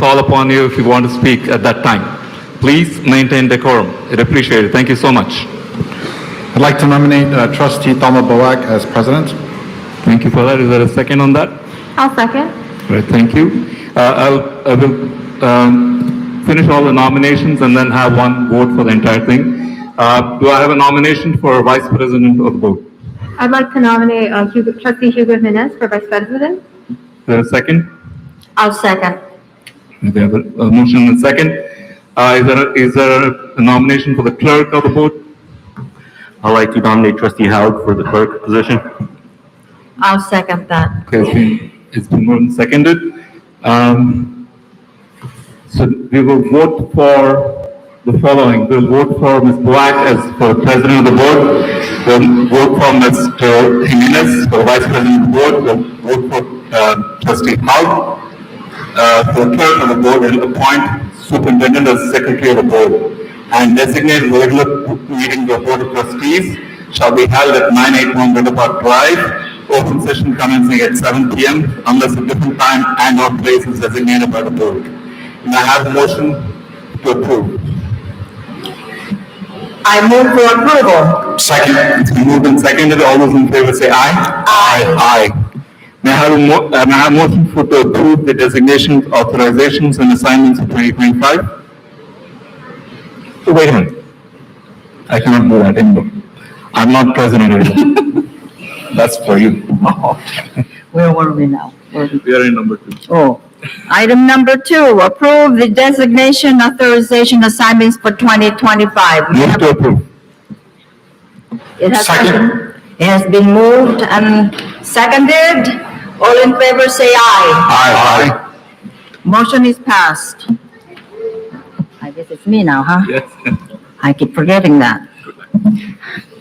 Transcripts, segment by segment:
call upon you if you want to speak at that time. Please maintain decorum. I'd appreciate it. Thank you so much. I'd like to nominate Trustee Thelma Boak as president. Thank you for that. Is there a second on that? I'll second. Right, thank you. I will finish all the nominations and then have one vote for the entire thing. Do I have a nomination for Vice President of the Board? I'd like to nominate Trustee Hugo Jimenez for Vice President. Is there a second? I'll second. We have a motion and a second. Is there a nomination for the Clerk of the Board? I'd like to nominate Trustee Howard for the clerk position. I'll second that. Okay, it's been moved and seconded. So we will vote for the following. We'll vote for Ms. Black as for President of the Board. We'll vote for Mr. Jimenez for Vice President of the Board. We'll vote for Trustee Howard for Clerk of the Board, and appoint Superintendent as Secretary of the Board. And designate regular meeting of Board of Trustees shall be held at 981 River Park Drive. Open session commencing at 7 p.m. unless a different time and or place is designated by the board. May I have a motion to approve? I move for approval. Second. It's been moved and seconded. All those in favor say aye. Aye. Aye. May I have a motion to approve the designations, authorizations, and assignments for 2025? Wait a minute. I cannot do that anymore. I'm not president anymore. That's for you. Where were we now? We are in number 2. Oh, item number 2, approve the designation authorization assignments for 2025. Move to approve. Second. It has been moved and seconded. All in favor say aye. Aye. Motion is passed. I guess it's me now, huh? Yes. I keep forgetting that.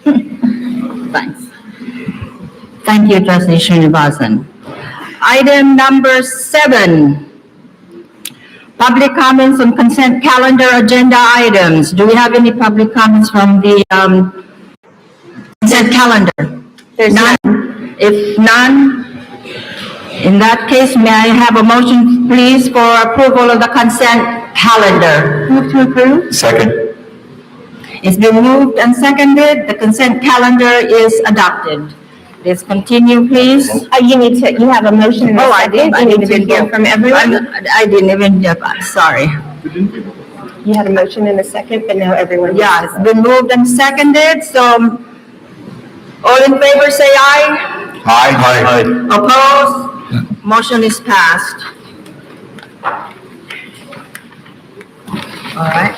Thanks. Thank you, Trustee Srinivasan. Item number 7, public comments on consent calendar agenda items. Do we have any public comments from the consent calendar? There's none. If none, in that case, may I have a motion, please, for approval of the consent calendar? Move to approve. Second. It's been moved and seconded. The consent calendar is adopted. Let's continue, please. You have a motion in a Oh, I second. did. I You need didn't to even hear vote. from everyone. I didn't even, sorry. You had a motion in a second, but now everyone. Yeah, it's been moved and seconded, so all in favor say aye. Aye. Opposed? Motion is passed. All right.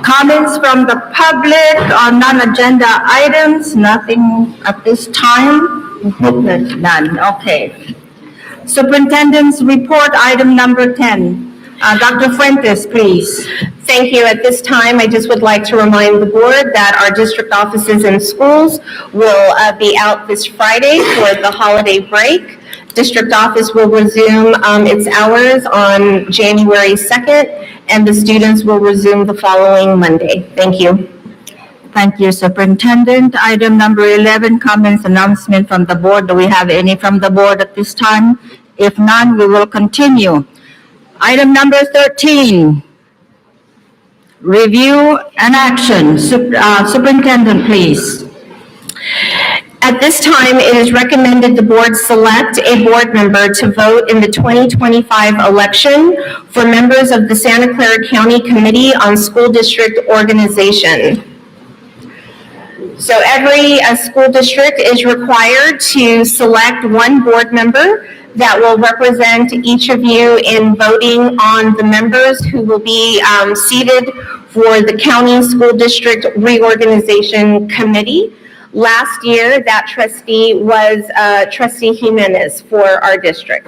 Comments from the public on non-agenda items? Nothing at this time? Nope. None, okay. Superintendent's report, item number 10. Dr. Fuentes, please. Thank you. At this time, I just would like to remind the board that our district offices and schools will be out this Friday for the holiday break. District office will resume its hours on January 2nd, and the students will resume the following Monday. Thank you. Thank you, Superintendent. Item number 11, comments, announcement from the board. Do we have any from the board at this time? If none, we will continue. Item number 13, review and action. Superintendent, please. At this time, it is recommended the board select a board member to vote in the 2025 election for members of the Santa Clara County Committee on School District Organization. So every school district is required to select one board member that will represent each of you in voting on the members who will be seated for the County School District Reorganization Committee. Last year, that trustee was Trustee Jimenez for our district.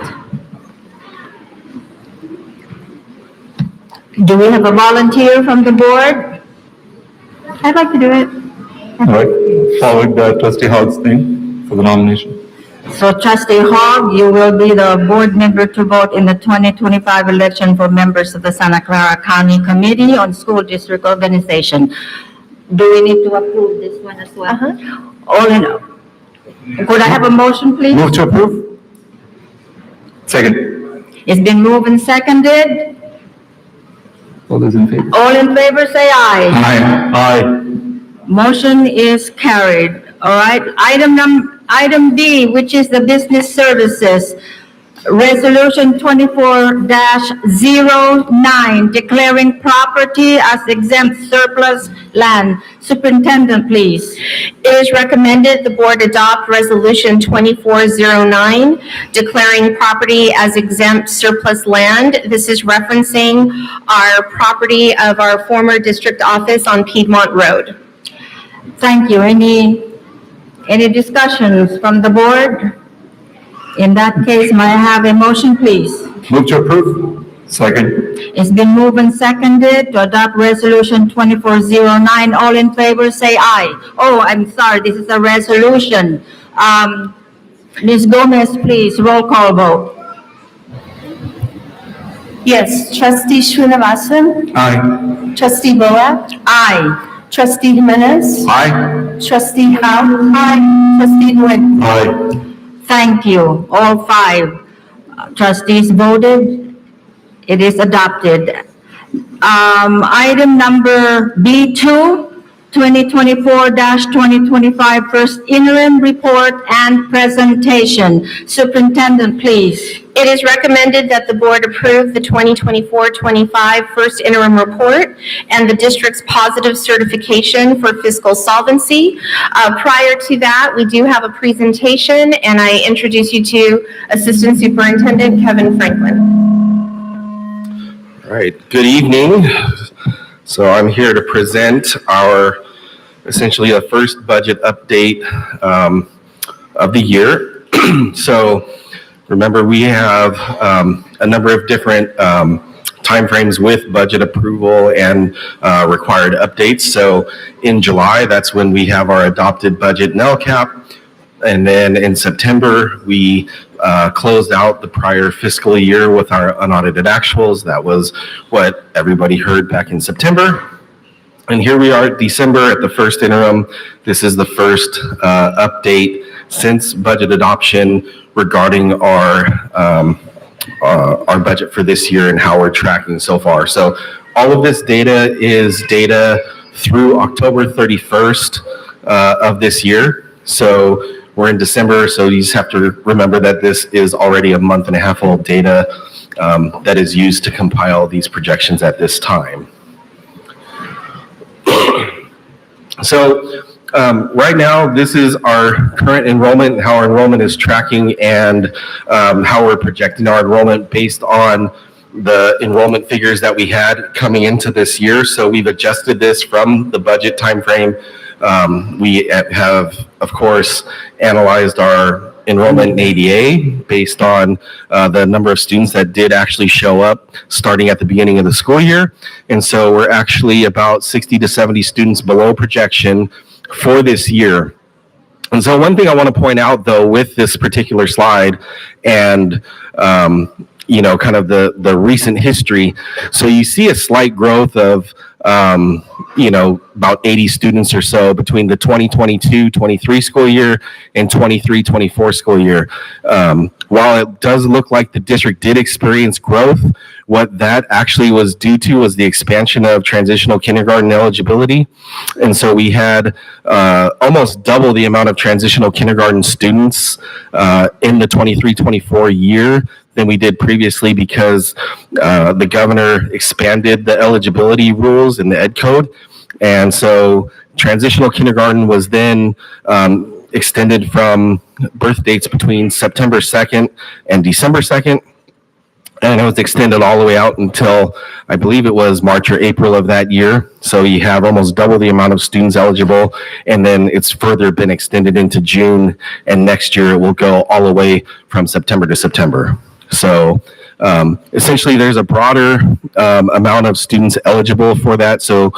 Do we have a volunteer from the board? I'd like to do it. All right. Forward Trustee Hogg's name for the nomination. So Trustee Hogg, you will be the board member to vote in the 2025 election for members of the Santa Clara County Committee on School District Organization. Do we need to approve this one as well? Could I have a motion, please? Move to approve. Second. It's been moved and seconded. All those in favor? All in favor, say aye. Aye. Motion is carried. All right. Item D, which is the business services. Resolution 24-09, declaring property as exempt surplus land. Superintendent, please. It is recommended the board adopt Resolution 2409, declaring property as exempt surplus land. This is referencing our property of our former district office on Piedmont Road. Thank you. Any discussions from the board? In that case, may I have a motion, please? Move to approve. Second. It's been moved and seconded to adopt Resolution 2409. All in favor, say aye. Oh, I'm sorry, this is a resolution. Ms. Gomez, please, roll call vote. Yes, Trustee Srinivasan, Aye. Trustee Boak, Aye. Trustee Jimenez, Aye. Trustee Howe, Trustee Nguyen. Aye. Thank you. All five trustees voted. It is adopted. Item number B2, 2024-2025, first interim report and presentation. Superintendent, please. It is recommended that the board approve the 2024-25 first interim report and the district's positive certification for fiscal solvency. Prior to that, we do have a presentation, and I introduce you to Assistant Superintendent Kevin Franklin. All right, good evening. So I'm here to present our, essentially the first budget update of the year. So remember, we have a number of different timeframes with budget approval and required updates. So in July, that's when we have our adopted budget and LCAP. And then in September, we closed out the prior fiscal year with our unaudited actuals. That was what everybody heard back in September. And here we are, December, at the first interim. This is the first update since budget adoption regarding our budget for this year and how we're tracking so far. So all of this data is data through October 31st of this year. So we're in December, so you just have to remember that this is already a month and a half old data that is used to compile these projections at this time. So right now, this is our current enrollment, how our enrollment is tracking, and how we're projecting our enrollment based on the enrollment figures that we had coming into this year. So we've adjusted this from the budget timeframe. We have, of course, analyzed our enrollment in ADA based on the number of students that did actually show up starting at the beginning of the school year. And so we're actually about 60 to 70 students below projection for this year. And so one thing I want to point out, though, with this particular slide and you know, kind of the recent history. So you see a slight growth of, you know, about 80 students or so between the 2022-23 school year and 23-24 school year. While it does look like the district did experience growth, what that actually was due to was the expansion of transitional kindergarten eligibility. And so we had almost double the amount of transitional kindergarten students in the 23-24 year than we did previously, because the governor expanded the eligibility rules in the ed code. And so transitional kindergarten was then extended from birth dates between September 2nd and December 2nd. And it was extended all the way out until, I believe it was March or April of that year. So you have almost double the amount of students eligible. And then it's further been extended into June. And next year it will go all the way from September to September. So essentially there's a broader amount of students eligible for that. So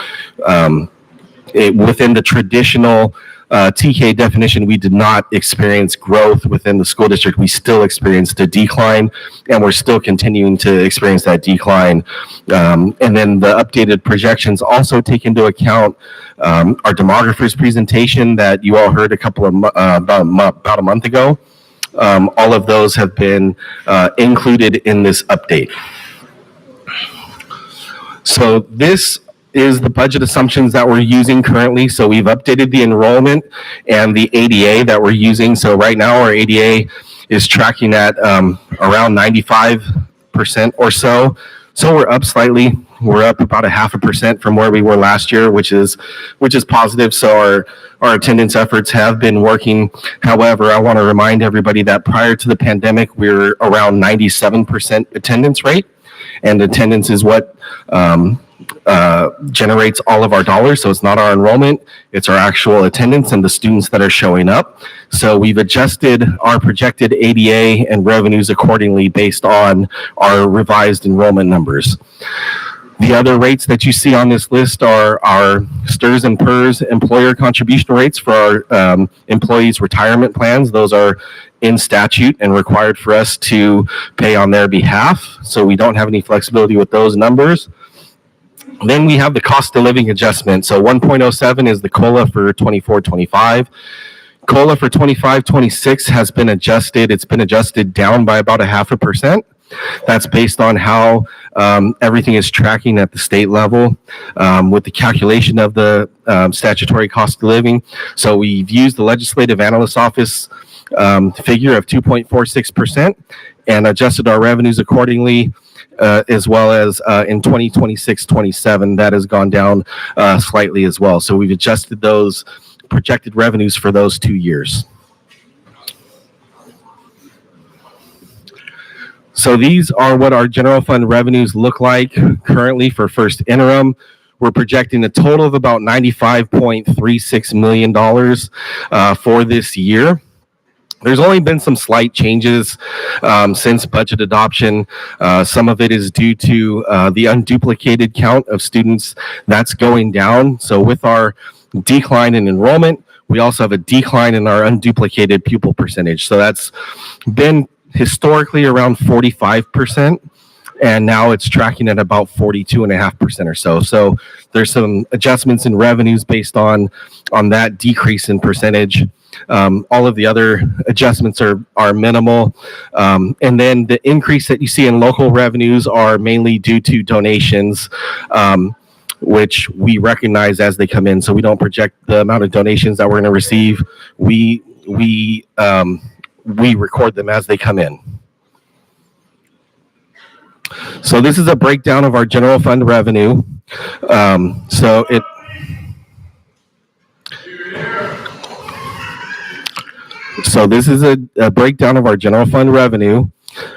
within the traditional TK definition, we did not experience growth within the school district. We still experienced a decline, and we're still continuing to experience that decline. And then the updated projections also take into account our demographers presentation that you all heard about a month ago. All of those have been included in this update. So this is the budget assumptions that we're using currently. So we've updated the enrollment and the ADA that we're using. So right now our ADA is tracking at around 95% or so. So we're up slightly. We're up about 0.5% from where we were last year, which is positive. So our attendance efforts have been working. However, I want to remind everybody that prior to the pandemic, we were around 97% attendance rate, and attendance is what generates all of our dollars. So it's not our enrollment, it's our actual attendance and the students that are showing up. So we've adjusted our projected ADA and revenues accordingly based on our revised enrollment numbers. The other rates that you see on this list are our STRS and PERS employer contribution rates for our employees' retirement plans. Those are in statute and required for us to pay on their behalf. So we don't have any flexibility with those numbers. Then we have the cost of living adjustment. So 1.07 is the COLA for 24-25. COLA for 25-26 has been adjusted. It's been adjusted down by about 0.5%. That's based on how everything is tracking at the state level with the calculation of the statutory cost of living. So we've used the Legislative Analyst Office figure of 2.46% and adjusted our revenues accordingly, as well as in 2026-27, that has gone down slightly as well. So we've adjusted those projected revenues for those 2 years. So these are what our general fund revenues look like currently for first interim. We're projecting a total of about $95.36 million for this year. There's only been some slight changes since budget adoption. Some of it is due to the unduplicated count of students that's going down. So with our decline in enrollment, we also have a decline in our unduplicated pupil percentage. So that's been historically around 45%, and now it's tracking at about 42.5% or so. So there's some adjustments in revenues based on that decrease in percentage. All of the other adjustments are minimal. And then the increase that you see in local revenues are mainly due to donations, which we recognize as they come in. So we don't project the amount of donations that we're going to receive. We record them as they come in. So this is a breakdown of our general fund revenue. So this is a breakdown of our general fund revenue.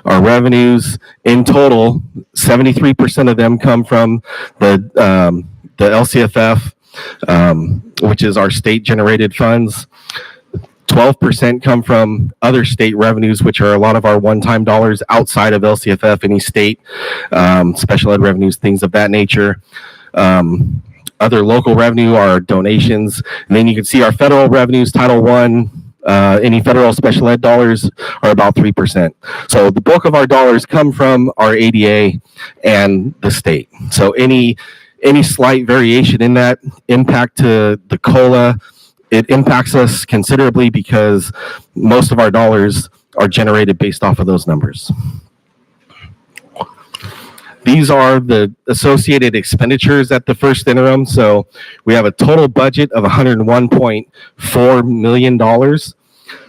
Our revenues in total, 73% of them come from the LCFF, which is our state generated funds. 12% come from other state revenues, which are a lot of our one-time dollars outside of LCFF, any state, special ed revenues, things of that nature. Other local revenue are donations. And then you can see our federal revenues, Title I, any federal special ed dollars are about 3%. So the bulk of our dollars come from our ADA and the state. So any slight variation in that impact to the COLA, it impacts us considerably because most of our dollars are generated based off of those numbers. These are the associated expenditures at the first interim. So we have a total budget of $101.4 million.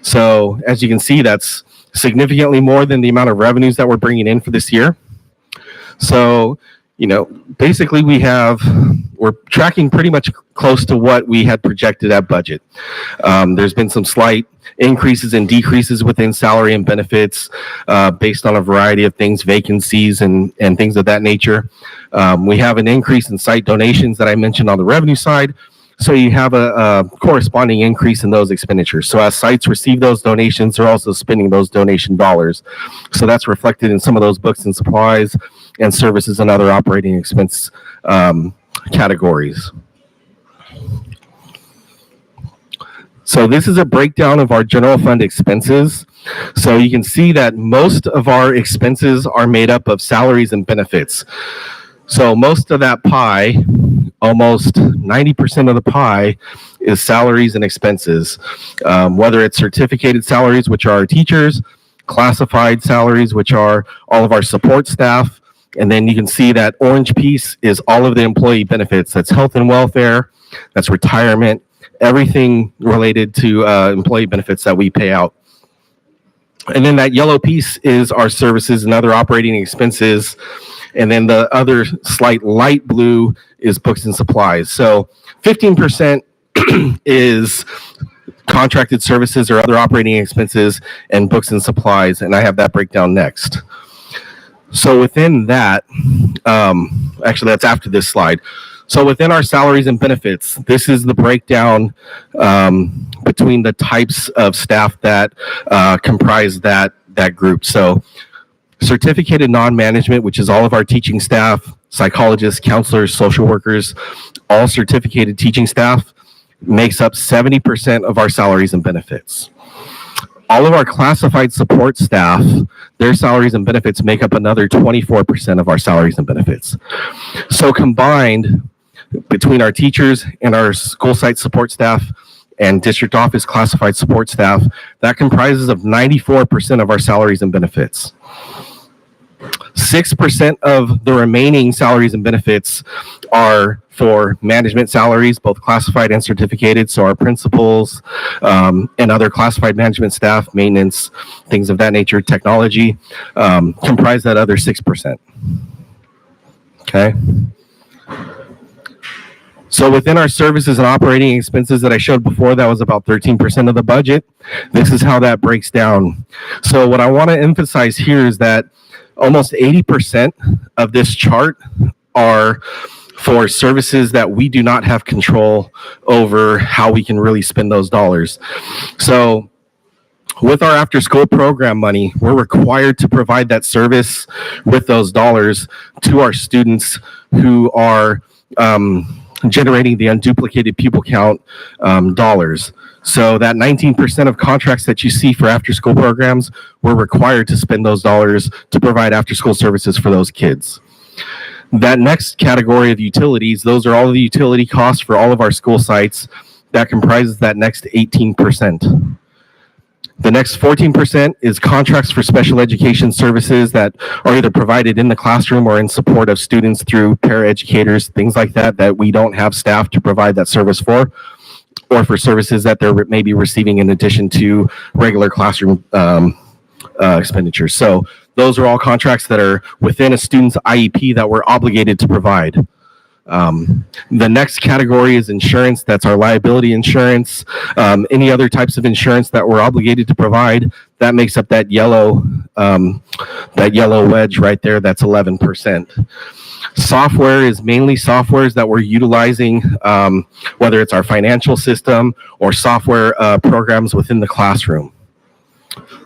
So as you can see, that's significantly more than the amount of revenues that we're bringing in for this year. So, basically we're tracking pretty much close to what we had projected at budget. There's been some slight increases and decreases within salary and benefits based on a variety of things, vacancies and things of that nature. We have an increase in site donations that I mentioned on the revenue side. So you have a corresponding increase in those expenditures. So as sites receive those donations, they're also spending those donation dollars. So that's reflected in some of those books and supplies and services and other operating expense categories. So this is a breakdown of our general fund expenses. So you can see that most of our expenses are made up of salaries and benefits. So most of that pie, almost 90% of the pie, is salaries and expenses. Whether it's certificated salaries, which are our teachers, classified salaries, which are all of our support staff, and then you can see that orange piece is all of the employee benefits. That's health and welfare, that's retirement, everything related to employee benefits that we pay out. And then that yellow piece is our services and other operating expenses. And then the other slight light blue is books and supplies. So 15% is contracted services or other operating expenses and books and supplies. And I have that breakdown next. So within that, actually that's after this slide. So within our salaries and benefits, this is the breakdown between the types of staff that comprise that group. So certificated non-management, which is all of our teaching staff, psychologists, counselors, social workers, all certificated teaching staff, makes up 70% of our salaries and benefits. All of our classified support staff, their salaries and benefits make up another 24% of our salaries and benefits. So combined, between our teachers and our school site support staff and district office classified support staff, that comprises of 94% of our salaries and benefits. 6% of the remaining salaries and benefits are for management salaries, both classified and certificated. So our principals and other classified management staff, maintenance, things of that nature, technology, comprise that other 6%. Okay. So within our services and operating expenses that I showed before, that was about 13% of the budget. This is how that breaks down. So what I want to emphasize here is that almost 80% of this chart are for services that we do not have control over how we can really spend those dollars. So with our after school program money, we're required to provide that service with those dollars to our students who are generating the unduplicated pupil count dollars. So that 19% of contracts that you see for after school programs, we're required to spend those dollars to provide after school services for those kids. That next category of utilities, those are all of the utility costs for all of our school sites. That comprises that next 18%. The next 14% is contracts for special education services that are either provided in the classroom or in support of students through paraeducators, things like that, that we don't have staff to provide that service for, or for services that they're maybe receiving in addition to regular classroom expenditures. So those are all contracts that are within a student's IEP that we're obligated to provide. The next category is insurance. That's our liability insurance. Any other types of insurance that we're obligated to provide, that makes up that yellow wedge right there. That's 11%. Software is mainly softwares that we're utilizing, whether it's our financial system or software programs within the classroom.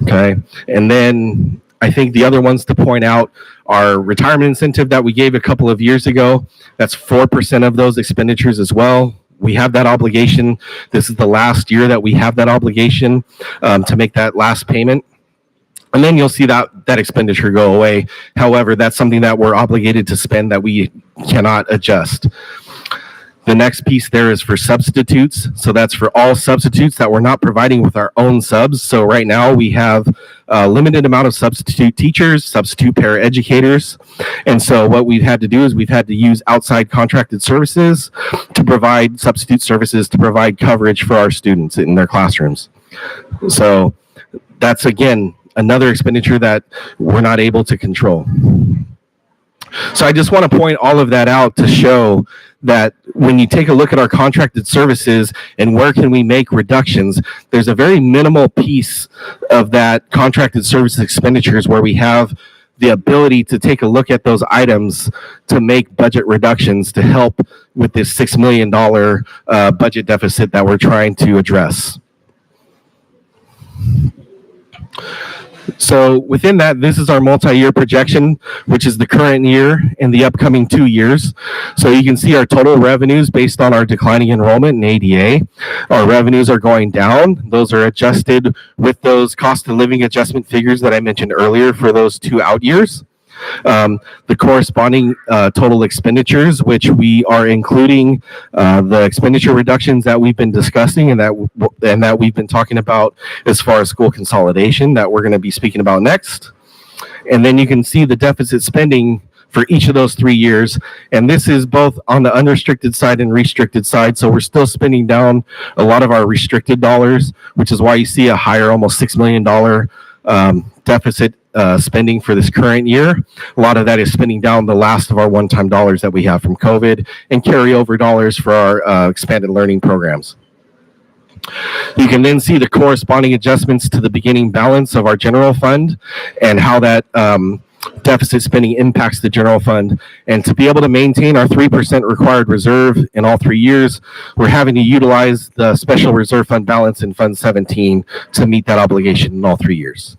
Okay, and then I think the other ones to point out are retirement incentive that we gave a couple of years ago. That's 4% of those expenditures as well. We have that obligation. This is the last year that we have that obligation to make that last payment. And then you'll see that expenditure go away. However, that's something that we're obligated to spend that we cannot adjust. The next piece there is for substitutes. So that's for all substitutes that we're not providing with our own subs. So right now we have a limited amount of substitute teachers, substitute paraeducators. And so what we've had to do is we've had to use outside contracted services to provide substitute services to provide coverage for our students in their classrooms. So that's, again, another expenditure that we're not able to control. So I just want to point all of that out to show that when you take a look at our contracted services and where can we make reductions, there's a very minimal piece of that contracted services expenditures where we have the ability to take a look at those items to make budget reductions to help with this $6 million budget deficit that we're trying to address. So within that, this is our multi-year projection, which is the current year and the upcoming 2 years. So you can see our total revenues based on our declining enrollment in ADA. Our revenues are going down. Those are adjusted with those cost of living adjustment figures that I mentioned earlier for those 2 out years. The corresponding total expenditures, which we are including the expenditure reductions that we've been discussing and that we've been talking about as far as school consolidation that we're going to be speaking about next. And then you can see the deficit spending for each of those 3 years. And this is both on the unrestricted side and restricted side. So we're still spending down a lot of our restricted dollars, which is why you see a higher, almost $6 million deficit spending for this current year. A lot of that is spending down the last of our one-time dollars that we have from COVID and carryover dollars for our expanded learning programs. You can then see the corresponding adjustments to the beginning balance of our general fund and how that deficit spending impacts the general fund. And to be able to maintain our 3% required reserve in all 3 years, we're having to utilize the special reserve fund balance in Fund 17 to meet that obligation in all 3 years.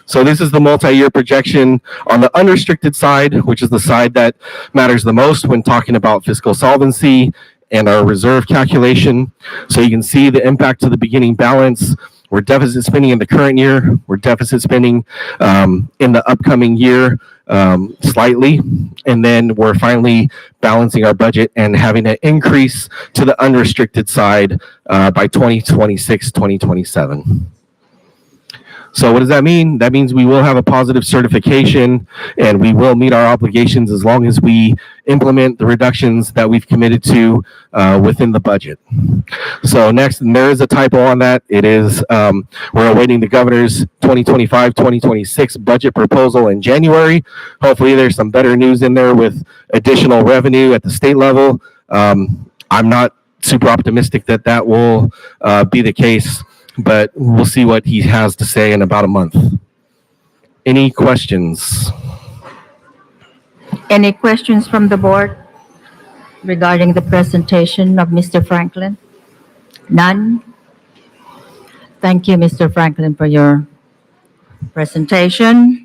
So this is the multi-year projection on the unrestricted side, which is the side that matters the most when talking about fiscal solvency and our reserve calculation. So you can see the impact to the beginning balance. We're deficit spending in the current year. We're deficit spending in the upcoming year slightly. And then we're finally balancing our budget and having an increase to the unrestricted side by 2026, 2027. So what does that mean? That means we will have a positive certification and we will meet our obligations as long as we implement the reductions that we've committed to within the budget. So next, and there is a typo on that. It is, we're awaiting the governor's 2025-2026 budget proposal in January. Hopefully there's some better news in there with additional revenue at the state level. I'm not super optimistic that that will be the case, but we'll see what he has to say in about a month. Any questions? Any questions from the board regarding the presentation of Mr. Franklin? None? Thank you, Mr. Franklin, for your presentation.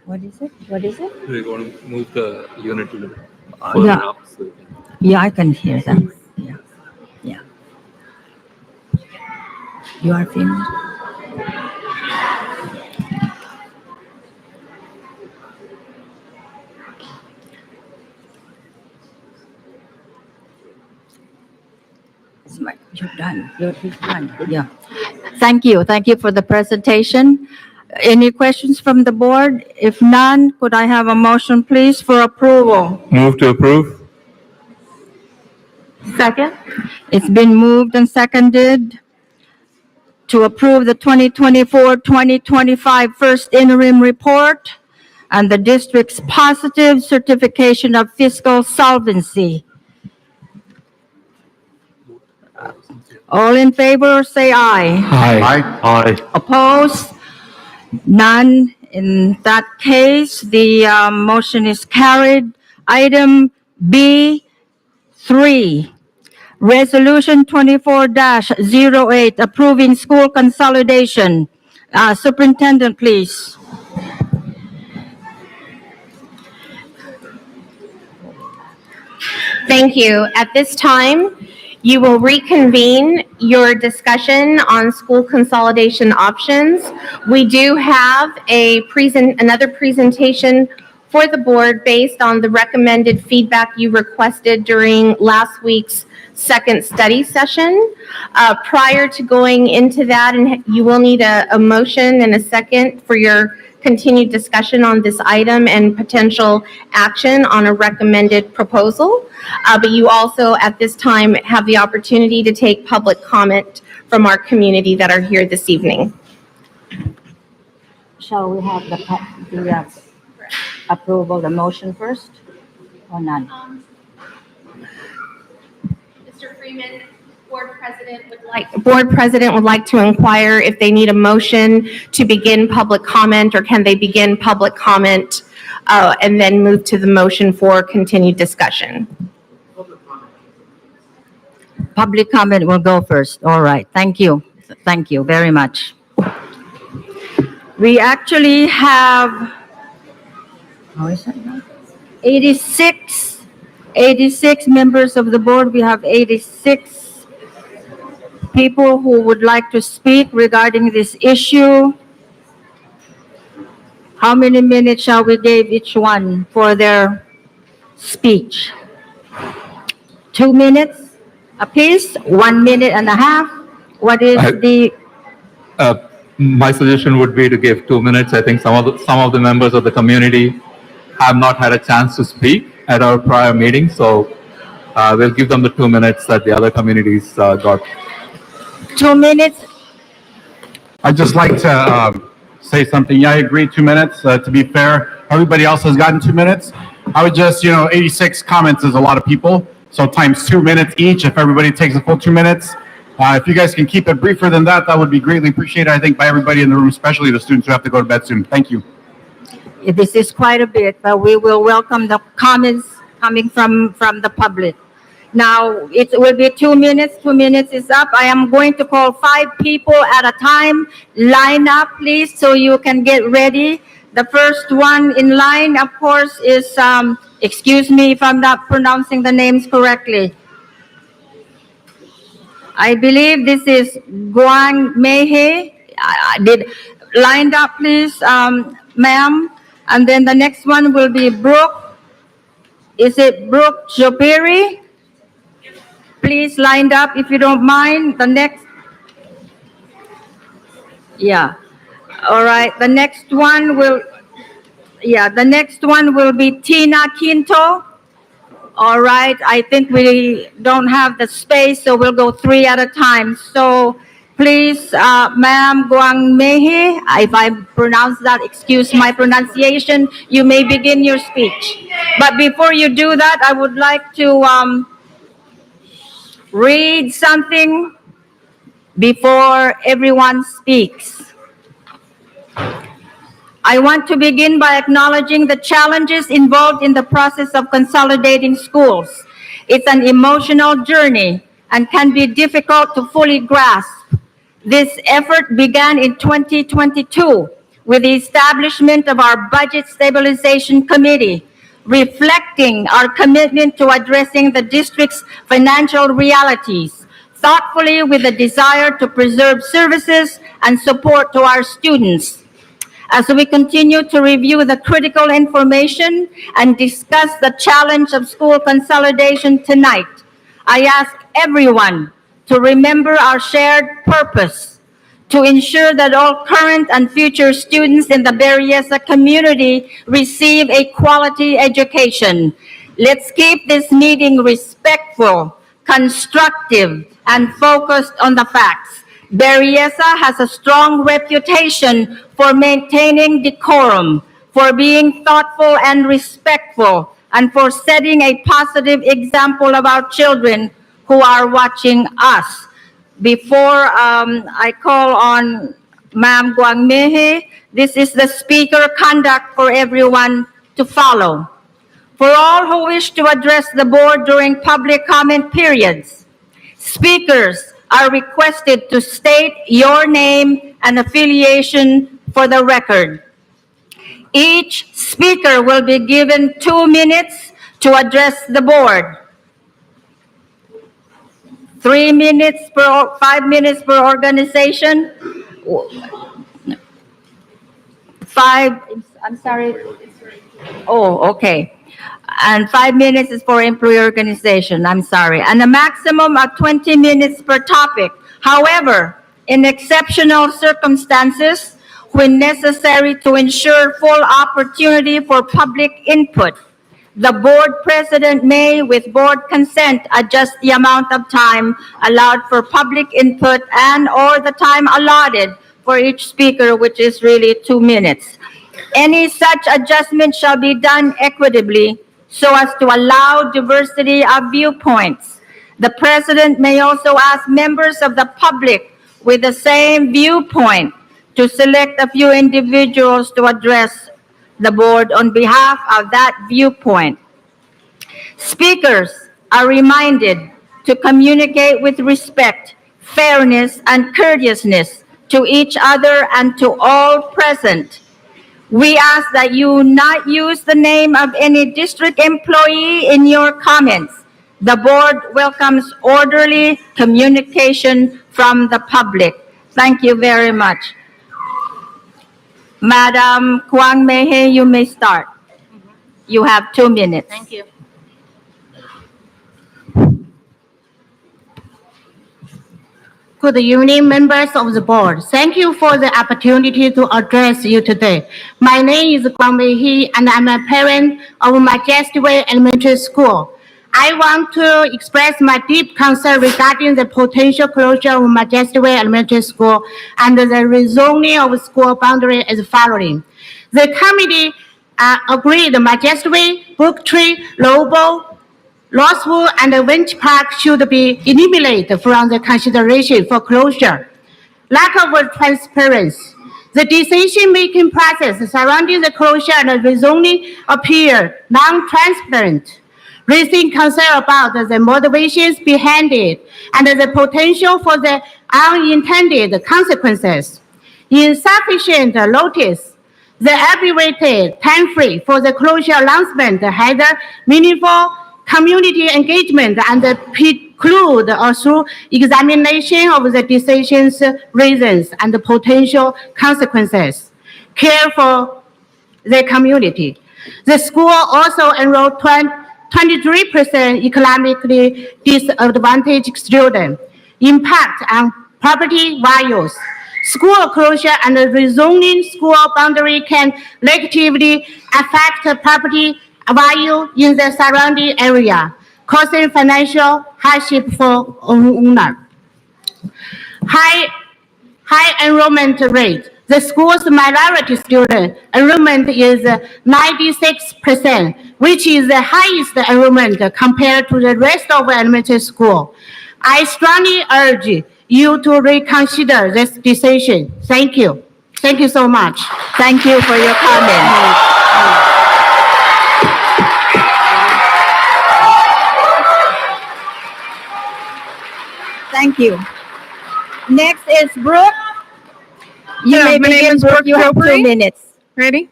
What is it? What is it? We're going to move the unit to the Yeah. up. So Yeah, I can hear them. Yeah, yeah. You are finished? You're done. You're done. Yeah. Thank you. Thank you for the presentation. Any questions from the board? If none, could I have a motion, please, for approval? Move to approve. Second? It's been moved and seconded to approve the 2024-2025 first interim report and the district's positive certification of fiscal solvency. All in favor, say aye. Aye. Opposed? None. In that case, the motion is carried. Item B3, Resolution 24-08, approving school consolidation. Superintendent, please. Thank you. At this time, you will reconvene your discussion on school consolidation options. We do have another presentation for the board based on the recommended feedback you requested during last week's second study session. Prior to going into that, and you will need a motion and a second for your continued discussion on this item and potential action on a recommended proposal. But you also, at this time, have the opportunity to take public comment from our community that are here this evening. Shall we have the approval, the motion first, or none? Mr. Freeman, Board President would like to inquire if they need a motion to begin public comment, or can they begin public comment and then move to the motion for continued discussion? Public comment will go first. All right, thank you. Thank you very much. We actually have, how is that now? 86 members of the board. We have 86 people who would like to speak regarding this issue. How many minutes shall we give each one for their speech? 2 minutes apiece, 1 minute and a half? What is the, My suggestion would be to give 2 minutes. I think some of the members of the community have not had a chance to speak at our prior meeting, so we'll give them the 2 minutes that the other communities got. 2 minutes? I'd just like to say something. Yeah, I agree, 2 minutes. To be fair, everybody else has gotten 2 minutes. I would just, 86 comments is a lot of people, so times 2 minutes each, if everybody takes a full 2 minutes. If you guys can keep it briefer than that, that would be greatly appreciated, I think, by everybody in the room, especially the students who have to go to bed soon. Thank you. This is quite a bit, but we will welcome the comments coming from the public. Now, it will be 2 minutes. 2 minutes is up. I am going to call 5 people at a time. Line up, please, so you can get ready. The first one in line, of course, is, excuse me if I'm not pronouncing the names correctly. I believe this is Guang Mehe. Lined up, please, ma'am. And then the next one will be Brooke. Is it Brooke Jopiri? Please lined up if you don't mind. The next. Yeah. All right. The next one will be Tina Quinto. All right. I think we don't have the space, so we'll go 3 at a time. So please, ma'am Guang Mehe, if I pronounce that, excuse my pronunciation, you may begin your speech. But before you do that, I would like to read something before everyone speaks. I want to begin by acknowledging the challenges involved in the process of consolidating schools. It's an emotional journey and can be difficult to fully grasp. This effort began in 2022 with the establishment of our Budget Stabilization Committee, reflecting our commitment to addressing the district's financial realities, thoughtfully with a desire to preserve services and support to our students. As we continue to review the critical information and discuss the challenge of school consolidation tonight, I ask everyone to remember our shared purpose to ensure that all current and future students in the Berryessa community receive a quality education. Let's keep this meeting respectful, constructive, and focused on the facts. Berryessa has a strong reputation for maintaining decorum, for being thoughtful and respectful, and for setting a positive example of our children who are watching us. Before I call on Ma'am Guang Mehe, this is the speaker conduct for everyone to follow. For all who wish to address the board during public comment periods, speakers are requested to state your name and affiliation for the record. Each speaker will be given 2 minutes to address the board. 5 minutes per organization. 5, I'm sorry. Oh, okay. And 5 minutes is for employee organization, I'm sorry. And a maximum of 20 minutes per topic. However, in exceptional circumstances, when necessary to ensure full opportunity for public input, the board president may, with board consent, adjust the amount of time allowed for public input and/or the time allotted for each speaker, which is really 2 minutes. Any such adjustment shall be done equitably so as to allow diversity of viewpoints. The president may also ask members of the public with the same viewpoint to select a few individuals to address the board on behalf of that viewpoint. Speakers are reminded to communicate with respect, fairness, and courteousness to each other and to all present. We ask that you not use the name of any district employee in your comments. The board welcomes orderly communication from the public. Thank you very much. Madam Kwang Mehe, you may start. You have 2 minutes. Thank you. Good evening, members of the board. Thank you for the opportunity to address you today. My name is Kwang Mei-hee, and I'm a parent of Majestic Way Elementary School. I want to express my deep concern regarding the potential closure of Majestic Way Elementary School and the rezoning of school boundary as following. The committee agreed Majestic Way, Brook Tree, Lobo, Rosewood, and Winch Park should be eliminated from the consideration for closure. Lack of transparency. The decision-making process surrounding the closure and rezoning appear non-transparent, raising concern about the motivations behind it and the potential for the unintended consequences. Insufficient notice. The abbreviated timeframe for the closure announcement had meaningful community engagement and preclude a thorough examination of the decision's reasons and the potential consequences. Care for the community. The school also enrolled 23% economically disadvantaged students. Impact on property values. School closure and rezoning school boundary can negatively affect property value in the surrounding area, causing financial hardship for owner. High enrollment rate. The school's minority student enrollment is 96%, which is the highest enrollment compared to the rest of elementary school. I strongly urge you to reconsider this decision. Thank you. Thank you so much. Thank you for your comment. Thank you. Next is Brooke. You may my name begin, is Brooke. Brooke You have 2 Jobury. minutes. Ready?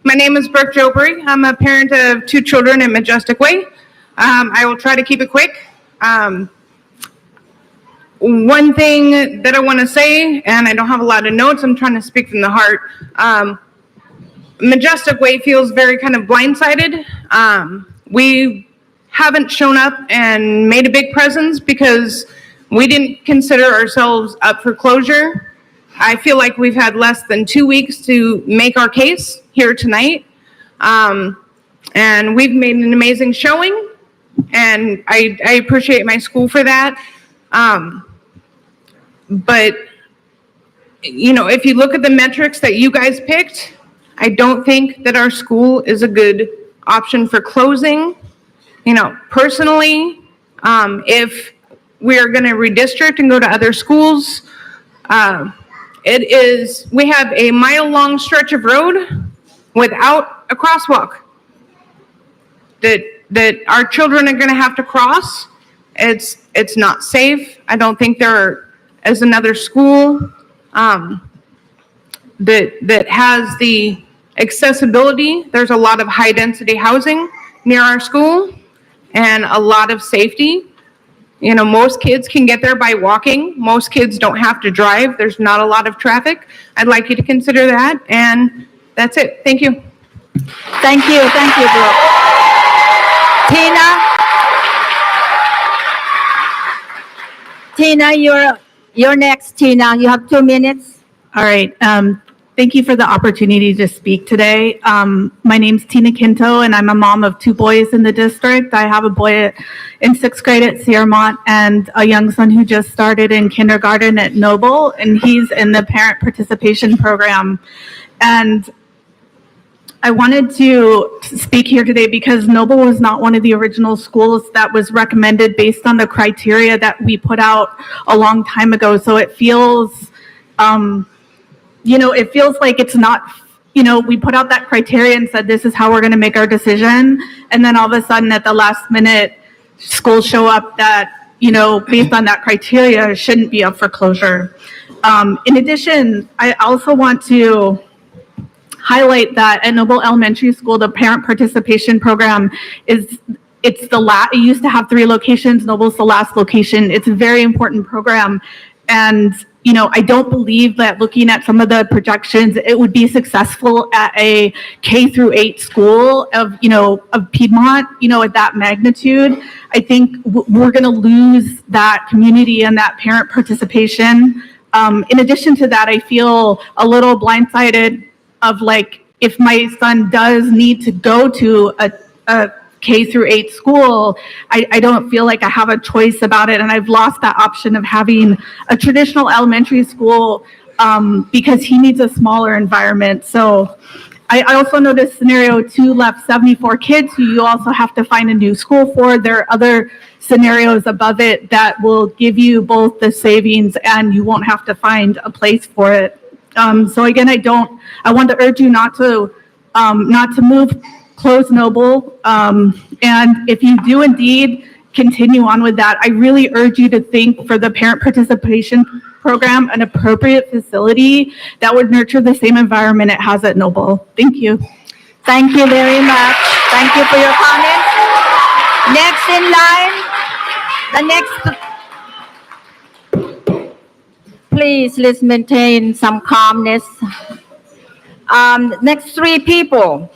My name is Brooke Jobury. I'm a parent of 2 children in Majestic Way. I will try to keep it quick. One thing that I want to say, and I don't have a lot of notes, I'm trying to speak from the heart. Majestic Way feels very kind of blindsided. We haven't shown up and made a big presence because we didn't consider ourselves up for closure. I feel like we've had less than 2 weeks to make our case here tonight. And we've made an amazing showing, and I appreciate my school for that. But, you know, if you look at the metrics that you guys picked, I don't think that our school is a good option for closing. You know, personally, if we are going to redistrict and go to other schools, we have a mile-long stretch of road without a crosswalk that our children are going to have to cross. It's not safe. I don't think there is another school that has the accessibility. There's a lot of high-density housing near our school and a lot of safety. You know, most kids can get there by walking. Most kids don't have to drive. There's not a lot of traffic. I'd like you to consider that, and that's it. Thank you. Thank you, Brooke. Tina, you're next, Tina. You have 2 minutes. All right. Thank you for the opportunity to speak today. My name's Tina Quinto, and I'm a mom of 2 boys in the district. I have a boy in 6th grade at Sierramont and a young son who just started in kindergarten at Noble, and he's in the parent participation program. And I wanted to speak here today because Noble was not one of the original schools that was recommended based on the criteria that we put out a long time ago. So it feels, it feels like it's not, we put out that criteria and said, this is how we're going to make our decision. And then all of a sudden at the last minute, schools show up that, based on that criteria, shouldn't be up for closure. In addition, I also want to highlight that at Noble Elementary School, the parent participation program it used to have 3 locations. Noble's the last location. It's a very important program. And, I don't believe that looking at some of the projections, it would be successful at a K-8 school of Piedmont, at that magnitude. I think we're going to lose that community and that parent participation. In addition to that, I feel a little blindsided of if my son does need to go to a K-8 school, I don't feel like I have a choice about it. And I've lost that option of having a traditional elementary school because he needs a smaller environment. So I also noticed scenario 2 left 74 kids who you also have to find a new school for. There are other scenarios above it that will give you both the savings and you won't have to find a place for it. So again, I want to urge you not to close Noble. And if you do indeed continue on with that, I really urge you to think for the parent participation program, an appropriate facility that would nurture the same environment it has at Noble. Thank you. Thank you very much. Thank you for your comments. Next in line, please, let's maintain some calmness. Next 3 people.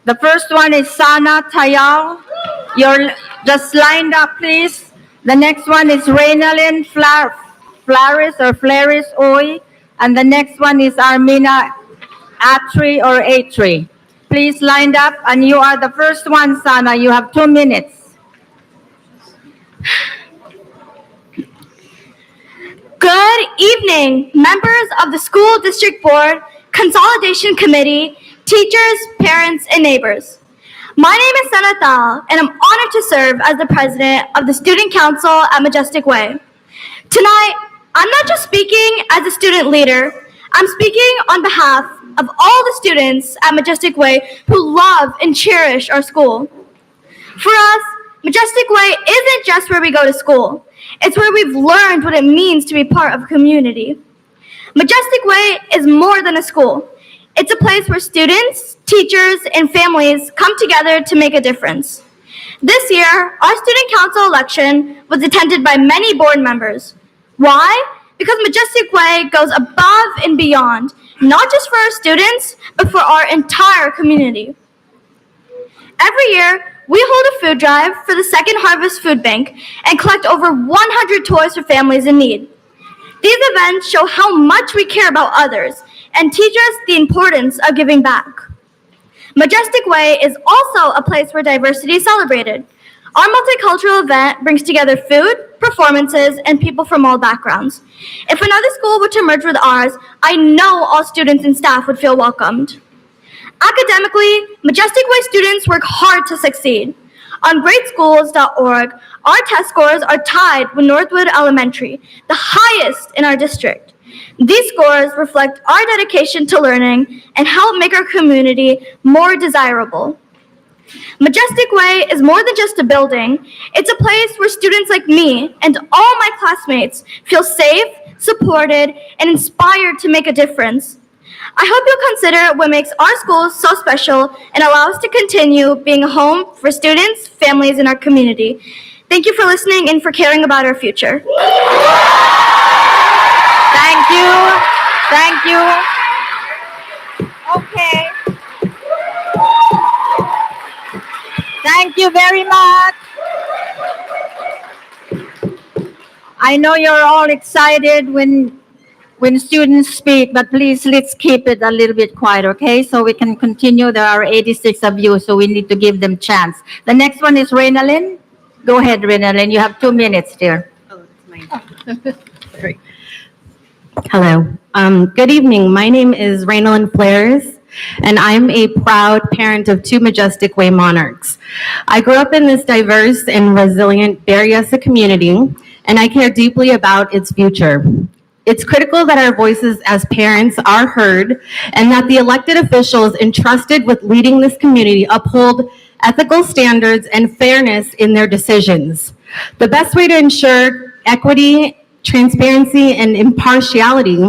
The first one is Sana Tayal. You're just lined up, please. The next one is Reynalyn Flaris Oy. And the next one is Armina Atri. Please lined up, and you are the first one, Sana. You have 2 minutes. Good evening, members of the School District Board, Consolidation Committee, teachers, parents, and neighbors. My name is Sana Tal, and I'm honored to serve as the president of the Student Council at Majestic Way. Tonight, I'm not just speaking as a student leader, I'm speaking on behalf of all the students at Majestic Way who love and cherish our school. For us, Majestic Way isn't just where we go to school. It's where we've learned what it means to be part of a community. Majestic Way is more than a school. It's a place where students, teachers, and families come together to make a difference. This year, our student council election was attended by many board members. Why? Because Majestic Way goes above and beyond, not just for our students, but for our entire community. Every year, we hold a food drive for the Second Harvest Food Bank and collect over 100 toys for families in need. These events show how much we care about others and teach us the importance of giving back. Majestic Way is also a place where diversity is celebrated. Our multicultural event brings together food, performances, and people from all backgrounds. If another school were to merge with ours, I know all students and staff would feel welcomed. Academically, Majestic Way students work hard to succeed. On greatschools.org, our test scores are tied with Northwood Elementary, the highest in our district. These scores reflect our dedication to learning and help make our community more desirable. Majestic Way is more than just a building. It's a place where students like me and all my classmates feel safe, supported, and inspired to make a difference. I hope you'll consider what makes our schools so special and allow us to continue being a home for students, families, and our community. Thank you for listening and for caring about our future. Thank you. Thank you. Okay. Thank you very much. I know you're all excited when students speak, but please, let's keep it a little bit quiet, okay? So we can continue. There are 86 of you, so we need to give them chance. The next one is Reynalyn. Go ahead, Reynalyn. You have 2 minutes, dear. Oh, it's mine. Great. Hello. Good evening. My name is Reynalyn Flares. and I'm a proud parent of 2 Majestic Way monarchs. I grew up in this diverse and resilient Berryessa community, and I care deeply about its future. It's critical that our voices as parents are heard and that the elected officials entrusted with leading this community uphold ethical standards and fairness in their decisions. The best way to ensure equity, transparency, and impartiality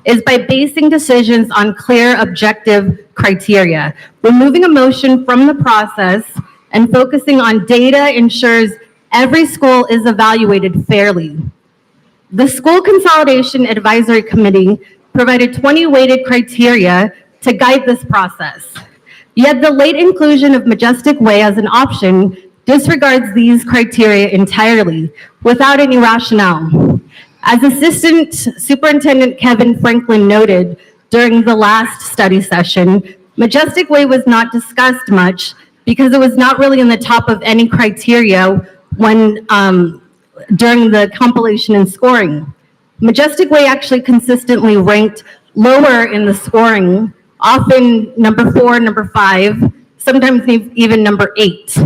is by basing decisions on clear, objective criteria. Removing emotion from the process and focusing on data ensures every school is evaluated fairly. The School Consolidation Advisory Committee provided 20 weighted criteria to guide this process. Yet the late inclusion of Majestic Way as an option disregards these criteria entirely, without any rationale. As Assistant Superintendent Kevin Franklin noted during the last study session, Majestic Way was not discussed much because it was not really in the top of any criteria when during the compilation and scoring. Majestic Way actually consistently ranked lower in the scoring, often number 4, number 5, sometimes even number 8.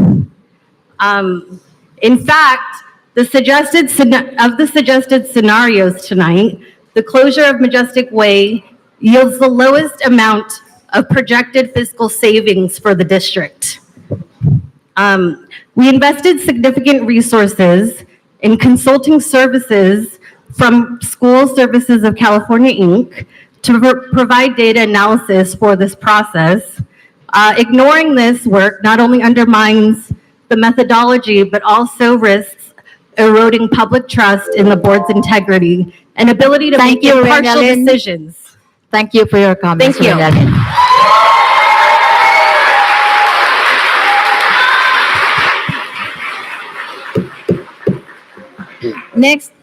In fact, of the suggested scenarios tonight, the closure of Majestic Way yields the lowest amount of projected fiscal savings for the district. We invested significant resources in consulting services from School Services of California, Inc. to provide data analysis for this process. Ignoring this work not only undermines the methodology, but also risks eroding public trust in the board's integrity and ability to make impartial decisions. Thank you for your comments. Thank you. Renalyn.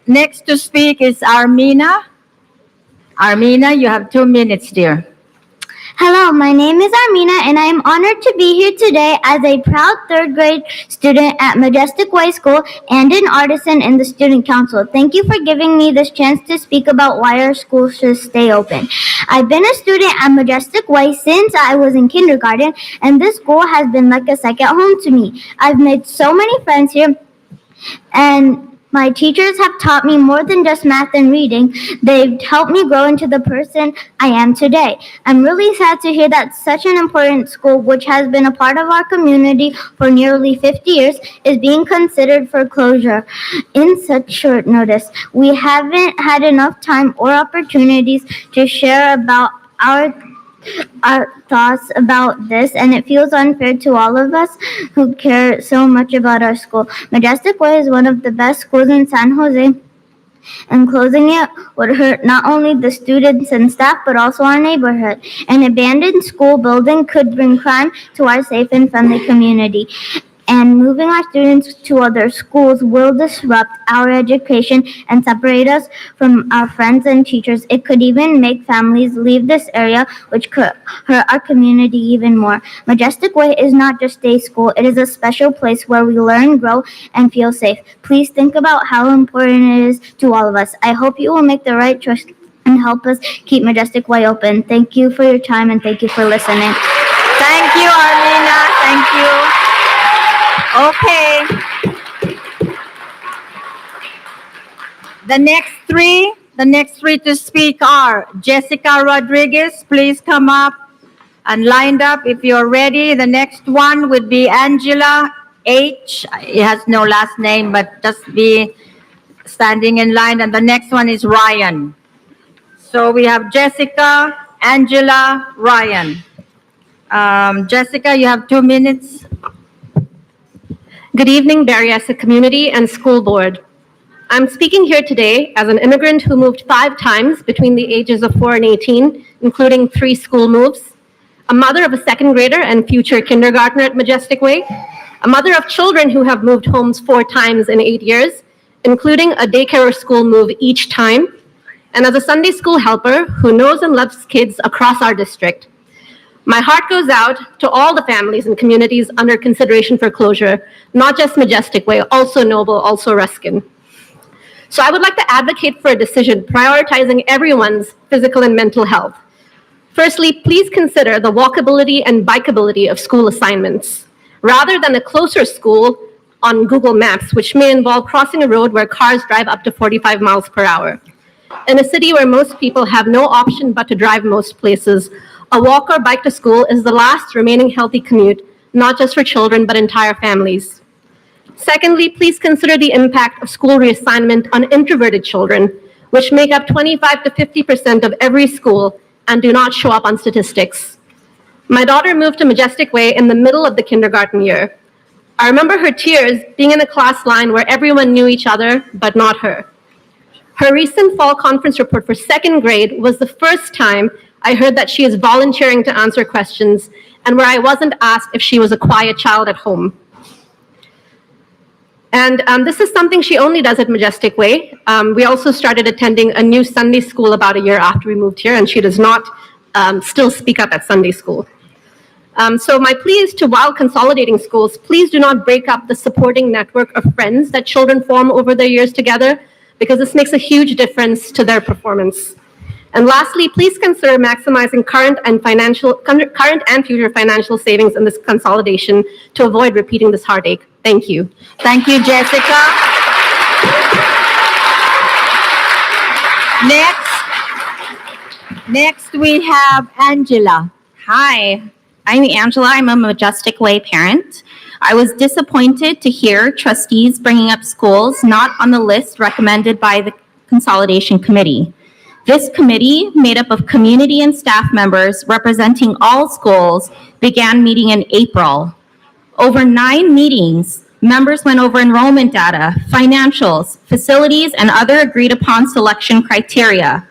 Next to speak is Armina. Armina, you have 2 minutes, dear. Hello, my name is Armina, and I am honored to be here today as a proud 3rd grade student at Majestic Way School and an artisan in the Student Council. Thank you for giving me this chance to speak about why our school should stay open. I've been a student at Majestic Way since I was in kindergarten, and this school has been like a second home to me. I've made so many friends here, and my teachers have taught me more than just math and reading. They've helped me grow into the person I am today. I'm really sad to hear that such an important school, which has been a part of our community for nearly 50 years, is being considered for closure in such short notice. We haven't had enough time or opportunities to share about our thoughts about this, and it feels unfair to all of us who care so much about our school. Majestic Way is one of the best schools in San Jose, and closing it would hurt not only the students and staff, but also our neighborhood. An abandoned school building could bring crime to our safe and friendly community. And moving our students to other schools will disrupt our education and separate us from our friends and teachers. It could even make families leave this area, which could hurt our community even more. Majestic Way is not just a school, it is a special place where we learn, grow, and feel safe. Please think about how important it is to all of us. I hope you will make the right choice and help us keep Majestic Way open. Thank you for your time, and thank you for listening. Thank you, Armina. Thank you. Okay. The next three to speak are Jessica Rodriguez. Please come up and lined up if you're ready. The next one would be Angela H. It has no last name, but just be standing in line. And the next one is Ryan. So we have Jessica, Angela, Ryan. Jessica, you have 2 minutes. Good evening, Berryessa community and school board. I'm speaking here today as an immigrant who moved 5 times between the ages of 4 and 18, including 3 school moves, a mother of a 2nd grader and future kindergartner at Majestic Way, a mother of children who have moved homes 4 times in 8 years, including a daycare or school move each time, and as a Sunday school helper who knows and loves kids across our district. My heart goes out to all the families and communities under consideration for closure, not just Majestic Way, also Noble, also Ruskin. So I would like to advocate for a decision prioritizing everyone's physical and mental health. Firstly, please consider the walkability and bikeability of school assignments, rather than a closer school on Google Maps, which may involve crossing a road where cars drive up to 45 miles per hour. In a city where most people have no option but to drive most places, a walk or bike to school is the last remaining healthy commute, not just for children, but entire families. Secondly, please consider the impact of school reassignment on introverted children, which make up 25 to 50% of every school and do not show up on statistics. My daughter moved to Majestic Way in the middle of the kindergarten year. I remember her tears being in a class line where everyone knew each other, but not her. Her recent fall conference report for second grade was the first time I heard that she is volunteering to answer questions and where I wasn't asked if she was a quiet child at home. And this is something she only does at Majestic Way. We also started attending a new Sunday school about a year after we moved here, and she does not still speak up at Sunday school. So my plea is to, while consolidating schools, please do not break up the supporting network of friends that children form over their years together, because this makes a huge difference to their performance. And lastly, please consider maximizing current and future financial savings in this consolidation to avoid repeating this heartache. Thank you. Thank you, Jessica. Next we have Angela. Hi, I'm Angela. I'm a Majestic Way parent. I was disappointed to hear trustees bringing up schools not on the list recommended by the Consolidation Committee. This committee, made up of community and staff members representing all schools, began meeting in April. Over 9 meetings, members went over enrollment data, financials, facilities, and other agreed-upon selection criteria.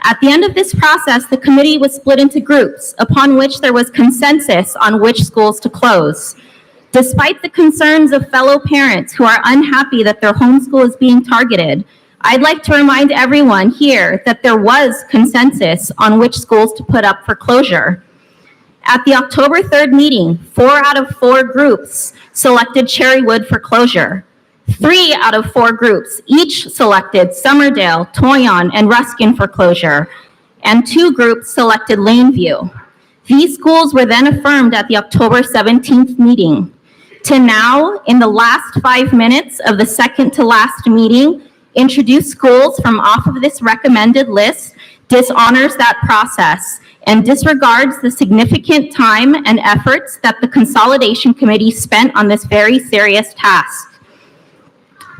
At the end of this process, the committee was split into groups, upon which there was consensus on which schools to close. Despite the concerns of fellow parents who are unhappy that their homeschool is being targeted, I'd like to remind everyone here that there was consensus on which schools to put up for closure. At the October 3rd meeting, 4 out of 4 groups selected Cherrywood for closure. 3 out of 4 groups each selected Summerdale, Toyon, and Ruskin for closure, and 2 groups selected Laneview. These schools were then affirmed at the October 17th meeting. To now, in the last 5 minutes of the second to last meeting, introduce schools from off of this recommended list dishonors that process and disregards the significant time and efforts that the Consolidation Committee spent on this very serious task.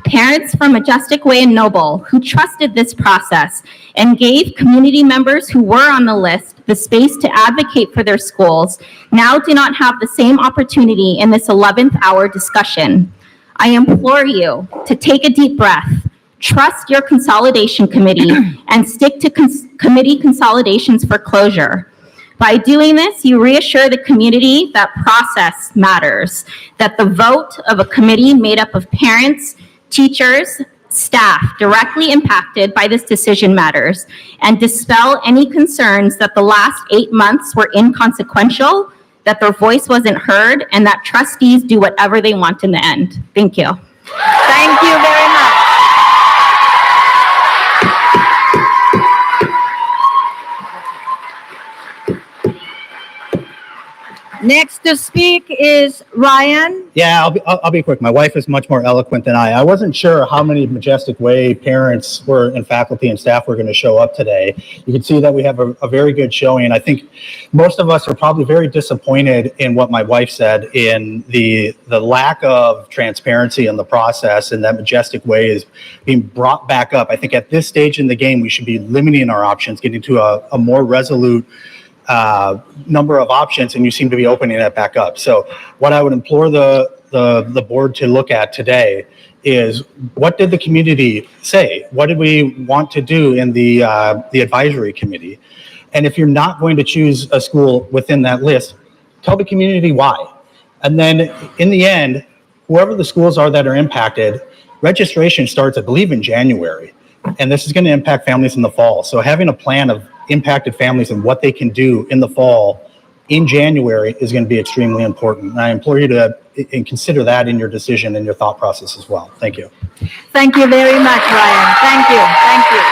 Parents from Majestic Way and Noble, who trusted this process and gave community members who were on the list the space to advocate for their schools, now do not have the same opportunity in this 11th hour discussion. I implore you to take a deep breath, trust your Consolidation Committee, and stick to committee consolidations for closure. By doing this, you reassure the community that process matters, that the vote of a committee made up of parents, teachers, staff directly impacted by this decision matters, and dispel any concerns that the last 8 months were inconsequential, that their voice wasn't heard, and that trustees do whatever they want in the end. Thank you. Thank you very much. Next to speak is Ryan. Yeah, I'll be quick. My wife is much more eloquent than I. I wasn't sure how many Majestic Way parents were and faculty and staff were going to show up today. You can see that we have a very good showing. I think most of us are probably very disappointed in what my wife said in the lack of transparency in the process, and that Majestic Way is being brought back up. I think at this stage in the game, we should be limiting our options, getting to a more resolute number of options, and you seem to be opening that back up. So what I would implore the board to look at today is, what did the community say? What did we want to do in the advisory committee? And if you're not going to choose a school within that list, tell the community why. And then in the end, whoever the schools are that are impacted, registration starts, I believe, in January. And this is going to impact families in the fall. So having a plan of impacted families and what they can do in the fall in January is going to be extremely important. And I implore you to consider that in your decision and your thought process as well. Thank you. Thank you very much, Ryan. Thank you. Thank you.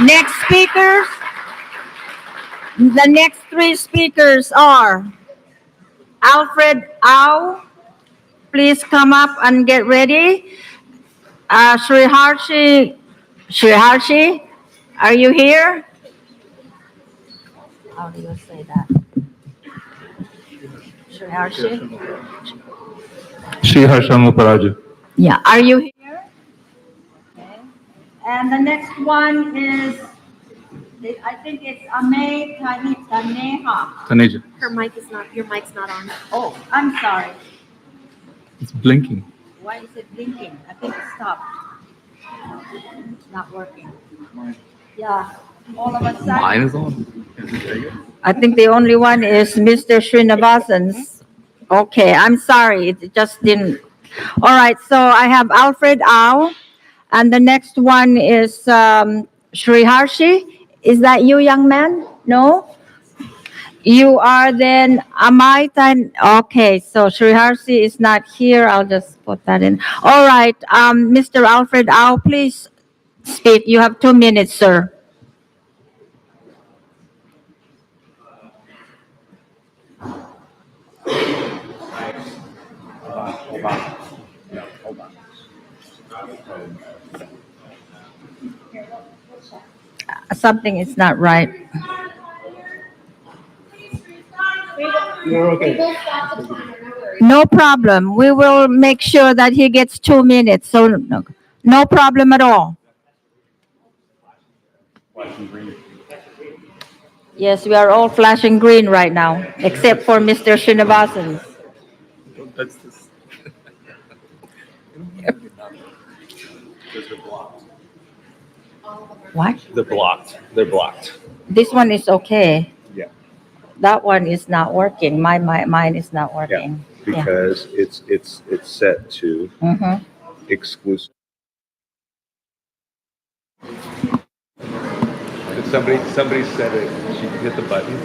Next speaker, The next three speakers are Alfred Au. Please come up and get ready. Sriharshi, are you here? How do you say that? Sriharshi? Shri Harshamu Paraju. Yeah, are you here? Okay. And the next one is, I think it's Ame Taneha. Taneja. Your mic's not on. Oh, I'm sorry. It's blinking. Why is it blinking? I think it stopped. It's not working. Yeah, all of a sudden. Mine is on. I think the only one is Mr. Srinivasan's. Okay, I'm sorry, it just didn't. All right, so I have Alfred Au, and the next one is Sriharshi. Is that you, young man? No? You are then Amaitan. Okay, so Sriharshi is not here. I'll just put that in. All right, Mr. Alfred Au, please speak. You have 2 minutes, sir. Something is not right. No problem. We will make sure that he gets 2 minutes. So no problem at all. Yes, we are all flashing green right now, except for Mr. Srinivasan. Don't touch this. Because they're blocked. What? They're blocked. They're blocked. This one is okay. Yeah. That one is not working. Mine is not working. Because it's set to Mhm. exclusive. Somebody said it. She could hit the button.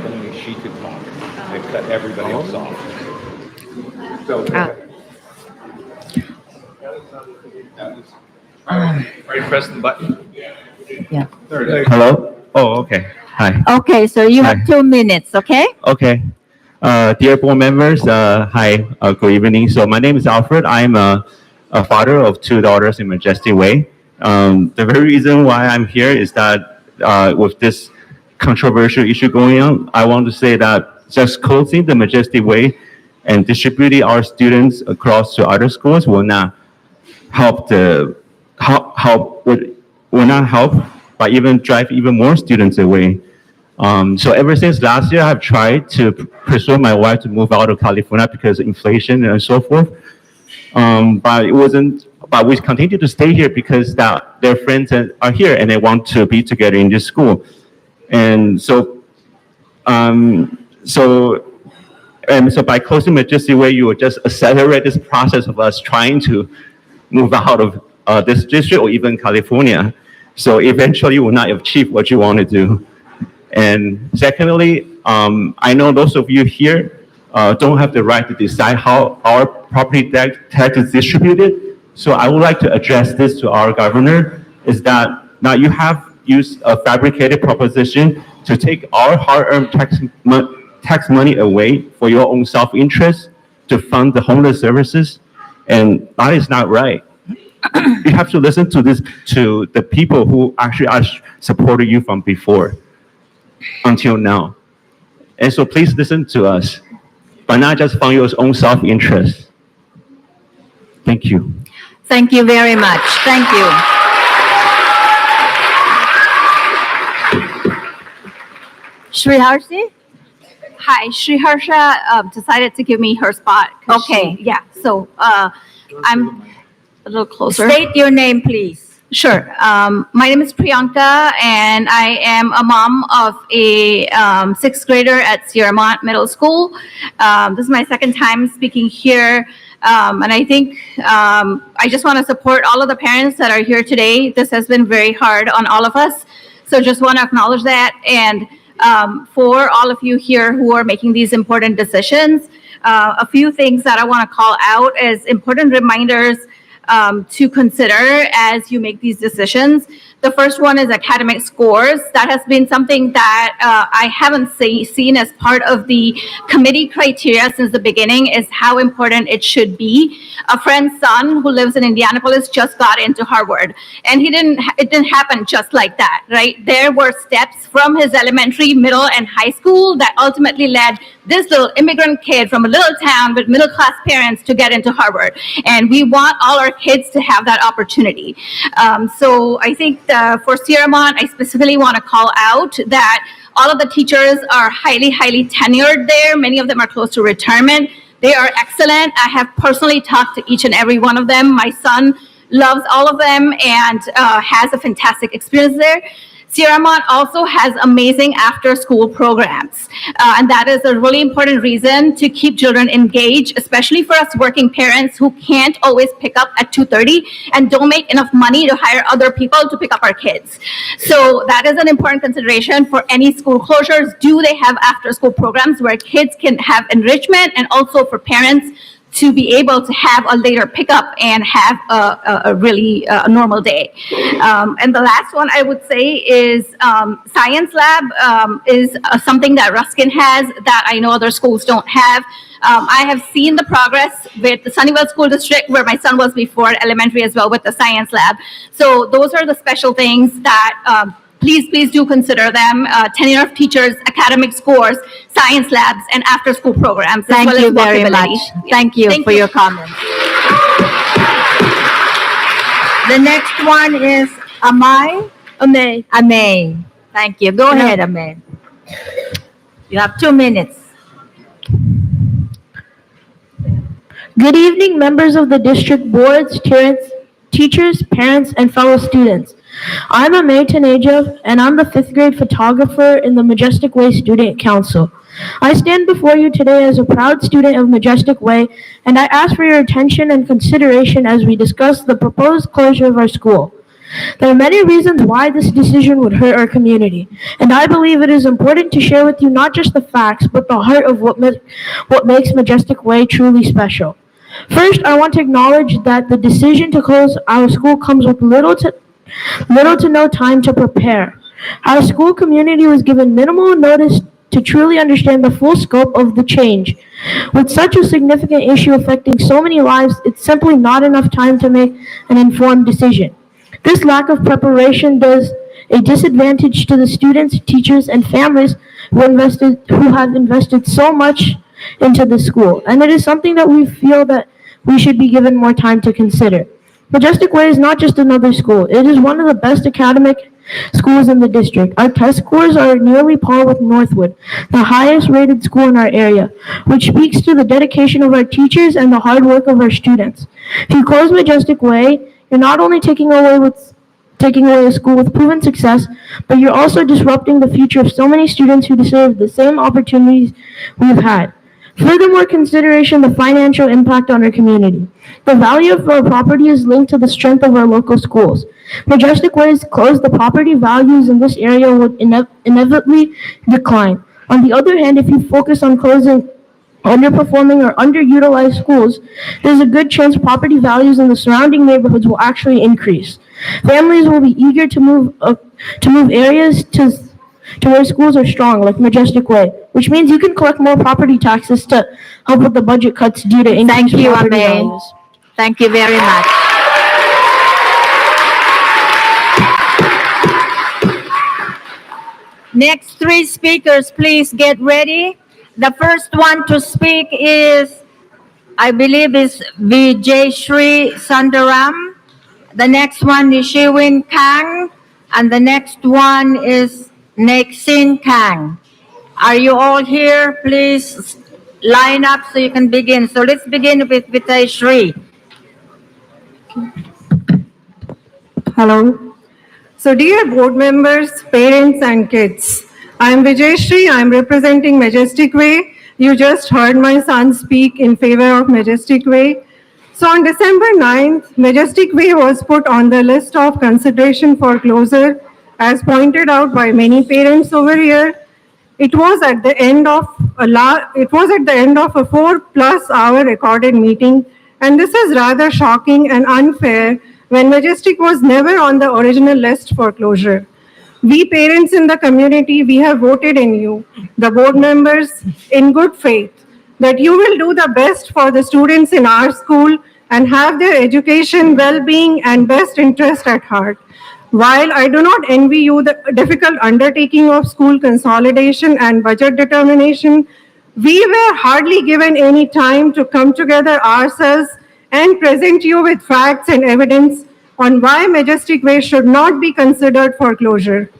Only she could talk. It cut everybody else off. So. Right, press the button. Yeah. Hello? Oh, okay. Hi. Okay, so you have Hi. 2 minutes, okay? Okay. Dear board members, hi, good evening. So my name is Alfred. I'm a father of 2 daughters in Majestic Way. The very reason why I'm here is that with this controversial issue going on, I want to say that just closing the Majestic Way and distributing our students across to other schools will not help will not help, but even drive even more students away. So ever since last year, I've tried to persuade my wife to move out of California because of inflation and so forth. But it wasn't. But we continue to stay here because their friends are here and they want to be together in this school. And so by closing Majestic Way, you will just accelerate this process of us trying to move out of this district or even California. So eventually you will not achieve what you want to do. And secondly, I know those of you here don't have the right to decide how our property tax is distributed. So I would like to address this to our governor, is that now you have used a fabricated proposition to take our hard-earned tax money away for your own self-interest to fund the homeless services, and that is not right. You have to listen to the people who actually are supporting you from before until now. And so please listen to us, but not just from your own self-interest. Thank you. Thank you very much. Thank you. Sriharshi? Hi, Sriharsha decided to give me her spot. Okay. So I'm a little closer. State your name, please. Sure. My name is Priyanka, and I am a mom of a 6th grader at Sierra Mont Middle School. This is my second time speaking here, and I think I just want to support all of the parents that are here today. This has been very hard on all of us, so just want to acknowledge that. And for all of you here who are making these important decisions, a few things that I want to call out as important reminders to consider as you make these decisions. The first one is academic scores. That has been something that I haven't seen as part of the committee criteria since the beginning, is how important it should be. A friend's son who lives in Indianapolis just got into Harvard, and it didn't happen just like that, right? There were steps from his elementary, middle, and high school that ultimately led this little immigrant kid from a little town with middle class parents to get into Harvard. And we want all our kids to have that opportunity. So I think for Sierramont, I specifically want to call out that all of the teachers are highly, highly tenured there. Many of them are close to retirement. They are excellent. I have personally talked to each and every one of them. My son loves all of them and has a fantastic experience there. Sierramont also has amazing after-school programs, and that is a really important reason to keep children engaged, especially for us working parents who can't always pick up at 2:30 and don't make enough money to hire other people to pick up our kids. So that is an important consideration for any school closures. Do they have after-school programs where kids can have enrichment, and also for parents to be able to have a later pickup and have a really normal day. And the last one I would say is science lab is something that Ruskin has that I know other schools don't have. I have seen the progress with the Sunnyvale School District, where my son was before elementary as well, with the science lab. So those are the special things that please do consider them. Tenure of teachers, academic scores, science labs, and after-school programs. Thank you very walkability. much. Thank you for your comments. The next one is Amay. Amay. Thank you. Go ahead, Amay. You have 2 minutes. Good evening, members of the district boards, teachers, parents, and fellow students. I'm Amay Taneja, and I'm the 5th grade photographer in the Majestic Way Student Council. I stand before you today as a proud student of Majestic Way, and I ask for your attention and consideration as we discuss the proposed closure of our school. There are many reasons why this decision would hurt our community, and I believe it is important to share with you not just the facts, but the heart of what makes Majestic Way truly special. First, I want to acknowledge that the decision to close our school comes with little to no time to prepare. Our school community was given minimal notice to truly understand the full scope of the change. With such a significant issue affecting so many lives, it's simply not enough time to make an informed decision. This lack of preparation does a disadvantage to the students, teachers, and families who have invested so much into the school, and it is something that we feel that we should be given more time to consider. Majestic Way is not just another school. It is one of the best academic schools in the district. Our test scores are nearly par with Northwood, the highest rated school in our area, which speaks to the dedication of our teachers and the hard work of our students. If you close Majestic Way, you're not only taking away a school with proven success, but you're also disrupting the future of so many students who deserve the same opportunities we've had. Furthermore, consideration the financial impact on our community. The value of our property is linked to the strength of our local schools. Majestic Ways closed, the property values in this area would inevitably decline. On the other hand, if you focus on closing underperforming or underutilized schools, there's a good chance property values in the surrounding neighborhoods will actually increase. Families will be eager to move areas to where schools are strong, like Majestic Way, which means you can collect more property taxes to help with the budget cuts due to increased property values. Thank you very much. Next 3 speakers, please get ready. The first one to speak is, I believe, is Vijayshri Sundaram. The next one is Shiwin Kang. And the next one is Nexin Kang. Are you all here? Please line up so you can begin. So let's begin with Vijayshri. Hello. So dear board members, parents and kids, I am Vijayshri. I am representing Majestic Way. You just heard my son speak in favor of Majestic Way. So on December 9th, Majestic Way was put on the list of consideration for closure, as pointed out by many parents over here. It was at the end of a 4+ hour recorded meeting And this is rather shocking and unfair when Majestic was never on the original list for closure. We parents in the community, we have voted in you, the board members, in good faith, that you will do the best for the students in our school and have their education, well-being, and best interest at heart. While I do not envy you the difficult undertaking of school consolidation and budget determination, we were hardly given any time to come together ourselves and present you with facts and evidence on why Majestic Way should not be considered for closure.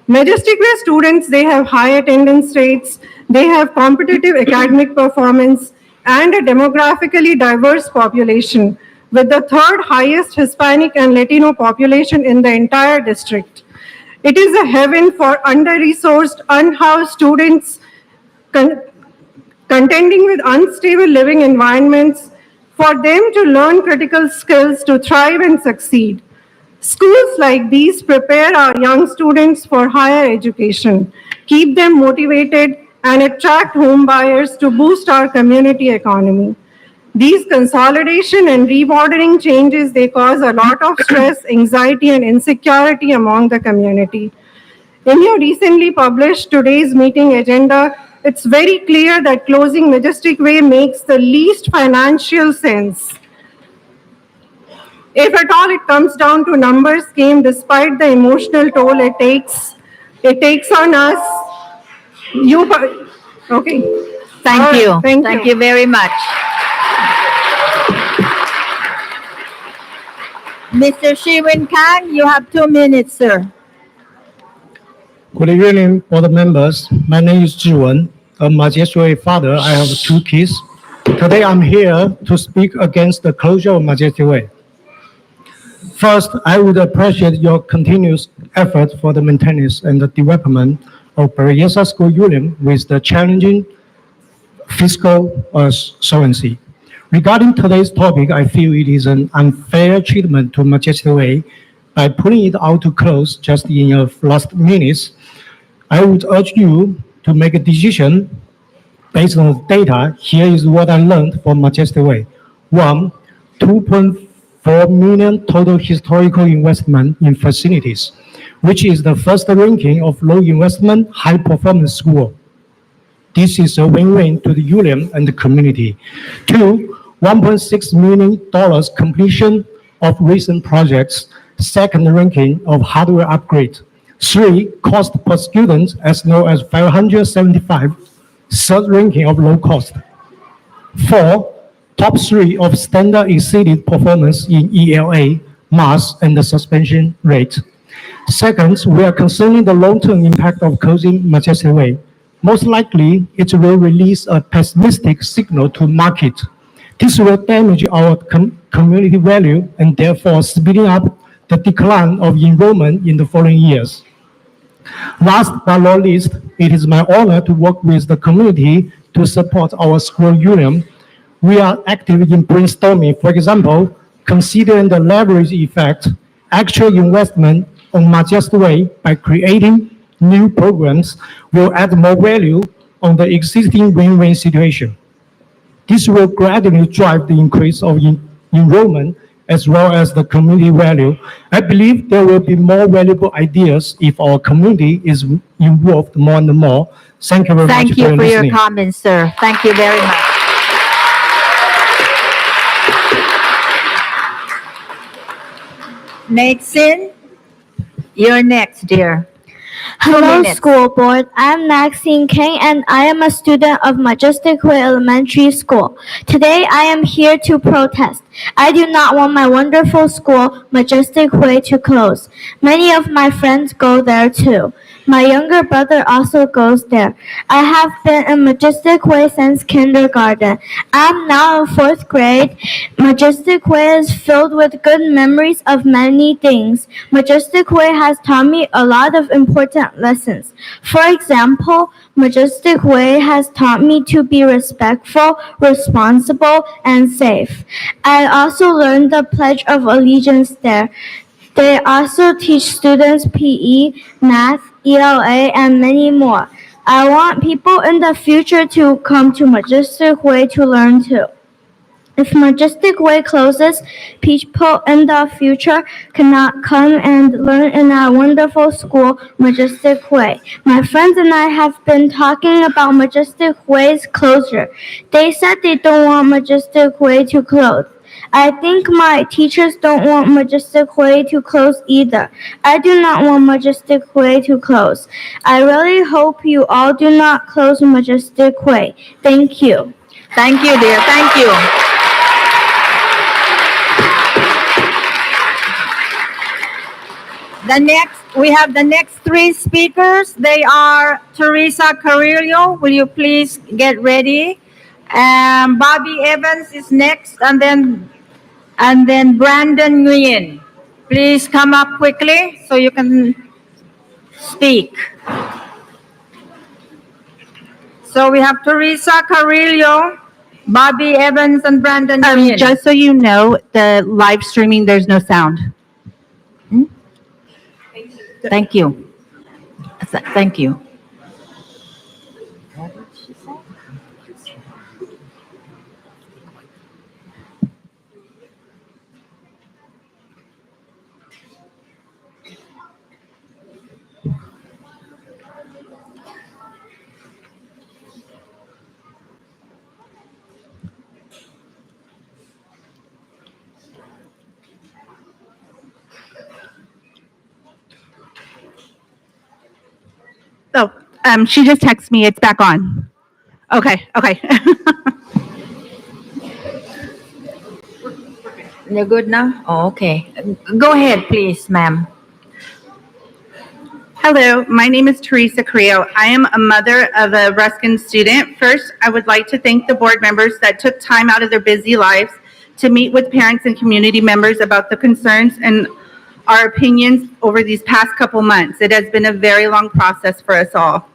Majestic Way students, they have high attendance rates, they have competitive academic performance, and a demographically diverse population, with the third highest Hispanic and Latino population in the entire district. It is a heaven for under-resourced, unhoused students contending with unstable living environments, for them to learn critical skills to thrive and succeed. Schools like these prepare our young students for higher education, keep them motivated, and attract home buyers to boost our community economy. These consolidation and rebordering changes, they cause a lot of stress, anxiety, and insecurity among the community. In your recently published today's meeting agenda, it's very clear that closing Majestic Way makes the least financial sense. If at all it comes down to numbers game, despite the emotional toll it takes on us, okay. Thank you. Thank you very much. Mr. Shiwin Khan, you have 2 minutes, sir. Good evening, board members. My name is Zhiwen. A Majestic father. I have 2 kids. Today I'm here to speak against the closure of Majestic Way. First, I would appreciate your continuous effort for the maintenance and the development of Berryessa School Union with the challenging fiscal solvency. Regarding today's topic, I feel it is an unfair treatment to Majestic Way by putting it out to close just in the last minutes. I would urge you to make a decision based on the data. Here is what I learned from Majestic Way. 1, 2.4 million total historical investment in facilities, which is the first ranking of low investment, high performance school. This is a win-win to the union and the community. 2, $1.6 million completion of recent projects, second ranking of hardware upgrade. 3, cost per student as low as $575, third ranking of low cost. 4, top 3 of standard exceeded performance in ELA, mass, and the suspension rate. Second, we are concerning the long-term impact of closing Majestic Way. Most likely, it will release a pessimistic signal to market. This will damage our community value and therefore speeding up the decline of enrollment in the following years. Last but not least, it is my honor to work with the community to support our school union. We are active in brainstorming. For example, considering the leverage effect, actual investment on Majestic Way by creating new programs will add more value on the existing win-win situation. This will gradually drive the increase of enrollment as well as the community value. I believe there will be more valuable ideas if our community is involved more and more. Thank you very much. Thank you for your listening. comments, sir. Thank you very much. Maxine, you're next, dear. Hello, minutes. school board. I'm Maxine Kang, and I am a student of Majestic Way Elementary School. Today, I am here to protest. I do not want my wonderful school, Majestic Way, to close. Many of my friends go there too. My younger brother also goes there. I have been in Majestic Way since kindergarten. I'm now in 4th grade. Majestic Way is filled with good memories of many things. Majestic Way has taught me a lot of important lessons. For example, Majestic Way has taught me to be respectful, responsible, and safe. I also learned the Pledge of Allegiance there. They also teach students PE, math, ELA, and many more. I want people in the future to come to Majestic Way to learn too. If Majestic Way closes, people in the future cannot come and learn in our wonderful school, Majestic Way. My friends and I have been talking about Majestic Way's closure. They said they don't want Majestic Way to close. I think my teachers don't want Majestic Way to close either. I do not want Majestic Way to close. I really hope you all do not close Majestic Way. Thank you. Thank you, dear. Thank you. We have the next three speakers. They are Teresa Carrillo. Will you please get ready? Bobby Evans is next, and then Brandon Nguyen. Please come up quickly so you can speak. So we have Teresa Carrillo, Bobby Evans, and Brandon Nguyen. Just so you know, the live streaming, there's no sound. Thank you. Thank you. Oh, she just texted me. It's back on. Okay. You're good now? Oh, okay. Go ahead, please, ma'am. Hello, my name is Teresa Carrillo. I am a mother of a Ruskin student. First, I would like to thank the board members that took time out of their busy lives to meet with parents and community members about the concerns and our opinions over these past couple months. It has been a very long process for us all.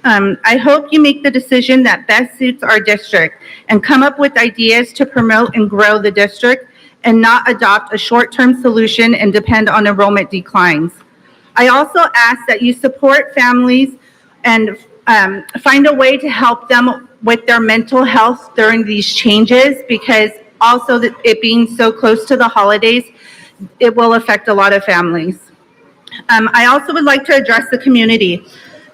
I hope you make the decision that best suits our district and come up with ideas to promote and grow the district and not adopt a short-term solution and depend on enrollment declines. I also ask that you support families and find a way to help them with their mental health during these changes, because also that it being so close to the holidays, it will affect a lot of families. I also would like to address the community.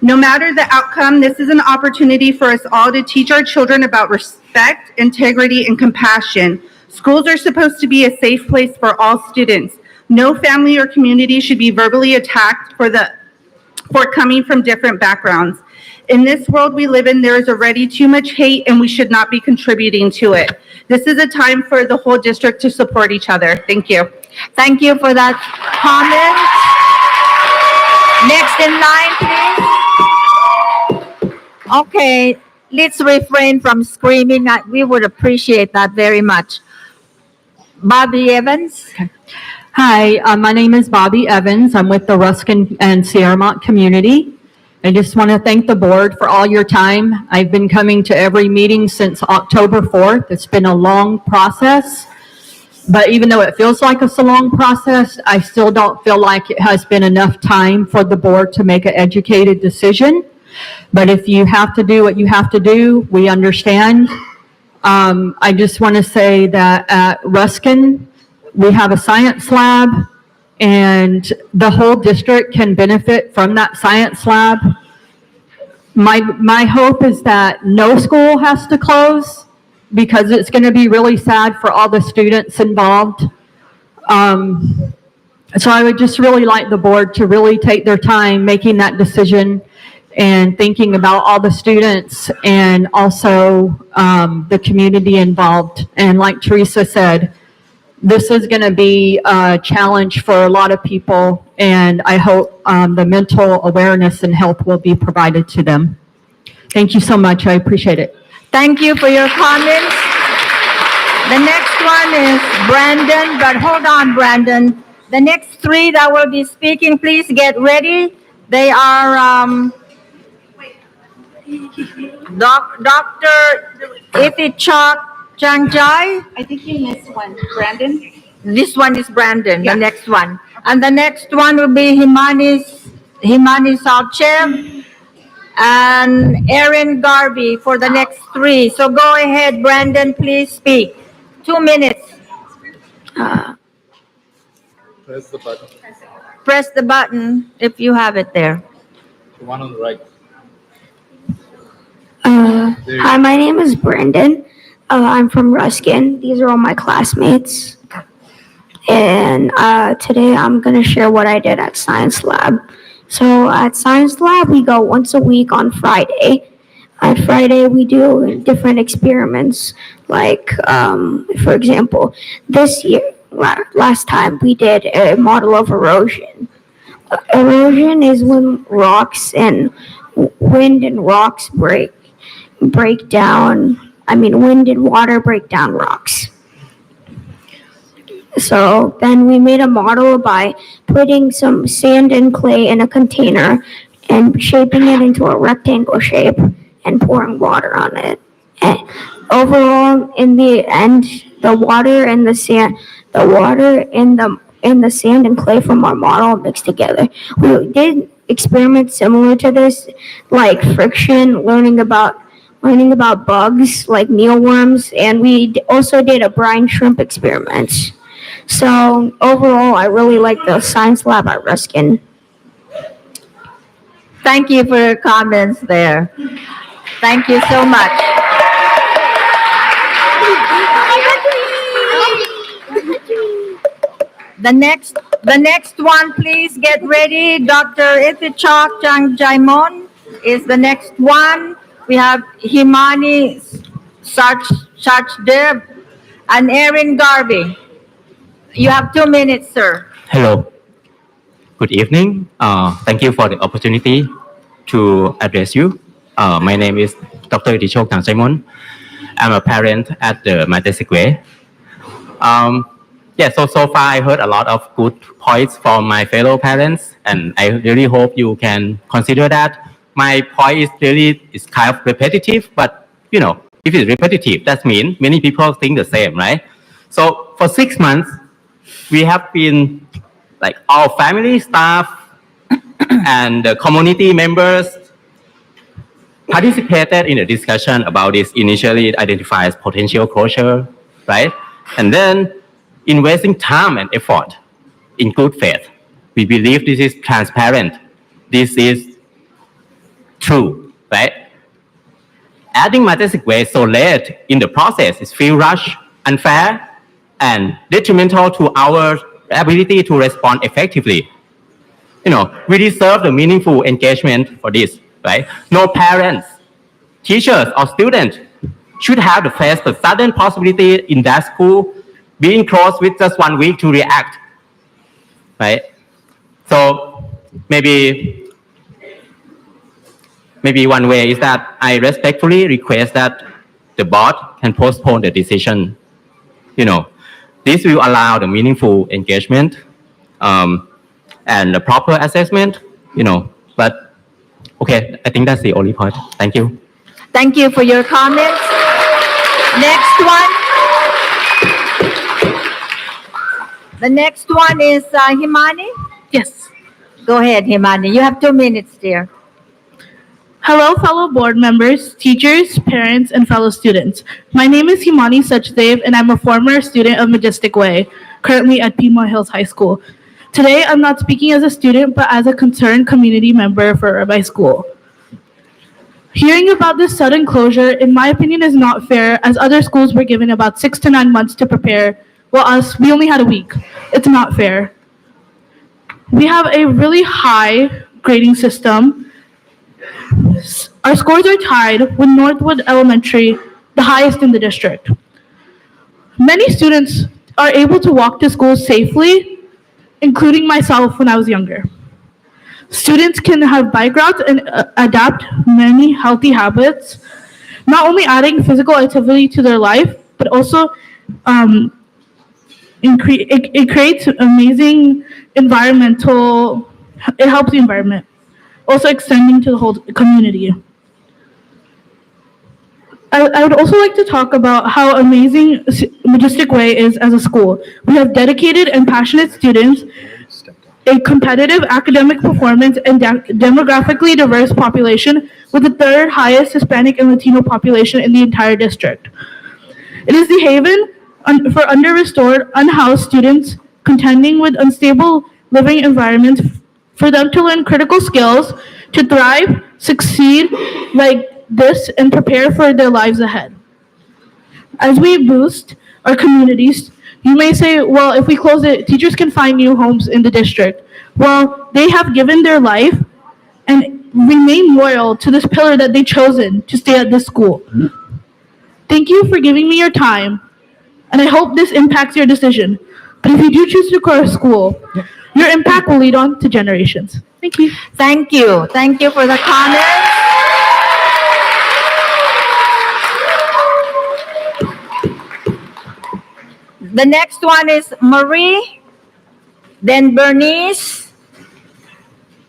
No matter the outcome, this is an opportunity for us all to teach our children about respect, integrity, and compassion. Schools are supposed to be a safe place for all students. No family or community should be verbally attacked for coming from different backgrounds. In this world we live in, there is already too much hate, and we should not be contributing to it. This is a time for the whole district to support each other. Thank you. Thank you for that comment. Next in line, please. Okay, let's refrain from screaming. We would appreciate that very much. Bobby Evans. Okay. Hi, my name is Bobby Evans. I'm with the Ruskin and Sierramont community. I just want to thank the board for all your time. I've been coming to every meeting since October 4th. It's been a long process, but even though it feels like it's a long process, I still don't feel like it has been enough time for the board to make an educated decision. But if you have to do what you have to do, we understand. I just want to say that at Ruskin, we have a science lab, and the whole district can benefit from that science lab. My hope is that no school has to close, because it's going to be really sad for all the students involved. So I would just really like the board to really take their time making that decision and thinking about all the students and also the community involved. And like Teresa said, this is going to be a challenge for a lot of people, and I hope the mental awareness and help will be provided to them. Thank you so much. I appreciate it. Thank you for your comments. The next one is Brandon, but hold on, Brandon. The next three that will be speaking, please get ready. They are Dr. Ifichak Changjai. I think you missed one. Brandon? This one is Brandon, Yeah. the next one. And the next one will be Himani Salchev. and Erin Garvey for the next 3. So go ahead, Brandon, please speak. 2 minutes. Press the button. Press the button if you have it there. The one on the right. Hi, my name is Brandon. I'm from Ruskin. These are all my classmates. And today I'm going to share what I did at Science Lab. So at Science Lab, we go once a week on Friday. On Friday, we do different experiments. Like, for example, this year, last time, we did a model of erosion. Erosion is when rocks and wind and rocks break down. Wind and water break down rocks. So then we made a model by putting some sand and clay in a container and shaping it into a rectangle shape and pouring water on it. And overall, in the end, the water and the sand and clay from our model mixed together. We did experiments similar to this, like friction, learning about bugs like mealworms, and we also did a brine shrimp experiment. So overall, I really like the science lab at Ruskin. Thank you for your comments there. Thank you so much. The next one, please get ready. Dr. Ithichok Changjaimon is the next one. We have Himani Sachdev and Erin Garvey. You have 2 minutes, sir. Hello. Good evening. Thank you for the opportunity to address you. My name is Dr. Ithichok Changjaimon. I'm a parent at the Majestic Way. So far I heard a lot of good points from my fellow parents, and I really hope you can consider that. My point is kind of repetitive, but if it's repetitive, that means many people think the same, right? So for 6 months, we have been like all family staff and the community members participated in a discussion about this initially identified as potential closure, right? And then investing time and effort in good faith. We believe this is transparent. This is true, right? Adding Majestic Way so late in the process is feel rushed, unfair, and detrimental to our ability to respond effectively. We deserve the meaningful engagement for this, right? No parents, teachers, or students should have to face the sudden possibility in that school being closed with just 1 week to react, right? So maybe one way is that I respectfully request that the board can postpone the decision. This will allow the meaningful engagement and the proper assessment, but okay, I think that's the only point. Thank you. Thank you for your comments. Next one. The next one is Himani. Yes. Go ahead, Himani. You have 2 minutes, dear. Hello, fellow board members, teachers, parents, and fellow students. My name is Himani Sachdev, and I'm a former student of Majestic Way, currently at Piedmont Hills High School. Today, I'm not speaking as a student, but as a concerned community member for my school. Hearing about this sudden closure, in my opinion, is not fair, as other schools were given about 6 to 9 months to prepare, while us, we only had a week. It's not fair. We have a really high grading system. Our scores are tied with Northwood Elementary, the highest in the district. Many students are able to walk to school safely, including myself when I was younger. Students can have bike routes and adapt many healthy habits, not only adding physical activity to their life, but also it creates amazing it helps the environment, also extending to the whole community. I would also like to talk about how amazing Majestic Way is as a school. We have dedicated and passionate students. a competitive academic performance and demographically diverse population with the third highest Hispanic and Latino population in the entire district. It is the haven for under-restored, unhoused students contending with unstable living environments for them to learn critical skills, to thrive, succeed like this, and prepare for their lives ahead. As we boost our communities, you may say, well, if we close it, teachers can find new homes in the district. Well, they have given their life and remain loyal to this pillar that they've chosen to stay at this school. Thank you for giving me your time, and I hope this impacts your decision. But if you do choose to go to school, your impact will lead on to generations. Thank you. Thank you. Thank you for the comments. The next one is Marie, then Bernice,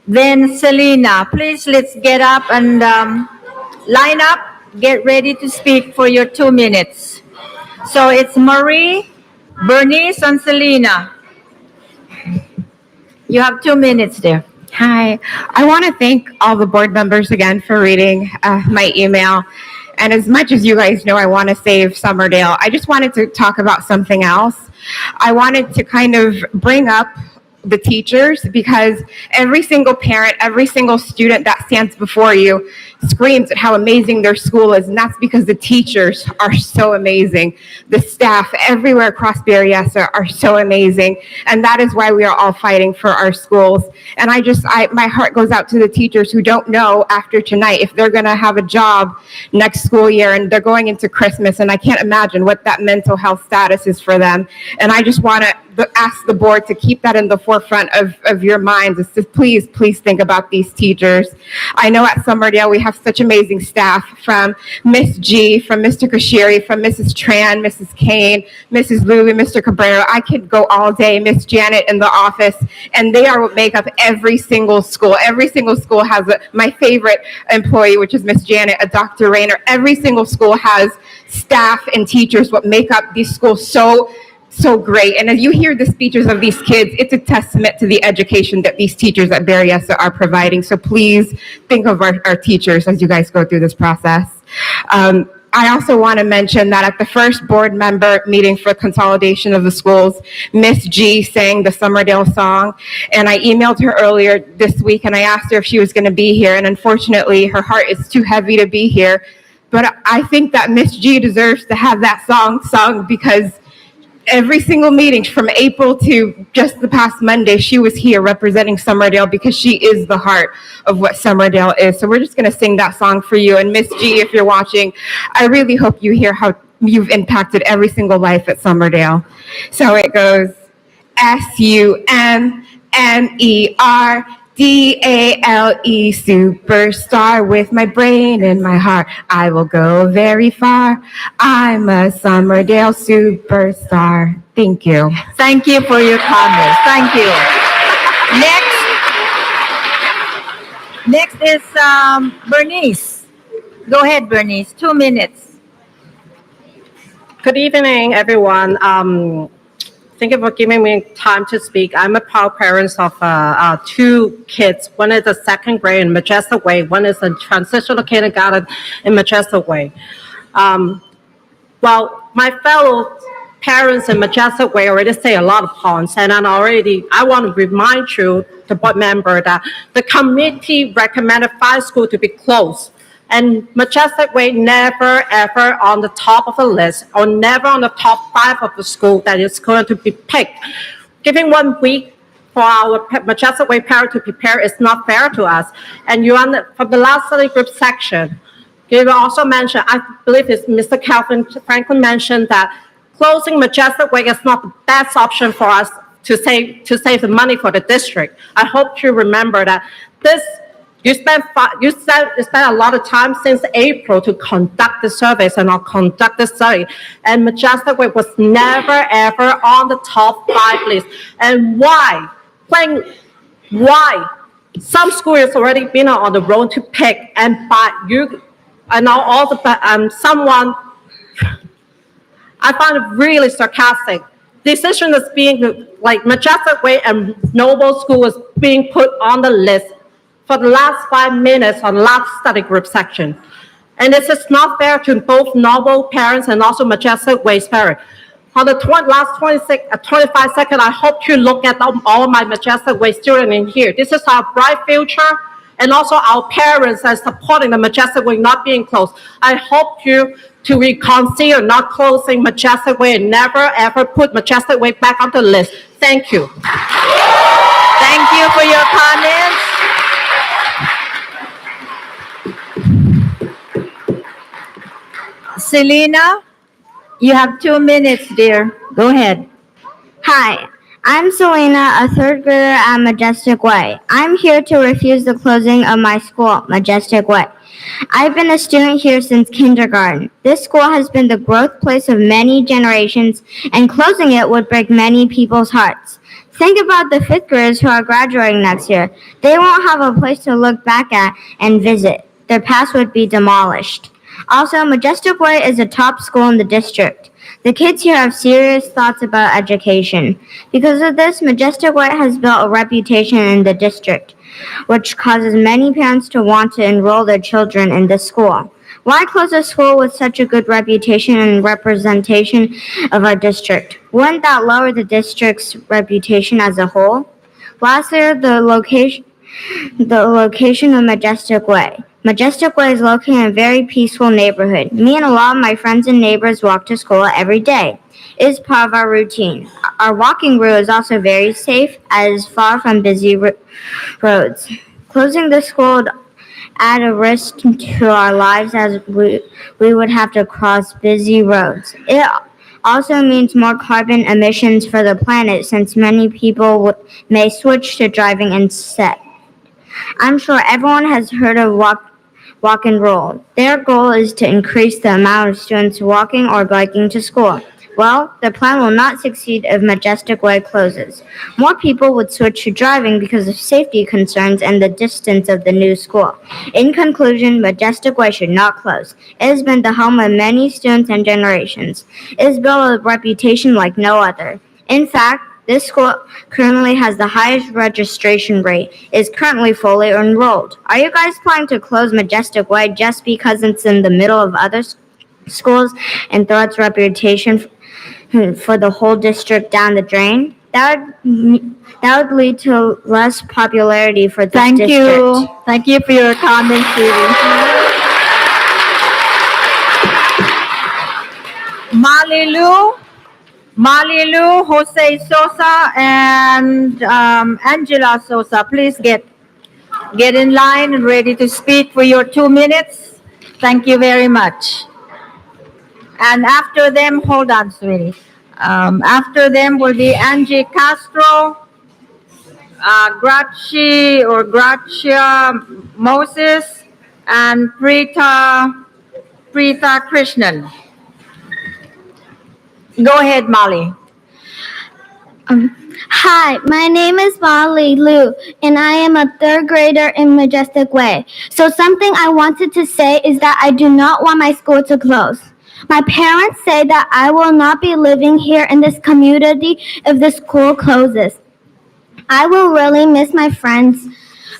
then Selena. Please, let's get up and line up. Get ready to speak for your 2 minutes. So it's Marie, Bernice, and Selena. You have 2 minutes there. Hi, I want to thank all the board members again for reading my email. And as much as you guys know, I want to save Summerdale, I just wanted to talk about something else. I wanted to kind of bring up the teachers, because every single parent, every single student that stands before you screams at how amazing their school is, and that's because the teachers are so amazing. The staff everywhere across Berryessa are so amazing, and that is why we are all fighting for our schools. And my heart goes out to the teachers who don't know after tonight if they're going to have a job next school year, and they're going into Christmas, and I can't imagine what that mental health status is for them. And I just want to ask the board to keep that in the forefront of your minds, is to please think about these teachers. I know at Summerdale we have such amazing staff, from Miss G, from Mr. Kashiri, from Mrs. Tran, Mrs. Kane, Mrs. Lulu, Mr. Cabrera. I could go all day, Miss Janet in the office, and they are what make up every single school. Every single school has my favorite employee, which is Miss Janet, a Dr. Rayner. Every single school has staff and teachers what make up these schools so great. And as you hear the speeches of these kids, it's a testament to the education that these teachers at Berryessa are providing. So please think of our teachers as you guys go through this process. I also want to mention that at the first board member meeting for consolidation of the schools, Miss G sang the Summerdale song, and I emailed her earlier this week and I asked her if she was going to be here, and unfortunately her heart is too heavy to be here. But I think that Miss G deserves to have that song sung, because every single meeting from April to just the past Monday, she was here representing Summerdale, because she is the heart of what Summerdale is. So we're just going to sing that song for you. And Miss G, if you're watching, I really hope you hear how you've impacted every single life at Summerdale. So it goes, SUMMERDALE, superstar. With my brain and my heart, I will go very far. I'm a Summerdale superstar. Thank you. Thank you for your comments. Thank you. Next is Bernice. Go ahead, Bernice. 2 minutes. Good evening, everyone. Thank you for giving me time to speak. I'm a proud parent of 2 kids. One is a second grade in Majestic Way. One is a transitional kindergarten in Majestic Way. Well, my fellow parents in Majestic Way already say a lot of points, and I want to remind you, the board member, that the committee recommended 5 schools to be closed. And Majestic Way never, ever on the top of the list, or never on the top 5 of the school that is going to be picked. Giving 1 week for our Majestic Way parents to prepare is not fair to us. And from the last study group section, you also mentioned, I believe it's Mr. Calvin Franklin mentioned that closing Majestic Way is not the best option for us to save the money for the district. I hope you remember that you spent a lot of time since April to conduct the surveys and conduct the study, and Majestic Way was never ever on the top 5 list. And why? Why? Some school has already been on the road to pick, and by you, and now all the someone. I find it really sarcastic. decision is being, like Majestic Way and Noble School is being put on the list for the last 5 minutes on last study group section. And this is not fair to both Noble parents and also Majestic Way's parents. For the last 25 seconds, I hope you look at all my Majestic Way students in here. This is our bright future, and also our parents are supporting the Majestic Way not being closed. I hope you to reconsider not closing Majestic Way and never ever put Majestic Way back on the list. Thank you. Thank you for your comments. Selena, you have 2 minutes, dear. Go ahead. Hi, I'm Selena, a third grader at Majestic Way. I'm here to refuse the closing of my school, Majestic Way. I've been a student here since kindergarten. This school has been the growth place of many generations, and closing it would break many people's hearts. Think about the fifth graders who are graduating next year. They won't have a place to look back at and visit. Their past would be demolished. Also, Majestic Way is a top school in the district. The kids here have serious thoughts about education. Because of this, Majestic Way has built a reputation in the district, which causes many parents to want to enroll their children in this school. Why close a school with such a good reputation and representation of our district? Wouldn't that lower the district's reputation as a whole? Lastly, the location of Majestic Way. Majestic Way is located in a very peaceful neighborhood. Me and a lot of my friends and neighbors walk to school every day. It is part of our routine. Our walking route is also very safe, as it is far from busy roads. Closing the school would add a risk to our lives, as we would have to cross busy roads. It also means more carbon emissions for the planet, since many people may switch to driving instead. I'm sure everyone has heard of walk and roll. Their goal is to increase the amount of students walking or biking to school. Well, the plan will not succeed if Majestic Way closes. More people would switch to driving because of safety concerns and the distance of the new school. In conclusion, Majestic Way should not close. It has been the home of many students and generations. It has built a reputation like no other. In fact, this school currently has the highest registration rate. It is currently fully enrolled. Are you guys planning to close Majestic Way just because it's in the middle of other schools and throw its reputation for the whole district down the drain? That would lead to less popularity for this district. Thank you for your comments, Judy. Molly Lou, Jose Sosa, and Angela Sosa, please get in line and ready to speak for your 2 minutes. Thank you very much. And after them, hold on, sweetie. After them will be Angie Castro, Gracia Moses, and Preeta Krishnan. Go ahead, Molly. Hi, my name is Molly Liu, and I am a third grader in Majestic Way. So something I wanted to say is that I do not want my school to close. My parents say that I will not be living here in this community if the school closes. I will really miss my friends.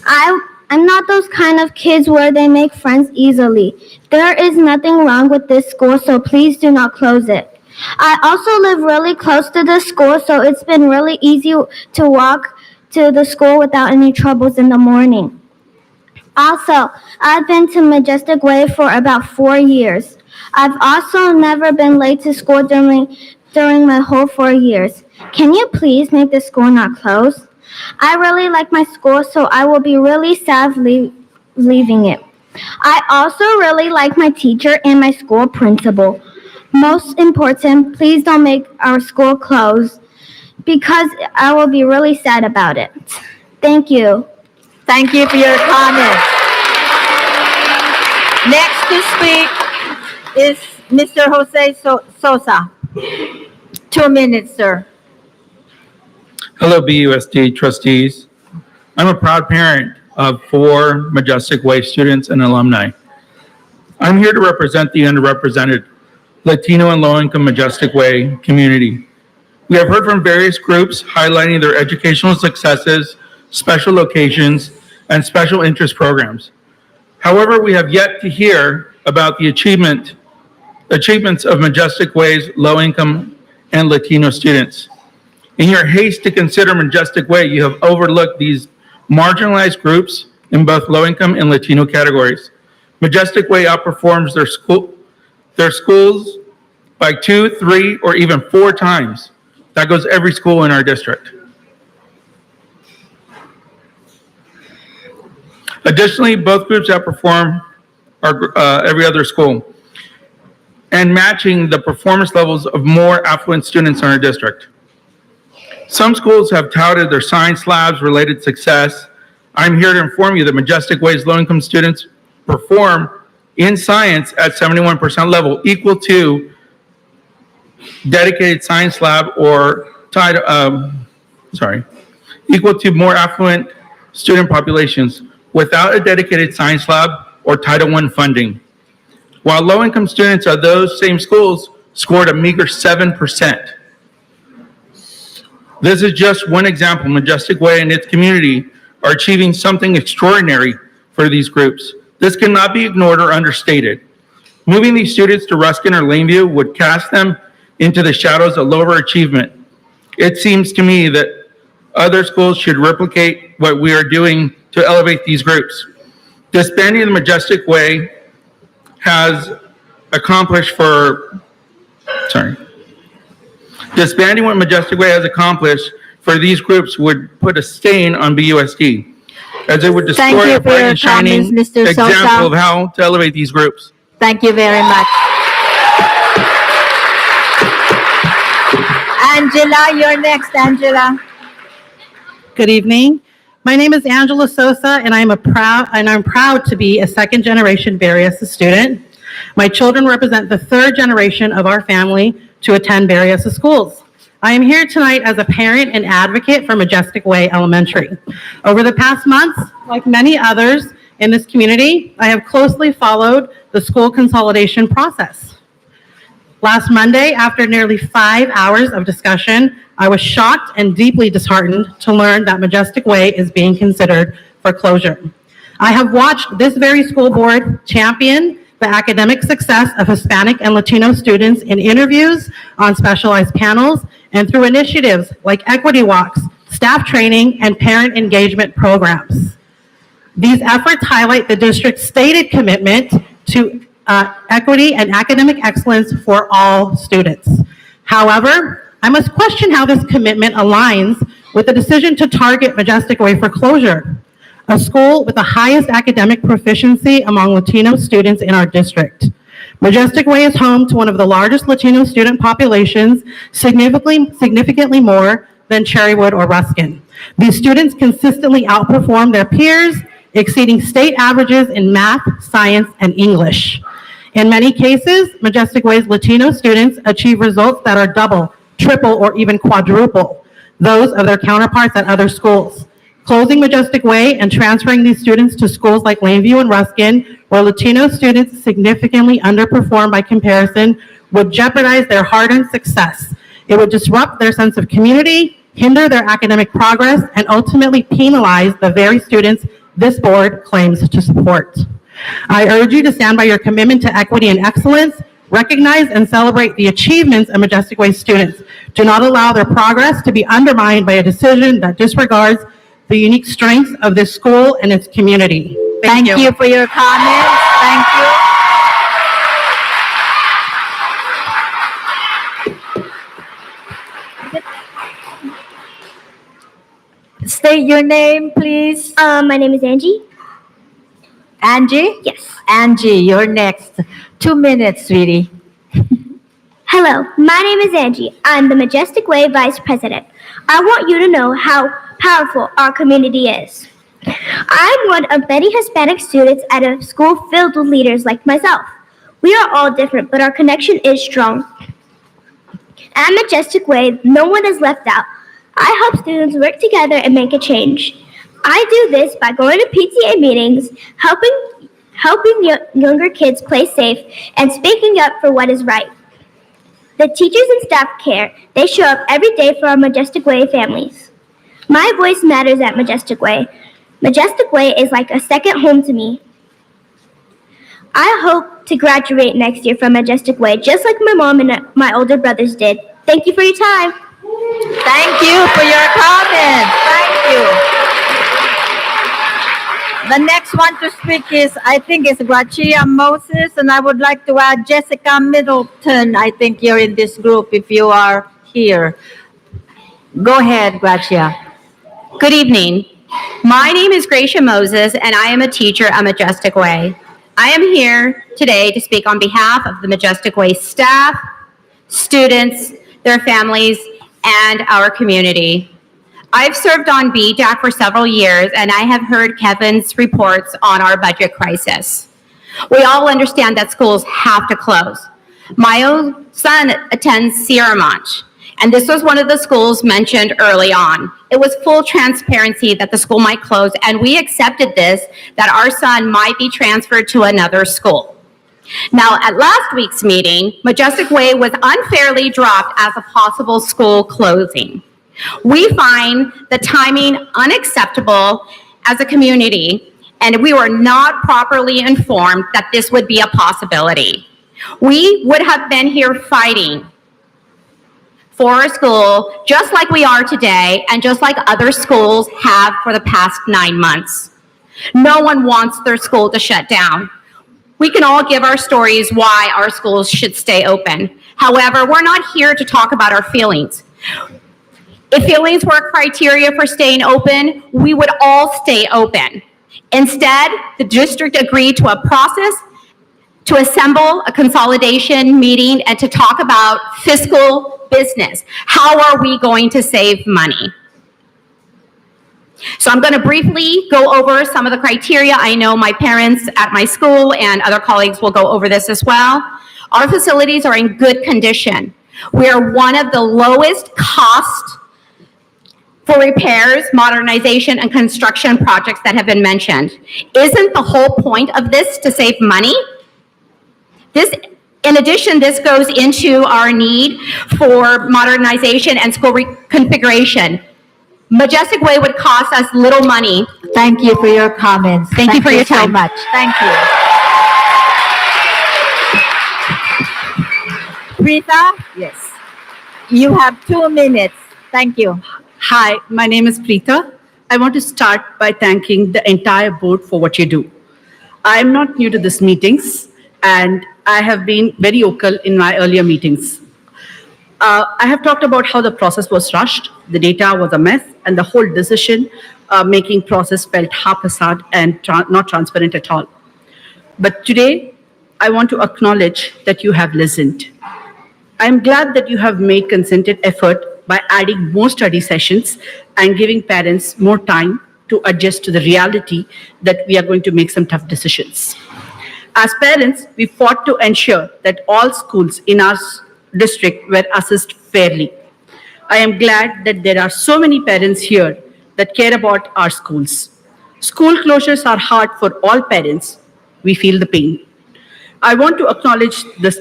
I'm not those kind of kids where they make friends easily. There is nothing wrong with this school, so please do not close it. I also live really close to the school, so it's been really easy to walk to the school without any troubles in the morning. Also, I've been to Majestic Way for about 4 years. I've also never been late to school during my whole 4 years. Can you please make the school not close? I really like my school, so I will be really sad leaving it. I also really like my teacher and my school principal. Most important, please don't make our school close, because I will be really sad about it. Thank you. Thank you for your comments. Next to speak is Mr. Jose Sosa. 2 minutes, sir. Hello, BUSD trustees. I'm a proud parent of 4 Majestic Way students and alumni. I'm here to represent the underrepresented Latino and low-income Majestic Way community. We have heard from various groups highlighting their educational successes, special locations, and special interest programs. However, we have yet to hear about the achievements of Majestic Way's low-income and Latino students. In your haste to consider Majestic Way, you have overlooked these marginalized groups in both low-income and Latino categories. Majestic Way outperforms their schools by 2, 3, or even 4 times. That goes every school in our district. Additionally, both groups outperform every other school and matching the performance levels of more affluent students in our district. Some schools have touted their science labs related success. I'm here to inform you that Majestic Way's low-income students perform in science at 71% level, equal to dedicated science lab or equal to more affluent student populations without a dedicated science lab or Title I funding. While low-income students at those same schools scored a meager 7%. This is just one example. Majestic Way and its community are achieving something extraordinary for these groups. This cannot be ignored or understated. Moving these students to Ruskin or Laneview would cast them into the shadows of lower achievement. It seems to me that other schools should replicate what we are doing to elevate these groups. Disbanding the Majestic Way has accomplished Disbanding what Majestic Way has accomplished for these groups would put a stain on BUSD, as it would destroy a bright and shining example of how to elevate these groups. Thank you very much. Angela, you're next, Angela. Good evening. My name is Angela Sosa, and I'm proud to be a second-generation Berryessa student. My children represent the third generation of our family to attend Berryessa schools. I am here tonight as a parent and advocate for Majestic Way Elementary. Over the past months, like many others in this community, I have closely followed the school consolidation process. Last Monday, after nearly 5 hours of discussion, I was shocked and deeply disheartened to learn that Majestic Way is being considered for closure. I have watched this very school board champion the academic success of Hispanic and Latino students in interviews, on specialized panels, and through initiatives like equity walks, staff training, and parent engagement programs. These efforts highlight the district's stated commitment to equity and academic excellence for all students. However, I must question how this commitment aligns with the decision to target Majestic Way for closure, a school with the highest academic proficiency among Latino students in our district. Majestic Way is home to one of the largest Latino student populations, significantly more than Cherrywood or Ruskin. These students consistently outperform their peers, exceeding state averages in math, science, and English. In many cases, Majestic Way's Latino students achieve results that are double, triple, or even quadruple those of their counterparts at other schools. Closing Majestic Way and transferring these students to schools like Laneview and Ruskin, where Latino students significantly underperform by comparison, would jeopardize their hard-earned success. It would disrupt their sense of community, hinder their academic progress, and ultimately penalize the very students this board claims to support. I urge you to stand by your commitment to equity and excellence, recognize and celebrate the achievements of Majestic Way students. Do not allow their progress to be undermined by a decision that disregards the unique strengths of this school and its community. Thank you for your comments. Thank you. State your name, please. My name is Angie. Angie? Yes. Angie, you're next. 2 minutes, sweetie. Hello, my name is Angie. I'm the Majestic Way Vice President. I want you to know how powerful our community is. I'm one of many Hispanic students at a school filled with leaders like myself. We are all different, but our connection is strong. At Majestic Way, no one is left out. I help students work together and make a change. I do this by going to PTA meetings, helping younger kids play safe, and speaking up for what is right. The teachers and staff care. They show up every day for our Majestic Way families. My voice matters at Majestic Way. Majestic Way is like a second home to me. I hope to graduate next year from Majestic Way, just like my mom and my older brothers did. Thank you for your time. Thank you for your comments. Thank you. The next one to speak is Gracia Moses, and I would like to add Jessica Middleton. I think you're in this group if you are here. Go ahead, Gracia. Good evening. My name is Gracia Moses, and I am a teacher at Majestic Way. I am here today to speak on behalf of the Majestic Way staff, students, their families, and our community. I've served on BDAC for several years, and I have heard Kevin's reports on our budget crisis. We all understand that schools have to close. My own son attends Sierramont, and this was one of the schools mentioned early on. It was full transparency that the school might close, and we accepted this, that our son might be transferred to another school. Now, at last week's meeting, Majestic Way was unfairly dropped as a possible school closing. We find the timing unacceptable as a community, and we were not properly informed that this would be a possibility. We would have been here fighting for our school just like we are today and just like other schools have for the past 9 months. No one wants their school to shut down. We can all give our stories why our schools should stay open. However, we're not here to talk about our feelings. If feelings were a criteria for staying open, we would all stay open. Instead, the district agreed to a process to assemble a consolidation meeting and to talk about fiscal business. How are we going to save money? So I'm going to briefly go over some of the criteria. I know my parents at my school and other colleagues will go over this as well. Our facilities are in good condition. We are one of the lowest cost for repairs, modernization, and construction projects that have been mentioned. Isn't the whole point of this to save money? In addition, this goes into our need for modernization and school reconfiguration. Majestic Way would cost us little money. Thank you for your comments. Thank you for your time. so much. Thank you. Rita? Yes. You have 2 minutes. Thank you. Hi, my name is Preeta. I want to start by thanking the entire board for what you do. I am not new to these meetings, and I have been very vocal in my earlier meetings. I have talked about how the process was rushed, the data was a mess, and the whole decision-making process felt haphazard and not transparent at all. But today, I want to acknowledge that you have listened. I am glad that you have made concerted effort by adding more study sessions and giving parents more time to adjust to the reality that we are going to make some tough decisions. As parents, we fought to ensure that all schools in our district were assessed fairly. I am glad that there are so many parents here that care about our schools. School closures are hard for all parents. We feel the pain. I want to acknowledge the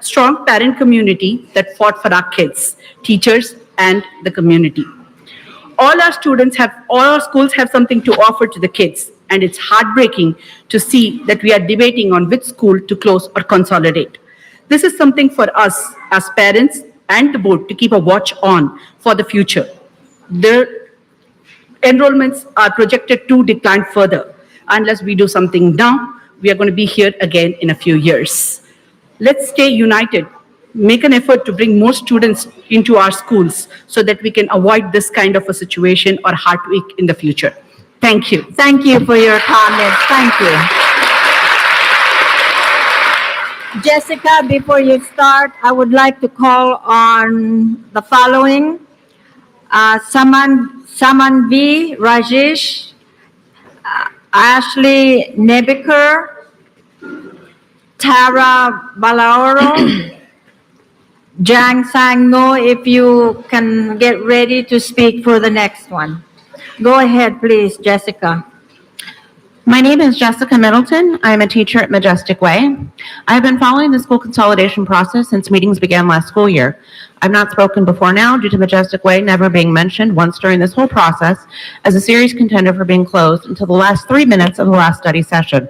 strong parent community that fought for our kids, teachers, and the community. All our schools have something to offer to the kids, and it's heartbreaking to see that we are debating on which school to close or consolidate. This is something for us as parents and the board to keep a watch on for the future. The enrollments are projected to decline further. Unless we do something now, we are going to be here again in a few years. Let's stay united. Make an effort to bring more students into our schools so that we can avoid this kind of a situation or hard week in the future. Thank you. Thank you for your comments. Thank you. Jessica, before you start, I would like to call on the following. Saman V. Rajesh, Ashley Nebeker, Tara Balaoro, Jang Sang No, if you can get ready to speak for the next one. Go ahead, please, Jessica. My name is Jessica Middleton. I am a teacher at Majestic Way. I have been following the school consolidation process since meetings began last school year. I've not spoken before now due to Majestic Way never being mentioned once during this whole process as a serious contender for being closed until the last 3 minutes of the last study session.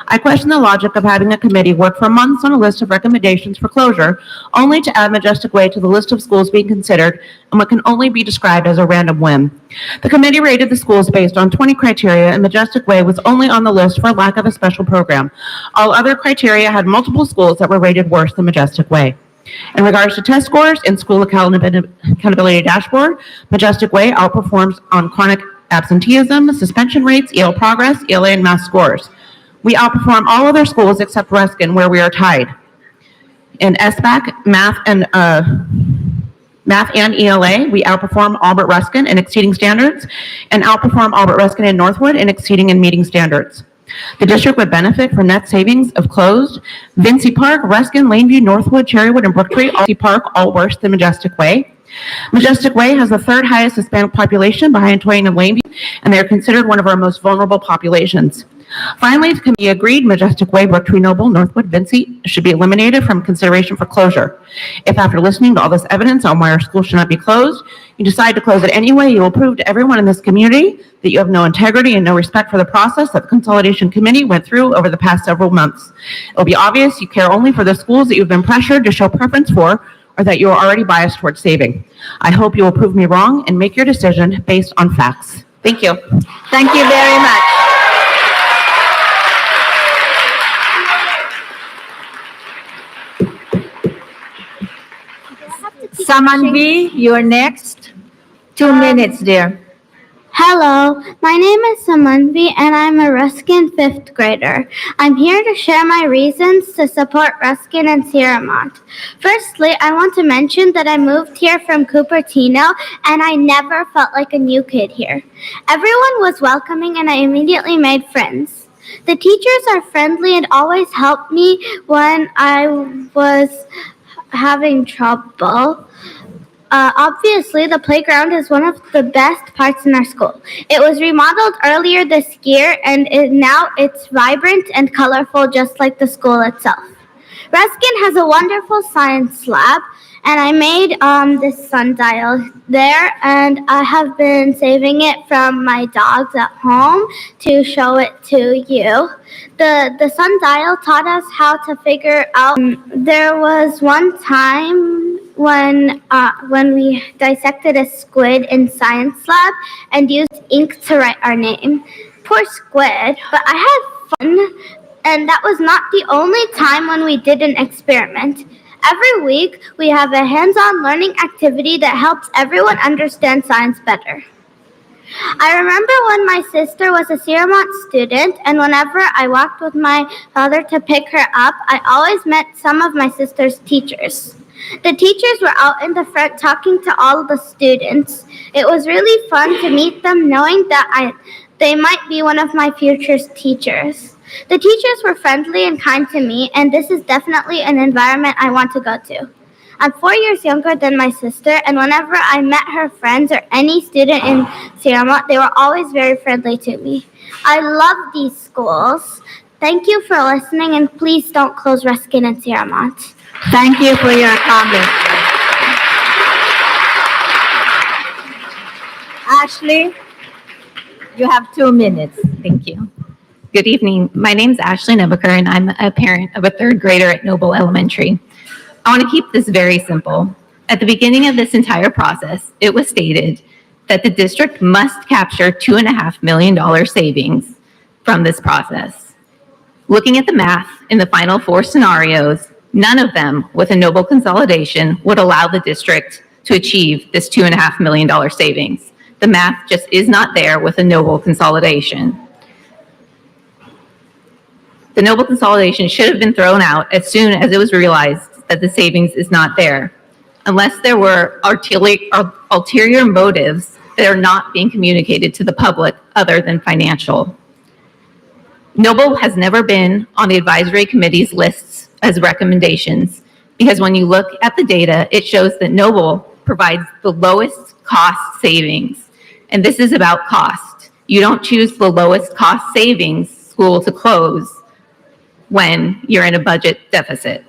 I question the logic of having a committee work for months on a list of recommendations for closure, only to add Majestic Way to the list of schools being considered and what can only be described as a random whim. The committee rated the schools based on 20 criteria, and Majestic Way was only on the list for lack of a special program. All other criteria had multiple schools that were rated worse than Majestic Way. In regards to test scores and school accountability dashboard, Majestic Way outperforms on chronic absenteeism, suspension rates, EL progress, ELA, and math scores. We outperform all other schools except Ruskin, where we are tied. In SBAC, math and ELA, we outperform Albert Ruskin in exceeding standards and outperform Albert Ruskin and Northwood in exceeding and meeting standards. The district would benefit from net savings of closed Vincy Park, Ruskin, Laneview, Northwood, Cherrywood, and Brooktree, Vincy Park, all worse than Majestic Way. Majestic Way has the third highest Hispanic population behind Twain and Laneview, and they are considered one of our most vulnerable populations. Finally, the committee agreed Majestic Way, Brooktree, Noble, Northwood, Vincy should be eliminated from consideration for closure. If after listening to all this evidence on why our school should not be closed, you decide to close it anyway, you will prove to everyone in this community that you have no integrity and no respect for the process that the Consolidation Committee went through over the past several months. It will be obvious you care only for the schools that you've been pressured to show preference for or that you are already biased towards saving. I hope you will prove me wrong and make your decision based on facts. Thank you. Thank you very much. Samanvi, you're next. 2 minutes, dear. Hello, my name is Samanvi and I'm a Ruskin 5th grader. I'm here to share my reasons to support Ruskin and Sierramont. Firstly, I want to mention that I moved here from Cupertino and I never felt like a new kid here. Everyone was welcoming and I immediately made friends. The teachers are friendly and always helped me when I was having trouble. Obviously, the playground is one of the best parts in our school. It was remodeled earlier this year, and now it's vibrant and colorful, just like the school itself. Ruskin has a wonderful science lab, and I made this sundial there, and I have been saving it from my dogs at home to show it to you. The sundial taught us how to figure out. There was one time when we dissected a squid in science lab and used ink to write our name. Poor squid, but I had fun, and that was not the only time when we did an experiment. Every week, we have a hands-on learning activity that helps everyone understand science better. I remember when my sister was a Sierramont student, and whenever I walked with my father to pick her up, I always met some of my sister's teachers. The teachers were out in the front talking to all the students. It was really fun to meet them, knowing that they might be one of my future teachers. The teachers were friendly and kind to me, and this is definitely an environment I want to go to. I'm 4 years younger than my sister, and whenever I met her friends or any student in Sierramont, they were always very friendly to me. I love these schools. Thank you for listening, and please don't close Ruskin and Sierramont. Thank you for your comment. Ashley, you have 2 minutes. Thank you. Good evening. My name is Ashley Nebaker, and I'm a parent of a 3rd grader at Noble Elementary. I want to keep this very simple. At the beginning of this entire process, it was stated that the district must capture $2.5 million savings from this process. Looking at the math in the final 4 scenarios, none of them with a Noble consolidation would allow the district to achieve this $2.5 million savings. The math just is not there with a Noble consolidation. The Noble consolidation should have been thrown out as soon as it was realized that the savings is not there, unless there were ulterior motives that are not being communicated to the public other than financial. Noble has never been on the advisory committee's lists as recommendations, because when you look at the data, it shows that Noble provides the lowest cost savings. And this is about cost. You don't choose the lowest cost savings school to close when you're in a budget deficit,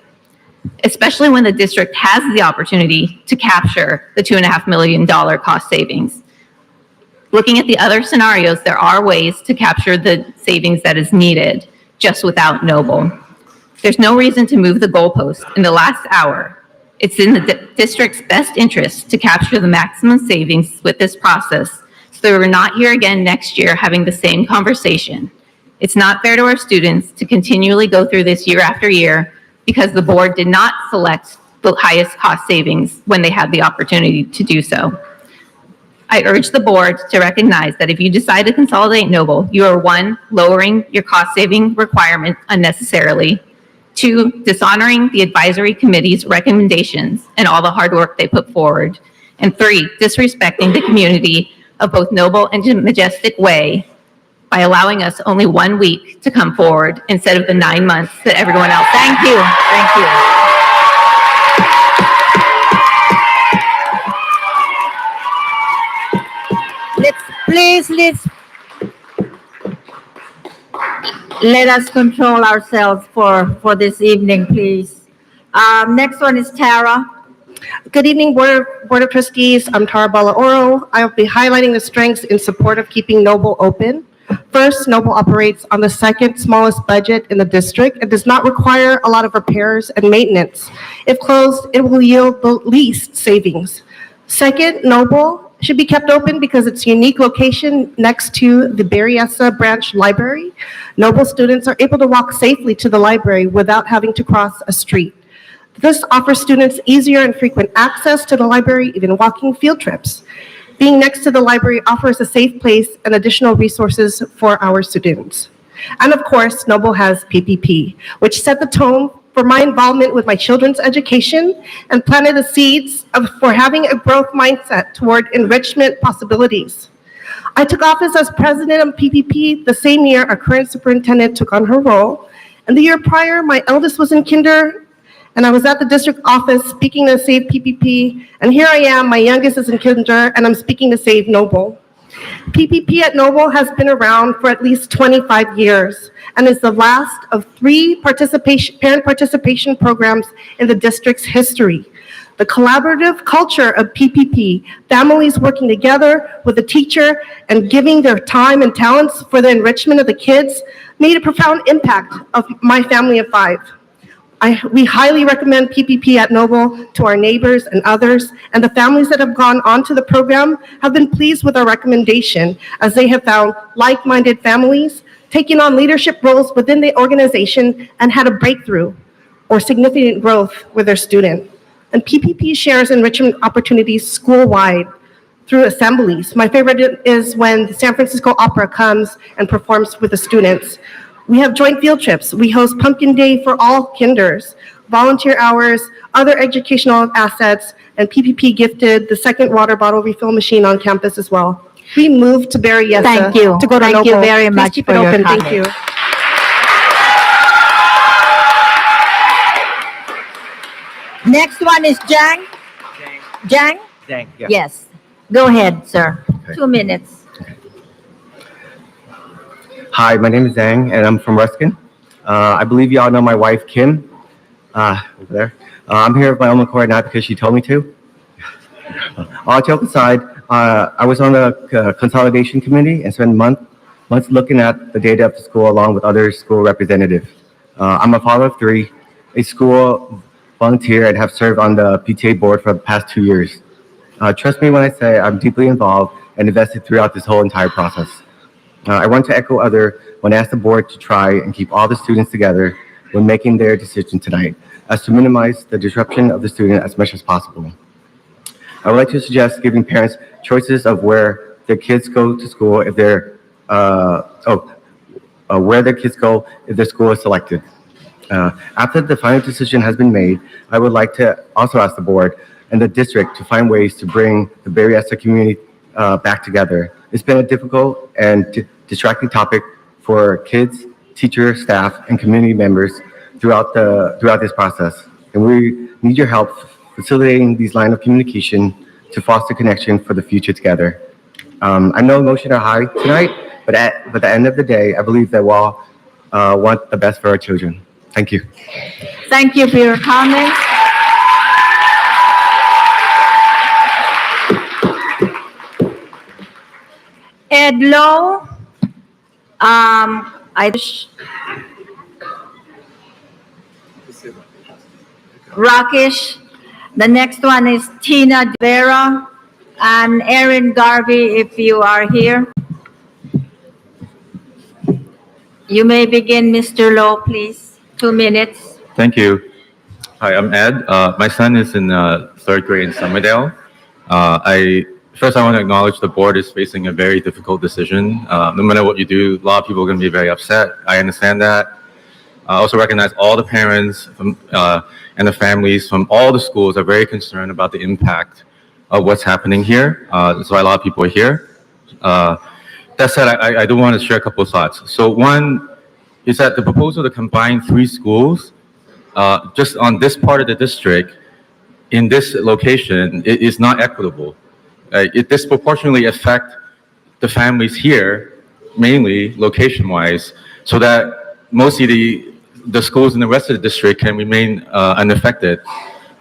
especially when the district has the opportunity to capture the $2.5 million cost savings. Looking at the other scenarios, there are ways to capture the savings that is needed, just without Noble. There's no reason to move the goalpost in the last hour. It's in the district's best interest to capture the maximum savings with this process, so that we're not here again next year having the same conversation. It's not fair to our students to continually go through this year after year because the board did not select the highest cost savings when they had the opportunity to do so. I urge the board to recognize that if you decide to consolidate Noble, you are, 1, lowering your cost-saving requirement unnecessarily, 2, dishonoring the advisory committee's recommendations and all the hard work they put forward, and 3, disrespecting the community of both Noble and Majestic Way by allowing us only 1 week to come forward instead of the 9 months that everyone else. Thank you. Thank you. Let us control ourselves for this evening, please. Next one is Tara. Good evening, Board of Trustees. I'm Tara Balaoro. I'll be highlighting the strengths in support of keeping Noble open. First, Noble operates on the second smallest budget in the district and does not require a lot of repairs and maintenance. If closed, it will yield the least savings. Second, Noble should be kept open because its unique location next to the Berryessa branch library. Noble students are able to walk safely to the library without having to cross a street. This offers students easier and frequent access to the library, even walking field trips. Being next to the library offers a safe place and additional resources for our students. And of course, Noble has PPP, which set the tone for my involvement with my children's education and planted the seeds for having a growth mindset toward enrichment possibilities. I took office as president of PPP the same year our current superintendent took on her role. And the year prior, my eldest was in kinder, and I was at the district office speaking to save PPP. And here I am, my youngest is in kinder, and I'm speaking to save Noble. PPP at Noble has been around for at least 25 years and is the last of 3 parent participation programs in the district's history. The collaborative culture of PPP, families working together with the teacher and giving their time and talents for the enrichment of the kids, made a profound impact of my family of 5. We highly recommend PPP at Noble to our neighbors and others, and the families that have gone on to the program have been pleased with our recommendation as they have found like-minded families, taking on leadership roles within the organization and had a breakthrough or significant growth with their student. And PPP shares enrichment opportunities school-wide through assemblies. My favorite is when the San Francisco Opera comes and performs with the students. We have joint field trips. We host Pumpkin Day for all kinders, volunteer hours, other educational assets, and PPP gifted the second water bottle refill machine on campus as well. We moved to Berryessa Thank you. to go to Thank you Noble. very Please much keep for it your open. comment. Thank you. Next one is Jang. Jang? Yeah. Yes. Go ahead, sir. 2 minutes. Hi, my name is Zhang, and I'm from Ruskin. I believe you all know my wife, Kim, over there. I'm here with my own accord, not because she told me to. All joke aside, I was on the Consolidation Committee and spent months looking at the data of the school along with other school representatives. I'm a father of 3, a school volunteer, and have served on the PTA board for the past 2 years. Trust me when I say I'm deeply involved and invested throughout this whole entire process. I want to echo when I asked the board to try and keep all the students together when making their decision tonight, as to minimize the disruption of the student as much as possible. I would like to suggest giving parents choices of where their kids go to school if where their kids go if their school is selected. After the final decision has been made, I would like to also ask the board and the district to find ways to bring the Berryessa community back together. It's been a difficult and distracting topic for kids, teachers, staff, and community members throughout this process. And we need your help facilitating these lines of communication to foster connection for the future together. I know emotions are high tonight, but at the end of the day, I believe that while want the best for our children. Thank you. Thank you for your comments. Ed Low, Rakesh. The next one is Tina Vera and Erin Garvey, if you are here. You may begin, Mr. Low, please. 2 minutes. Thank you. Hi, I'm Ed. My son is in third grade in Summerdale. First, I want to acknowledge the board is facing a very difficult decision. No matter what you do, a lot of people are going to be very upset. I understand that. I also recognize all the parents and the families from all the schools are very concerned about the impact of what's happening here. That's why a lot of people are here. That said, I do want to share a couple of thoughts. So one is that the proposal to combine 3 schools just on this part of the district in this location is not equitable. It disproportionately affects the families here, mainly location-wise, so that mostly the schools in the rest of the district can remain unaffected.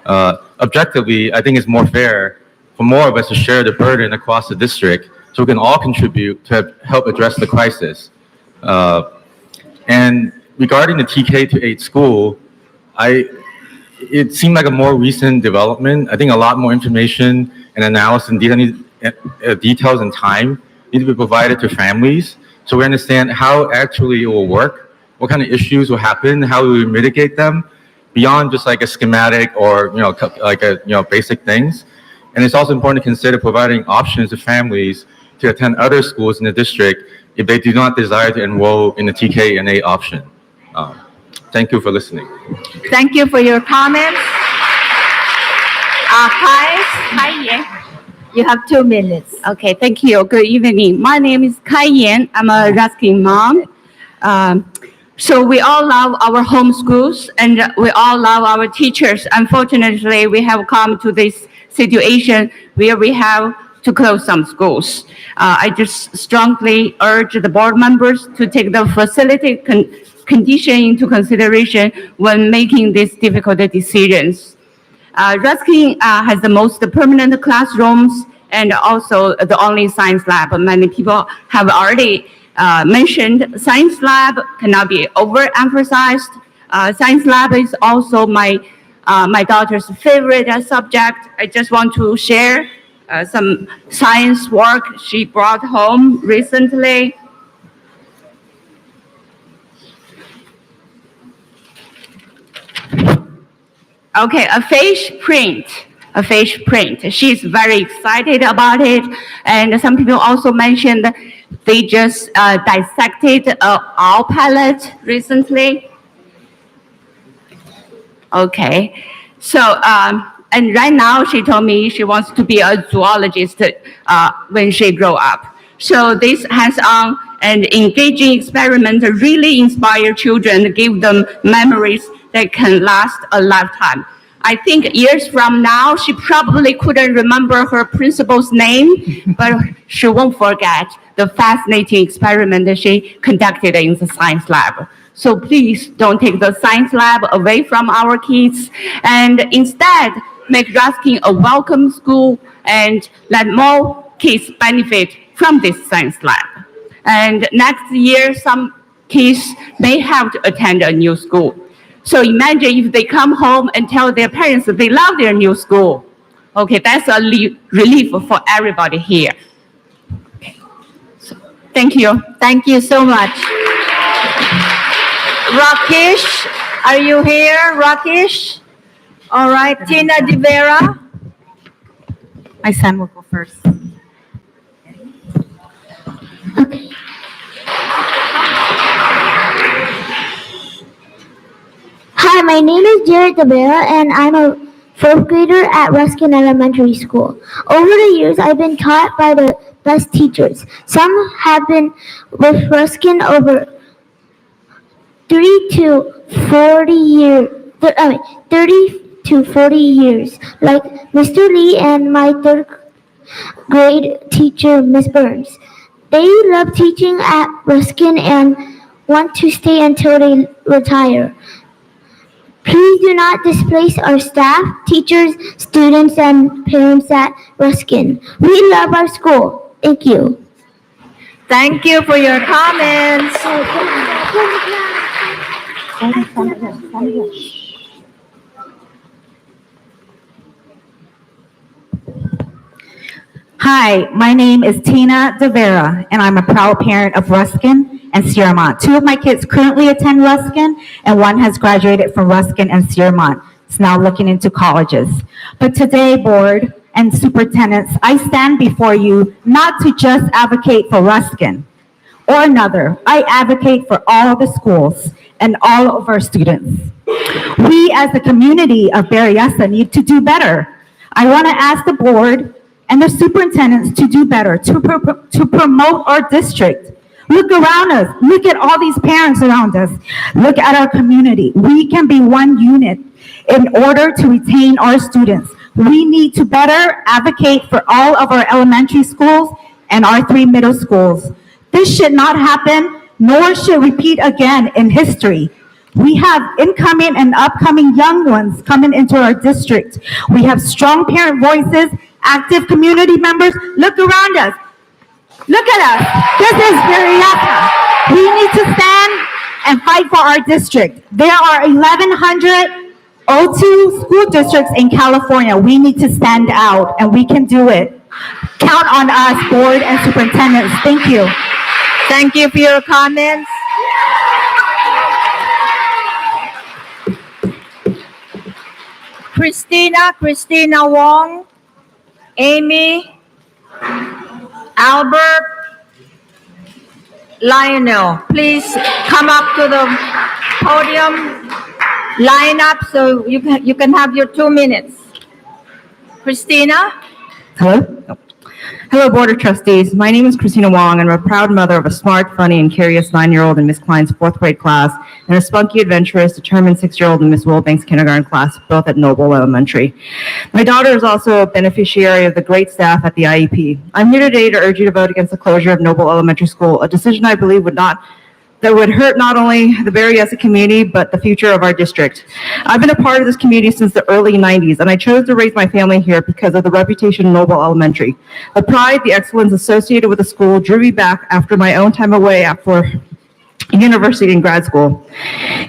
Objectively, I think it's more fair for more of us to share the burden across the district so we can all contribute to help address the crisis. And regarding the TK to 8 school, it seemed like a more recent development. I think a lot more information and analysis and details and time need to be provided to families so we understand how actually it will work, what kind of issues will happen, how we will mitigate them beyond just like a schematic or basic things. And it's also important to consider providing options to families to attend other schools in the district if they do not desire to enroll in the TK and A option. Thank you for listening. Thank you for your comments. Kai, you have 2 minutes. Okay, thank you. Good evening. My name is Kai Yan. I'm a Ruskin mom. So we all love our home schools and we all love our teachers. Unfortunately, we have come to this situation where we have to close some schools. I just strongly urge the board members to take the facility condition into consideration when making these difficult decisions. Ruskin has the most permanent classrooms and also the only science lab. Many people have already mentioned science lab cannot be overemphasized. Science lab is also my daughter's favorite subject. I just want to share some science work she brought home recently. Okay, a face print. She's very excited about it. And some people also mentioned they just dissected an owl pellet recently. Okay, so, and right now she told me she wants to be a zoologist when she grow up. So this hands-on and engaging experiment really inspire children, give them memories that can last a lifetime. I think years from now, she probably couldn't remember her principal's name, but she won't forget the fascinating experiment that she conducted in the science lab. So please don't take the science lab away from our kids and instead make Ruskin a welcome school and let more kids benefit from this science lab. And next year, some kids may have to attend a new school. So imagine if they come home and tell their parents that they love their new school. Okay, that's a relief for everybody here. Okay. So, thank you. Thank you so much. Rakesh, are you here, Rakesh? All right, Tina De Vera. My son will go first. Hi, my name is Jared Tabera, and I'm a 4th grader at Ruskin Elementary School. Over the years, I've been taught by the best teachers. Some have been with Ruskin over 30 to 40 years, like Mr. Lee and my 3rd grade teacher, Miss Burns. They love teaching at Ruskin, and want to stay until they retire. Please do not displace our staff, teachers, students, and parents at Ruskin. We love our school. Thank you. Thank you for your comments. Hi, my name is Tina DeVera, and I'm a proud parent of Ruskin and Sierramont. Two of my kids currently attend Ruskin, and one has graduated from Ruskin and Sierramont. It's now looking into colleges. But today, board and superintendents, I stand before you not to just advocate for Ruskin or another. I advocate for all the schools and all of our students. We, as the community of Berryessa, need to do better. I want to ask the board and the superintendents to do better, to promote our district. Look around us. Look at all these parents around us. Look at our community. We can be one unit in order to retain our students. We need to better advocate for all of our elementary schools and our 3 middle schools. This should not happen, nor should repeat again in history. We have incoming and upcoming young ones coming into our district. We have strong parent voices, active community members. Look around us. Look at us. This is Berryessa. We need to stand and fight for our district. There are 1,102 school districts in California. We need to stand out, and we can do it. Count on us, board and superintendents. Thank you. Thank you for your comments. Christina Wong, Amy, Albert, Lionel, please come up to the podium. Line up so you can have your 2 minutes. Christina? Hello? Hello, Board of Trustees. My name is Christina Wong, and I'm a proud mother of a smart, funny, and curious 9-year-old in Miss Klein's 4th grade class, and a spunky, adventurous, determined 6-year-old in Miss Wilbank's kindergarten class, both at Noble Elementary. My daughter is also a beneficiary of the great staff at the IEP. I'm here today to urge you to vote against the closure of Noble Elementary School, a decision I believe that would hurt not only the Berryessa community, but the future of our district. I've been a part of this community since the early 90s, and I chose to raise my family here because of the reputation of Noble Elementary. The pride, the excellence associated with the school drew me back after my own time away for university and grad school.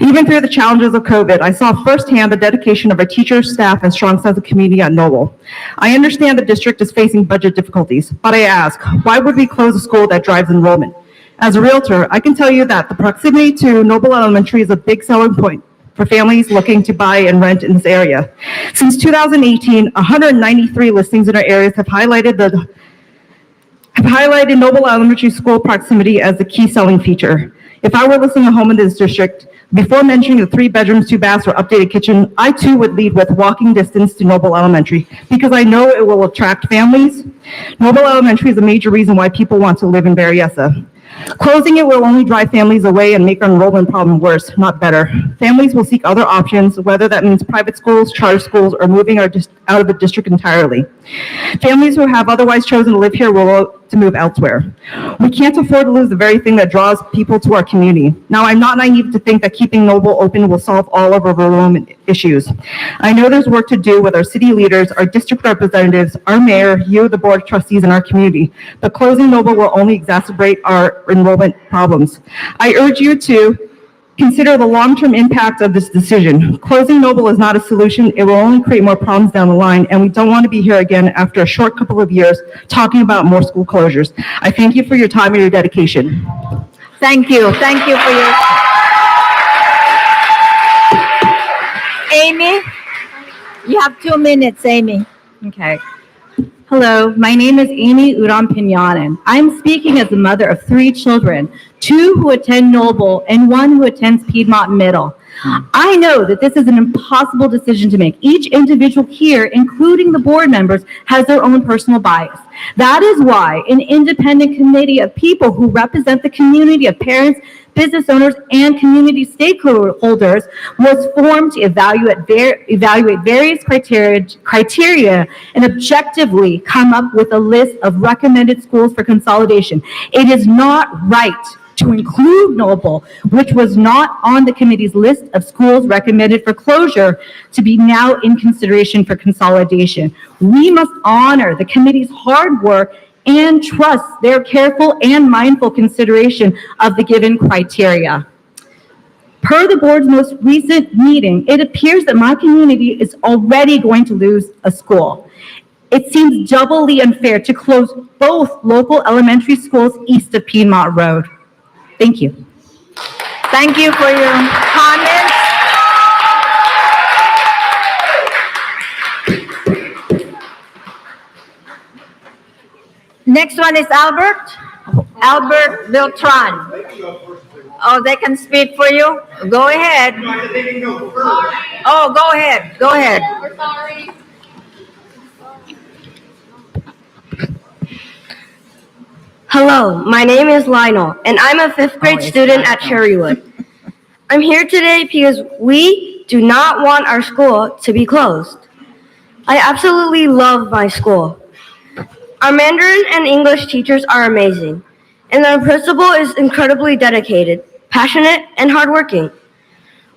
Even through the challenges of COVID, I saw firsthand the dedication of our teachers, staff, and strong sense of community at Noble. I understand the district is facing budget difficulties, but I ask, why would we close a school that drives enrollment? As a realtor, I can tell you that the proximity to Noble Elementary is a big selling point for families looking to buy and rent in this area. Since 2018, 193 listings in our areas have highlighted Noble Elementary School proximity as the key selling feature. If I were listing a home in this district, before mentioning the 3 bedrooms, 2 baths, or updated kitchen, I too would lead with walking distance to Noble Elementary because I know it will attract families. Noble Elementary is a major reason why people want to live in Berryessa. Closing it will only drive families away and make our enrollment problem worse, not better. Families will seek other options, whether that means private schools, charter schools, or moving out of the district entirely. Families who have otherwise chosen to live here will look to move elsewhere. We can't afford to lose the very thing that draws people to our community. Now, I'm not naive to think that keeping Noble open will solve all of our enrollment issues. I know there's work to do with our city leaders, our district representatives, our mayor, you, the board of trustees, and our community. But closing Noble will only exacerbate our enrollment problems. I urge you to consider the long-term impact of this decision. Closing Noble is not a solution. It will only create more problems down the line, and we don't want to be here again after a short couple of years talking about more school closures. I thank you for your time and your dedication. Thank you. Thank you for your... Amy, you have 2 minutes, Amy. Okay. Hello, my name is Amy Uram-Pinyanan. I'm speaking as the mother of 3 children, 2 who attend Noble and 1 who attends Piedmont Middle. I know that this is an impossible decision to make. Each individual here, including the board members, has their own personal bias. That is why an independent committee of people who represent the community of parents, business owners, and community stakeholders was formed to evaluate various criteria and objectively come up with a list of recommended schools for consolidation. It is not right to include Noble, which was not on the committee's list of schools recommended for closure, to be now in consideration for consolidation. We must honor the committee's hard work and trust their careful and mindful consideration of the given criteria. Per the board's most recent meeting, it appears that my community is already going to lose a school. It seems doubly unfair to close both local elementary schools east of Piedmont Road. Thank you. Thank you for your comments. Next one is Albert Beltran. Oh, they can speak for you? Go ahead. Oh, go ahead, go ahead. Hello, my name is Lionel, and I'm a fifth grade student at Cherrywood. I'm here today because we do not want our school to be closed. I absolutely love my school. Our Mandarin and English teachers are amazing, and our principal is incredibly dedicated, passionate, and hardworking.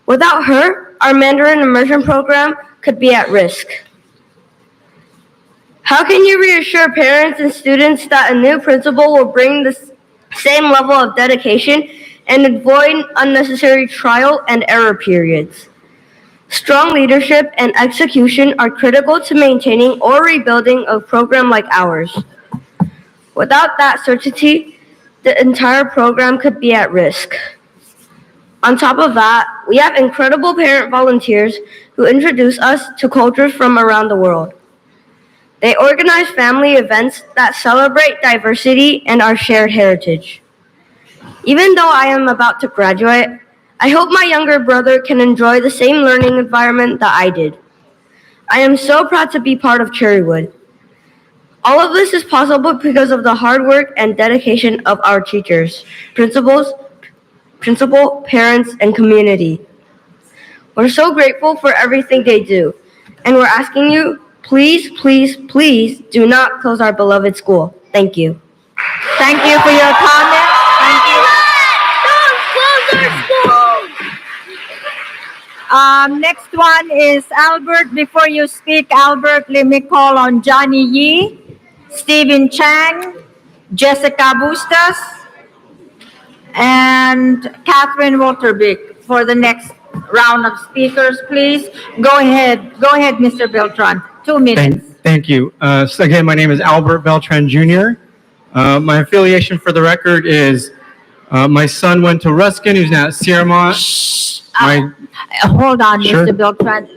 Without her, our Mandarin immersion program could be at risk. How can you reassure parents and students that a new principal will bring the same level of dedication and avoid unnecessary trial and error periods? Strong leadership and execution are critical to maintaining or rebuilding a program like ours. Without that certainty, the entire program could be at risk. On top of that, we have incredible parent volunteers who introduce us to cultures from around the world. They organize family events that celebrate diversity and our shared heritage. Even though I am about to graduate, I hope my younger brother can enjoy the same learning environment that I did. I am so proud to be part of Cherrywood. All of this is possible because of the hard work and dedication of our teachers, principal, parents, and community. We're so grateful for everything they do, and we're asking you, please, please, please do not close our beloved school. Thank you. Thank you for your comments. Thank you. Don't close our school! Next one is Albert. Before you speak, Albert, let me call on Johnny Yee, Stephen Chang, Jessica Bustos, and Catherine Waterbeek for the next round of speakers, please. Go ahead, Mr. Beltran. 2 minutes. Thank you. So again, my name is Albert Beltran Jr. My affiliation for the record is my son went to Ruskin, who's now at Sierramont. Hold on, Sure. Mr. Beltran.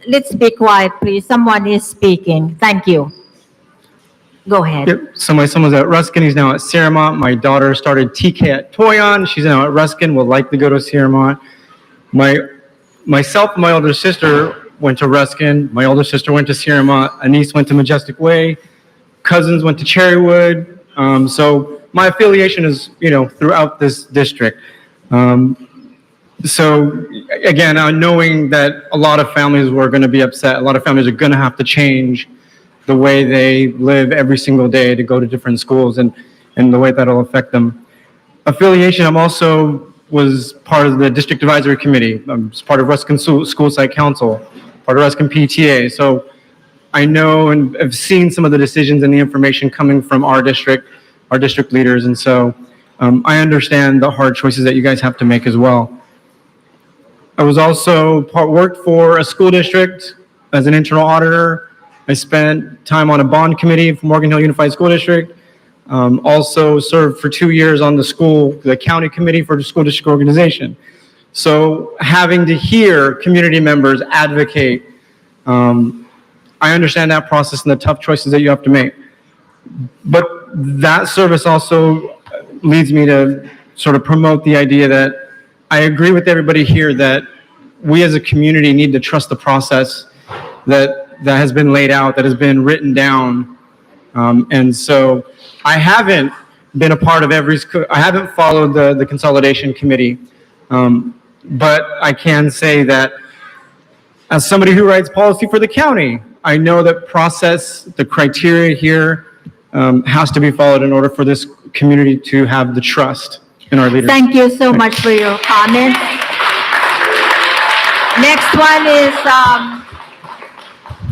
Let's be quiet, please. Someone is speaking. Thank you. Go ahead. Yep. So my son was at Ruskin, he's now at Sierramont. My daughter started TK at Toyon. She's now at Ruskin, will likely go to Sierramont. Myself and my older sister went to Ruskin. My older sister went to Sierramont. A niece went to Majestic Way. Cousins went to Cherrywood. So my affiliation is, throughout this district. So again, knowing that a lot of families were going to be upset, a lot of families are going to have to change the way they live every single day to go to different schools and the way that'll affect them. Affiliation, I'm also was part of the district advisory committee. I'm part of Ruskin School Site Council, part of Ruskin PTA. So I know and have seen some of the decisions and the information coming from our district leaders. And so I understand the hard choices that you guys have to make as well. I was also worked for a school district as an internal auditor. I spent time on a bond committee for Morgan Hill Unified School District. Also served for 2 years on the county committee for the school district organization. So having to hear community members advocate, I understand that process and the tough choices that you have to make. But that service also leads me to sort of promote the idea that I agree with everybody here that we as a community need to trust the process that has been laid out, that has been written down. And so I haven't been a part of I haven't followed the consolidation committee. But I can say that as somebody who writes policy for the county, I know that the criteria here has to be followed in order for this community to have the trust. and our leaders. Thank you so much for your comments. Next one is,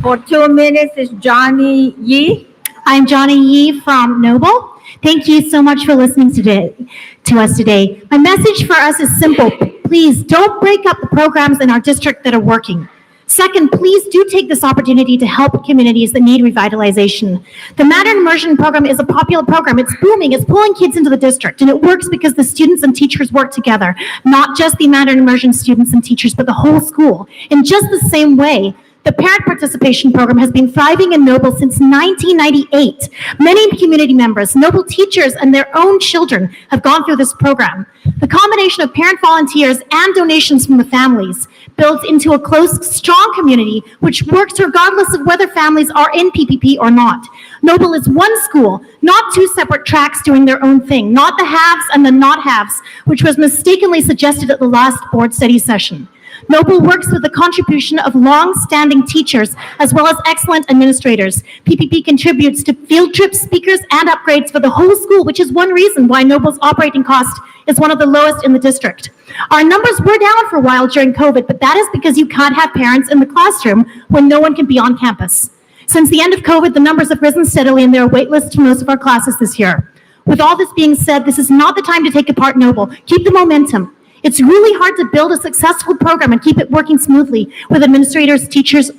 for 2 minutes, is Johnny Yee. I'm Johnny Yee from Noble. Thank you so much for listening to us today. My message for us is simple. Please don't break up the programs in our district that are working. Second, please do take this opportunity to help communities that need revitalization. The Matter in Immersion program is a popular program. It's booming. It's pulling kids into the district, and it works because the students and teachers work together. Not just the Matter in Immersion students and teachers, but the whole school. In just the same way, the Parent Participation Program has been thriving in Noble since 1998. Many community members, Noble teachers, and their own children have gone through this program. The combination of parent volunteers and donations from the families builds into a close, strong community which works regardless of whether families are in PPP or not. Noble is one school, not two separate tracks doing their own thing, not the haves and the not-haves, which was mistakenly suggested at the last board study session. Noble works with the contribution of long-standing teachers as well as excellent administrators. PPP contributes to field trips, speakers, and upgrades for the whole school, which is one reason why Noble's operating cost is one of the lowest in the district. Our numbers were down for a while during COVID, but that is because you can't have parents in the classroom when no one can be on campus. Since the end of COVID, the numbers have risen steadily and there are wait lists for most of our classes this year. With all this being said, this is not the time to take apart Noble. Keep the momentum. It's really hard to build a successful program and keep it working smoothly with administrators, teachers,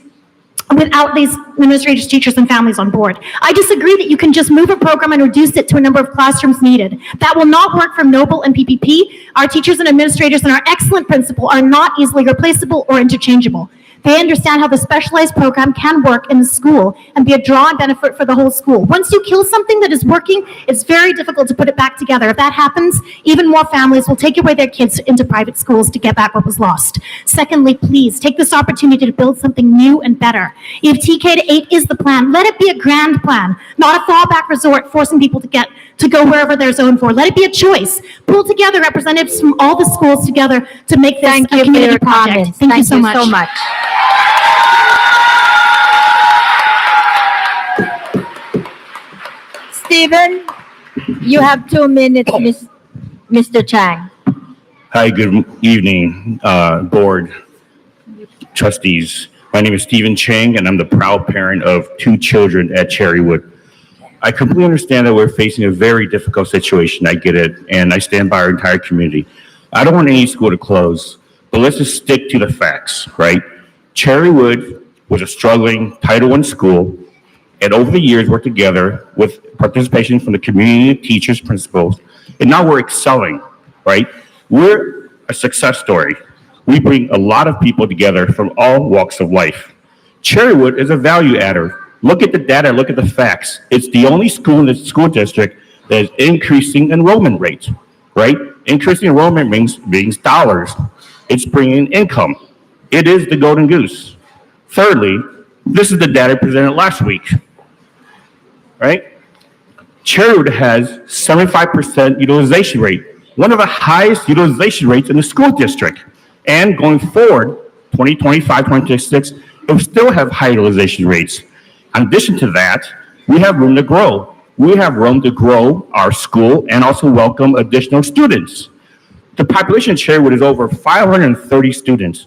without these administrators, teachers, and families on board. I disagree that you can just move a program and reduce it to a number of classrooms needed. That will not work for Noble and PPP. Our teachers and administrators and our excellent principal are not easily replaceable or interchangeable. They understand how the specialized program can work in the school and be a draw and benefit for the whole school. Once you kill something that is working, it's very difficult to put it back together. If that happens, even more families will take away their kids into private schools to get back what was lost. Secondly, please take this opportunity to build something new and better. If TK to 8 is the plan, let it be a grand plan, not a fallback resort forcing people to go wherever they're zoned for. Let it be a choice. Pull together representatives from all the schools together to make this a community project. Thank you so much. Stephen, you have 2 minutes, Mr. Chang. Hi, good evening, board, trustees. My name is Stephen Chang, and I'm the proud parent of 2 children at Cherrywood. I completely understand that we're facing a very difficult situation. I get it, and I stand by our entire community. I don't want any school to close, but let's just stick to the facts, right? Cherrywood was a struggling Title I school, and over the years worked together with participation from the community, teachers, principals, and now we're excelling, right? We're a success story. We bring a lot of people together from all walks of life. Cherrywood is a value adder. Look at the data, look at the facts. It's the only school in the school district that is increasing enrollment rate, right? Increasing enrollment means dollars. It's bringing income. It is the golden goose. Thirdly, this is the data presented last week, right? Cherrywood has 75% utilization rate, one of the highest utilization rates in the school district. And going forward, 2025, 2026, it will still have high utilization rates. In addition to that, we have room to grow. We have room to grow our school and also welcome additional students. The population of Cherrywood is over 530 students.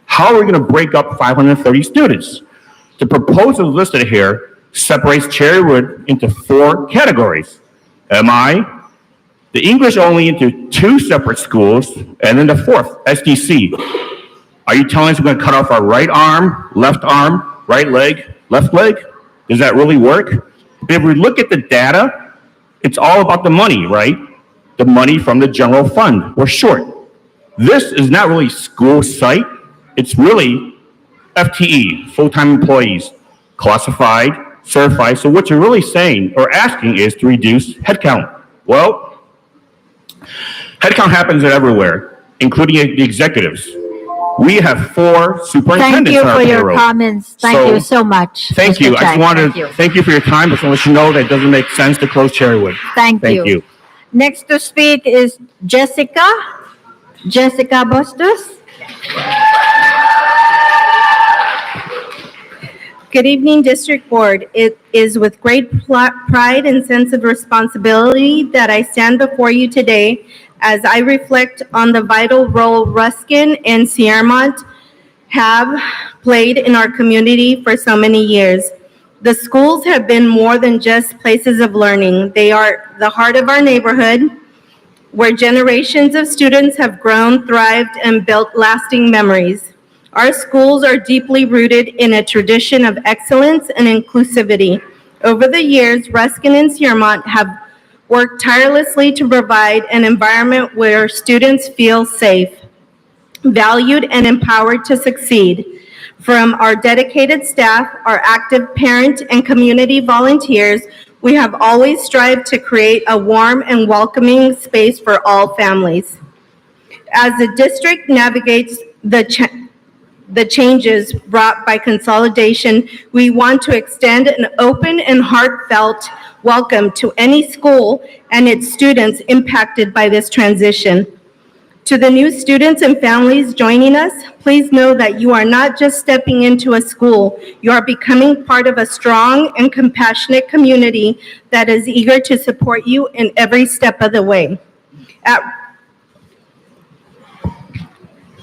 How are we going to break up 530 students? The proposal listed here separates Cherrywood into 4 categories. MI, the English only into 2 separate schools, and then the 4th, SDC. Are you telling us we're going to cut off our right arm, right leg, left leg? Does that really work? If we look at the data, it's all about the money, right? The money from the general fund. We're short. This is not really school site. It's really FTE, full-time employees, classified, certified. So what you're really saying or asking is to reduce headcount. Well, headcount happens everywhere, including the executives. We have 4 superintendents on our payroll. Thank you for your comments. Thank you so much. Thank you. I just wanted to thank you for your time. Just want to let you know that it doesn't make sense to close Cherrywood. Thank you. Next to speak is Jessica Bustos. Good evening, District Board. It is with great pride and sense of responsibility that I stand before you today as I reflect on the vital role Ruskin and Sierramont have played in our community for so many years. The schools have been more than just places of learning. They are the heart of our neighborhood, where generations of students have grown, thrived, and built lasting memories. Our schools are deeply rooted in a tradition of excellence and inclusivity. Over the years, Ruskin and Sierramont have worked tirelessly to provide an environment where students feel safe, valued, and empowered to succeed. From our dedicated staff, our active parent and community volunteers, we have always strived to create a warm and welcoming space for all families. As the district navigates the changes brought by consolidation, we want to extend an open and heartfelt welcome to any school and its students impacted by this transition. To the new students and families joining us, please know that you are not just stepping into a school, you are becoming part of a strong and compassionate community that is eager to support you in every step of the way.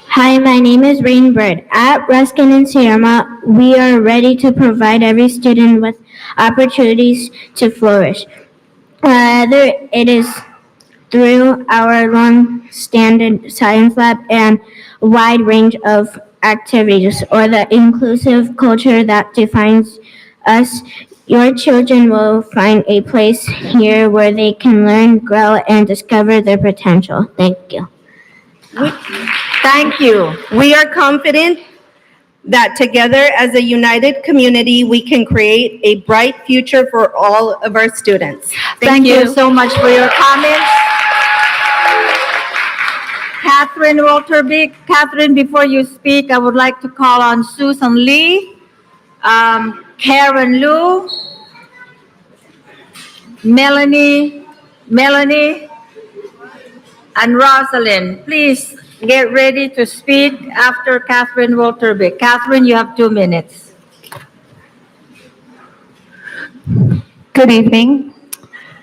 Hi, my name is Rainbird. At Ruskin and Sierramont, we are ready to provide every student with opportunities to flourish. Whether it is through our long-standing science lab and a wide range of activities, or the inclusive culture that defines us, your children will find a place here where they can learn, grow, and discover their potential. Thank you. Thank you. We are confident that together as a united community, we can create a bright future for all of our students. Thank you so much for your comments. Catherine Walterbeek. Catherine, before you speak, I would like to call on Susan Lee, Karen Lu, Melanie, and Rosalind. Please get ready to speak after Catherine Walterbeek. Catherine, you have 2 minutes. Good evening.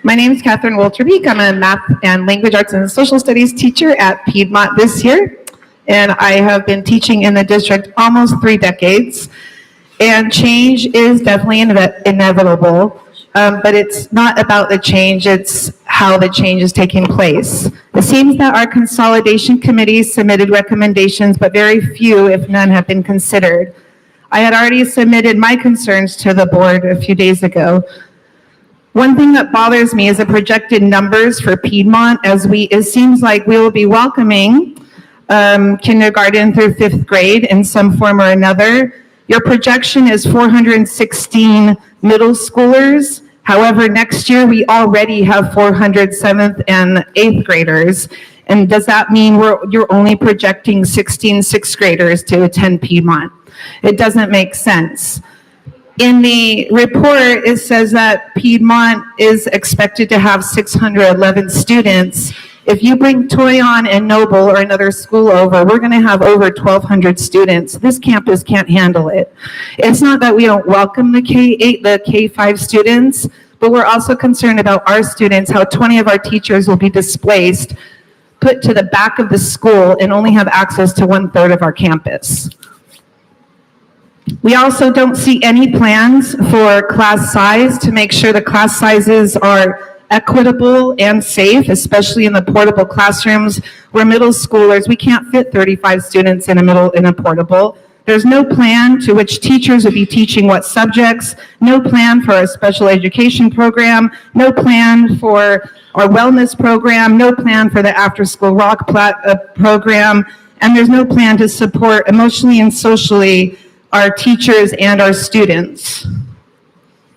My name is Catherine Walterbeek. I'm a math and language arts and social studies teacher at Piedmont this year. And I have been teaching in the district almost 3 decades. And change is definitely inevitable. But it's not about the change, it's how the change is taking place. It seems that our consolidation committee submitted recommendations, but very few, if none, have been considered. I had already submitted my concerns to the board a few days ago. One thing that bothers me is the projected numbers for Piedmont, as it seems like we will be welcoming kindergarten through 5th grade in some form or another. Your projection is 416 middle schoolers. However, next year we already have 400 7th and 8th graders. And does that mean you're only projecting 16 6th graders to attend Piedmont? It doesn't make sense. In the report, it says that Piedmont is expected to have 611 students. If you bring Toyon and Noble or another school over, we're going to have over 1,200 students. This campus can't handle it. It's not that we don't welcome the K-8, the K-5 students, but we're also concerned about our students, how 20 of our teachers will be displaced, put to the back of the school, and only have access to 1/3 of our campus. We also don't see any plans for class size to make sure the class sizes are equitable and safe, especially in the portable classrooms where middle schoolers, we can't fit 35 students in a portable. There's no plan to which teachers would be teaching what subjects, no plan for a special education program, no plan for our wellness program, no plan for the after-school rock program, and there's no plan to support emotionally and socially our teachers and our students.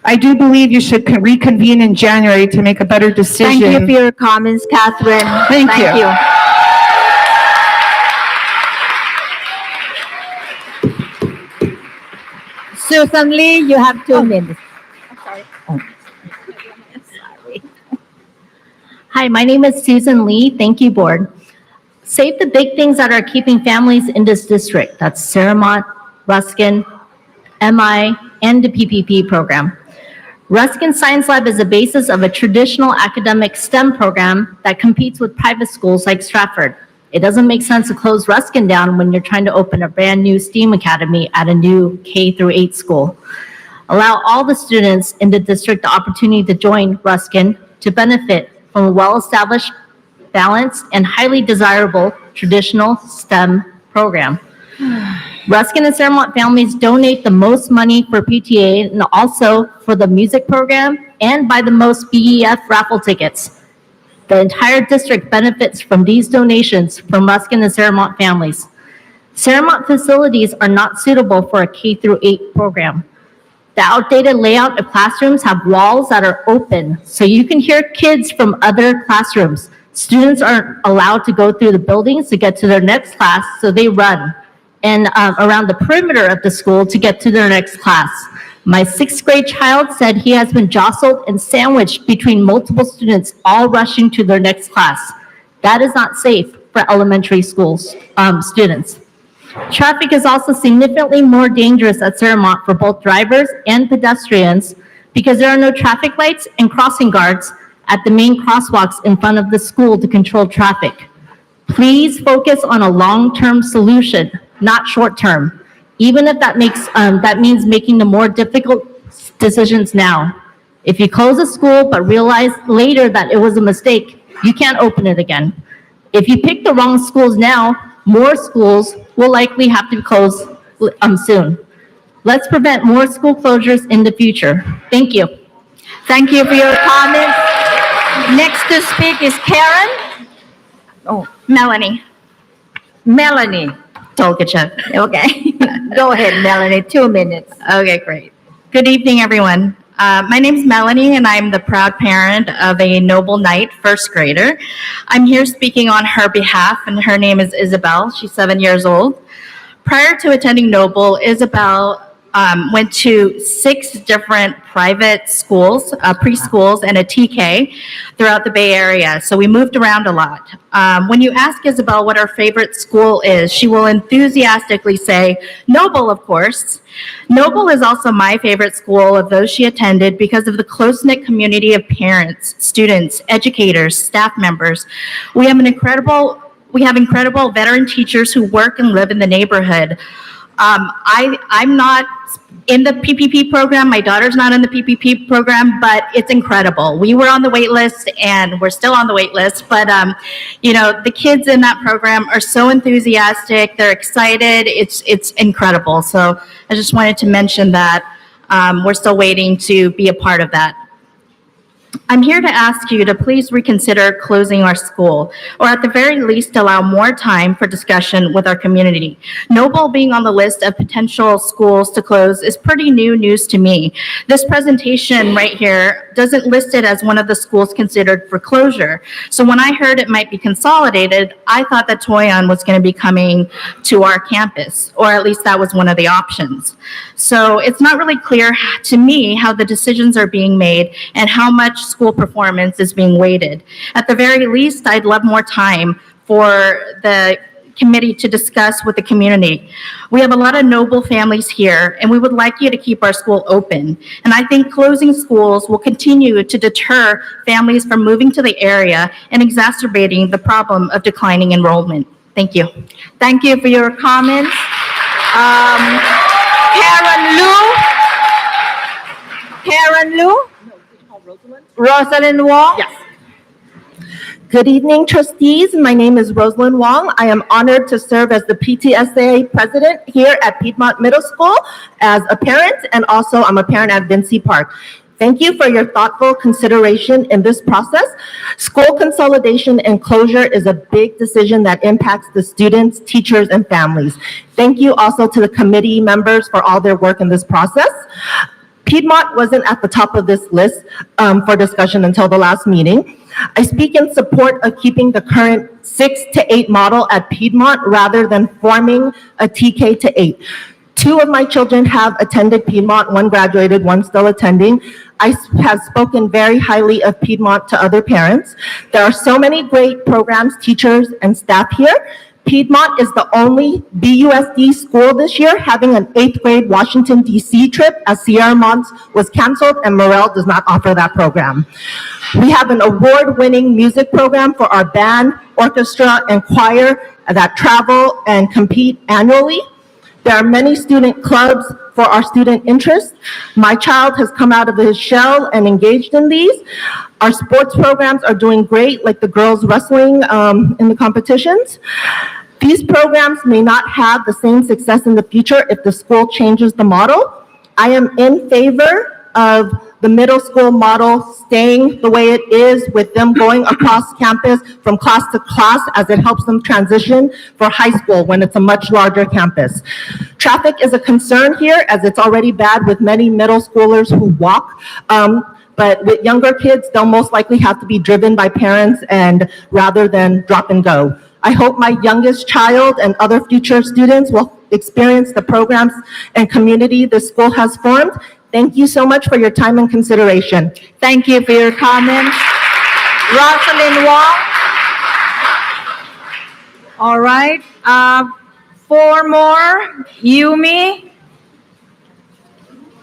I do believe you should reconvene in January to make a better decision. Thank you for your comments, Catherine. Thank you. Susan Lee, you have 2 minutes. Hi, my name is Susan Lee. Thank you, board. Save the big things that are keeping families in this district. That's Sierramont, Ruskin, MI, and the PPP program. Ruskin Science Lab is the basis of a traditional academic STEM program that competes with private schools like Stratford. It doesn't make sense to close Ruskin down when you're trying to open a brand new STEAM academy at a new K through 8 school. Allow all the students in the district the opportunity to join Ruskin to benefit from a well-established, balanced, and highly desirable traditional STEM program. Ruskin and Saremont families donate the most money for PTA and also for the music program and buy the most BEF raffle tickets. The entire district benefits from these donations from Ruskin and Saremont families. Saremont facilities are not suitable for a K through 8 program. The outdated layout of classrooms have walls that are open, so you can hear kids from other classrooms. Students aren't allowed to go through the buildings to get to their next class, so they run and around the perimeter of the school to get to their next class. My 6th grade child said he has been jostled and sandwiched between multiple students all rushing to their next class. That is not safe for elementary schools students. Traffic is also significantly more dangerous at Saremont for both drivers and pedestrians because there are no traffic lights and crossing guards at the main crosswalks in front of the school to control traffic. Please focus on a long-term solution, not short-term, even if that means making the more difficult decisions now. If you close a school but realize later that it was a mistake, you can't open it again. If you pick the wrong schools now, more schools will likely have to close soon. Let's prevent more school closures in the future. Thank you. Thank you for your comments. Next to speak is Karen. Oh, Melanie. Melanie Tolkachev. Okay. Go ahead, Melanie, 2 minutes. Okay, great. Good evening, everyone. My name is Melanie, and I'm the proud parent of a Noble Knight first grader. I'm here speaking on her behalf, and her name is Isabel. She's 7 years old. Prior to attending Noble, Isabel went to 6 different private schools, preschools, and a TK throughout the Bay Area. So we moved around a lot. When you ask Isabel what her favorite school is, she will enthusiastically say, Noble, of course. Noble is also my favorite school of those she attended because of the close-knit community of parents, students, educators, staff members. We have incredible veteran teachers who work and live in the neighborhood. I'm not in the PPP program. My daughter's not in the PPP program, but it's incredible. We were on the wait list and we're still on the wait list, but the kids in that program are so enthusiastic. They're excited. It's incredible. So I just wanted to mention that we're still waiting to be a part of that. I'm here to ask you to please reconsider closing our school, or at the very least allow more time for discussion with our community. Noble being on the list of potential schools to close is pretty new news to me. This presentation right here doesn't list it as one of the schools considered for closure. So when I heard it might be consolidated, I thought that Toyon was going to be coming to our campus, or at least that was one of the options. So it's not really clear to me how the decisions are being made and how much school performance is being weighted. At the very least, I'd love more time for the committee to discuss with the community. We have a lot of Noble families here, and we would like you to keep our school open. And I think closing schools will continue to deter families from moving to the area and exacerbating the problem of declining enrollment. Thank you. Thank you for your comments. Karen Lu? Rosalind Wong? Yes. Good evening, trustees. My name is Rosalind Wong. I am honored to serve as the PTSA president here at Piedmont Middle School as a parent, and also I'm a parent at Vinci Park. Thank you for your thoughtful consideration in this process. School consolidation and closure is a big decision that impacts the students, teachers, and families. Thank you also to the committee members for all their work in this process. Piedmont wasn't at the top of this list for discussion until the last meeting. I speak in support of keeping the current 6 to 8 model at Piedmont rather than forming a TK to 8. 2 of my children have attended Piedmont, 1 graduated, 1 still attending. I have spoken very highly of Piedmont to other parents. There are so many great programs, teachers, and staff here. Piedmont is the only BUSD school this year having an 8th grade Washington DC trip, as Sierra Mont's was canceled and Morel does not offer that program. We have an award-winning music program for our band, orchestra, and choir that travel and compete annually. There are many student clubs for our student interests. My child has come out of his shell and engaged in these. Our sports programs are doing great, like the girls wrestling in the competitions. These programs may not have the same success in the future if the school changes the model. I am in favor of the middle school model staying the way it is, with them going across campus from class to class, as it helps them transition for high school when it's a much larger campus. Traffic is a concern here, as it's already bad with many middle schoolers who walk. But with younger kids, they'll most likely have to be driven by parents and rather than drop and go. I hope my youngest child and other future students will experience the programs and community the school has formed. Thank you so much for your time and consideration. Thank you for your comments. Rosalind Wong. All right, 4 more. Yumi,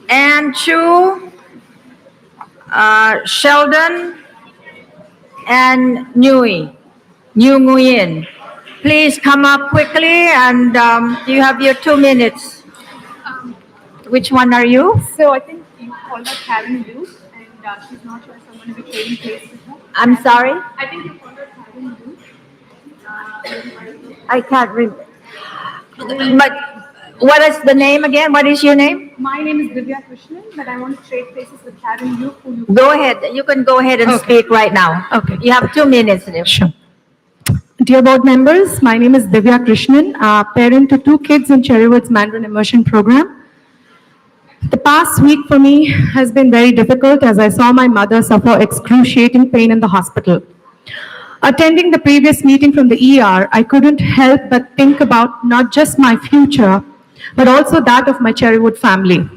and Chu, Sheldon, and New Nguyen. Please come up quickly, and you have your 2 minutes. Which one are you? So I think you called her Karen Luke, and she's not sure if I'm going to be trading place with her. I'm sorry? I think you called her Karen Luke. I can't remember. But what is the name again? What is your name? My name is Divya Krishnan, but I want to trade places with Karen Luke. Who you Go ahead. You can go ahead and speak right now. Okay. You have 2 minutes. Sure. Dear board members, my name is Divya Krishnan, parent to 2 kids in Cherrywood's Mandarin Immersion program. The past week for me has been very difficult, as I saw my mother suffer excruciating pain in the hospital. Attending the previous meeting from the ER, I couldn't help but think about not just my future, but also that of my Cherrywood family.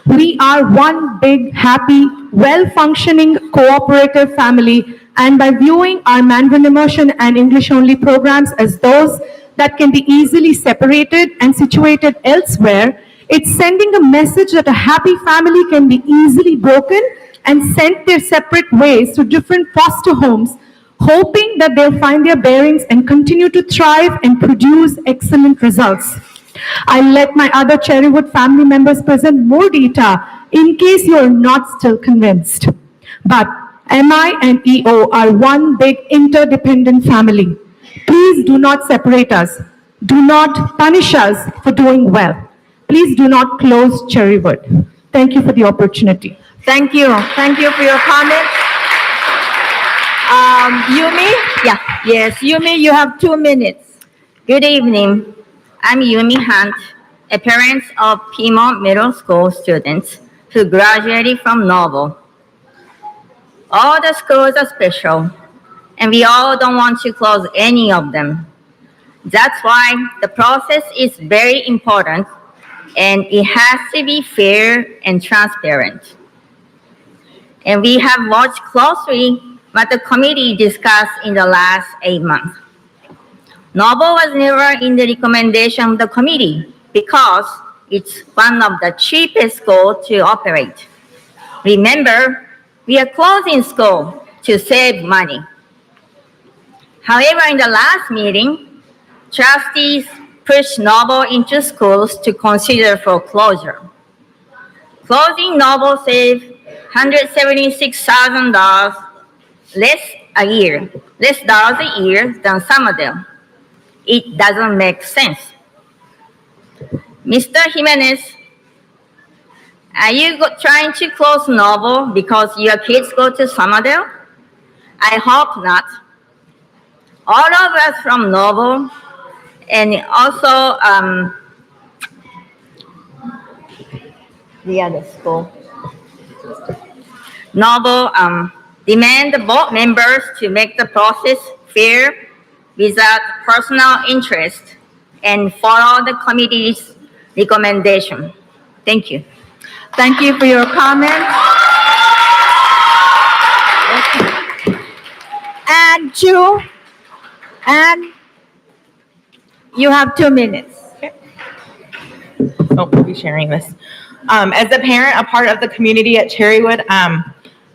We are one big, happy, well-functioning, cooperative family, and by viewing our Mandarin immersion and English-only programs as those that can be easily separated and situated elsewhere, it's sending a message that a happy family can be easily broken and sent their separate ways to different foster homes, hoping that they'll find their bearings and continue to thrive and produce excellent results. I'll let my other Cherrywood family members present more data in case you're not still convinced. But MI and EO are one big interdependent family. Please do not separate us. Do not punish us for doing well. Please do not close Cherrywood. Thank you for the opportunity. Thank you. Thank you for your comment. Yumi? Yeah. Yes, Yumi, you have 2 minutes. Good evening. I'm Yumi Hunt, a parent of Piedmont Middle School students who graduated from Noble. All the schools are special, and we all don't want to close any of them. That's why the process is very important, and it has to be fair and transparent. And we have watched closely what the committee discussed in the last 8 months. Noble was never in the recommendation of the committee because it's one of the cheapest schools to operate. Remember, we are closing school to save money. However, in the last meeting, trustees pushed Noble into schools to consider foreclosure. Closing Noble saved $176,000 less dollars a year than some of them. It doesn't make sense. Mr. Jimenez, are you trying to close Noble because your kids go to Summerdale? I hope not. All of us from Noble and also the other school, Noble demand the board members to make the process fair without personal interest and follow the committee's recommendation. Thank you. Thank you for your comment. And Chu, and You have 2 minutes. Oh, we'll be sharing this. As a parent, a part of the community at Cherrywood,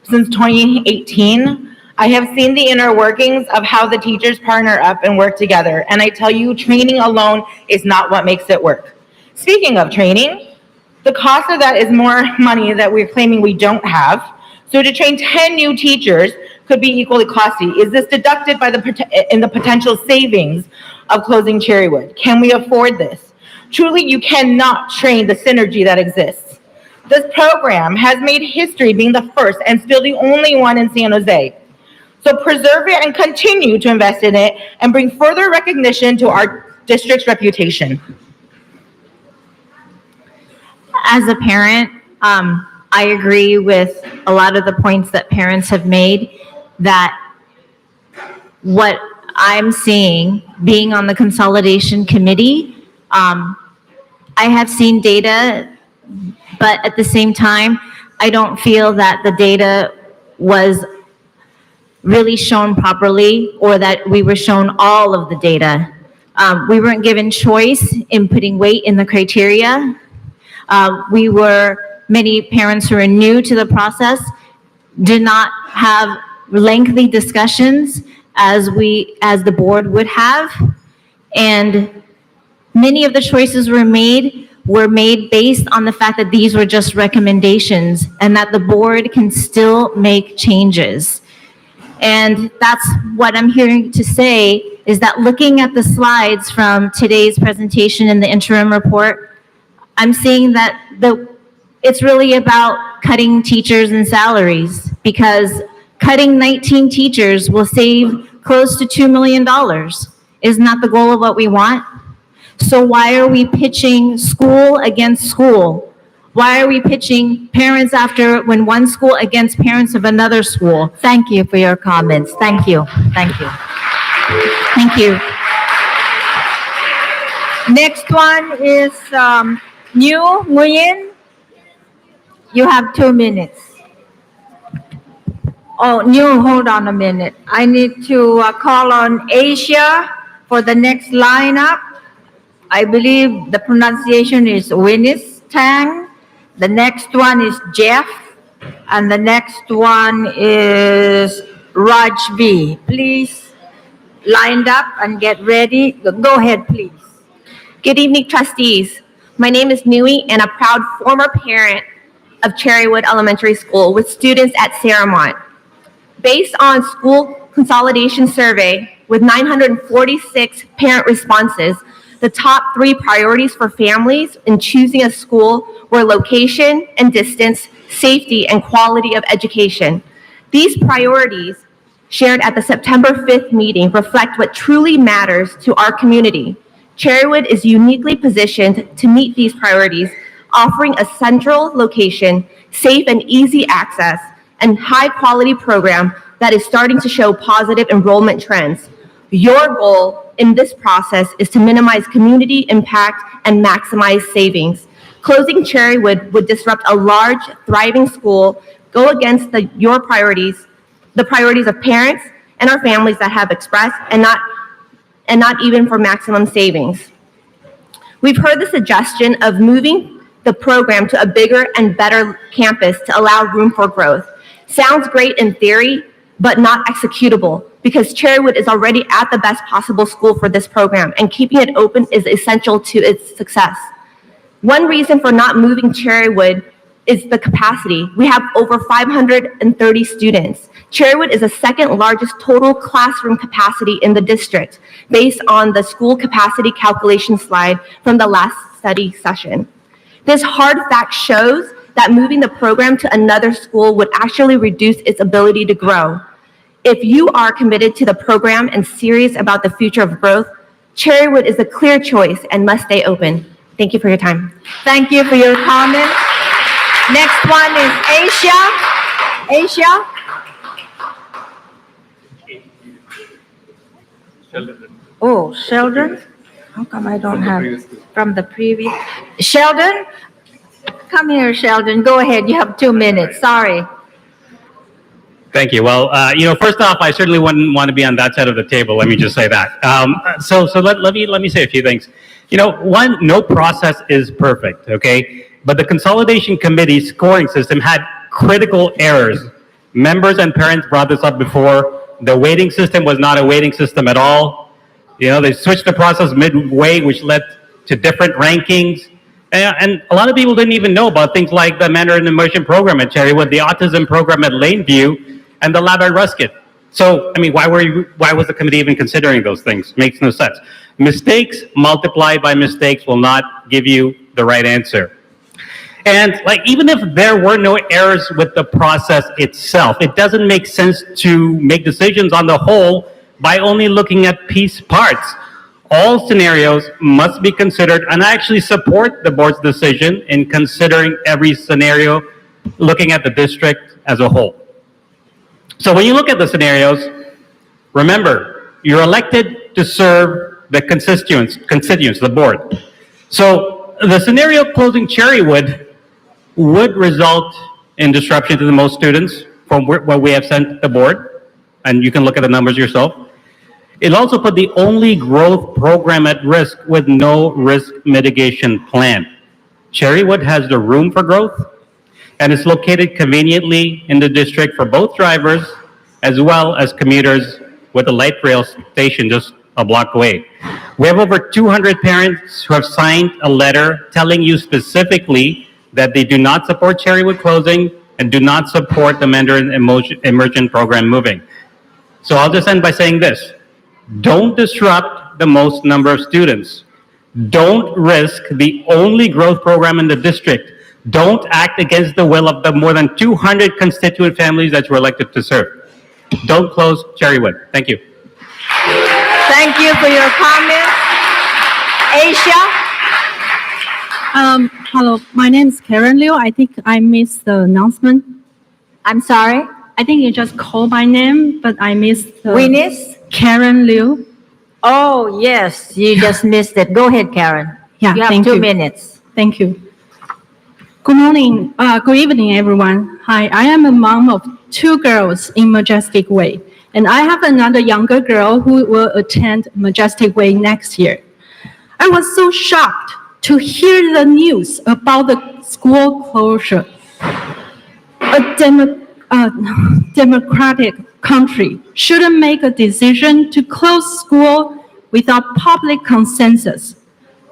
since 2018, I have seen the inner workings of how the teachers partner up and work together. And I tell you, training alone is not what makes it work. Speaking of training, the cost of that is more money that we're claiming we don't have. So to train 10 new teachers could be equally costly. Is this deducted by the potential savings of closing Cherrywood? Can we afford this? Truly, you cannot train the synergy that exists. This program has made history being the first and still the only one in San Jose. So preserve it and continue to invest in it and bring further recognition to our district's reputation. As a parent, I agree with a lot of the points that parents have made, that what I'm seeing being on the consolidation committee, I have seen data, but at the same time, I don't feel that the data was really shown properly, or that we were shown all of the data. We weren't given choice in putting weight in the criteria. Many parents who are new to the process did not have lengthy discussions as the board would have. And many of the choices were made based on the fact that these were just recommendations and that the board can still make changes. And that's what I'm hearing to say, is that looking at the slides from today's presentation in the interim report, I'm seeing that it's really about cutting teachers and salaries, because cutting 19 teachers will save close to $2 million. Isn't that the goal of what we want? So why are we pitching school against school? Why are we pitching parents when one school against parents of another school? Thank you for your comments. Thank you. Thank you. Thank you. Next one is New Nguyen. You have 2 minutes. Oh, New, hold on a minute. I need to call on Asia for the next lineup. I believe the pronunciation is Winnis Tang. The next one is Jeff. And the next one is Raj B. Please lined up and get ready. Go ahead, please. Good evening, trustees. My name is Nui, and a proud former parent of Cherrywood Elementary School with students at Saramont. Based on school consolidation survey with 946 parent responses, the top 3 priorities for families in choosing a school were location and distance, safety, and quality of education. These priorities, shared at the September 5th meeting, reflect what truly matters to our community. Cherrywood is uniquely positioned to meet these priorities, offering a central location, safe and easy access, and high-quality program that is starting to show positive enrollment trends. Your goal in this process is to minimize community impact and maximize savings. Closing Cherrywood would disrupt a large, thriving school, go against your priorities, the priorities of parents and our families that have expressed, and not even for maximum savings. We've heard the suggestion of moving the program to a bigger and better campus to allow room for growth. Sounds great in theory, but not executable, because Cherrywood is already at the best possible school for this program, and keeping it open is essential to its success. One reason for not moving Cherrywood is the capacity. We have over 530 students. Cherrywood is the second largest total classroom capacity in the district, based on the school capacity calculation slide from the last study session. This hard fact shows that moving the program to another school would actually reduce its ability to grow. If you are committed to the program and serious about the future of growth, Cherrywood is a clear choice and must stay open. Thank you for your time. Thank you for your comment. Next one is Asia. Asia? Oh, Sheldon? How come I don't have from the previous? Sheldon? Come here, Sheldon. Go ahead. You have 2 minutes. Sorry. Thank you. Well, first off, I certainly wouldn't want to be on that side of the table. Let me just say that. So let me say a few things. One, no process is perfect, okay? But the Consolidation Committee scoring system had critical errors. Members and parents brought this up before. The weighting system was not a weighting system at all. They switched the process midway, which led to different rankings. And a lot of people didn't even know about things like the Mandarin Immersion program at Cherrywood, the autism program at Laneview, and the lab at Ruskin. So, why was the committee even considering those things? Makes no sense. Mistakes multiplied by mistakes will not give you the right answer. And even if there were no errors with the process itself, it doesn't make sense to make decisions on the whole by only looking at piece parts. All scenarios must be considered, and I actually support the board's decision in considering every scenario, looking at the district as a whole. So when you look at the scenarios, remember, you're elected to serve the constituents, the board. So the scenario closing Cherrywood would result in disruption to the most students from what we have sent the board, and you can look at the numbers yourself. It also put the only growth program at risk with no risk mitigation plan. Cherrywood has the room for growth, and it's located conveniently in the district for both drivers as well as commuters with a light rail station just a block away. We have over 200 parents who have signed a letter telling you specifically that they do not support Cherrywood closing and do not support the Mandarin Immersion program moving. So I'll just end by saying this. Don't disrupt the most number of students. Don't risk the only growth program in the district. Don't act against the will of the more than 200 constituent families that you're elected to serve. Don't close Cherrywood. Thank you. Thank you for your comments. Asia? Hello, my name is Karen Liu. I think I missed the announcement. I'm sorry? I think you just called my name, but I missed the... Witness? Karen Liu. Oh, yes, you just missed it. Go ahead, Karen. Yeah, You have thank 2 you. minutes. Thank you. Good morning, good evening, everyone. Hi, I am a mom of 2 girls in Majestic Way, and I have another younger girl who will attend Majestic Way next year. I was so shocked to hear the news about the school closure. A democratic country shouldn't make a decision to close school without public consensus.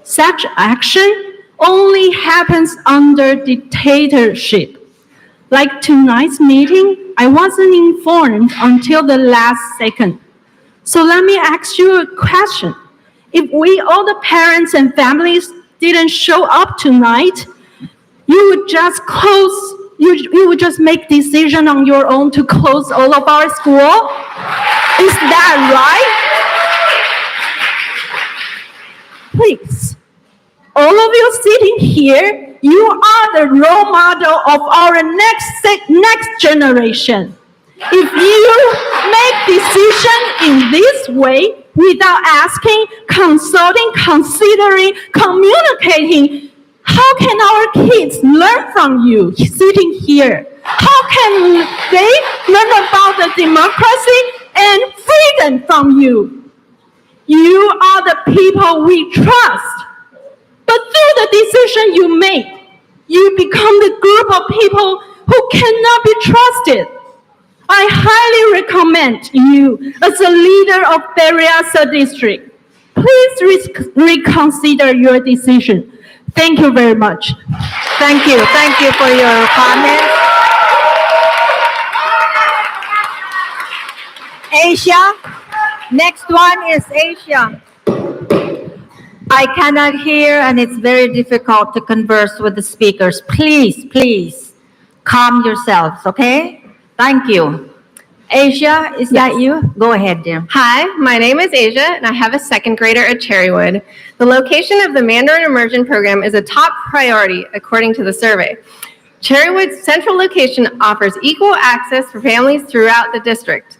Such action only happens under dictatorship. Like tonight's meeting, I wasn't informed until the last second. So let me ask you a question. If we, all the parents and families, didn't show up tonight, you would just close, you would just make decision on your own to close all of our school? Is that right? Please, all of you sitting here, you are the role model of our next generation. If you make decision in this way without asking, consulting, considering, communicating, how can our kids learn from you sitting here? How can they learn about the democracy and freedom from you? You are the people we trust. But through the decision you make, you become the group of people who cannot be trusted. I highly recommend you, as a leader of Berryessa district, please reconsider your decision. Thank you very much. Thank you. Thank you for your comments. Asia? Next one is Asia. I cannot hear, and it's very difficult to converse with the speakers. Please, calm yourselves, okay? Thank you. Asia, is that you? Go ahead, dear. Hi, my name is Asia, and I have a 2nd grader at Cherrywood. The location of the Mandarin Immersion program is a top priority, according to the survey. Cherrywood's central location offers equal access for families throughout the district.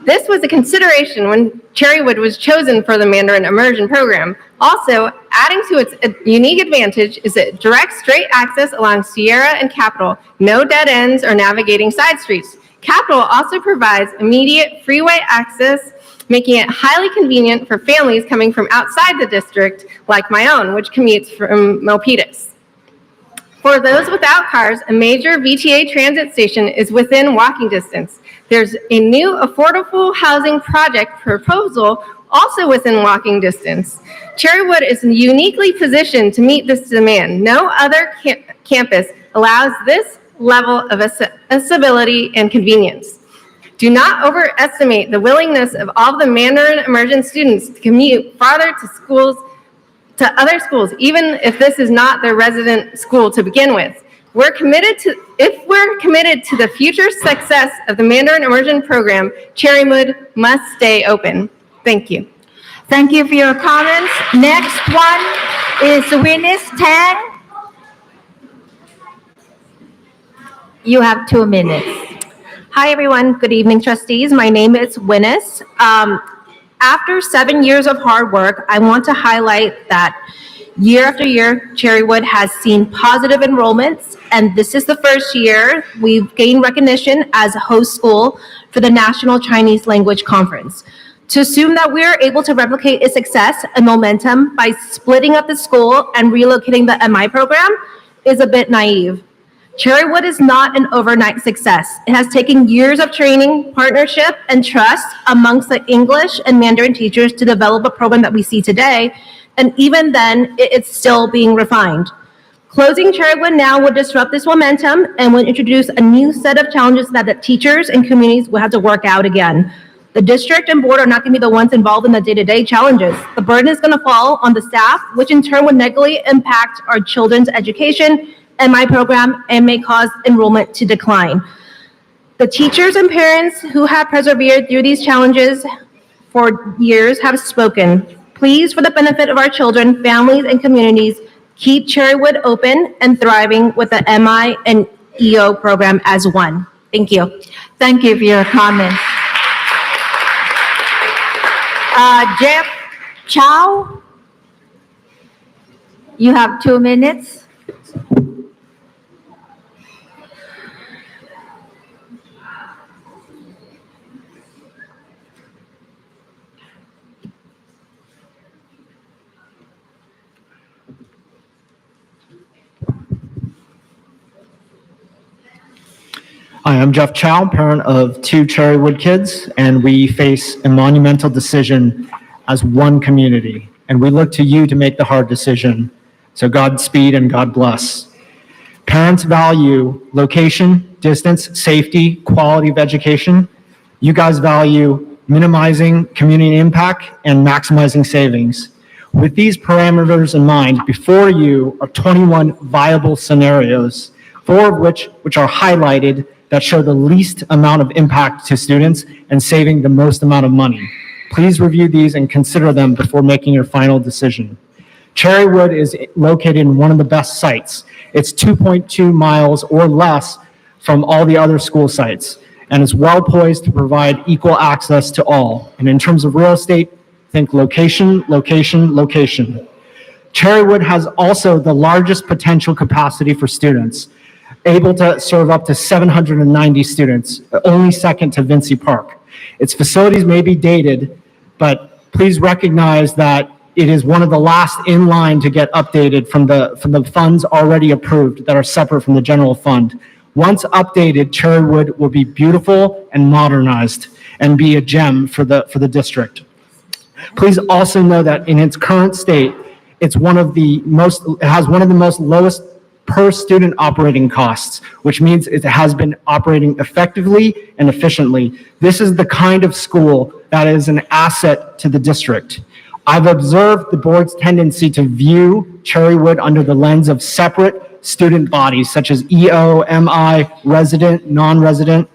This was a consideration when Cherrywood was chosen for the Mandarin Immersion program. Also, adding to its unique advantage is a direct straight access along Sierra and Capitol, no dead ends or navigating side streets. Capital also provides immediate freeway access, making it highly convenient for families coming from outside the district, like my own, which commutes from Milpitas. For those without cars, a major VTA transit station is within walking distance. There's a new affordable housing project proposal also within walking distance. Cherrywood is uniquely positioned to meet this demand. No other campus allows this level of accessibility and convenience. Do not overestimate the willingness of all the Mandarin immersion students to commute farther to other schools, even if this is not their resident school to begin with. If we're committed to the future success of the Mandarin immersion program, Cherrywood must stay open. Thank you. Thank you for your comments. Next one is Winnis Tang. You have 2 minutes. Hi, everyone. Good evening, trustees. My name is Winnis. After 7 years of hard work, I want to highlight that year after year, Cherrywood has seen positive enrollments, and this is the first year we've gained recognition as a host school for the National Chinese Language Conference. To assume that we're able to replicate its success and momentum by splitting up the school and relocating the MI program is a bit naive. Cherrywood is not an overnight success. It has taken years of training, partnership, and trust amongst the English and Mandarin teachers to develop a program that we see today, and even then, it's still being refined. Closing Cherrywood now would disrupt this momentum and would introduce a new set of challenges that the teachers and communities will have to work out again. The district and board are not going to be the ones involved in the day-to-day challenges. The burden is going to fall on the staff, which in turn would negatively impact our children's education and my program and may cause enrollment to decline. The teachers and parents who have persevered through these challenges for years have spoken. Please, for the benefit of our children, families, and communities, keep Cherrywood open and thriving with the MI and EO program as one. Thank you. Thank you for your comments. Jeff Chow, you have 2 minutes. Hi, I'm Jeff Chow, parent of 2 Cherrywood kids, and we face a monumental decision as one community. And we look to you to make the hard decision. So Godspeed and God bless. Parents value location, distance, safety, quality of education. You guys value minimizing community impact and maximizing savings. With these parameters in mind, before you are 21 viable scenarios, 4 of which are highlighted that show the least amount of impact to students and saving the most amount of money. Please review these and consider them before making your final decision. Cherrywood is located in one of the best sites. It's 2.2 miles or less from all the other school sites, and is well poised to provide equal access to all. And in terms of real estate, think location, location, location. Cherrywood has also the largest potential capacity for students, able to serve up to 790 students, only second to Vincy Park. Its facilities may be dated, but please recognize that it is one of the last in line to get updated from the funds already approved that are separate from the general fund. Once updated, Cherrywood will be beautiful and modernized and be a gem for the district. Please also know that in its current state, it has one of the most lowest per student operating costs, which means it has been operating effectively and efficiently. This is the kind of school that is an asset to the district. I've observed the board's tendency to view Cherrywood under the lens of separate student bodies, such as EO, MI, resident, non-resident.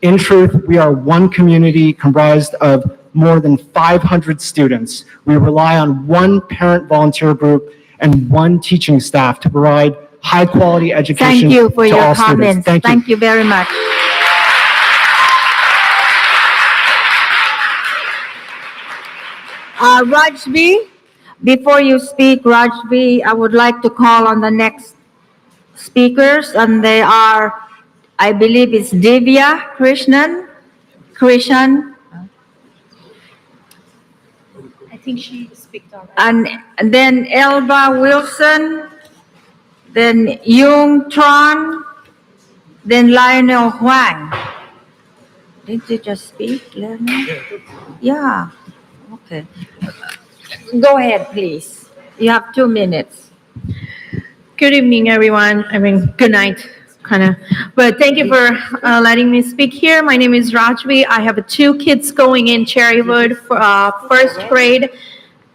In truth, we are one community comprised of more than 500 students. We rely on one parent volunteer group and one teaching staff to provide high-quality education Thank you for to your all students. comments. Thank you. Thank you very much. Rajvi, before you speak, Rajvi, I would like to call on the next speakers, and they are I believe it's Divya Krishan, I think she speaks already. and then Elba Wilson, then Yung Tron, then Lionel Huang. Did you just speak, Lionel? Yeah, okay. Go ahead, please. You have 2 minutes. Good evening, everyone. I mean, good night, kind of. But thank you for letting me speak here. My name is Rajvi. I have 2 kids going in Cherrywood for first grade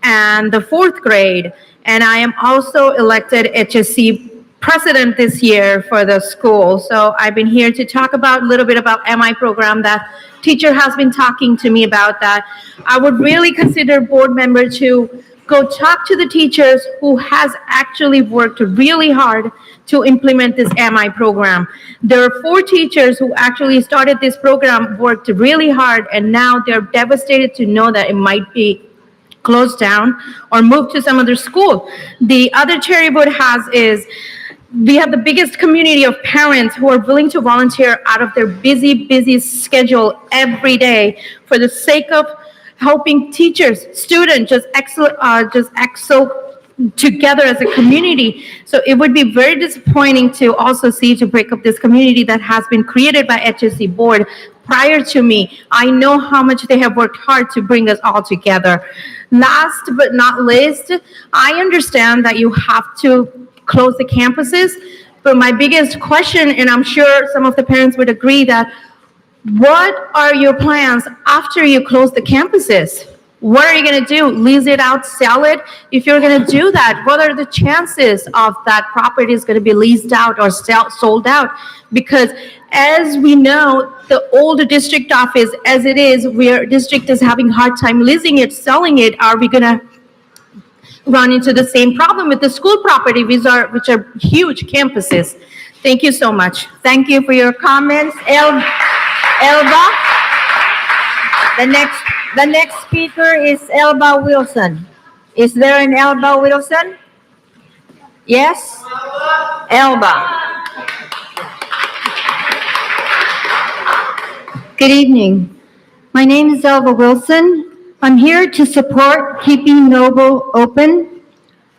and the 4th grade. And I am also elected HSC president this year for the school. So I've been here to talk about a little bit about MI program that teacher has been talking to me about that. I would really consider board member to go talk to the teachers who has actually worked really hard to implement this MI program. There are 4 teachers who actually started this program, worked really hard, and now they're devastated to know that it might be closed down or moved to some other school. The other Cherrywood has is we have the biggest community of parents who are willing to volunteer out of their busy schedule every day for the sake of helping teachers, students just excel together as a community. So it would be very disappointing to also see to break up this community that has been created by HSC board prior to me. I know how much they have worked hard to bring us all together. Last but not least, I understand that you have to close the campuses, but my biggest question, and I'm sure some of the parents would agree, that what are your plans after you close the campuses? What are you going to do? Lease it out, sell it? If you're going to do that, what are the chances of that property is going to be leased out or sold out? Because as we know, the old district office as it is, where district is having hard time leasing it, selling it, are we going to run into the same problem with the school property, which are huge campuses? Thank you so much. Thank you for your comments. Elba, the next speaker is Elba Wilson. Is there an Elba Wilson? Yes? Elba. Good evening. My name is Elva Wilson. I'm here to support keeping Noble open.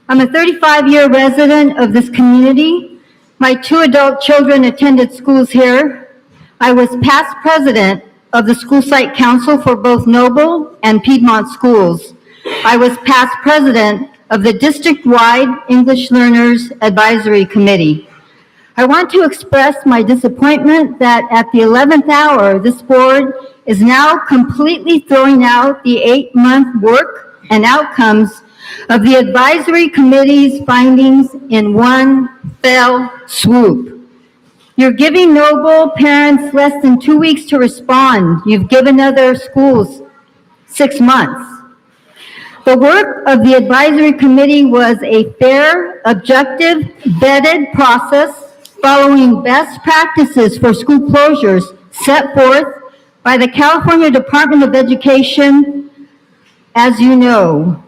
I'm a 35-year resident of this community. My 2 adult children attended schools here. I was past president of the School Site Council for both Noble and Piedmont schools. I was past president of the district-wide English Learners Advisory Committee. I want to express my disappointment that at the 11th hour, this board is now completely throwing out the 8-month work and outcomes of the advisory committee's findings in one fell swoop. You're giving Noble parents less than 2 weeks to respond. You've given other schools 6 months. The work of the advisory committee was a fair, objective, vetted process following best practices for school closures set forth by the California Department of Education. As you know,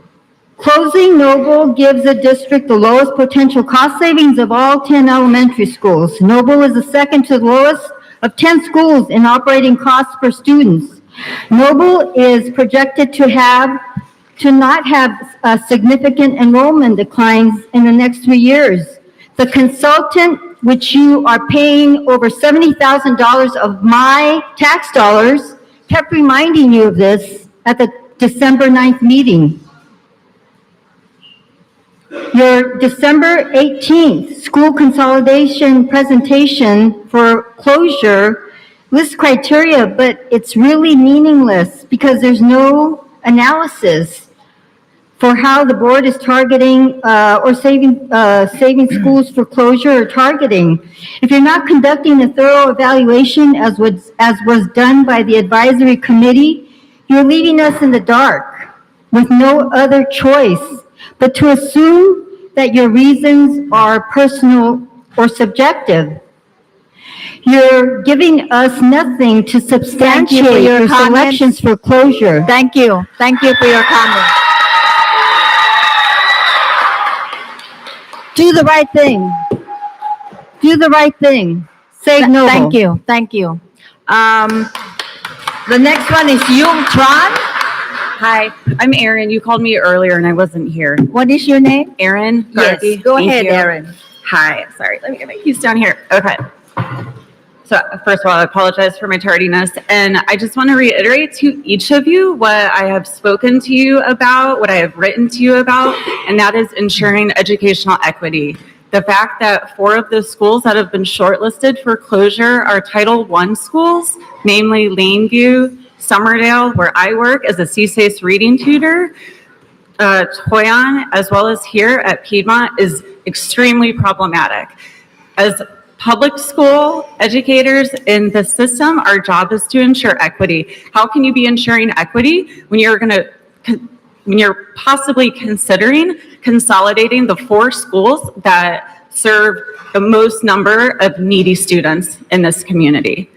closing Noble gives the district the lowest potential cost savings of all 10 elementary schools. Noble is the second to the lowest of 10 schools in operating costs per students. Noble is projected to not have significant enrollment declines in the next 3 years. The consultant, which you are paying over $70,000 of my tax dollars, kept reminding you of this at the December 9th meeting. Your December 18th school consolidation presentation for closure lists criteria, but it's really meaningless because there's no analysis for how the board is targeting or saving schools for closure or targeting. If you're not conducting a thorough evaluation as was done by the advisory committee, you're leaving us in the dark with no other choice but to assume that your reasons are personal or subjective. You're giving us nothing to substantiate your selections for closure. Thank you. Thank you for your comment. Do the right thing. Do the right thing. Say Noble. Thank you. The next one is Yung Tran. Hi, I'm Erin. You called me earlier and I wasn't here. What is your name? Erin Yes, Garvey. go Thank ahead, you. Erin. Hi, sorry, let me get my keys down here. Okay. So first of all, I apologize for my tardiness. And I just want to reiterate to each of you what I have spoken to you about, what I have written to you about, and that is ensuring educational equity. The fact that 4 of the schools that have been shortlisted for closure are Title I schools, namely Laneview, Summerdale, where I work as a CSACE reading tutor, Toyon, as well as here at Piedmont, is extremely problematic. As public school educators in the system, our job is to ensure equity. How can you be ensuring equity when you're possibly considering consolidating the 4 schools that serve the most number of needy students in this community?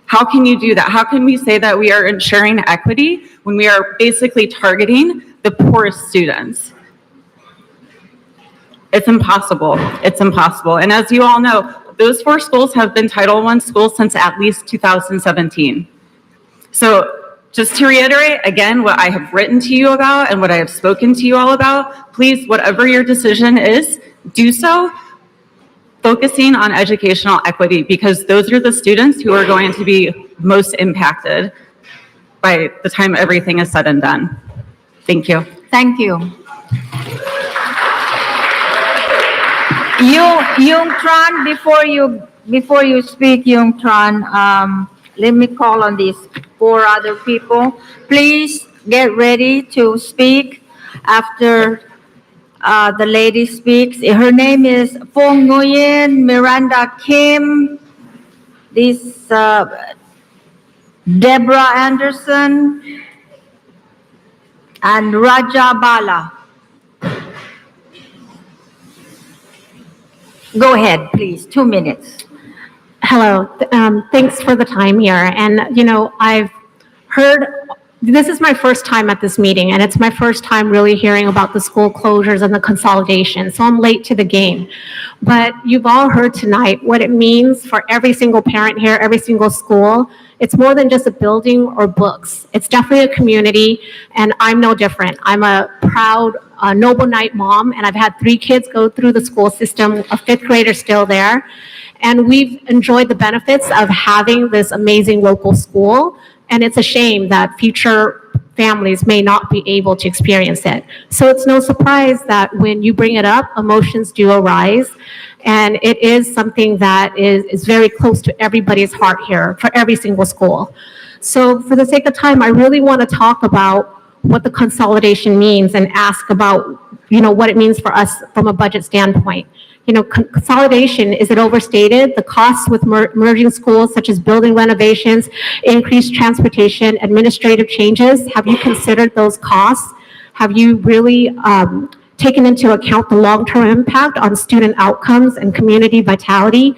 How can you do that? How can we say that we are ensuring equity when we are basically targeting the poorest students? It's impossible. It's impossible. And as you all know, those 4 schools have been Title I schools since at least 2017. So just to reiterate, again, what I have written to you about and what I have spoken to you all about, please, whatever your decision is, do so focusing on educational equity, because those are the students who are going to be most impacted by the time everything is said and done. Thank you. Thank you. Yung Tran, before you speak, Yung Tran, let me call on these 4 other people. Please get ready to speak after the lady speaks. Her name is Fong Nguyen, Miranda Kim, this Deborah Anderson, and Raja Bala. Go ahead, please, 2 minutes. Hello, thanks for the time here. And, I've heard, this is my first time at this meeting, and it's my first time really hearing about the school closures and the consolidation, so I'm late to the game. But you've all heard tonight what it means for every single parent here, every single school. It's more than just a building or books. It's definitely a community, and I'm no different. I'm a proud Noble Knight mom, and I've had 3 kids go through the school system, a 5th grader still there. And we've enjoyed the benefits of having this amazing local school. And it's a shame that future families may not be able to experience it. So it's no surprise that when you bring it up, emotions do arise. And it is something that is very close to everybody's heart here for every single school. So for the sake of time, I really want to talk about what the consolidation means and ask about, what it means for us from a budget standpoint. Consolidation, is it overstated? The costs with merging schools, such as building renovations, increased transportation, administrative changes, have you considered those costs? Have you really taken into account the long-term impact on student outcomes and community vitality?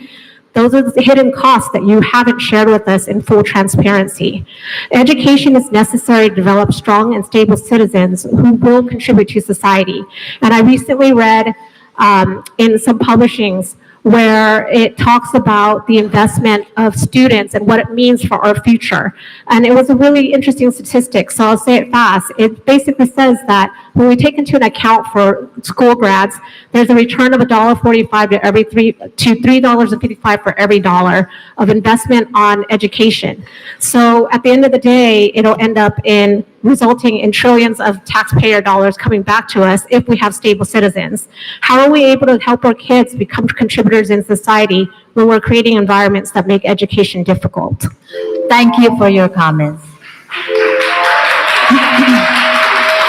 Those are the hidden costs that you haven't shared with us in full transparency. Education is necessary to develop strong and stable citizens who will contribute to society. And I recently read in some publishings where it talks about the investment of students and what it means for our future. And it was a really interesting statistic, so I'll say it fast. It basically says that when we take into account for school grads, there's a return of $1.45 to $3.55 for every dollar of investment on education. So at the end of the day, it'll end up in resulting in trillions of taxpayer dollars coming back to us if we have stable citizens. How are we able to help our kids become contributors in society when we're creating environments that make education difficult? Thank you for your comments.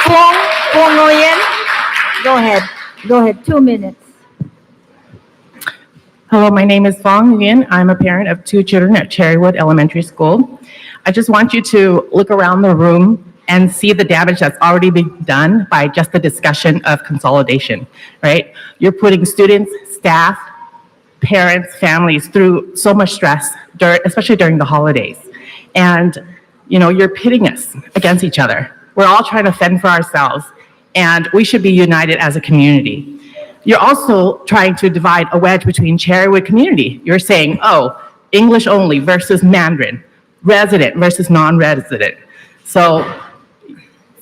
Fong Nguyen, go ahead, 2 minutes. Hello, my name is Fong Nguyen. I'm a parent of 2 children at Cherrywood Elementary School. I just want you to look around the room and see the damage that's already been done by just the discussion of consolidation, right? You're putting students, staff, parents, families through so much stress, especially during the holidays. And, you're pitting us against each other. We're all trying to fend for ourselves, and we should be united as a community. you're also trying to divide a wedge between Cherrywood community. You're saying, oh, English only versus Mandarin, resident versus non-resident. So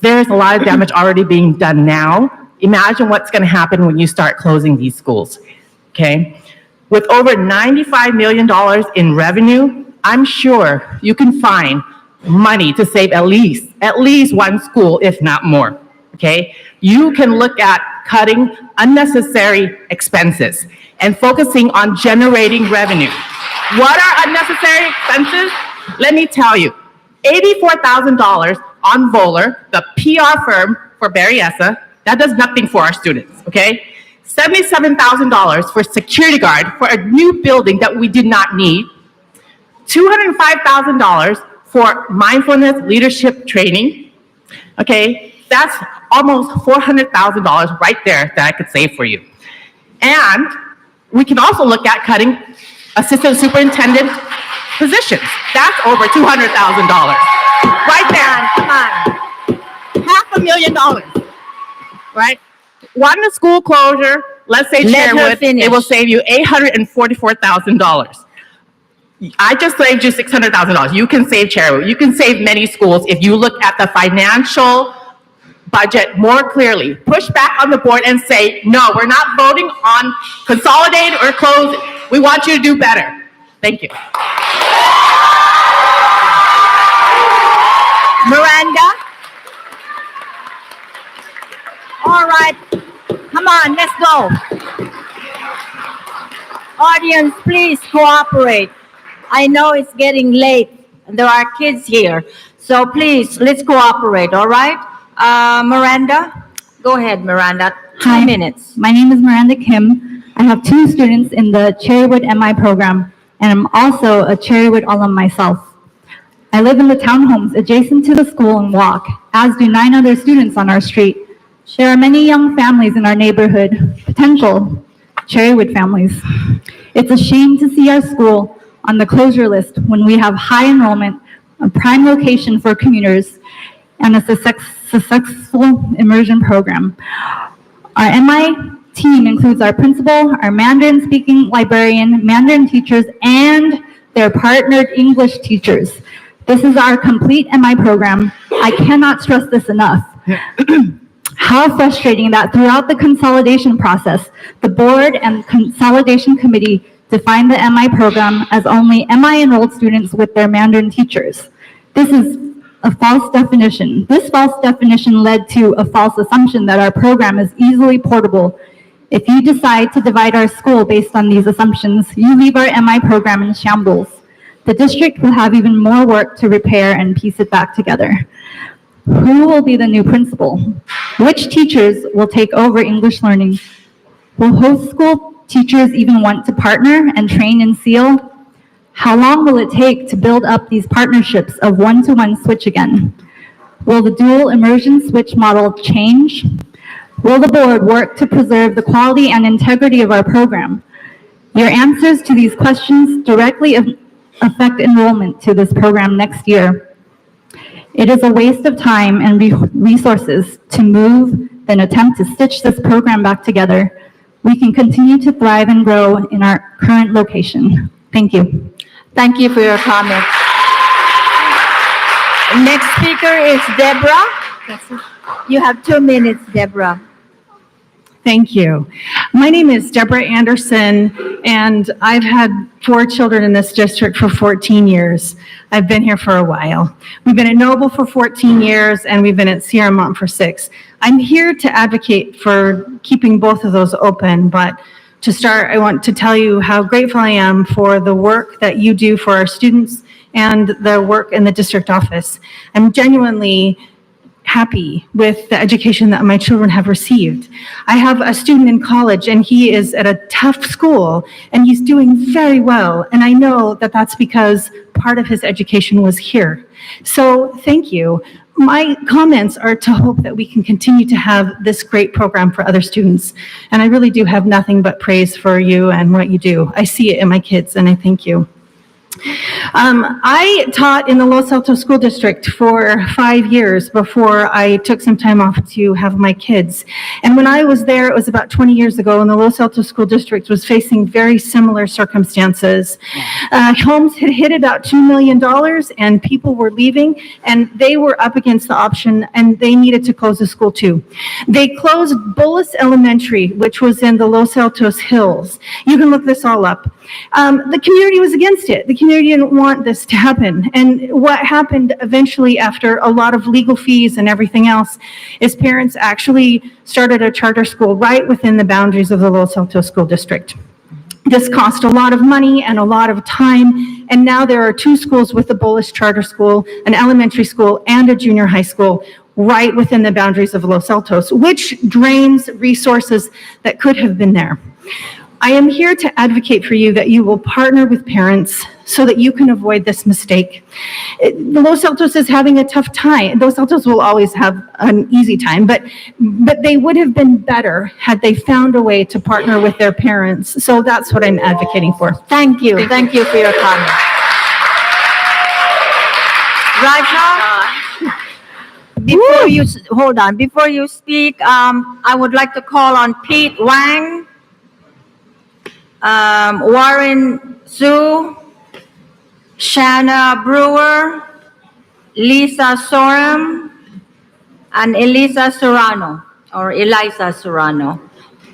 there's a lot of damage already being done now. Imagine what's going to happen when you start closing these schools, okay? With over $95 million in revenue, I'm sure you can find money to save at least one school, if not more, okay? You can look at cutting unnecessary expenses and focusing on generating revenue. What are unnecessary expenses? Let me tell you, $84,000 on Voller, the PR firm for Berryessa, that does nothing for our students, okay? $77,000 for security guard for a new building that we did not need. $205,000 for mindfulness leadership training, okay? That's almost $400,000 right there that I could save for you. And we can also look at cutting assistant superintendent positions. That's over $200,000. Right there, come on. $500,000, right? One school closure, let's say Cherrywood, it will save you $844,000. I just saved you $600,000. You can save Cherrywood. You can save many schools if you look at the financial budget more clearly. Push back on the board and say, no, we're not voting on consolidate or close. We want you to do better. Thank you. Miranda? All right, come on, let's go. Audience, please cooperate. I know it's getting late, and there are kids here, so please, let's cooperate, all right? Miranda? Go ahead, Miranda, 2 minutes. My name is Miranda Kim. I have 2 students in the Cherrywood MI program, and I'm also a Cherrywood alum myself. I live in the townhomes adjacent to the school and walk, as do 9 other students on our street. There are many young families in our neighborhood, potential Cherrywood families. It's a shame to see our school on the closure list when we have high enrollment, a prime location for commuters, and a successful immersion program. Our MI team includes our principal, our Mandarin-speaking librarian, Mandarin teachers, and their partnered English teachers. This is our complete MI program. I cannot stress this enough. How frustrating that throughout the consolidation process, the board and consolidation committee defined the MI program as only MI enrolled students with their Mandarin teachers. This is a false definition. This false definition led to a false assumption that our program is easily portable. If you decide to divide our school based on these assumptions, you leave our MI program in shambles. The district will have even more work to repair and piece it back together. Who will be the new principal? Which teachers will take over English learning? Will host school teachers even want to partner and train in SEAL? How long will it take to build up these partnerships of one-to-one switch again? Will the dual immersion switch model change? Will the board work to preserve the quality and integrity of our program? Your answers to these questions directly affect enrollment to this program next year. It is a waste of time and resources to move than attempt to stitch this program back together. We can continue to thrive and grow in our current location. Thank you. Thank you for your comment. Next speaker is Deborah. You have 2 minutes, Deborah. Thank you. My name is Deborah Anderson, and I've had 4 children in this district for 14 years. I've been here for a while. We've been at Noble for 14 years, and we've been at Sierra Mont for 6. I'm here to advocate for keeping both of those open, but to start, I want to tell you how grateful I am for the work that you do for our students and the work in the district office. I'm genuinely happy with the education that my children have received. I have a student in college, and he is at a tough school, and he's doing very well, and I know that that's because part of his education was here. So thank you. My comments are to hope that we can continue to have this great program for other students, and I really do have nothing but praise for you and what you do. I see it in my kids, and I thank you. I taught in the Los Altos School District for 5 years before I took some time off to have my kids. And when I was there, it was about 20 years ago, and the Los Altos School District was facing very similar circumstances. Homes had hit about $2 million, and people were leaving, and they were up against the option, and they needed to close the school too. They closed Bullis Elementary, which was in the Los Altos Hills. You can look this all up. The community was against it. The community didn't want this to happen. And what happened eventually after a lot of legal fees and everything else is parents actually started a charter school right within the boundaries of the Los Altos School District. This cost a lot of money and a lot of time, and now there are 2 schools with the Bullis Charter School, an elementary school and a junior high school, right within the boundaries of Los Altos, which drains resources that could have been there. I am here to advocate for you that you will partner with parents so that you can avoid this mistake. Los Altos is having a tough time. Los Altos will always have an easy time, but they would have been better had they found a way to partner with their parents. So that's what I'm advocating for. Thank you. Thank you for your comment. Raja, before you speak, I would like to call on Pete Wang, Warren Zhu, Shanna Brewer, Lisa Sorum, and Eliza Serrano.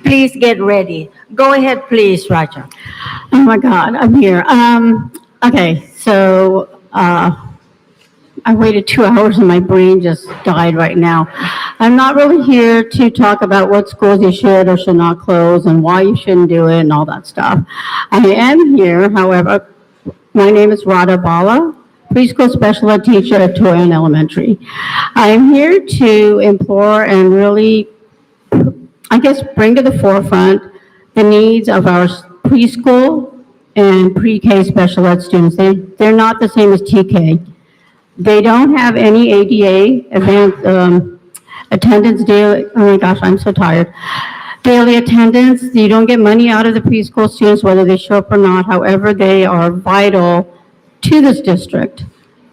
Please get ready. Go ahead, please, Raja. Oh my God, I'm here. Okay, so I waited 2 hours and my brain just died right now. I'm not really here to talk about what schools you should or should not close and why you shouldn't do it and all that stuff. I am here, however, my name is Radha Bala, preschool special ed teacher at Toyan Elementary. I am here to implore and really, I guess, bring to the forefront the needs of our preschool and pre-K special ed students. They're not the same as TK. They don't have any ADA event attendance daily. Oh my gosh, I'm so tired. Daily attendance. You don't get money out of the preschool students whether they show up or not. However, they are vital to this district,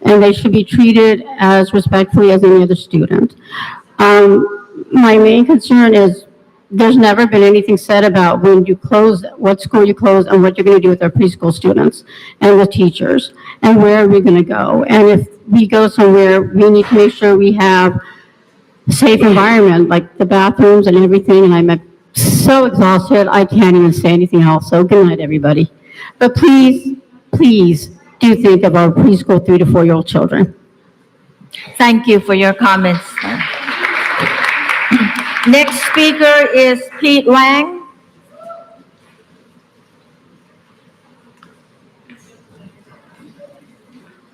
and they should be treated as respectfully as any other student. My main concern is there's never been anything said about when you close, what school you close, and what you're going to do with our preschool students and the teachers, and where are we going to go. And if we go somewhere, we need to make sure we have a safe environment, like the bathrooms and everything, and I'm so exhausted, I can't even say anything else, so good night, everybody. But please, please do think of our preschool 3 to 4-year-old children. Thank you for your comments. Next speaker is Pete Wang.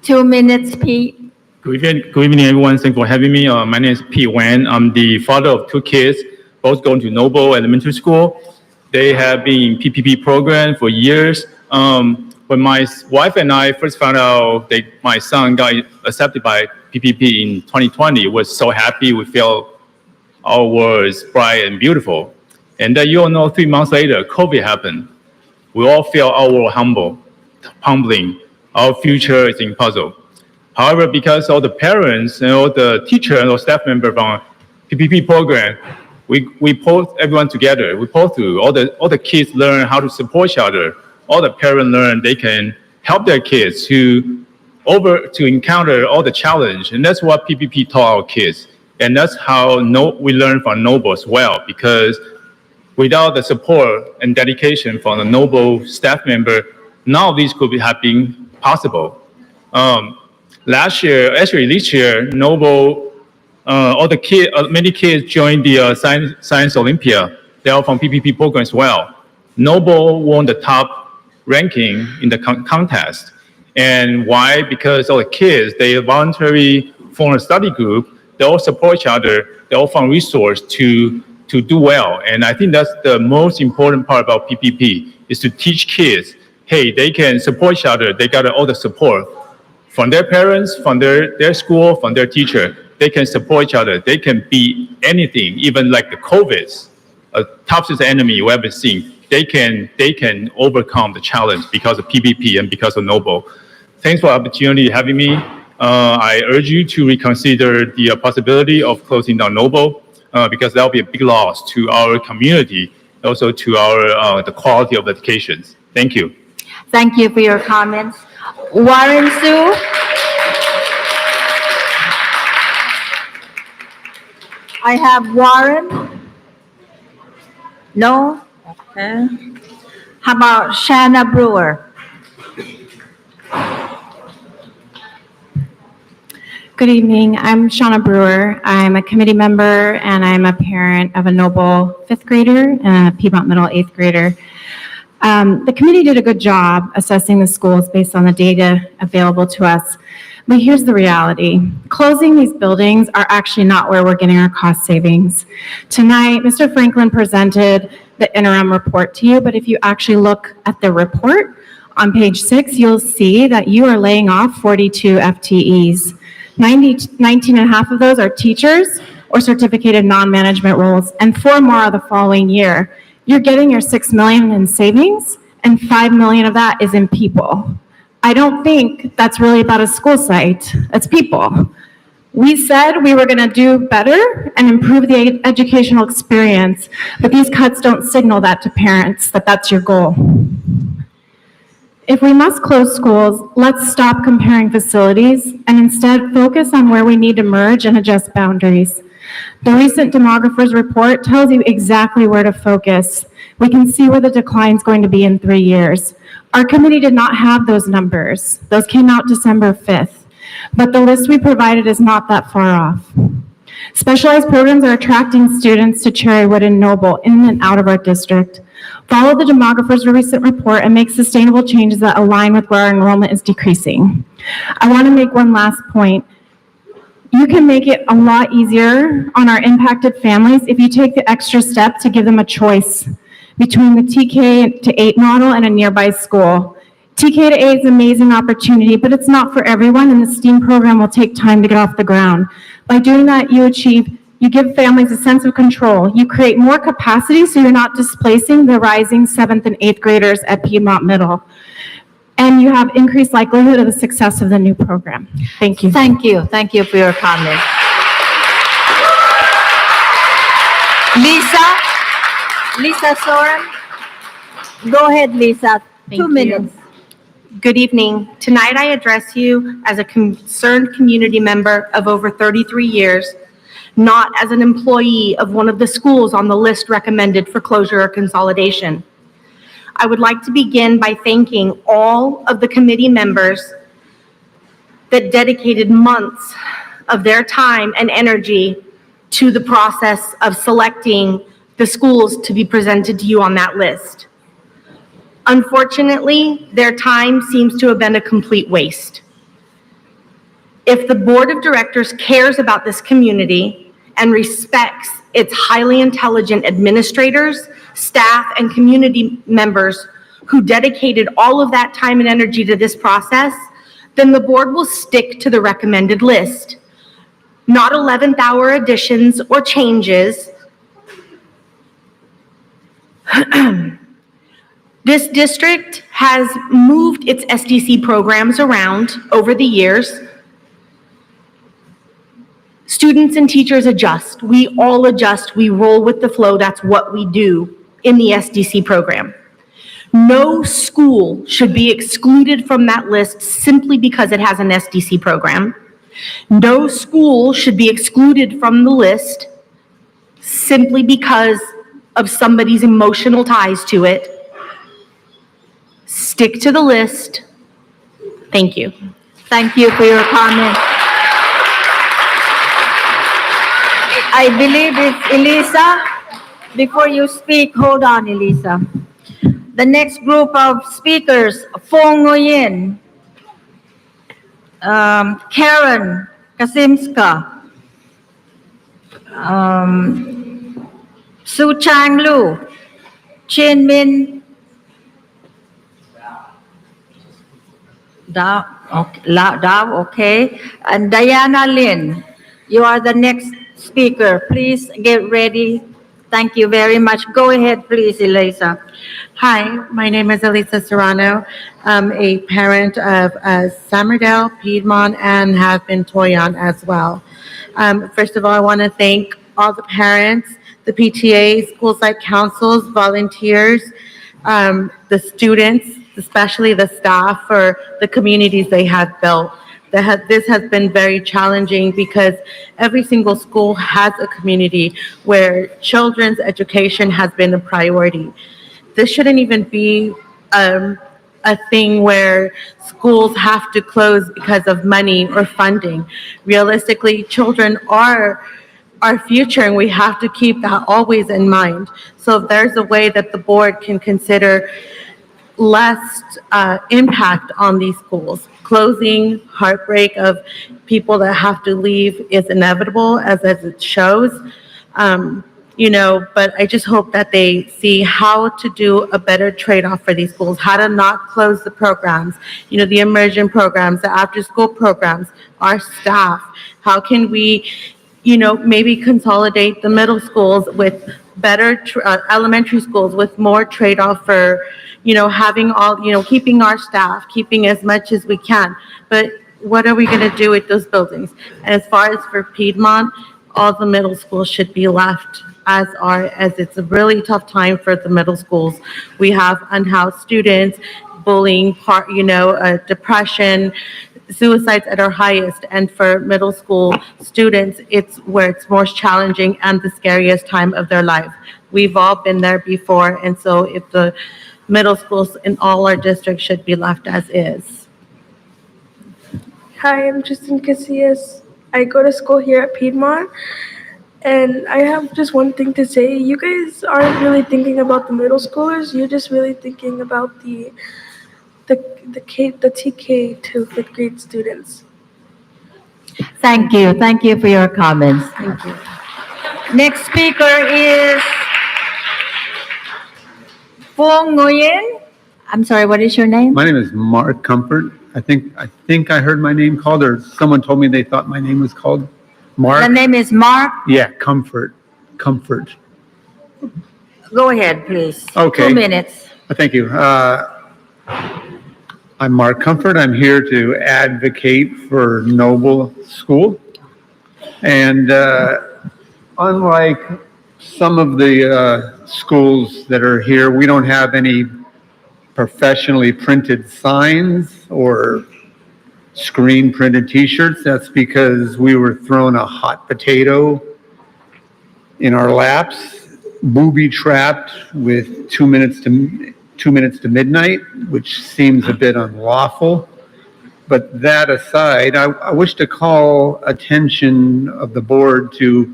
Two minutes, Pete. Good evening, everyone. Thanks for having me. My name is Pete Wan. I'm the father of 2 kids, both going to Noble Elementary School. They have been in PPP program for years. When my wife and I first found out that my son got accepted by PPP in 2020, we were so happy. We felt our world is bright and beautiful. And then you all know 3 months later, COVID happened. We all feel our world humbling. Our future is in puzzle. However, because all the parents and all the teachers and all staff members from PPP program, we pulled everyone together. We pulled through. All the kids learn how to support each other. All the parents learn they can help their kids to encounter all the challenge. And that's what PPP taught our kids. And that's how we learn from Noble as well, because without the support and dedication from the Noble staff member, none of these could have been possible. This year, Noble, many kids joined the Science Olympia. They are from PPP program as well. Noble won the top ranking in the contest. And why? Because all the kids, they voluntarily form a study group. They all support each other. They all find resource to do well. And I think that's the most important part about PPP, is to teach kids, hey, they can support each other. They got all the support from their parents, from their school, from their teacher. They can support each other. They can beat anything, even like the COVIDs, toughest enemy you ever seen. They can overcome the challenge because of PPP and because of Noble. thanks for the opportunity having me. I urge you to reconsider the possibility of closing down Noble because that will be a big loss to our community, also to our the quality of education. Thank you. Thank you for your comments. Warren Sue? I have Warren. No? Okay. How about Shanna Brewer? Good evening. I'm Shauna Brewer. I'm a committee member and I'm a parent of a Noble fifth grader and a Piedmont Middle eighth grader. The committee did a good job assessing the schools based on the data available to us. But here's the reality. Closing these buildings are actually not where we're getting our cost savings. Tonight, Mr. Franklin presented the interim report to you, but if you actually look at the report on page 6, you'll see that you are laying off 42 FTEs. 19 and a half of those are teachers or certificated non-management roles, and 4 more are the following year. You're getting your $6 million in savings, and $5 million of that is in people. I don't think that's really about a school site. It's people. We said we were going to do better and improve the educational experience, but these cuts don't signal that to parents, that that's your goal. If we must close schools, let's stop comparing facilities and instead focus on where we need to merge and adjust boundaries. The recent demographers report tells you exactly where to focus. We can see where the decline is going to be in 3 years. Our committee did not have those numbers. Those came out December 5th, but the list we provided is not that far off. Specialized programs are attracting students to Cherrywood and Noble in and out of our district. Follow the demographers' recent report and make sustainable changes that align with where our enrollment is decreasing. I want to make one last point. You can make it a lot easier on our impacted families if you take the extra step to give them a choice between the TK to 8 model and a nearby school. TK to 8 is an amazing opportunity, but it's not for everyone, and the STEAM program will take time to get off the ground. By doing that, you give families a sense of control. You create more capacity so you're not displacing the rising 7th and 8th graders at Piedmont Middle. And you have increased likelihood of the success of the new program. Thank you. Thank you. Thank you for your comment. Lisa Soren? Go ahead, Lisa. 2 minutes. Good evening. Tonight I address you as a concerned community member of over 33 years, not as an employee of one of the schools on the list recommended for closure or consolidation. I would like to begin by thanking all of the committee members that dedicated months of their time and energy to the process of selecting the schools to be presented to you on that list. Unfortunately, their time seems to have been a complete waste. If the board of directors cares about this community and respects its highly intelligent administrators, staff, and community members who dedicated all of that time and energy to this process, then the board will stick to the recommended list, not 11th hour additions or changes. This district has moved its SDC programs around over the years. Students and teachers adjust. We all adjust. We roll with the flow. That's what we do in the SDC program. No school should be excluded from that list simply because it has an SDC program. No school should be excluded from the list simply because of somebody's emotional ties to it. Stick to the list. Thank you. Thank you for your comment. I believe it's Elisa. Before you speak, hold on, Elisa. The next group of speakers, Fong Nguyen, Karen Kasimska, Su Chang Lu, Chin Min Dao, okay, and Diana Lin. You are the next speaker. Please get ready Thank you very much. Go ahead, please, Elisa. Hi, my name is Elisa Serrano. I'm a parent of Somerdale, Piedmont, and have been Toyon as well. First of all, I want to thank all the parents, the PTA, school site councils, volunteers, the students, especially the staff, for the communities they have built. This has been very challenging because every single school has a community where children's education has been a priority. This shouldn't even be a thing where schools have to close because of money or funding. Realistically, children are our future, and we have to keep that always in mind. So if there's a way that the board can consider less impact on these schools. Closing, heartbreak of people that have to leave is inevitable, as it shows. But I just hope that they see how to do a better trade-off for these schools, how to not close the programs, the immersion programs, the after-school programs, our staff. How can we, maybe consolidate the middle schools with better elementary schools with more trade-off for, having all, keeping our staff, keeping as much as we can. But what are we going to do with those buildings? And as far as for Piedmont, all the middle schools should be left as it's a really tough time for the middle schools. We have unhoused students, bullying, depression, suicides at our highest. And for middle school students, it's where it's most challenging and the scariest time of their life. We've all been there before, and so if the middle schools in all our districts should be left as is. Hi, I'm Tristan Casillas. I go to school here at Piedmont, and I have just one thing to say. You guys aren't really thinking about the middle schoolers. You're just really thinking about the TK to fifth grade students. Thank you. Thank you for your comments. Thank you. Next speaker is Fong Nguyen. I'm sorry, what is your name? My name is Mark Comfort. I think I heard my name called, or someone told me they thought my name was called. Mark. The name is Mark. Yeah, Comfort. Go ahead, please. Okay. 2 minutes. Thank you. I'm Mark Comfort. I'm here to advocate for Noble School. And unlike some of the schools that are here, we don't have any professionally printed signs or screen printed t-shirts. That's because we were thrown a hot potato in our laps, booby trapped with 2 minutes to midnight, which seems a bit unlawful. But that aside, I wish to call attention of the board to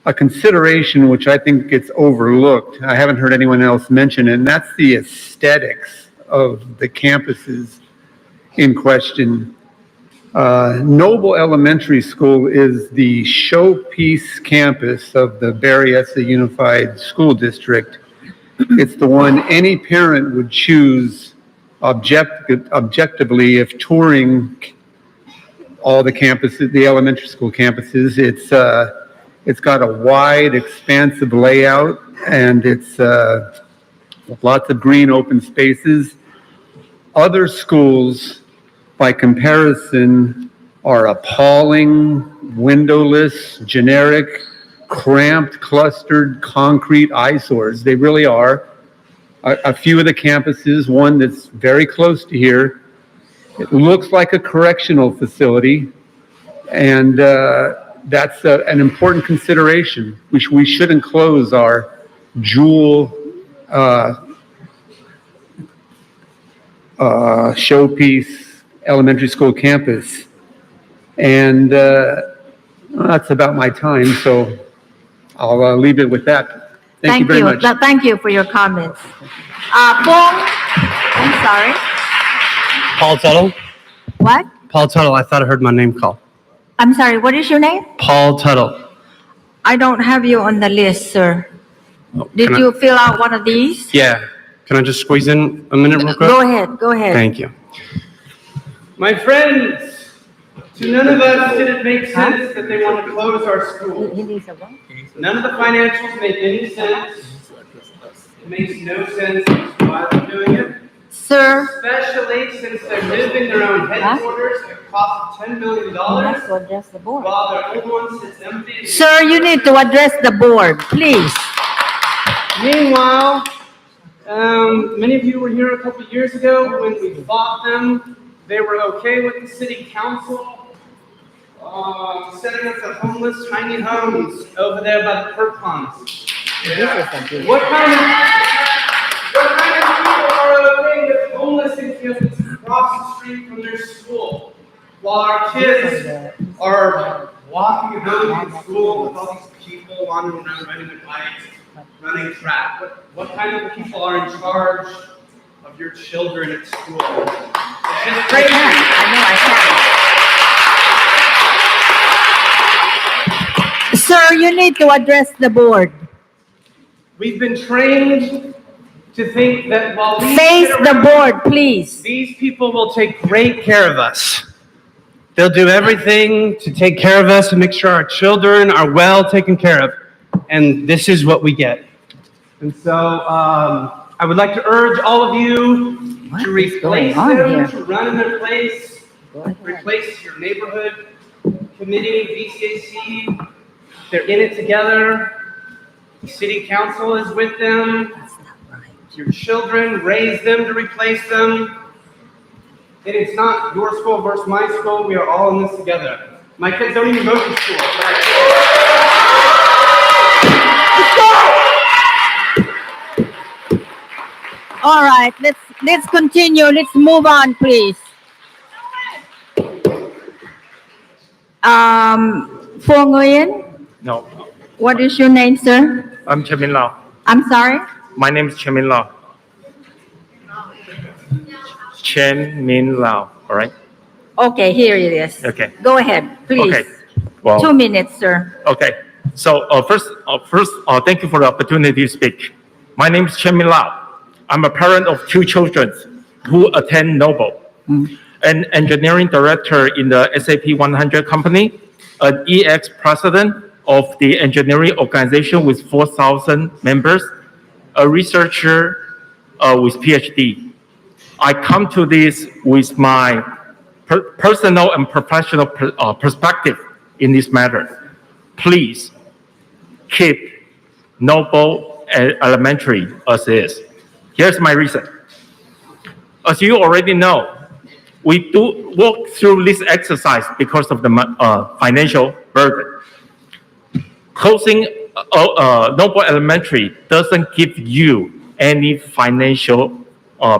a consideration which I think gets overlooked. I haven't heard anyone else mention it, and that's the aesthetics of the campuses in question. Noble Elementary School is the showpiece campus of the Berryessa Unified School District. It's the one any parent would choose objectively if touring all the campuses, the elementary school campuses. It's got a wide, expansive layout, and it's lots of green open spaces. Other schools, by comparison, are appalling, windowless, generic, cramped, clustered, concrete eyesores. They really are. A few of the campuses, one that's very close to here, it looks like a correctional facility, and that's an important consideration. We shouldn't close our jewel showpiece elementary school campus. And that's about my time, so I'll leave it with that. Thank you very much. Thank you for your comments. Fong, I'm sorry. Paul Tuttle? What? Paul Tuttle. I thought I heard my name called. I'm sorry, what is your name? Paul Tuttle. I don't have you on the list, sir. Did Can I- you fill out one of these? Yeah. Can I just squeeze in a minute real quick? Go ahead, go ahead. Thank you. My friends, To none of us did it make sense that they want to close our school. None of the financials make any sense. It makes no sense as to why they're doing it. Sir, Especially since they're moving their own headquarters at a cost of $10 million, while their old one sits empty. sir, you need to address the board, please. Meanwhile, many of you were here a couple years ago when we fought them. They were okay with the city council setting up the homeless tiny homes over there by the perk ponds. What kind of people are okay with homeless encampments across the street from their school, while our kids are walking home from school with all these people wandering around riding their bikes, running track? What kind of people are in charge of your children at school? It's just crazy. Sir, you need to address the board. We've been trained to think that while we Face sit the around, board, please. these people will take great care of us. They'll do everything to take care of us, to make sure our children are well taken care of. And this is what we get. And so I would like to urge all of you to replace them, to run in their place, replace your neighborhood committee, VCAC. They're in it together. The city council is with them. Your children, raise them to replace them. And it's not your school versus my school. We are all in this together. My kids don't even go to school. All right, let's continue. Let's move on, please. For Nguyen, No, what is your name, sir? I'm Chamin Lau. I'm sorry? My name is Chamin Lau. Chen Min Lau, all right? Okay, here it is. Okay. Go ahead, please. Okay. Well, 2 minutes, sir. okay. So first, thank you for the opportunity to speak. My name is Chen Min Lau. I'm a parent of 2 children who attend Noble, an engineering director in the SAP 100 company, an EX president of the engineering organization with 4,000 members, a researcher with PhD. I come to this with my personal and professional perspective in this matter. Please keep Noble Elementary as is. Here's my reason. As you already know, we do walk through this exercise because of the financial burden. Closing Noble Elementary doesn't give you any financial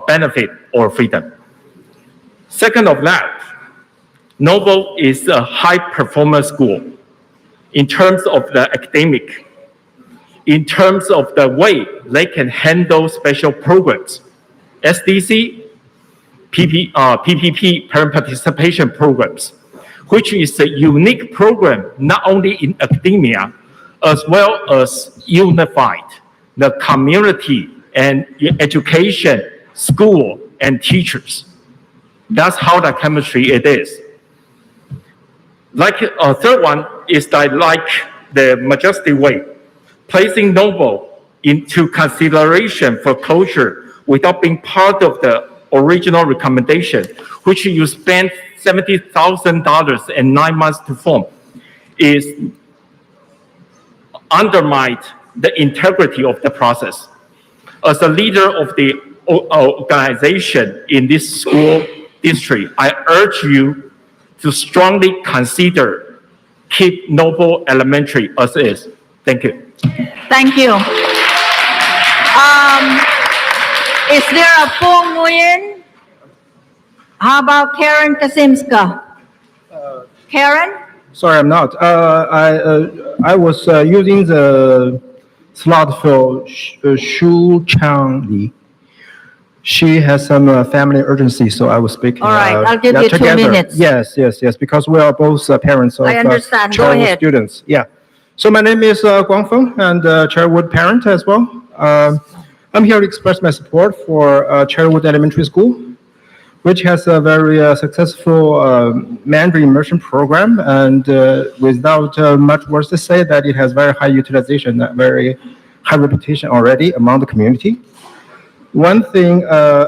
benefit or freedom. Second of that, Noble is a high-performance school in terms of the academic, in terms of the way they can handle special programs, SDC, PPP, parent participation programs, which is a unique program not only in academia, as well as unified the community and education, school, and teachers. That's how the chemistry it is. Like third one is that like the Majestic Way, placing Noble into consideration for closure without being part of the original recommendation, which you spent $70,000 and 9 months to form, is undermined the integrity of the process. As a leader of the organization in this school district, I urge you to strongly consider keep Noble Elementary as is. Thank you. Thank you. Is there a Pong Nguyen? How about Karen Kasimska? Karen? Sorry, I'm not. I was using the slot for Shu Chang Li. She has some family urgency, so I was speaking. All right, I'll give you 2 minutes. Yes, because we are both parents of I understand. Go Cherrywood ahead. students. Yeah. So my name is Guang Feng, and Cherrywood parent as well. I'm here to express my support for Cherrywood Elementary School. which has a very successful Mandarin immersion program, and without much words to say, that it has very high utilization, very high reputation already among the community. One thing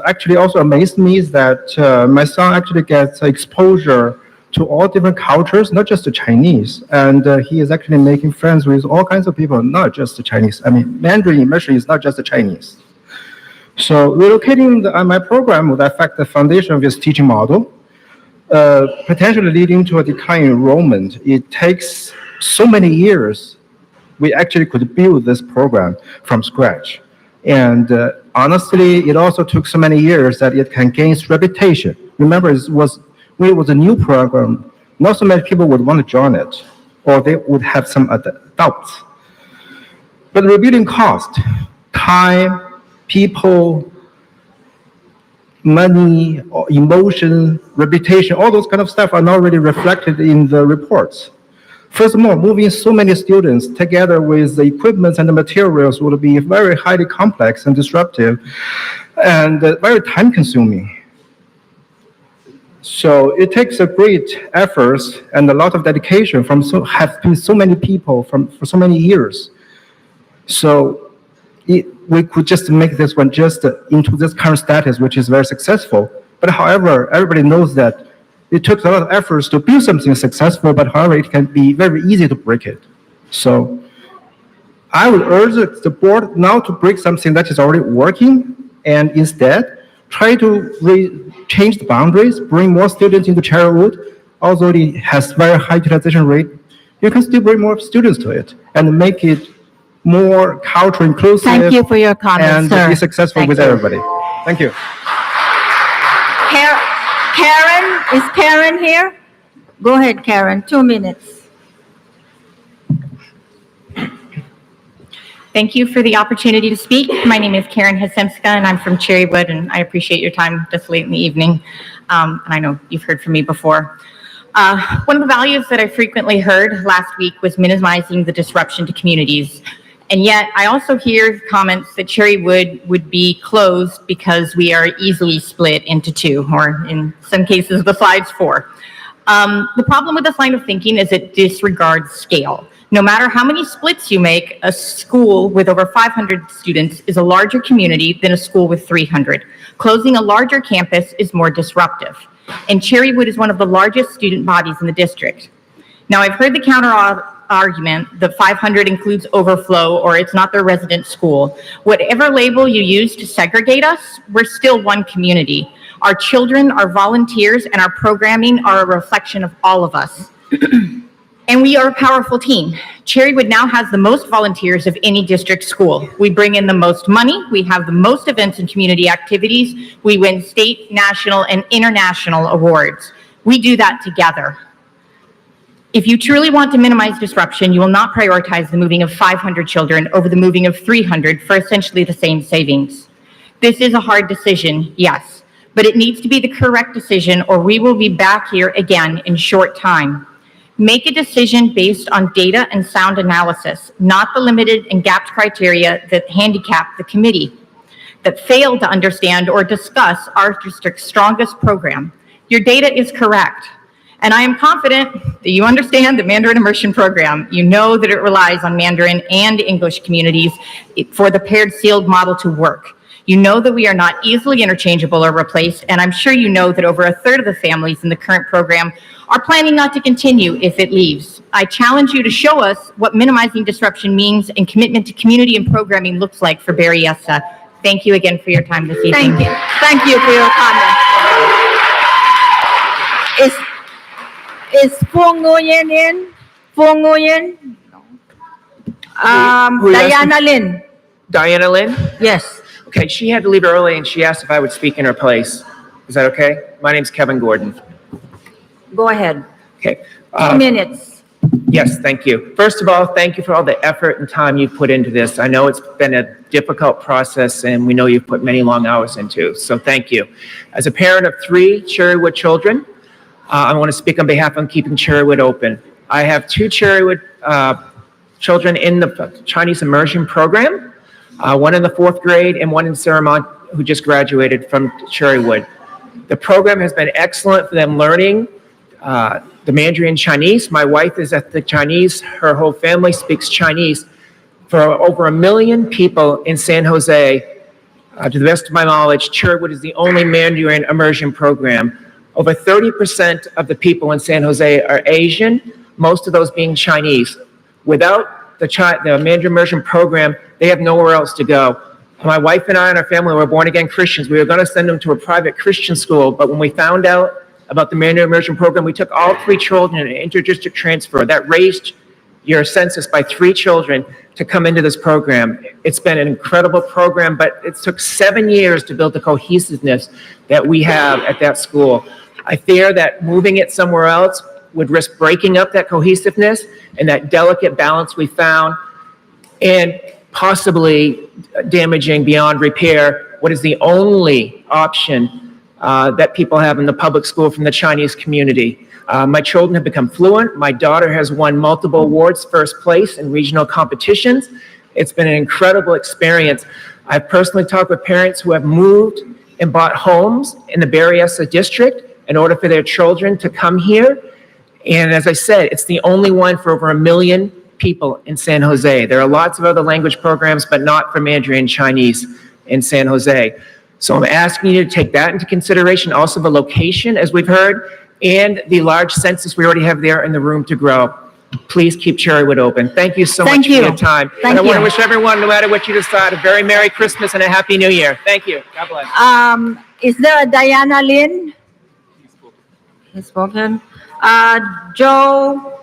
actually also amazed me is that my son actually gets exposure to all different cultures, not just the Chinese, and he is actually making friends with all kinds of people, not just the Chinese. I mean, Mandarin immersion is not just the Chinese. So relocating my program would affect the foundation of his teaching model, potentially leading to a decline in enrollment. It takes so many years. We actually could build this program from scratch. And honestly, it also took so many years that it can gain its reputation. Remember, when it was a new program, not so many people would want to join it, or they would have some doubts. But rebuilding cost, time, people, money, or emotion, reputation, all those kind of stuff are not really reflected in the reports. Furthermore, moving so many students together with the equipment and the materials would be very highly complex and disruptive and very time consuming. So it takes a great efforts and a lot of dedication from have been so many people for so many years. So we could just make this one just into this current status, which is very successful. But however, everybody knows that it took a lot of efforts to build something successful, but however, it can be very easy to break it. So I would urge the board now to break something that is already working and instead try to change the boundaries, bring more students into Cherrywood. Although it has very high utilization rate, you can still bring more students to it and make it more culture inclusive. Thank you for your comments, and sir. be successful Thank with you. everybody. Thank you. Karen, is Karen here? Go ahead, Karen, 2 minutes. Thank you for the opportunity to speak. My name is Karen Hasemska, and I'm from Cherrywood, and I appreciate your time this late in the evening. And I know you've heard from me before. One of the values that I frequently heard last week was minimizing the disruption to communities. And yet, I also hear comments that Cherrywood would be closed because we are easily split into two, or in some cases, the slide's 4. The problem with this line of thinking is it disregards scale. No matter how many splits you make, a school with over 500 students is a larger community than a school with 300. Closing a larger campus is more disruptive. And Cherrywood is one of the largest student bodies in the district. Now, I've heard the counter argument that 500 includes overflow or it's not their resident school. Whatever label you use to segregate us, we're still one community. Our children, our volunteers, and our programming are a reflection of all of us. And we are a powerful team. Cherrywood now has the most volunteers of any district school. We bring in the most money, we have the most events and community activities, we win state, national, and international awards. We do that together. If you truly want to minimize disruption, you will not prioritize the moving of 500 children over the moving of 300 for essentially the same savings. This is a hard decision, yes, but it needs to be the correct decision or we will be back here again in short time. Make a decision based on data and sound analysis, not the limited and gapped criteria that handicap the committee, that fail to understand or discuss our district's strongest program. Your data is correct. And I am confident that you understand the Mandarin Immersion Program. You know that it relies on Mandarin and English communities for the paired sealed model to work. You know that we are not easily interchangeable or replaced, and I'm sure you know that over 1/3 of the families in the current program are planning not to continue if it leaves. I challenge you to show us what minimizing disruption means and commitment to community and programming looks like for Berryessa. Thank you again for your time this evening. Thank you. Thank you for your comment. Is Fong Nguyen in? Fong Nguyen? Diana Lin. Diana Lin? Yes. Okay, she had to leave early and she asked if I would speak in her place. Is that okay? My name's Kevin Gordon. Go ahead. Okay. 2 minutes. Yes, thank you. First of all, thank you for all the effort and time you've put into this. I know it's been a difficult process and we know you've put many long hours into, so thank you. As a parent of 3 Cherrywood children, I want to speak on behalf of keeping Cherrywood open. I have 2 Cherrywood children in the Chinese immersion program, one in the 4th grade and one in Ceramont who just graduated from Cherrywood. The program has been excellent for them learning the Mandarin Chinese. My wife is ethnic Chinese. Her whole family speaks Chinese. For over 1 million people in San Jose, to the best of my knowledge, Cherrywood is the only Mandarin immersion program. Over 30% of the people in San Jose are Asian, most of those being Chinese. Without the Mandarin immersion program, they have nowhere else to go. My wife and I and our family were born-again Christians. We were going to send them to a private Christian school, but when we found out about the Mandarin immersion program, we took all 3 children in an interdistrict transfer. That raised your census by 3 children to come into this program. It's been an incredible program, but it took 7 years to build the cohesiveness that we have at that school. I fear that moving it somewhere else would risk breaking up that cohesiveness and that delicate balance we found, and possibly damaging beyond repair what is the only option that people have in the public school from the Chinese community. My children have become fluent. My daughter has won multiple awards, first place in regional competitions. It's been an incredible experience. I've personally talked with parents who have moved and bought homes in the Berryessa district in order for their children to come here. And as I said, it's the only one for over 1 million people in San Jose. There are lots of other language programs, but not for Mandarin Chinese in San Jose. So I'm asking you to take that into consideration, also the location, as we've heard, and the large census we already have there in the room to grow. Please keep Cherrywood open. Thank you so much for your time. And I want to wish everyone, no matter what you decide, a very Merry Christmas and a Happy New Year. Thank you. God bless. Is there a Diana Lynn? He's spoken. Joe,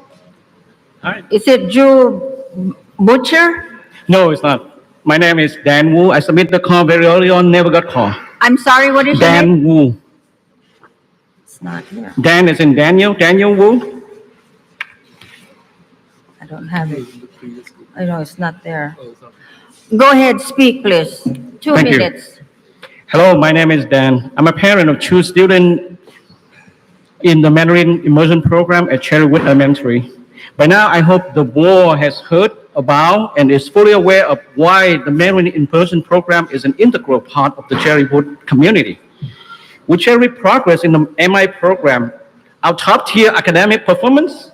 is it Joe Butcher? No, it's not. My name is Dan Wu. I submitted the call very early on, never got called. I'm sorry, what is your name? Dan Wu. It's not here. Dan is in Daniel. Daniel Wu. I don't have it. I know it's not there. Go ahead, speak, please. 2 Thank you. minutes. Hello, my name is Dan. I'm a parent of 2 students in the Mandarin immersion program at Cherrywood Elementary. By now, I hope the board has heard about and is fully aware of why the Mandarin immersion program is an integral part of the Cherrywood community. With Cherrywood progress in the MI program, our top-tier academic performance,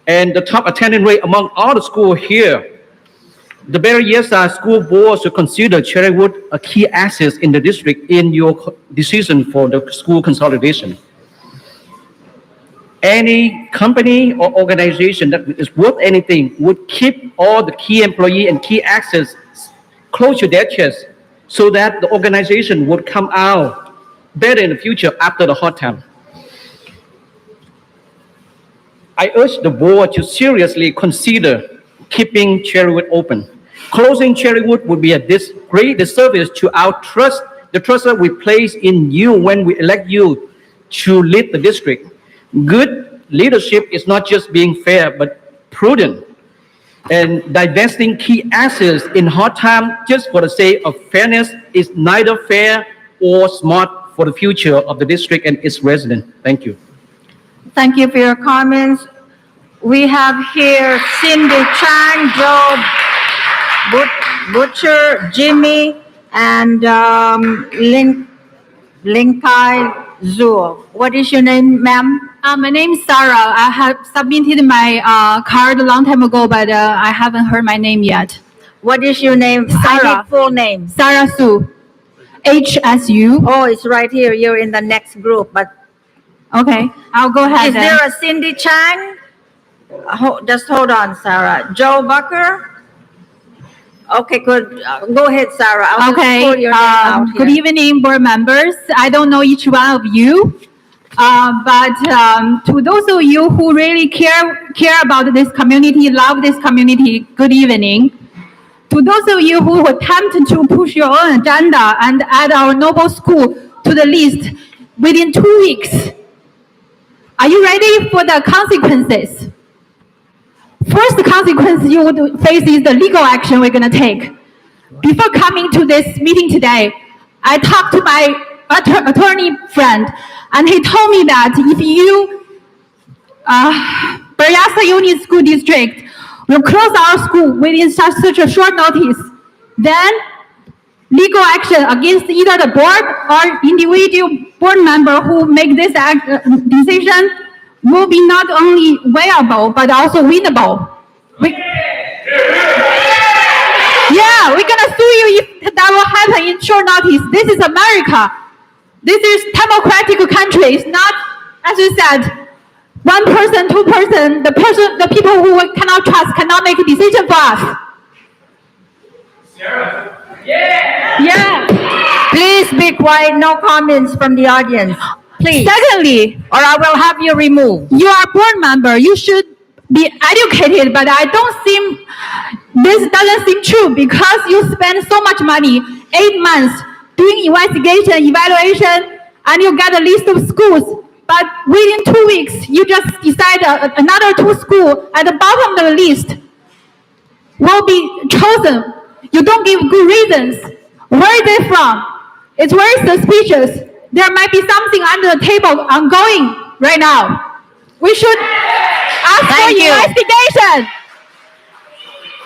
and the top attendance rate among all the schools here, the Berryessa School Board should consider Cherrywood a key asset in the district in your decision for the school consolidation. Any company or organization that is worth anything would keep all the key employee and key assets close to their chest so that the organization would come out better in the future after the hard time. I urge the board to seriously consider keeping Cherrywood open. Closing Cherrywood would be a great disservice to our trust, the trust that we place in you when we elect you to lead the district. Good leadership is not just being fair, but prudent. And divesting key assets in hard time just for the sake of fairness is neither fair or smart for the future of the district and its residents. Thank you. Thank you for your comments. We have here Cindy Chang, Joe Butcher, Jimmy, and Linkai Zhu. What is your name, ma'am? My name is Sarah. I have submitted my card a long time ago, but I haven't heard my name yet. What is your name? Sarah. Full name. Sarah Su. HSU. Oh, it's right here. You're in the next group, but okay, I'll go ahead. Is there a Cindy Chang? Just hold on, Sarah. Joe Bucker? Okay, good. Go ahead, Sarah. I'll just pull your name out here. Good evening, board members. I don't know each one of you, but to those of you who really care about this community, love this community, good evening. To those of you who attempt to push your own agenda and add our noble school to the list within 2 weeks, are you ready for the consequences? First consequence you would face is the legal action we're going to take. Before coming to this meeting today, I talked to my attorney friend, and he told me that if you, Berryessa Union School District, will close our school within such a short notice, then legal action against either the board or individual board member who make this decision will be not only viable, but also winnable. Yeah, we're gonna sue you if that will happen in short notice. This is America. This is democratic country. It's not, as you said, one person, two person, the people who we cannot trust cannot make a decision for us. Yeah. Please be quiet, no comments from the audience. Please. Secondly, Or I will have you removed. you are a board member. You should be educated, but this doesn't seem true because you spend so much money, 8 months, doing investigation, evaluation, and you get a list of schools. But within 2 weeks, you just decide another 2 schools at the bottom of the list will be chosen. You don't give good reasons. Where is it from? It's very suspicious. There might be something under the table ongoing right now. We should ask for investigation.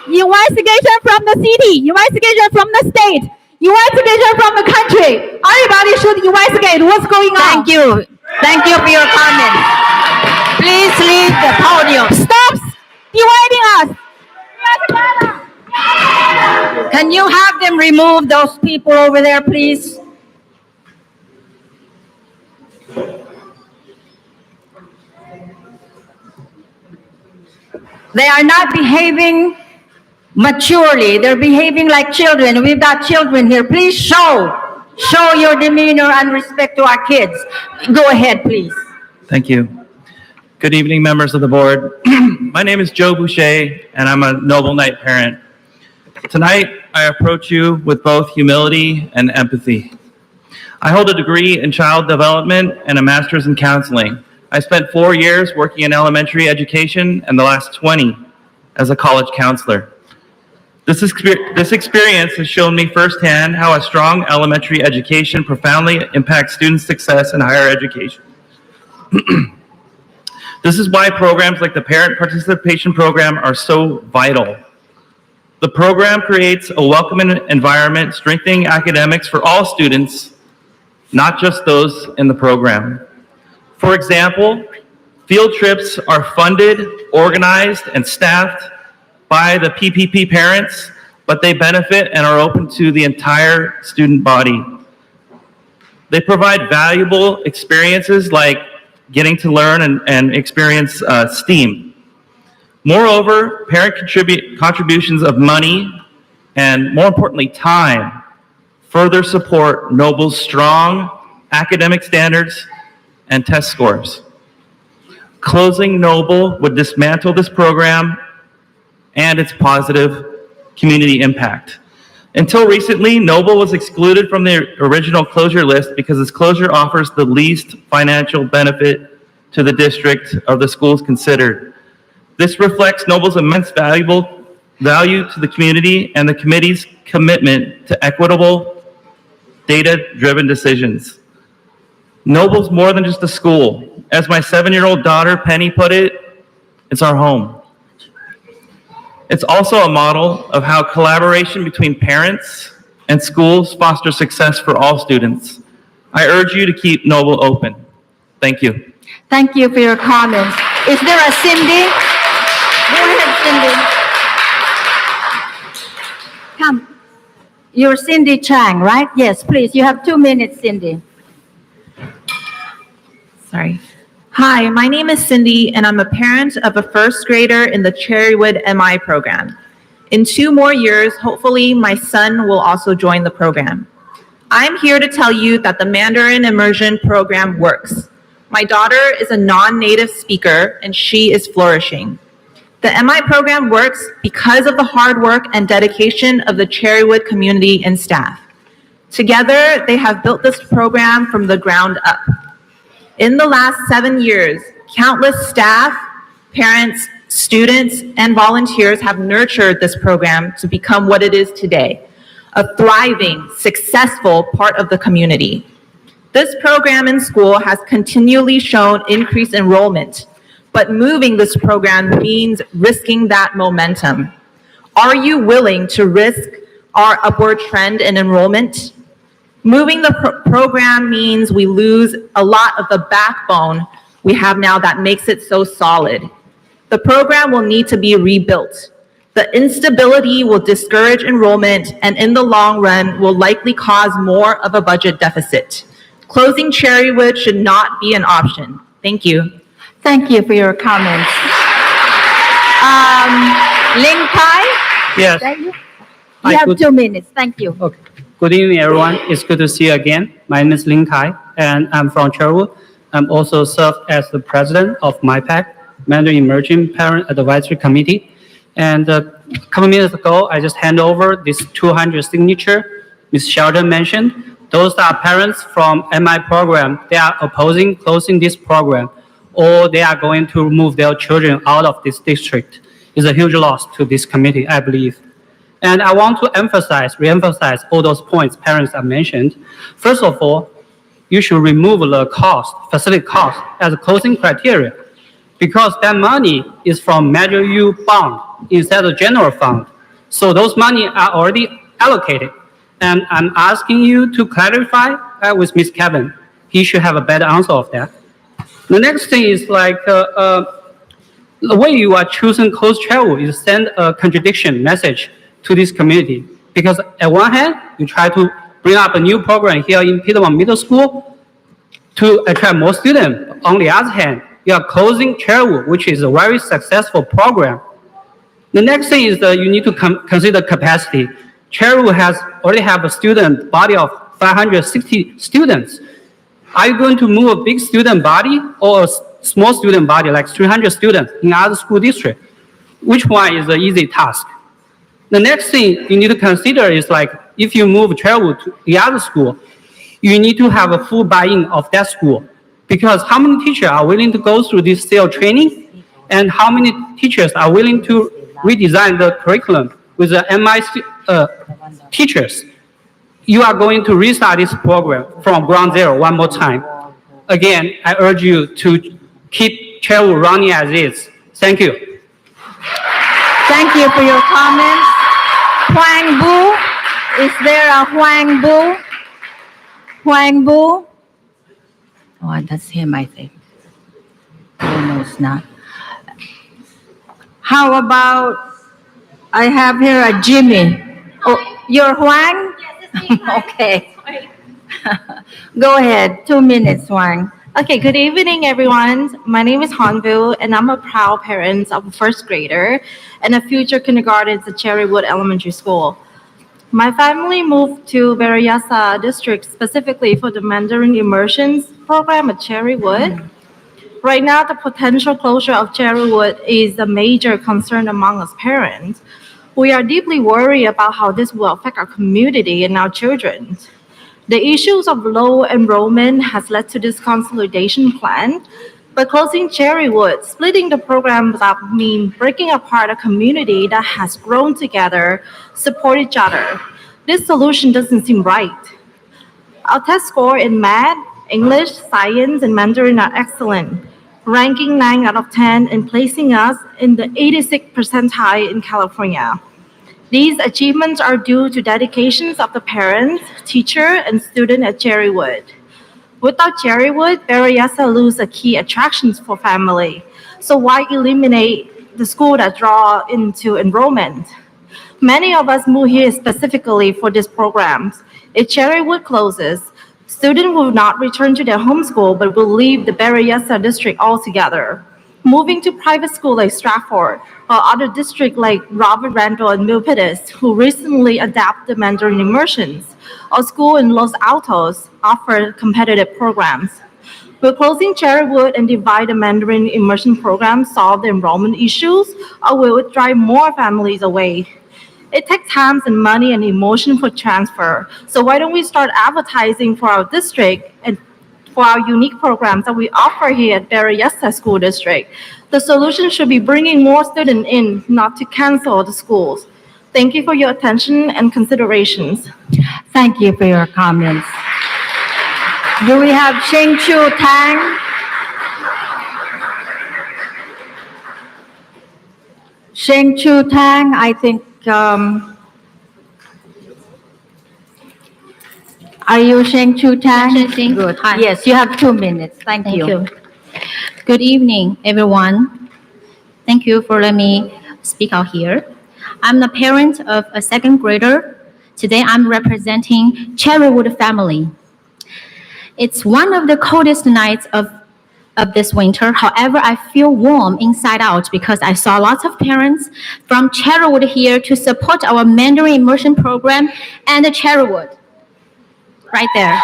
Investigation from the city, investigation from the state, investigation from the country. Everybody should investigate what's going on. Thank you. Thank you for your comments. Please leave the podium. Stop dividing us. Can you have them remove those people over there, please? They are not behaving maturely. They're behaving like children. We've got children here. Please show your demeanor and respect to our kids. Go ahead, please. Thank you. Good evening, members of the board. My name is Joe Boucher, and I'm a Noble Knight parent. Tonight, I approach you with both humility and empathy. I hold a degree in child development and a master's in counseling. I spent 4 years working in elementary education and the last 20 as a college counselor. This experience has shown me firsthand how a strong elementary education profoundly impacts student success in higher education. This is why programs like the Parent Participation Program are so vital. The program creates a welcoming environment, strengthening academics for all students, not just those in the program. For example, field trips are funded, organized, and staffed by the PPP parents, but they benefit and are open to the entire student body. They provide valuable experiences like getting to learn and experience STEAM. Moreover, parent contributions of money and, more importantly, time further support Noble's strong academic standards and test scores. Closing Noble would dismantle this program and its positive community impact. Until recently, Noble was excluded from the original closure list because its closure offers the least financial benefit to the district of the schools considered. This reflects Noble's immense value to the community and the committee's commitment to equitable, data-driven decisions. Noble's more than just a school. As my 7-year-old daughter, Penny, put it, it's our home. It's also a model of how collaboration between parents and schools foster success for all students. I urge you to keep Noble open. Thank you. Thank you for your comments. Is there a Cindy? Go ahead, Cindy. Come. You're Cindy Chang, right? Yes, please. You have 2 minutes, Cindy. Sorry. Hi, my name is Cindy, and I'm a parent of a first grader in the Cherrywood MI program. In 2 more years, hopefully, my son will also join the program. I'm here to tell you that the Mandarin Immersion program works. My daughter is a non-native speaker, and she is flourishing. The MI program works because of the hard work and dedication of the Cherrywood community and staff. Together, they have built this program from the ground up. In the last 7 years, countless staff, parents, students, and volunteers have nurtured this program to become what it is today, a thriving, successful part of the community. This program in school has continually shown increased enrollment, but moving this program means risking that momentum. Are you willing to risk our upward trend in enrollment? Moving the program means we lose a lot of the backbone we have now that makes it so solid. The program will need to be rebuilt. The instability will discourage enrollment and in the long run will likely cause more of a budget deficit. Closing Cherrywood should not be an option. Thank you. Thank you for your comments. Ling Kai? Yes. Thank you. Hi, You have good- 2 minutes. Thank you. Okay. Good evening, everyone. It's good to see you again. My name is Lin Kai, and I'm from Cherrywood. I'm also served as the president of MyPAC, Mandarin Emerging Parent Advisory Committee. And a couple minutes ago, I just handed over this 200 signature Ms. Sheldon mentioned. Those are parents from MI program. They are opposing closing this program, or they are going to remove their children out of this district. It's a huge loss to this committee, I believe. And I want to reemphasize all those points parents have mentioned. First of all, you should remove the cost, facility cost, as a closing criteria, because that money is from Measure U bond instead of general fund. So those money are already allocated. And I'm asking you to clarify that with Ms. Kevin. He should have a better answer of that. The next thing is the way you are choosing close travel is send a contradiction message to this community. Because at one hand, you try to bring up a new program here in Piedmont Middle School to attract more students. On the other hand, you are closing Cherrywood, which is a very successful program. The next thing is that you need to consider capacity. Cherrywood already have a student body of 560 students. Are you going to move a big student body or a small student body, like 300 students in other school district? Which one is an easy task? The next thing you need to consider is if you move Cherrywood to the other school, you need to have a full buy-in of that school. Because how many teachers are willing to go through this sales training? And how many teachers are willing to redesign the curriculum with the MI teachers? You are going to restart this program from ground zero one more time. Again, I urge you to keep Cherrywood running as is. Thank you. Thank you for your comments. Huang Bu, is there a Huang Bu? Huang Bu? Oh, that's him, I think. Oh, no, it's not. How about, I have here a Jimmy. Oh, you're Huang? Okay. Go ahead, 2 minutes, Huang. Okay, good evening, everyone. My name is Hanvu, and I'm a proud parent of a first grader and a future kindergarten at Cherrywood Elementary School. My family moved to Berryessa district specifically for the Mandarin immersion program at Cherrywood. Right now, the potential closure of Cherrywood is a major concern among us parents. We are deeply worried about how this will affect our community and our children. The issues of low enrollment has led to this consolidation plan, but closing Cherrywood, splitting the programs up mean breaking apart a community that has grown together, support each other. This solution doesn't seem right. Our test score in math, English, science, and Mandarin are excellent, ranking 9 out of 10 and placing us in the 86th percentile in California. These achievements are due to dedications of the parents, teacher, and student at Cherrywood. Without Cherrywood, Berryessa lose a key attractions for family. So why eliminate the school that draw into enrollment? Many of us move here specifically for these programs. If Cherrywood closes, students will not return to their home school but will leave the Berryessa district altogether, moving to private school like Stratford or other districts like Robert Randall and Milpitas, who recently adapted Mandarin immersions, or school in Los Altos offer competitive programs. Will closing Cherrywood and divide the Mandarin immersion program solve the enrollment issues, or will it drive more families away? It takes time and money and emotion for transfer. So why don't we start advertising for our district and for our unique programs that we offer here at Berryessa School District? The solution should be bringing more students in, not to cancel the schools. Thank you for your attention and considerations. Thank you for your comments. Do we have Sheng Chu Tang? Sheng Chu Tang, I think, I Are you Sheng Chu Tan? Sheng Chu. Good. Hi. Yes, you have 2 minutes. Thank Thank you. you. Good evening, everyone. Thank you for letting me speak out here. I'm the parent of a second grader. Today, I'm representing Cherrywood family. It's one of the coldest nights of this winter. However, I feel warm inside out because I saw lots of parents from Cherrywood here to support our Mandarin immersion program and the Cherrywood. Right there.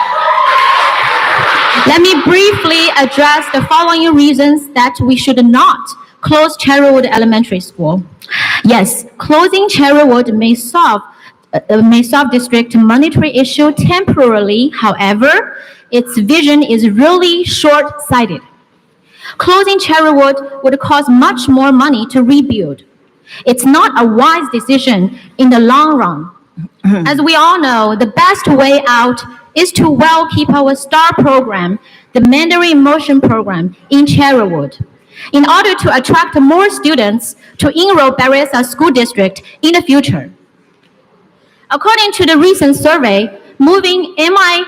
Let me briefly address the following reasons that we should not close Cherrywood Elementary School. Yes, closing Cherrywood may solve district monetary issue temporarily. However, its vision is really short-sighted. Closing Cherrywood would cost much more money to rebuild. It's not a wise decision in the long run. As we all know, the best way out is to well keep our star program, the Mandarin immersion program, in Cherrywood, in order to attract more students to enroll Berryessa School District in the future. According to the recent survey, moving MI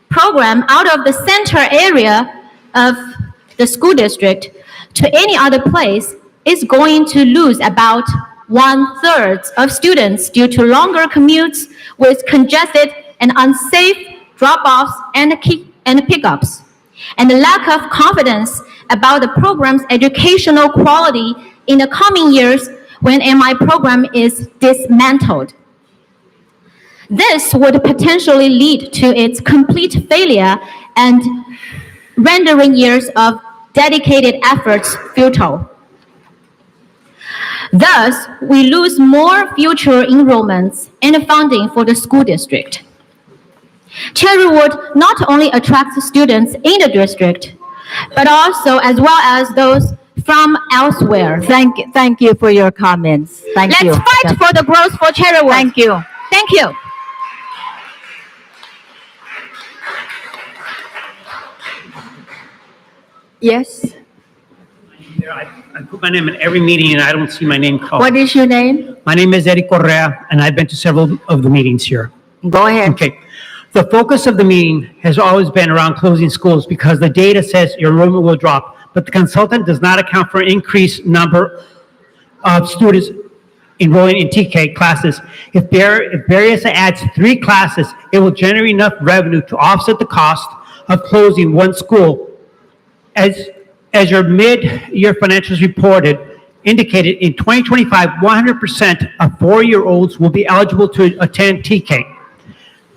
program out of the center area of the school district to any other place is going to lose about 1/3 of students due to longer commutes with congested and unsafe drop-offs and pickups, and the lack of confidence about the program's educational quality in the coming years when MI program is dismantled. This would potentially lead to its complete failure and rendering years of dedicated efforts futile. Thus, we lose more future enrollments and funding for the school district. Cherrywood not only attracts students in the district, but also as well as those from elsewhere. Thank you for your comments. Thank you. Let's fight for the growth for Cherrywood. Thank you. Thank you. Yes. I put my name in every meeting and I don't see my name called. What is your name? My name is Eddie Correa and I've been to several of the meetings here. Go ahead. Okay. The focus of the meeting has always been around closing schools because the data says your enrollment will drop, but the consultant does not account for an increased number of students enrolling in TK classes. If Berryessa adds 3 classes, it will generate enough revenue to offset the cost of closing one school. As your mid-year financials reported indicated, in 2025, 100% of 4-year-olds will be eligible to attend TK.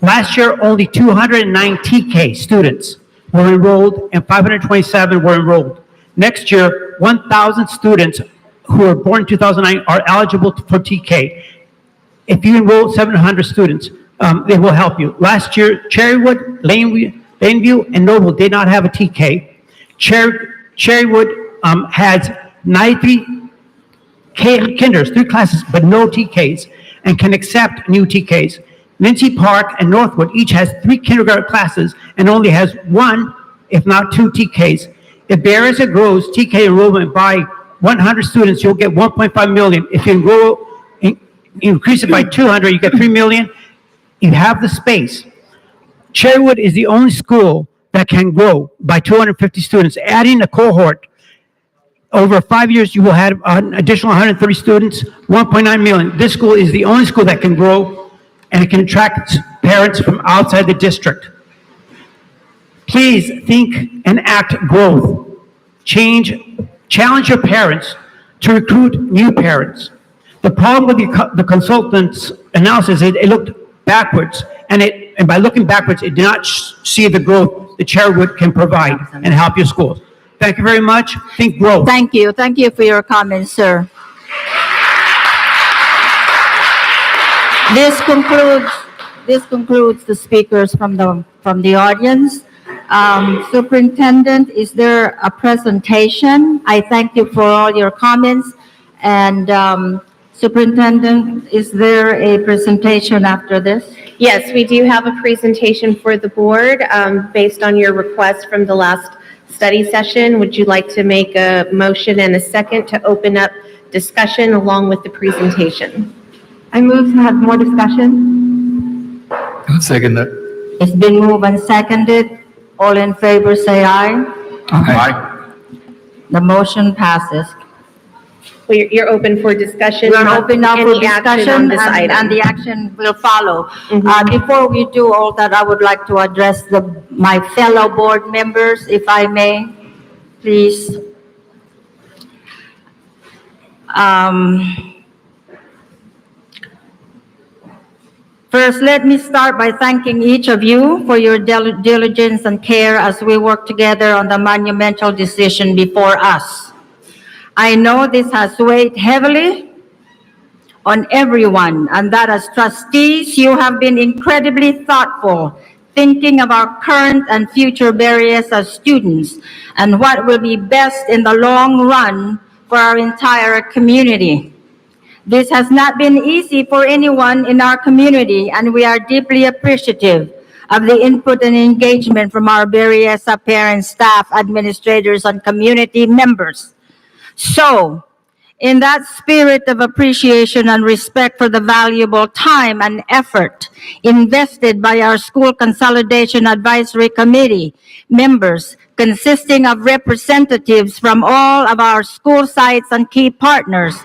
Last year, only 209 TK students were enrolled and 527 were enrolled. Next year, 1,000 students who were born in 2009 are eligible for TK. If you enroll 700 students, they will help you. Last year, Cherrywood, Laneview, and Noble did not have a TK. Cherrywood has 93 kinders, 3 classes, but no TKs, and can accept new TKs. Lindsay Park and Northwood each has 3 kindergarten classes and only has 1, if not 2 TKs. If Berryessa grows TK enrollment by 100 students, you'll get 1.5 million. If you increase it by 200, you get 3 million. You have the space. Cherrywood is the only school that can grow by 250 students. Adding a cohort over 5 years, you will have an additional 130 students, 1.9 million. This school is the only school that can grow, and it can attract parents from outside the district. Please think and act growth. Challenge your parents to recruit new parents. The problem with the consultant's analysis is it looked backwards, and by looking backwards, it did not see the growth that Cherrywood can provide and help your schools. Thank you very much. Think growth. Thank you. Thank you for your comments, sir. This concludes the speakers from the audience. Superintendent, is there a presentation? I thank you for all your comments. And Superintendent, is there a presentation after this? Yes, we do have a presentation for the board based on your request from the last study session. Would you like to make a motion and a second to open up discussion along with the presentation? I move to have more discussion. I'll second that. It's been moved and seconded. All in favor, say aye. Aye. The motion passes. Well, you're open for discussion, We're not open now for any action on discussion, this and item. the action will follow. Before we do all that, I would like to address my fellow board members, if I may, please. First, let me start by thanking each of you for your diligence and care as we work together on the monumental decision before us. I know this has weighed heavily on everyone, and that as trustees, you have been incredibly thoughtful, thinking of our current and future Berryessa students and what will be best in the long run for our entire community. This has not been easy for anyone in our community, and we are deeply appreciative of the input and engagement from our Berryessa parents, staff, administrators, and community members. So, in that spirit of appreciation and respect for the valuable time and effort invested by our School Consolidation Advisory Committee members, consisting of representatives from all of our school sites and key partners,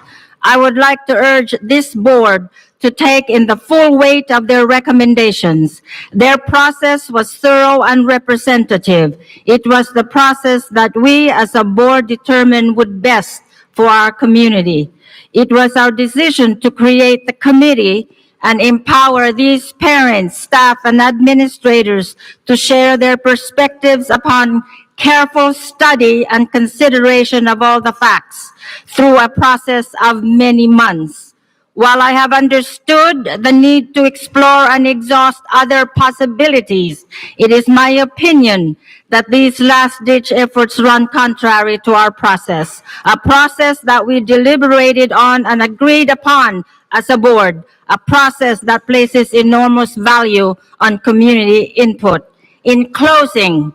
I would like to urge this board to take in the full weight of their recommendations. Their process was thorough and representative. It was the process that we as a board determined would best for our community. It was our decision to create the committee and empower these parents, staff, and administrators to share their perspectives upon careful study and consideration of all the facts through a process of many months. While I have understood the need to explore and exhaust other possibilities, it is my opinion that these last-ditch efforts run contrary to our process, a process that we deliberated on and agreed upon as a board, a process that places enormous value on community input. In closing,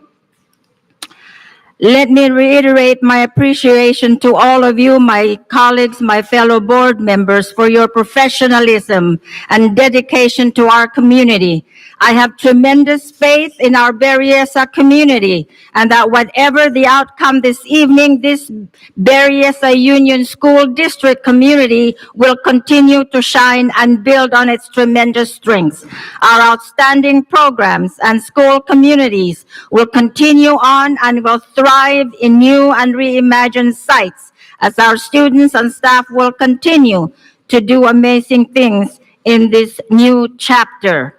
let me reiterate my appreciation to all of you, my colleagues, my fellow board members, for your professionalism and dedication to our community. I have tremendous faith in our Berryessa community, and that whatever the outcome this evening, this Berryessa Union School District community will continue to shine and build on its tremendous strengths. Our outstanding programs and school communities will continue on and will thrive in new and reimagined sites as our students and staff will continue to do amazing things in this new chapter.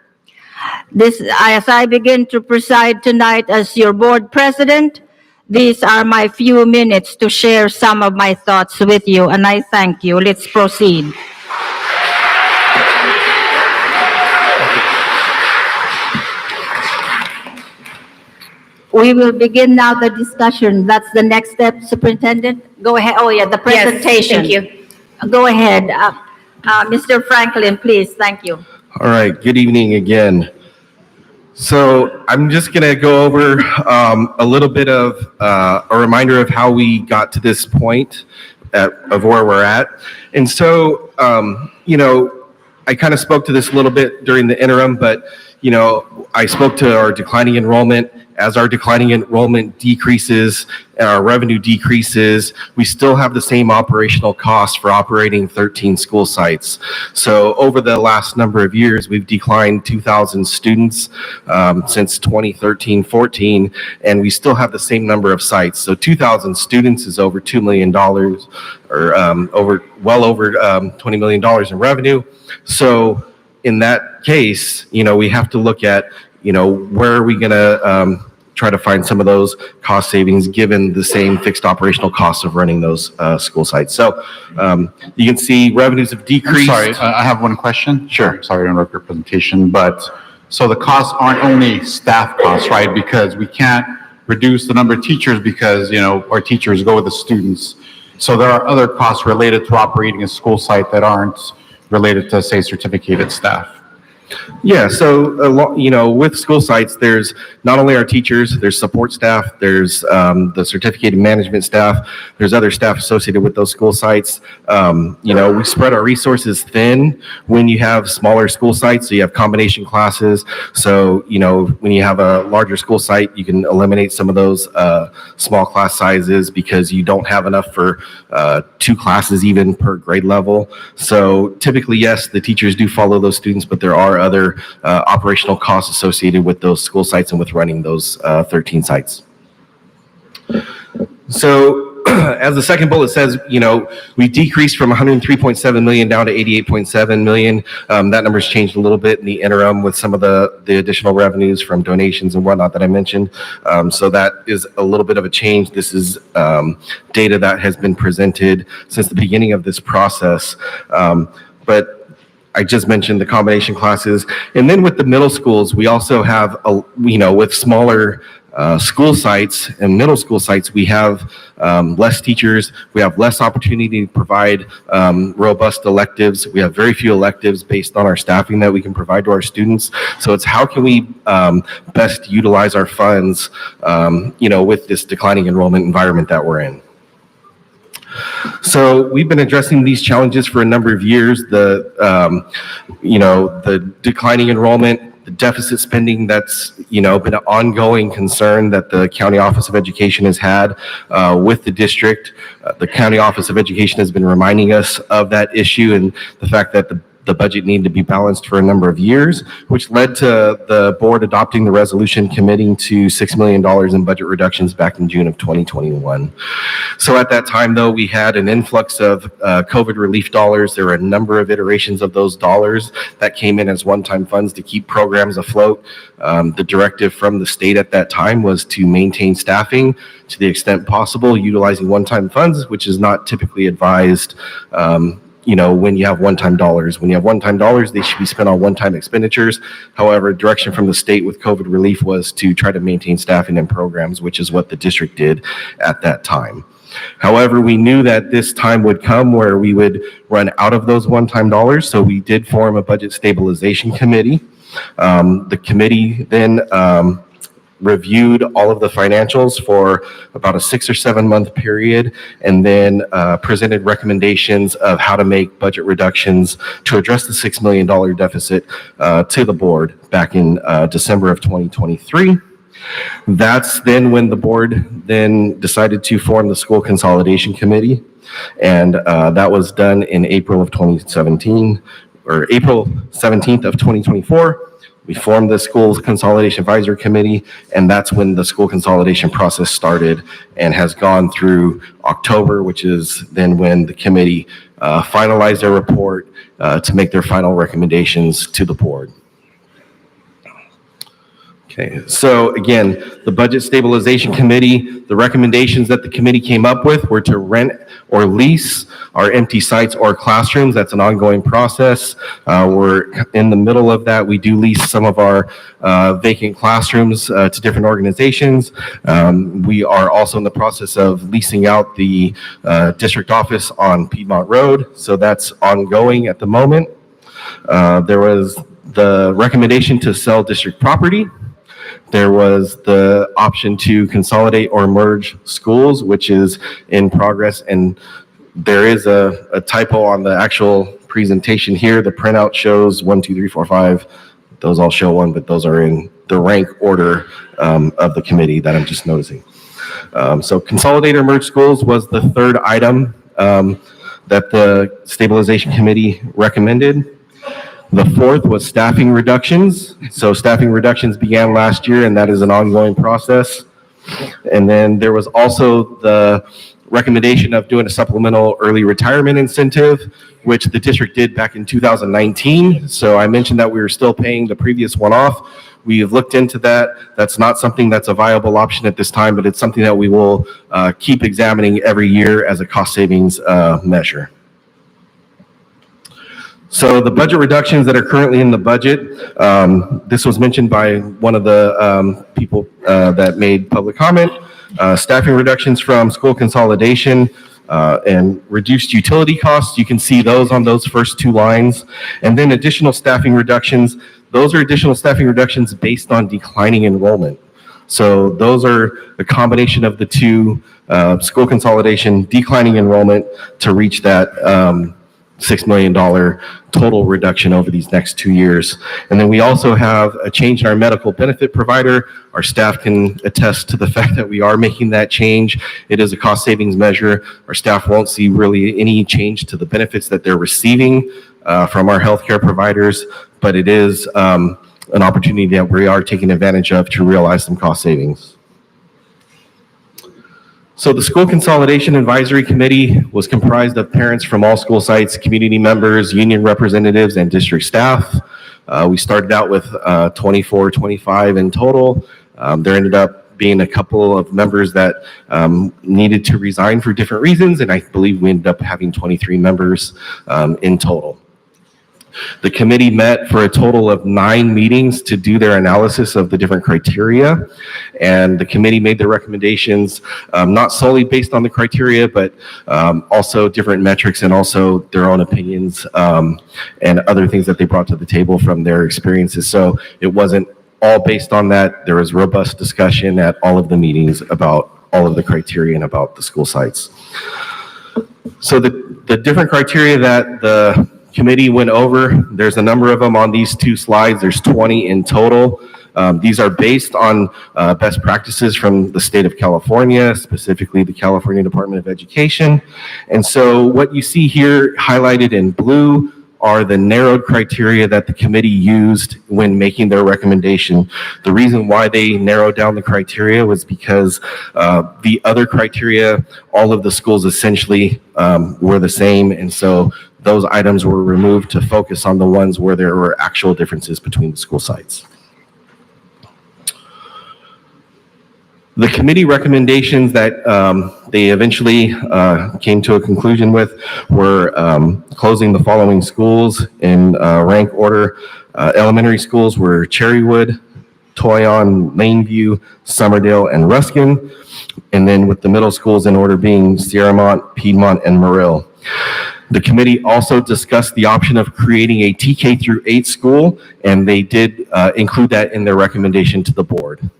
As I begin to preside tonight as your board president, these are my few minutes to share some of my thoughts with you, and I thank you. Let's proceed. We will begin now the discussion. That's the next step, Superintendent. Go ahead. Oh, yeah, the presentation. Yes, thank you. Go ahead. Mr. Franklin, please. Thank you. All right, good evening again. So I'm just going to go over a little bit of a reminder of how we got to this point of where we're at. And so, I kind of spoke to this a little bit during the interim, but, I spoke to our declining enrollment. As our declining enrollment decreases and our revenue decreases, we still have the same operational costs for operating 13 school sites. So over the last number of years, we've declined 2,000 students since 2013-14, and we still have the same number of sites. So 2,000 students is over $2 million, or well over $20 million in revenue. So in that case, we have to look at where are we going to try to find some of those cost savings given the same fixed operational costs of running those school sites. So you can see revenues have decreased. I'm sorry, I have one question. Sure. Sorry to interrupt your presentation, but so the costs aren't only staff costs, right? Because we can't reduce the number of teachers because, our teachers go with the students. So there are other costs related to operating a school site that aren't related to, say, certificated staff. Yeah, so with school sites, there's not only our teachers, there's support staff, there's the certificated management staff, there's other staff associated with those school sites. We spread our resources thin when you have smaller school sites, so you have combination classes. So, when you have a larger school site, you can eliminate some of those small class sizes because you don't have enough for 2 classes even per grade level. So typically, yes, the teachers do follow those students, but there are other operational costs associated with those school sites and with running those 13 sites. So as the second bullet says, we decreased from 103.7 million down to 88.7 million. That number's changed a little bit in the interim with some of the additional revenues from donations and whatnot that I mentioned. So that is a little bit of a change. This is data that has been presented since the beginning of this process. But I just mentioned the combination classes. And then with the middle schools, we also have, with smaller school sites and middle school sites, we have less teachers. We have less opportunity to provide robust electives. We have very few electives based on our staffing that we can provide to our students. So it's how can we best utilize our funds, with this declining enrollment environment that we're in. So we've been addressing these challenges for a number of years. The declining enrollment, the deficit spending that's, been an ongoing concern that the County Office of Education has had with the district. The County Office of Education has been reminding us of that issue and the fact that the budget needed to be balanced for a number of years, which led to the board adopting the resolution committing to $6 million in budget reductions back in June of 2021. So at that time, though, we had an influx of COVID relief dollars. There were a number of iterations of those dollars that came in as one-time funds to keep programs afloat. The directive from the state at that time was to maintain staffing to the extent possible, utilizing one-time funds, which is not typically advised when you have one-time dollars. When you have one-time dollars, they should be spent on one-time expenditures. However, direction from the state with COVID relief was to try to maintain staffing and programs, which is what the district did at that time. However, we knew that this time would come where we would run out of those one-time dollars, so we did form a budget stabilization committee. The committee then reviewed all of the financials for about a 6 or 7 month period, and then presented recommendations of how to make budget reductions to address the $6 million deficit to the board back in December of 2023. That's then when the board then decided to form the School Consolidation Committee, and that was done in April of 2017, or April 17th of 2024. We formed the School Consolidation Advisory Committee, and that's when the school consolidation process started and has gone through October, which is then when the committee finalized their report to make their final recommendations to the board. Okay, so again, the Budget Stabilization Committee, the recommendations that the committee came up with were to rent or lease our empty sites or classrooms. That's an ongoing process. We're in the middle of that. We do lease some of our vacant classrooms to different organizations. We are also in the process of leasing out the district office on Piedmont Road. So that's ongoing at the moment. There was the recommendation to sell district property. There was the option to consolidate or merge schools, which is in progress. And there is a typo on the actual presentation here. The printout shows 1, 2, 3, 4, 5. Those all show 1, but those are in the rank order of the committee that I'm just noticing. So consolidate or merge schools was the third item that the Stabilization Committee recommended. The fourth was staffing reductions. So staffing reductions began last year, and that is an ongoing process. And then there was also the recommendation of doing a supplemental early retirement incentive, which the district did back in 2019. So I mentioned that we were still paying the previous one off. We have looked into that. That's not something that's a viable option at this time, but it's something that we will keep examining every year as a cost savings measure. So the budget reductions that are currently in the budget, this was mentioned by one of the people that made public comment, staffing reductions from school consolidation and reduced utility costs. You can see those on those first 2 lines. And then additional staffing reductions those are additional staffing reductions based on declining enrollment. So those are a combination of the two, school consolidation, declining enrollment to reach that $6 million total reduction over these next 2 years. And then we also have a change in our medical benefit provider. Our staff can attest to the fact that we are making that change. It is a cost savings measure. Our staff won't see really any change to the benefits that they're receiving from our healthcare providers, but it is an opportunity that we are taking advantage of to realize some cost savings. So the School Consolidation Advisory Committee was comprised of parents from all school sites, community members, union representatives, and district staff. We started out with 24, 25 in total. There ended up being a couple of members that needed to resign for different reasons, and I believe we ended up having 23 members in total. The committee met for a total of 9 meetings to do their analysis of the different criteria, and the committee made their recommendations not solely based on the criteria, but also different metrics and also their own opinions and other things that they brought to the table from their experiences. So it wasn't all based on that. There was robust discussion at all of the meetings about all of the criteria and about the school sites. So the different criteria that the committee went over, there's a number of them on these 2 slides. There's 20 in total. These are based on best practices from the state of California, specifically the California Department of Education. And so what you see here highlighted in blue are the narrowed criteria that the committee used when making their recommendation. The reason why they narrowed down the criteria was because the other criteria, all of the schools essentially were the same, and so those items were removed to focus on the ones where there were actual differences between the school sites. The committee recommendations that they eventually came to a conclusion with were closing the following schools in rank order. Elementary schools were Cherrywood, Toyon, Laneview, Summerdale, and Ruskin. And then with the middle schools in order being Sierramont, Piedmont, and Morrill. The committee also discussed the option of creating a TK through 8 school, and they did include that in their recommendation to the board.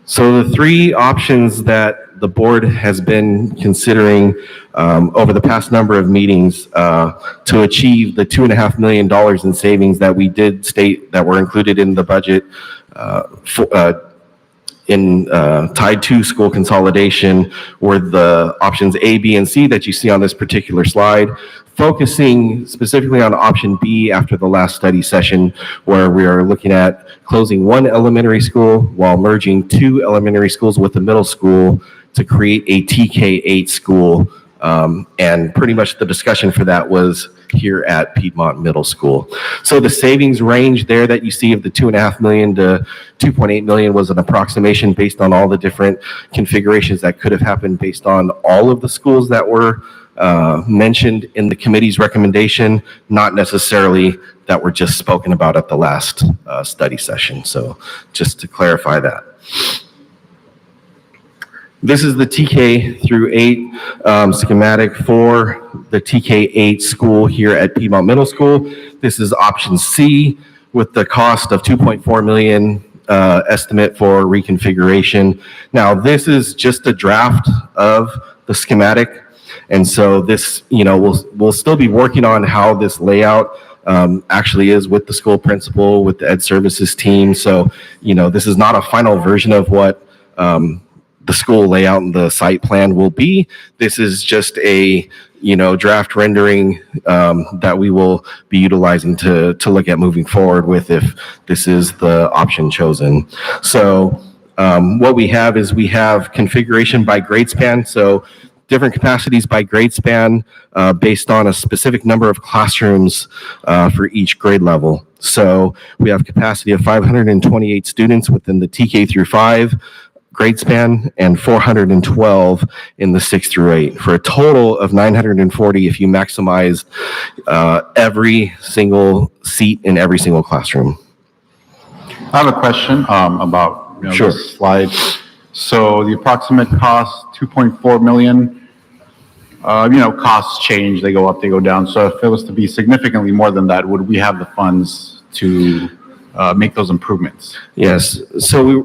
So the 3 options that the board has been considering over the past number of meetings to achieve the $2.5 million in savings that we did state that were included in the budget tied to school consolidation were the options A, B, and C that you see on this particular slide, focusing specifically on option B after the last study session, where we are looking at closing 1 elementary school while merging 2 elementary schools with the middle school to create a TK8 school. And pretty much the discussion for that was here at Piedmont Middle School. So the savings range there that you see of the $2.5 million to $2.8 million was an approximation based on all the different configurations that could have happened based on all of the schools that were mentioned in the committee's recommendation, not necessarily that were just spoken about at the last study session. So just to clarify that. This is the TK through 8 schematic for the TK8 school here at Piedmont Middle School. This is option C with the cost of $2.4 million estimate for reconfiguration. Now, this is just a draft of the schematic. And so this, we'll still be working on how this layout actually is with the school principal, with the ed services team. So, this is not a final version of what the school layout and the site plan will be. This is just a, draft rendering that we will be utilizing to look at moving forward with if this is the option chosen. So what we have is we have configuration by grade span. So different capacities by grade span based on a specific number of classrooms for each grade level. So we have capacity of 528 students within the TK through 5 grade span and 412 in the 6 through 8 for a total of 940 if you maximize every single seat in every single classroom. I have a question about Sure. this slide. So the approximate cost, $2.4 million. Costs change, they go up, they go down. So if it was to be significantly more than that, would we have the funds to make those improvements? Yes, so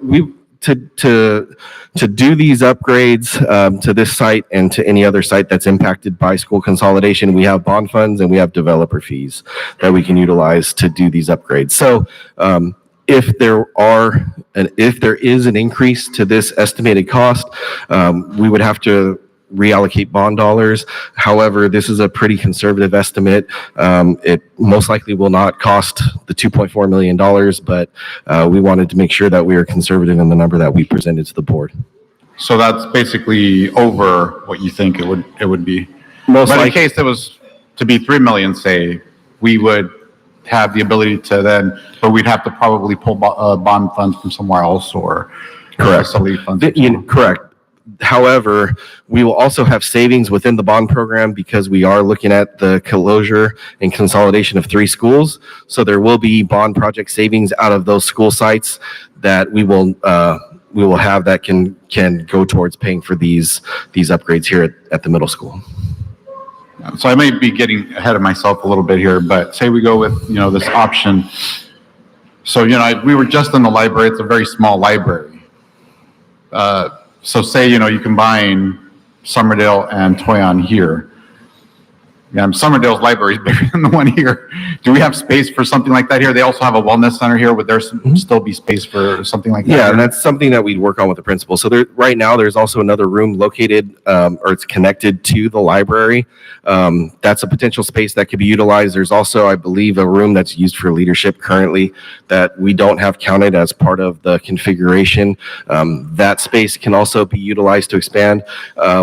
to do these upgrades to this site and to any other site that's impacted by school consolidation, we have bond funds and we have developer fees that we can utilize to do these upgrades. So if there is an increase to this estimated cost, we would have to reallocate bond dollars. However, this is a pretty conservative estimate. It most likely will not cost the $2.4 million, but we wanted to make sure that we are conservative in the number that we presented to the board. So that's basically over what you think it would be. Most but in likely. case it was to be 3 million, say, we would have the ability to then, but we'd have to probably pull bond funds from somewhere else or Correct. facility funds. Correct. However, we will also have savings within the bond program because we are looking at the closure and consolidation of 3 schools. So there will be bond project savings out of those school sites that we will have that can go towards paying for these upgrades here at the middle school. So I may be getting ahead of myself a little bit here, but say we go with, this option. So, we were just in the library. It's a very small library. So say, you combine Summerdale and Toyon here. Yeah, Summerdale's library is bigger than the one here. Do we have space for something like that here? They also have a wellness center here. Would there still be space for something like that? Yeah, here? and that's something that we'd work on with the principal. So right now, there's also another room located, or it's connected to the library. That's a potential space that could be utilized. There's also, I believe, a room that's used for leadership currently that we don't have counted as part of the configuration. That space can also be utilized to expand.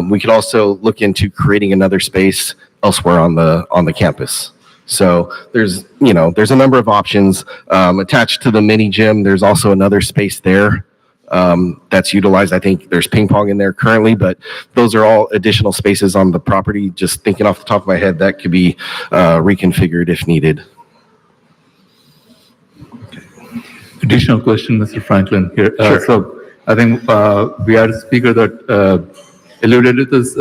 We could also look into creating another space elsewhere on the campus. So there's a number of options attached to the mini gym. There's also another space there that's utilized. I think there's ping pong in there currently, but those are all additional spaces on the property. Just thinking off the top of my head, that could be reconfigured if needed. Additional question, Mr. Franklin here. Sure. So I think we had a speaker that alluded to this.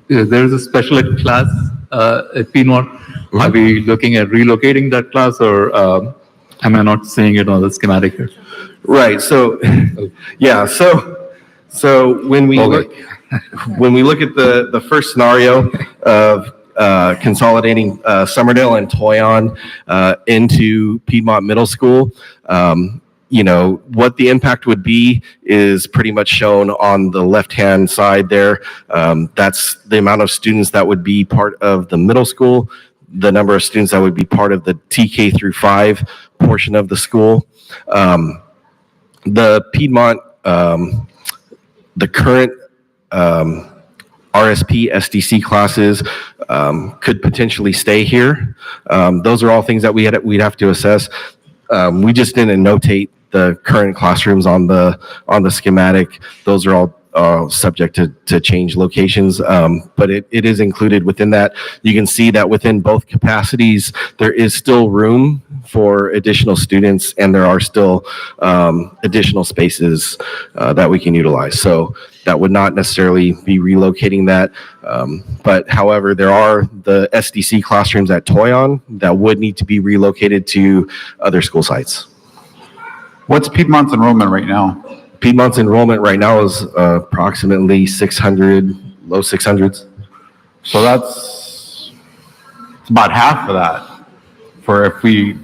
There is a special ed class at Piedmont. Mm-hmm. Are we looking at relocating that class, or am I not seeing it on the schematic here? Right. So, yeah. So when we look at the first scenario of consolidating Summerdale and Toyon into Piedmont Middle School, what the impact would be is pretty much shown on the left-hand side there. That's the amount of students that would be part of the middle school, the number of students that would be part of the TK through 5 portion of the school. The Piedmont, the current RSP, SDC classes could potentially stay here. Those are all things that we'd have to assess. We just didn't notate the current classrooms on the schematic. Those are all subject to change locations, but it is included within that. You can see that within both capacities, there is still room for additional students, and there are still additional spaces that we can utilize. So that would not necessarily be relocating that, but however, there are the SDC classrooms at Toyon that would need to be relocated to other school sites. What's Piedmont's enrollment right now? Piedmont's enrollment right now is approximately 600, low 600s. So it's about half of that for if we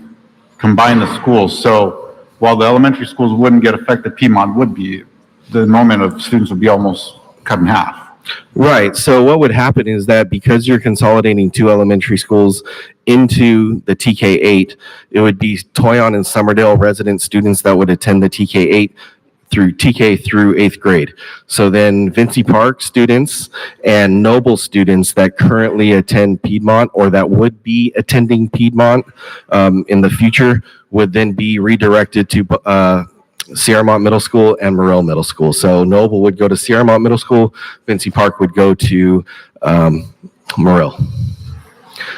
combine the schools. So while the elementary schools wouldn't get affected, Piedmont would be. The enrollment of students would be almost cut in half. Right. So what would happen is that because you're consolidating 2 elementary schools into the TK8, it would be Toyon and Summerdale resident students that would attend the TK8 through 8th grade. So then Vincy Park students and Noble students that currently attend Piedmont or that would be attending Piedmont in the future would then be redirected to Sierramont Middle School and Morrell Middle School. So Noble would go to Sierramont Middle School, Vincy Park would go to Morrell.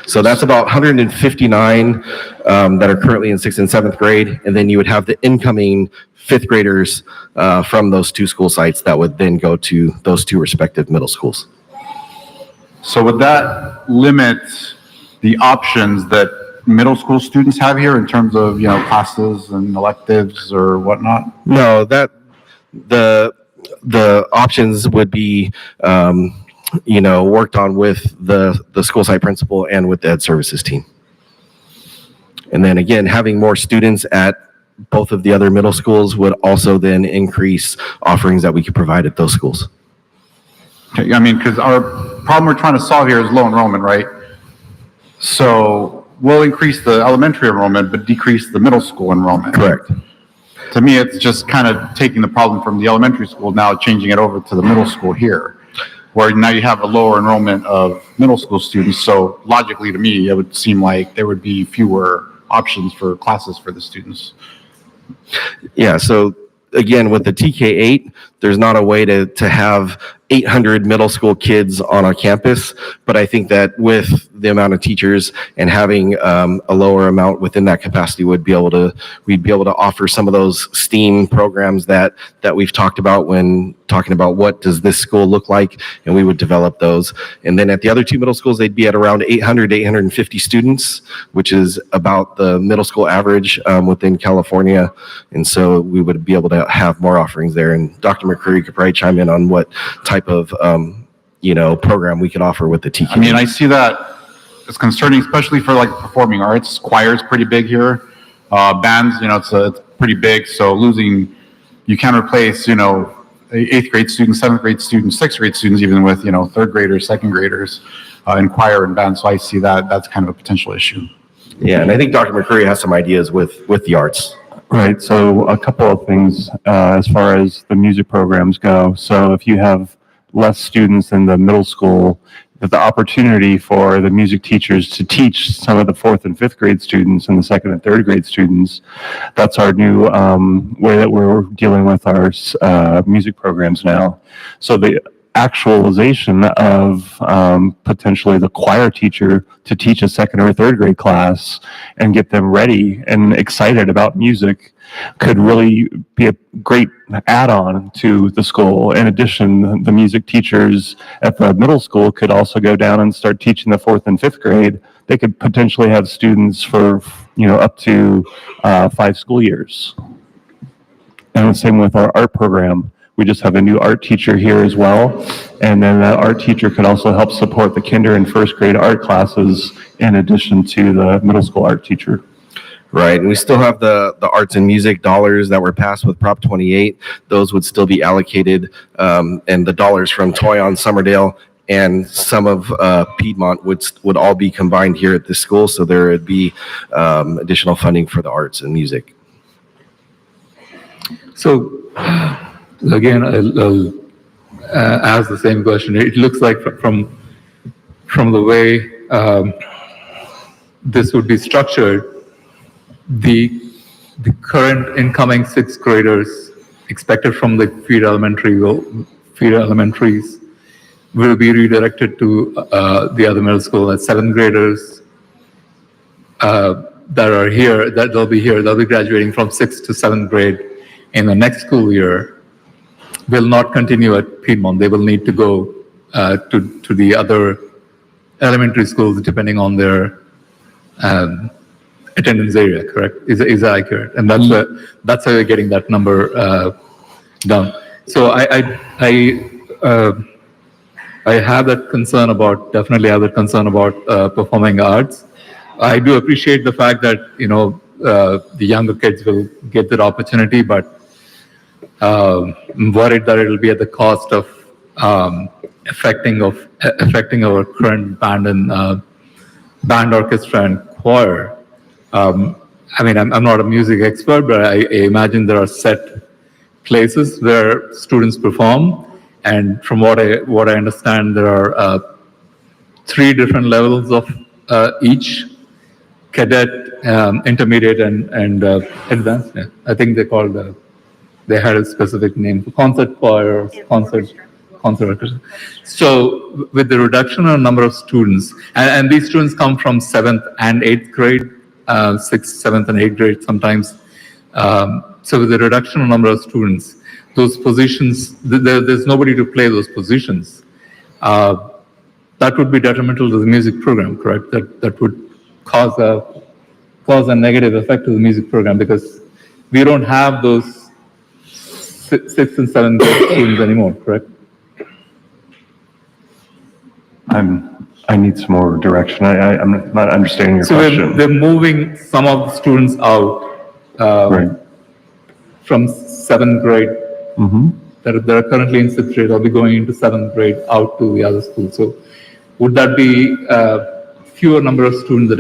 So that's about 159 that are currently in 6th and 7th grade, and then you would have the incoming 5th graders from those 2 school sites that would then go to those 2 respective middle schools. So would that limit the options that middle school students have here in terms of, classes and electives or whatnot? No, the options would be, worked on with the school site principal and with the ed services team. And then again, having more students at both of the other middle schools would also then increase offerings that we could provide at those schools. Okay, I mean, because our problem we're trying to solve here is low enrollment, right? So we'll increase the elementary enrollment, but decrease the middle school enrollment. Correct. To me, it's just kind of taking the problem from the elementary school, now changing it over to the middle school here, where now you have a lower enrollment of middle school students. So logically, to me, it would seem like there would be fewer options for classes for the students. Yeah, so again, with the TK8, there's not a way to have 800 middle school kids on a campus, but I think that with the amount of teachers and having a lower amount within that capacity, we'd be able to offer some of those STEAM programs that we've talked about when talking about what does this school look like, and we would develop those. And then at the other two middle schools, they'd be at around 800 to 850 students, which is about the middle school average within California. And so we would be able to have more offerings there. And Dr. McCurry could probably chime in on what type of program we could offer with the TK. I mean, I see that it's concerning, especially for like performing arts. Choir is pretty big here. Bands, it's pretty big. So you can't replace, 8th grade students, 7th grade students, 6th grade students, even with, 3rd graders, 2nd graders in choir and band. So I see that's kind of a potential issue. Yeah, and I think Dr. McCurry has some ideas with the arts. Right, so a couple of things as far as the music programs go. So if you have less students in the middle school, the opportunity for the music teachers to teach some of the 4th and 5th grade students and the 2nd and 3rd grade students, that's our new way that we're dealing with our music programs now. So the actualization of potentially the choir teacher to teach a 2nd or 3rd grade class and get them ready and excited about music could really be a great add-on to the school. In addition, the music teachers at the middle school could also go down and start teaching the 4th and 5th grade. They could potentially have students for, up to 5 school years. And the same with our art program. We just have a new art teacher here as well. And then that art teacher could also help support the kinder and 1st grade art classes in addition to the middle school art teacher. Right, and we still have the arts and music dollars that were passed with Prop 28. Those would still be allocated, and the dollars from Toyon, Summerdale, and some of Piedmont would all be combined here at this school. So there would be additional funding for the arts and music. So again, I'll ask the same question. It looks like from the way this would be structured, the current incoming 6th graders expected from the feeder elementaries will be redirected to the other middle school as 7th graders that are here, they'll be graduating from 6th to 7th grade in the next school year, will not continue at Piedmont. They will need to go to the other elementary schools depending on their attendance area, correct? Is that accurate? And that's how you're getting that number down. So I have that concern about performing arts. I do appreciate the fact that the younger kids will get that opportunity, but I'm worried that it will be at the cost of affecting our current band and band, orchestra, and choir. I mean, I'm not a music expert, but I imagine there are set places where students perform, and from what I understand, there are 3 different levels of each: cadet, intermediate, and advanced. Yeah. I think they had a specific name: concert choir, concert orchestra. So with the reduction in number of students, and these students come from 7th and 8th grade, 6th, 7th, and 8th grade sometimes. So with the reduction in number of students, those positions, there's nobody to play those positions. That that would be detrimental to the music program, correct? That would cause a negative effect to the music program because we don't have those sixth and seventh grade students anymore, correct? I need some more direction. I'm not understanding your So question. we're moving some of the students out Right. from seventh grade that are currently in sixth grade. They'll be going into seventh grade out to the other school. So would that be fewer number of students that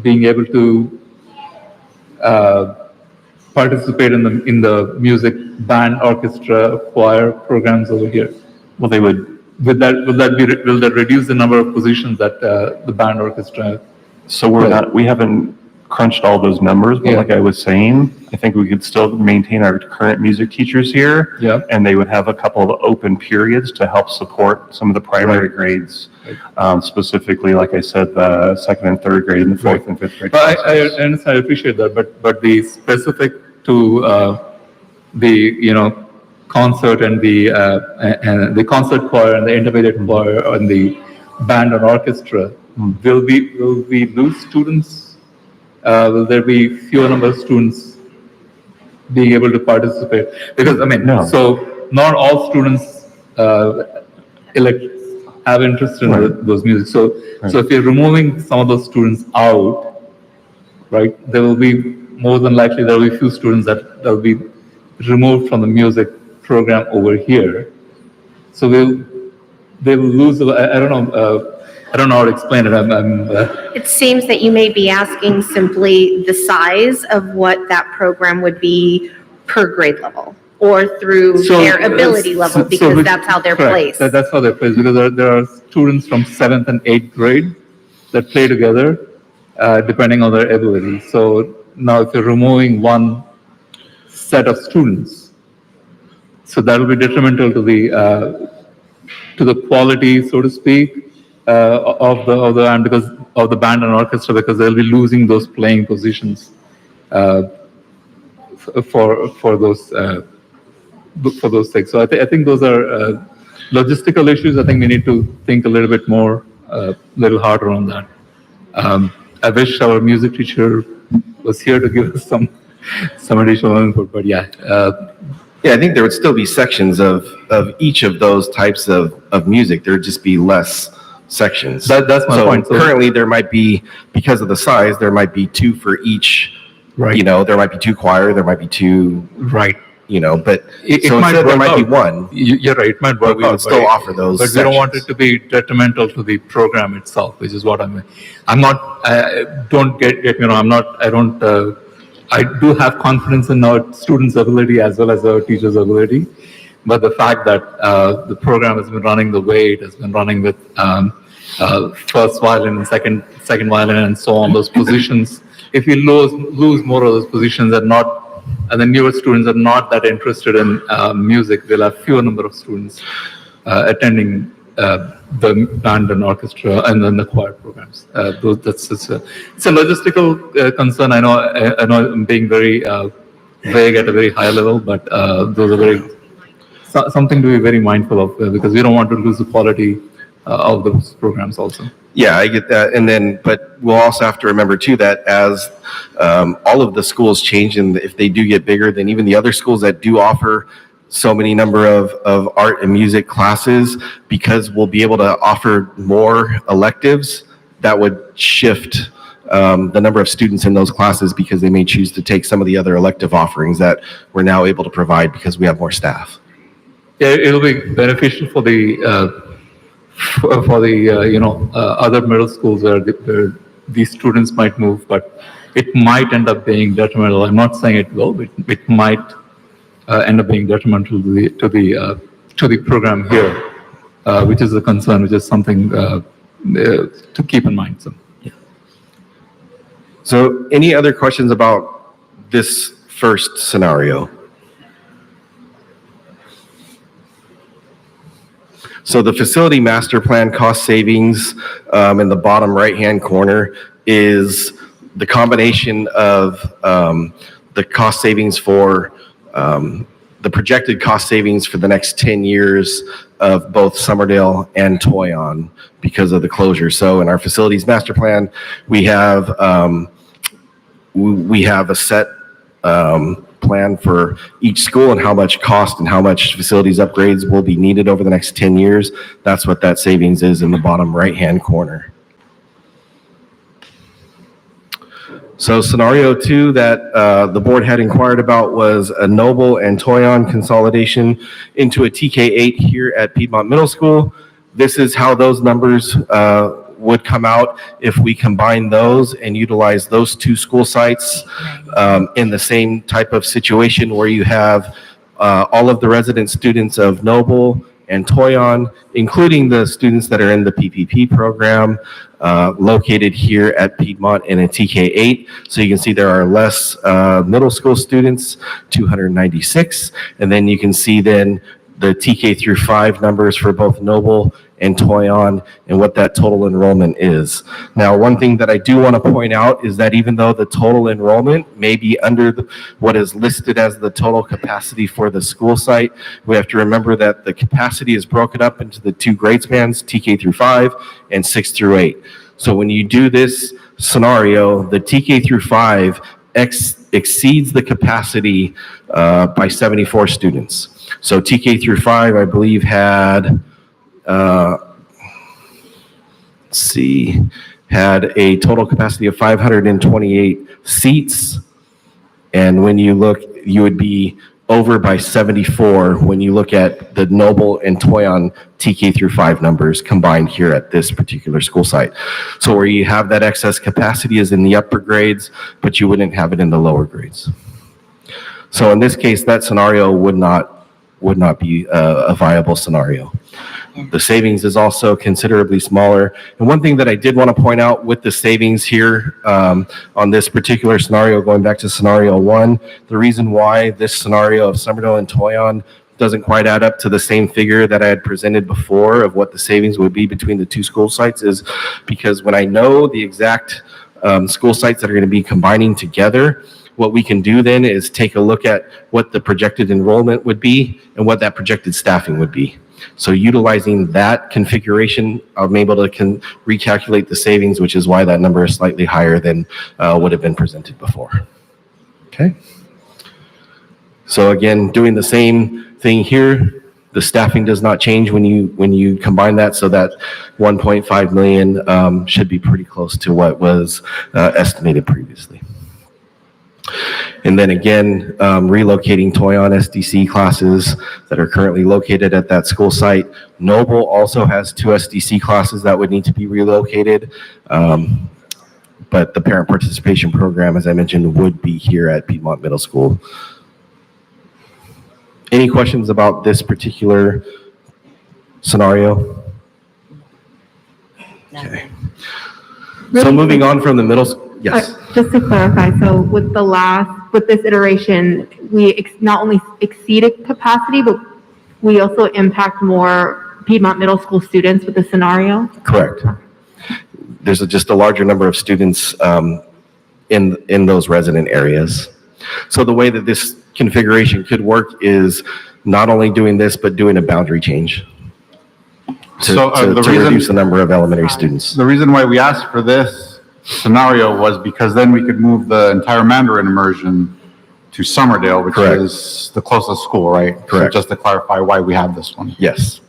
being able to participate in the music, band, orchestra, choir programs over here? Well, they would. Will that reduce the number of positions that the band, orchestra? So we haven't crunched all those numbers, but like I was saying, I think we could still maintain our current music teachers here. Yeah. And they would have a couple of open periods to help support some of the primary grades. Specifically, like I said, the second and third grade and the fourth and fifth grade. But I understand, I appreciate that, but the specific to the concert and the concert choir and the intermediate choir and the band and orchestra, will we lose students? Will there be fewer number of students being able to participate? Because so not all students have interest in those music. So if you're removing some of those students out, right, there will be more than likely there will be few students that will be removed from the music program over here. So they will lose. I don't know. I don't know how to explain it. It seems that you may be asking simply the size of what that program would be per grade level or through their ability level, because that's how they're placed. That's how they're placed, because there are students from 7th and 8th grade that play together depending on their ability. So now if you're removing one set of students, so that will be detrimental to the quality, so to speak, of the band, because of the band and orchestra, because they'll be losing those playing positions for those things. So I think those are logistical issues. I think we need to think a little bit more, little harder on that. I wish our music teacher was here to give us some additional input, but yeah. Yeah, I think there would still be sections of each of those types of music. There would just be less sections. That's my point. So currently there might be, because of the size, there might be two for each. Right. There might be two choir, there might be two. Right. But it so might instead there work might be out. one. You're right, it might work But we out. would still offer those But we don't want it sections. to be detrimental to the program itself, which is what I'm not, don't get me wrong, I do have confidence in our students' ability as well as our teachers' ability. But the fact that the program has been running the way it has been running with first violin and second violin and so on, those positions, if we lose more of those positions and the newer students are not that interested in music, we'll have fewer number of students attending the band and orchestra and then the choir programs. It's a logistical concern. I know I'm being very vague at a very high level, but those are something to be very mindful of because we don't want to lose the quality of those programs also. Yeah, I get that. But we'll also have to remember too that as all of the schools change, and if they do get bigger, then even the other schools that do offer so many number of art and music classes, because we'll be able to offer more electives, that would shift the number of students in those classes, because they may choose to take some of the other elective offerings that we're now able to provide because we have more staff. Yeah, it'll be beneficial for the other middle schools where these students might move, but it might end up being detrimental. I'm not saying it will, but it might end up being detrimental to the program here, which is a concern, which is something to keep in mind. So any other questions about this first scenario? So the facility master plan cost savings in the bottom right-hand corner is the combination of the cost savings for the the projected cost savings for the next 10 years of both Summerdale and Toyon because of the closure. So in our facilities master plan, we have a set plan for each school and how much cost and how much facilities upgrades will be needed over the next 10 years. That's what that savings is in the bottom right-hand corner. So scenario 2 that the board had inquired about was a Noble and Toyon consolidation into a TK8 here at Piedmont Middle School. This is how those numbers would come out if we combine those and utilize those 2 school sites in the same type of situation where you have all of the resident students of Noble and Toyon, including the students that are in the PPP program, located here at Piedmont in a TK8. So you can see there are less middle school students, 296. And then you can see then the TK through 5 numbers for both Noble and Toyon and what that total enrollment is. Now, one thing that I do want to point out is that even though the total enrollment may be under what is listed as the total capacity for the school site, we have to remember that the capacity is broken up into the 2 grade spans, TK through 5 and 6 through 8. So when you do this scenario, the TK through 5 exceeds the capacity by 74 students. So TK through 5, I believe, had had a total capacity of 528 seats. And when you look, you would be over by 74 when you look at the Noble and Toyon TK through 5 numbers combined here at this particular school site. So where you have that excess capacity is in the upper grades, but you wouldn't have it in the lower grades. So in this case, that scenario would not be a viable scenario. The savings is also considerably smaller. And one thing that I did want to point out with the savings here on this particular scenario, going back to scenario 1, the reason why this scenario of Summerdale and Toyon doesn't quite add up to the same figure that I had presented before of what the savings would be between the 2 school sites is because when I know the exact school sites that are going to be combining together, what we can do then is take a look at what the projected enrollment would be and what that projected staffing would be. So utilizing that configuration, I'm able to recalculate the savings, which is why that number is slightly higher than would have been presented before. Okay. So again, doing the same thing here, the staffing does not change when you combine that, so that 1.5 million should be pretty close to what was estimated previously. And then again, relocating Toyon SDC classes that are currently located at that school site. Noble also has 2 SDC classes that would need to be relocated. But the parent participation program, as I mentioned, would be here at Piedmont Middle School. Any questions about this particular scenario? Okay. So moving on from the middle school. Yes. Just to clarify, so with this iteration, we not only exceeded capacity, but we also impact more Piedmont Middle School students with the scenario? Correct. There's just a larger number of students in those resident areas. So the way that this configuration could work is not only doing this, but doing a boundary change to reduce the number of elementary students. The reason why we asked for this scenario was because then we could move the entire Mandarin immersion to Summerdale, which Correct. is the closest school, right? Correct. So just to clarify why we have this one. Yes.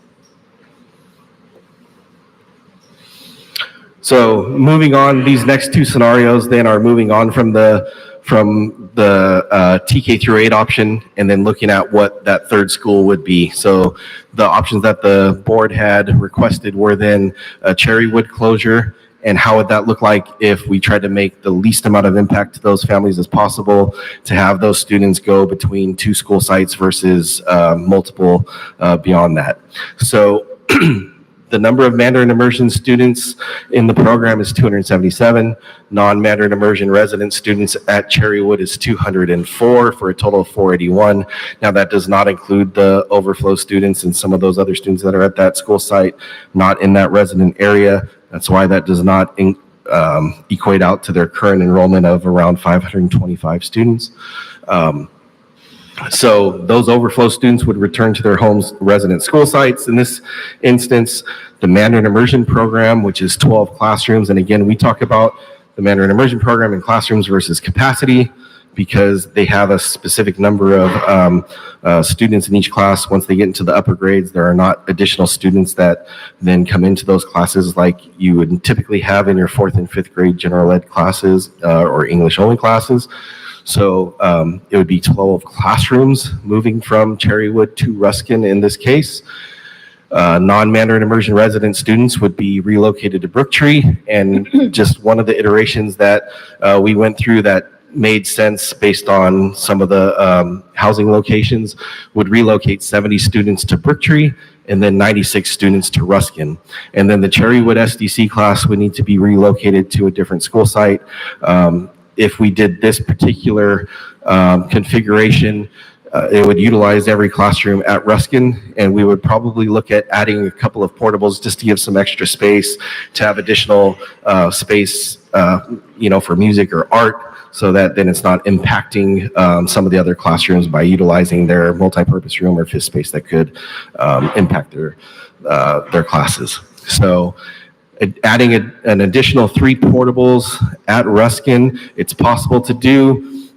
So moving on, these next 2 scenarios then are moving on from the TK through 8 option and then looking at what that 3rd school would be. So the options that the board had requested were then a Cherrywood closure. And how would that look like if we tried to make the least amount of impact to those families as possible to have those students go between 2 school sites versus multiple beyond that? So the number of Mandarin immersion students in the program is 277. Non-Mandarin immersion resident students at Cherrywood is 204 for a total of 481. Now that does not include the overflow students and some of those other students that are at that school site, not in that resident area. That's why that does not equate out to their current enrollment of around 525 students. So those overflow students would return to their homes resident school sites. In this instance, the Mandarin Immersion Program, which is 12 classrooms. And again, we talk about the Mandarin Immersion Program in classrooms versus capacity because they have a specific number of students in each class. Once they get into the upper grades, there are not additional students that then come into those classes like you would typically have in your 4th and 5th grade general ed classes or English only classes. So it would be 12 classrooms moving from Cherrywood to Ruskin in this case. Non-Mandarin immersion resident students would be relocated to Brooktree, and just one of the iterations that we went through that made sense based on some of the housing locations would relocate 70 students to Brooktree and then 96 students to Ruskin. And then the Cherrywood SDC class would need to be relocated to a different school site. If we did this particular configuration, it would utilize every classroom at Ruskin, and we would probably look at adding a couple of portables just to give some extra space, to have additional space, for music or art, so that then it's not impacting some of the other classrooms by utilizing their multi-purpose room or fifth space that could impact their classes. So adding an additional 3 portables at Ruskin, it's possible to do.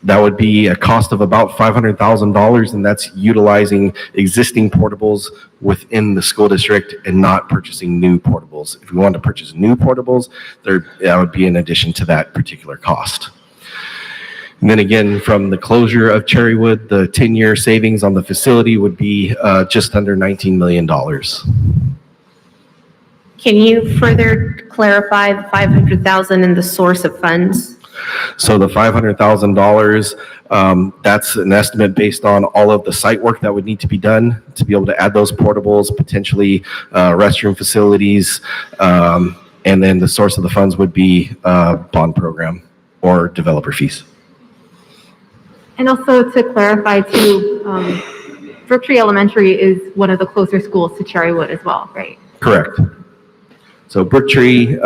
That would be a cost of about $500,000, and that's utilizing existing portables within the school district and not purchasing new portables. If we wanted to purchase new portables, that would be in addition to that particular cost. And then again, from the closure of Cherrywood, the 10-year savings on the facility would be just under $19 million. Can you further clarify the 500,000 and the source of funds? So the $500,000, that's an estimate based on all of the site work that would need to be done to be able to add those portables, potentially restroom facilities, and then the source of the funds would be bond program or developer fees. And also to clarify too, Brooktree Elementary is one of the closer schools to Cherrywood as well, right? Correct. So Brooktree,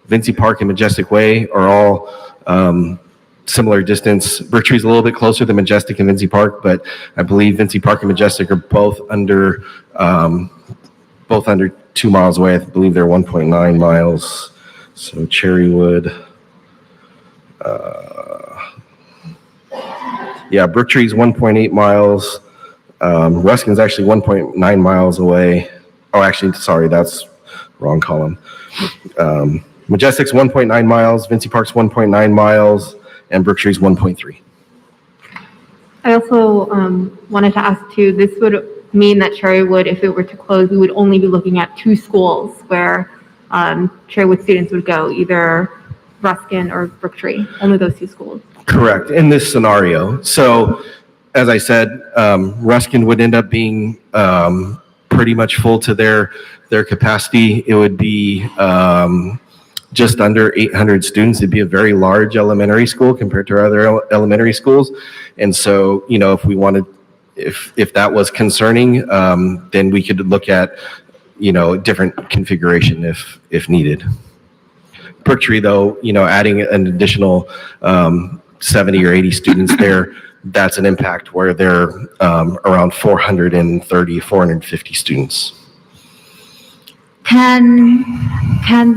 Vinci Park and Majestic Way are all similar distance. Brooktree is a little bit closer than Majestic and Vinci Park, but I believe Vinci Park and Majestic are both under 2 miles away. I believe they're 1.9 miles. So Cherrywood, Brooktree is 1.8 miles. Ruskin's actually 1.9 miles away. Oh, actually, sorry, that's wrong column. Majestic's 1.9 miles, Vinci Park's 1.9 miles, and Brooktree's 1.3. I also wanted to ask too, this would mean that Cherrywood, if it were to close, we would only be looking at 2 schools where Cherrywood students would go, either Ruskin or Brooktree, only those 2 schools. Correct, in this scenario. So, as I said, Ruskin would end up being pretty much full to their capacity. It would be just under 800 students. It'd be a very large elementary school compared to our other elementary schools. And so, if we wanted, if that was concerning, then we could look at, different configuration if needed. Brooktree, though, adding an additional 70 or 80 students there, that's an impact where they're around 430, 450 students. Can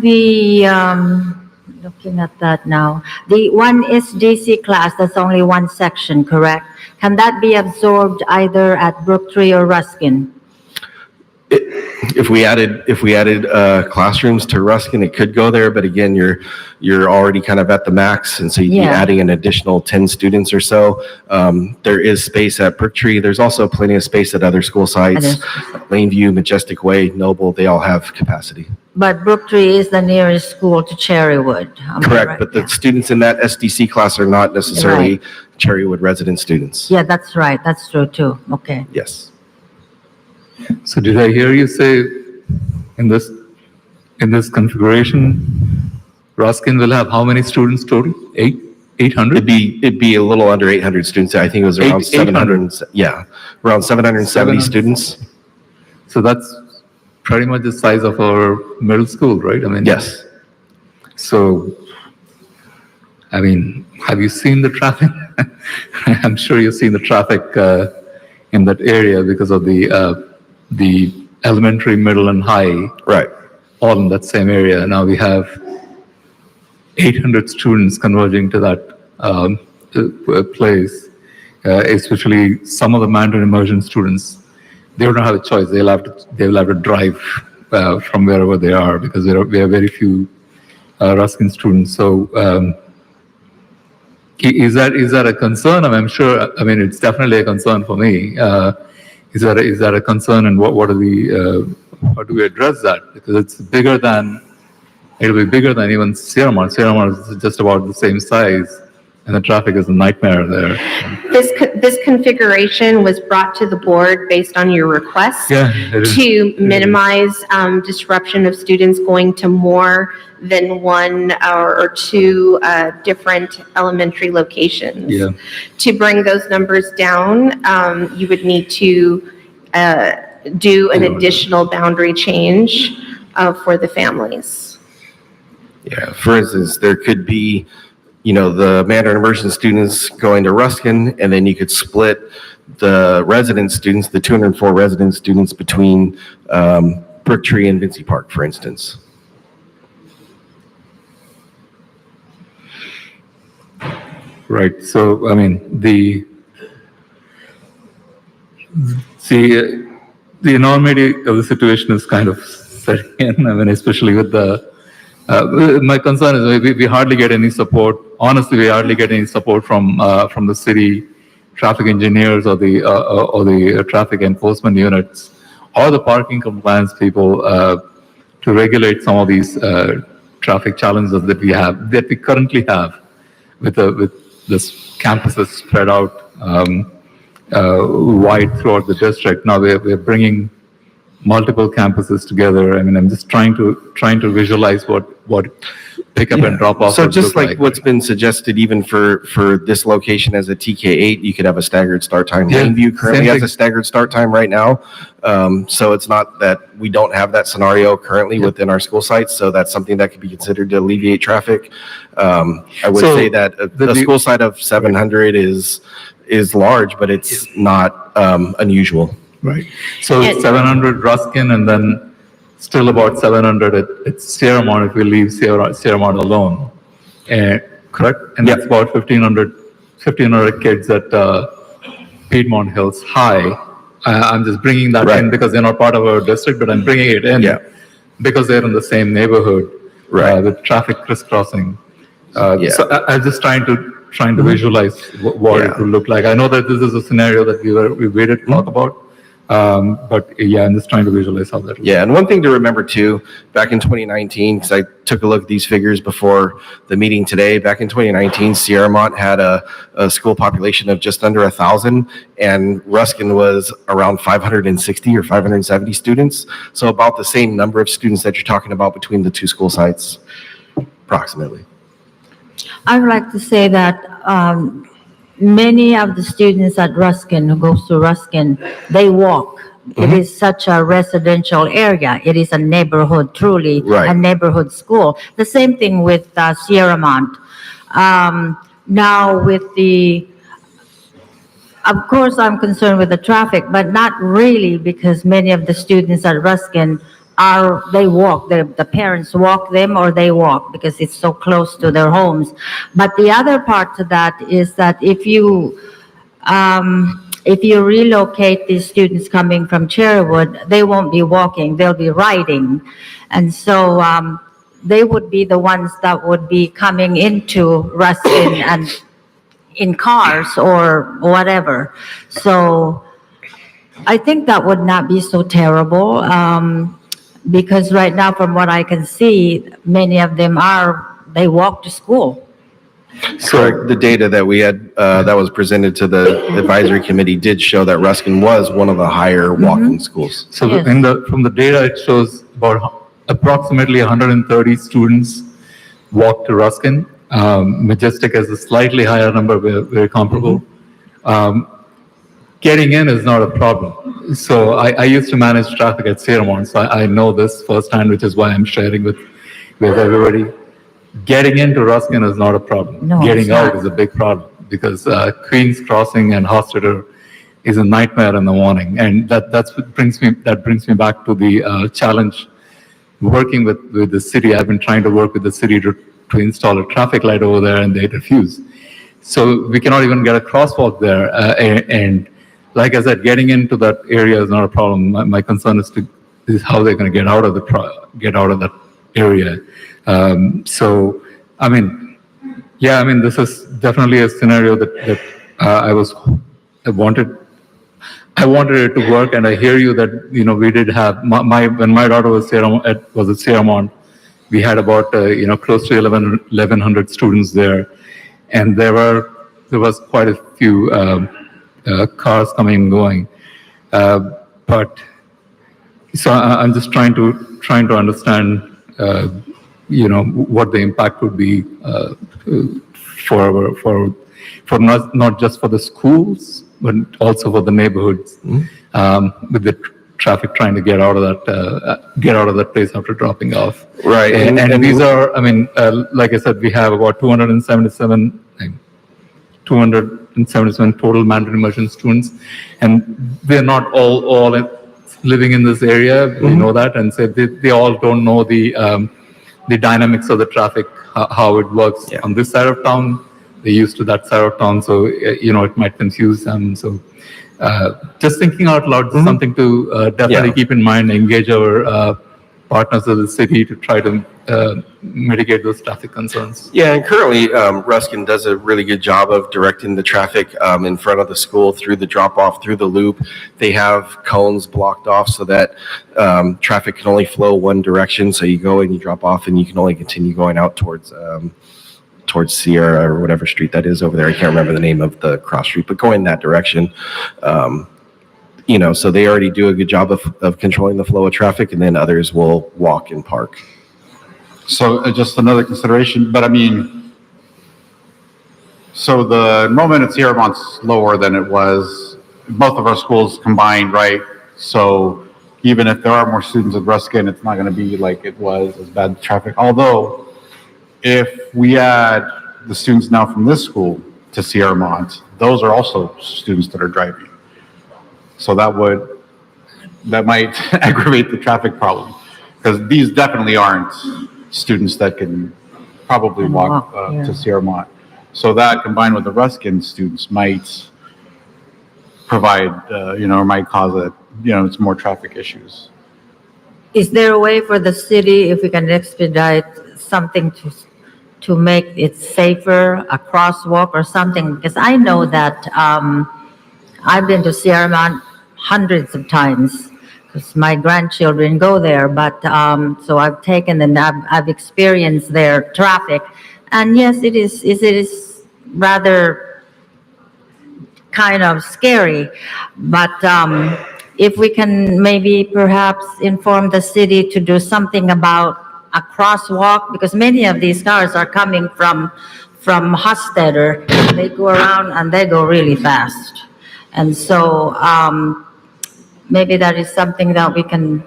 the, looking at that now, the one is DC class, that's only one section, correct? Can that be absorbed either at Brooktree or Ruskin? If we added classrooms to Ruskin, it could go there, but again, you're already kind of at the max, and so you'd be adding an additional 10 students or so. There is space at Brooktree. There's also plenty of space at other school sites. Laneview, Majestic Way, Noble, they all have capacity. But Brooktree is the nearest school to Cherrywood. Correct, right? but the students in that SDC class are not necessarily Cherrywood resident students. Yeah, that's right. That's true too. Okay. Yes. So did I hear you say in this configuration, Ruskin will have how many students total? 800? It'd be a little under 800 students. I think it was around 700. Yeah, around 770 students. So that's pretty much the size of our middle school, right? I mean, yes. So, have you seen the traffic? I'm sure you've seen the traffic in that area because of the elementary, middle, and high. Right. All in that same area. Now we have 800 students converging to that place, especially some of the Mandarin immersion students. They don't have a choice. They'll have to drive from wherever they are because we have very few Ruskin students. So is that a concern? I'm sure. I mean, it's definitely a concern for me. Is that a concern, and what are the how do we address that? Because it'll be bigger than even Sierra Mont. Sierra Mont is just about the same size, and the traffic is a nightmare there. This configuration was brought to the board based on your request to minimize disruption of students going to more than one or two different elementary locations. Yeah. To bring those numbers down, you would need to do an additional boundary change for the families. Yeah, for instance, there could be, the Mandarin immersion students going to Ruskin, and then you could split the resident students, the 204 resident students between Brooktree and Vincy Park, for instance. Right. So, I mean, the enormity of the situation is kind of setting in. I mean, especially with my concern is we hardly get any support. Honestly, we hardly get any support from the city traffic engineers or the traffic enforcement units or the parking compliance people to regulate some of these traffic challenges that we currently have with this campuses spread out wide throughout the district. Now we're bringing multiple campuses together. I mean, I'm just trying to visualize what pick up and drop off. So just like what's been suggested, even for this location as a TK8, you could have a staggered start time. Yeah, Plainview currently has a staggered start time right now. So it's not that we don't have that scenario currently within our school sites. So that's something that could be considered to alleviate traffic. I would say that a school site of 700 is large, but it's not unusual. Right. So it's 700 Ruskin and then still about 700 at Sierra Mont if we leave Sierra Mont alone. Correct? And that's about 1,500 kids at Piedmont Hills High. I'm just bringing that in because they're not part of our district, but I'm bringing it in because they're in the same neighborhood with traffic crisscrossing. So I'm just trying to visualize what it will look like. I know that this is a scenario that we waited to talk about. But I'm just trying to visualize how that. Yeah, and one thing to remember too, back in 2019, because I took a look at these figures before the meeting today. Back in 2019, Sierra Mont had a school population of just under 1,000, and Ruskin was around 560 or 570 students. So about the same number of students that you're talking about between the two school sites, approximately. I would like to say that many of the students at Ruskin who goes to Ruskin, they walk. It is such a residential area. It is a neighborhood, truly a neighborhood school. The same thing with Sierra Mont. Now with of course I'm concerned with the traffic, but not really because many of the students at Ruskin they walk, the parents walk them or they walk because it's so close to their homes. But the other part to that is that if you relocate these students coming from Cherrywood, they won't be walking, they'll be riding. And so they would be the ones that would be coming into Ruskin and in cars or whatever. So I think that would not be so terrible. Because right now, from what I can see, many of them they walk to school. So the data that we had, that was presented to the advisory committee did show that Ruskin was one of the higher walking schools. So from the data, it shows about approximately 130 students walk to Ruskin. Majestic has a slightly higher number, very comparable. Getting in is not a problem. So I used to manage traffic at Sierra Mont, so I know this firsthand, which is why I'm sharing with everybody. Getting into Ruskin is not a problem. No, Getting out is a big problem. because Queens Crossing and Hostetter is a nightmare in the morning, and that's what brings me back to the challenge working with the city. I've been trying to work with the city to install a traffic light over there, and they refuse. So we cannot even get a crosswalk there, and like I said, getting into that area is not a problem. My concern is how they're going to get out of that area. So, I mean, yeah, I mean, this is definitely a scenario that I wanted it to work, and I hear you that we did have when my daughter was at Sierra, we had about close to 1,100 students there, and there was quite a few cars coming and going, but so I'm just trying to understand what the impact would be for not just for the schools but also for the neighborhoods, with the traffic trying to get out of that place after dropping off. Right. And these are, I mean, like I said, we have about 277 total Mandarin immersion students, and they're not all living in this area. We know that, and so they all don't know the dynamics of the traffic, how it works on this side of town. They're used to that side of town, so it might confuse them. So just thinking out loud is something to definitely keep in mind. Engage our partners of the city to try to mitigate those traffic concerns. Yeah, and currently Ruskin does a really good job of directing the traffic in front of the school through the drop-off, through the loop. They have cones blocked off so that traffic can only flow one direction. So you go and you drop off and you can only continue going out towards Sierra or whatever street that is over there. I can't remember the name of the cross street, but going that direction. So they already do a good job of controlling the flow of traffic, and then others will walk and park. So just another consideration, but I mean, so the enrollment at Sierra Mont's lower than it was, both of our schools combined, right? So even if there are more students at Ruskin, it's not going to be like it was as bad traffic. Although, if we add the students now from this school to Sierra Mont, those are also students that are driving. So that might aggravate the traffic problem, because these definitely aren't students that can probably walk to Sierra Mont. So that combined with the Ruskin students might provide, or might cause it's more traffic issues. Is there a way for the city, if we can expedite something to make it safer, a crosswalk or something? Because I know that I've been to Sierra Mont hundreds of times because my grandchildren go there, but so I've taken and I've experienced their traffic, and yes, it is rather kind of scary, but if we can maybe perhaps inform the city to do something about a crosswalk, because many of these cars are coming from Hostetter. They go around and they go really fast. And so maybe that is something that we can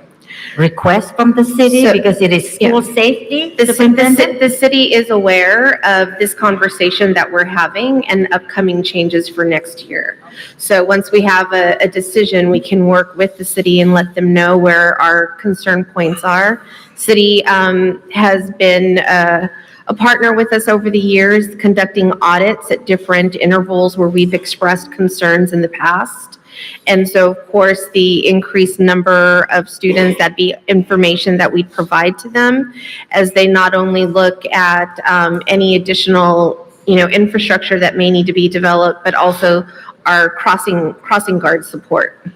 request from the city, because it is school safety. The city is aware of this conversation that we're having and upcoming changes for next year. So once we have a decision, we can work with the city and let them know where our concern points are. City has been a partner with us over the years, conducting audits at different intervals where we've expressed concerns in the past. And so, of course, the increased number of students, that'd be information that we provide to them as they not only look at any additional, infrastructure that may need to be developed, but also our crossing guard support.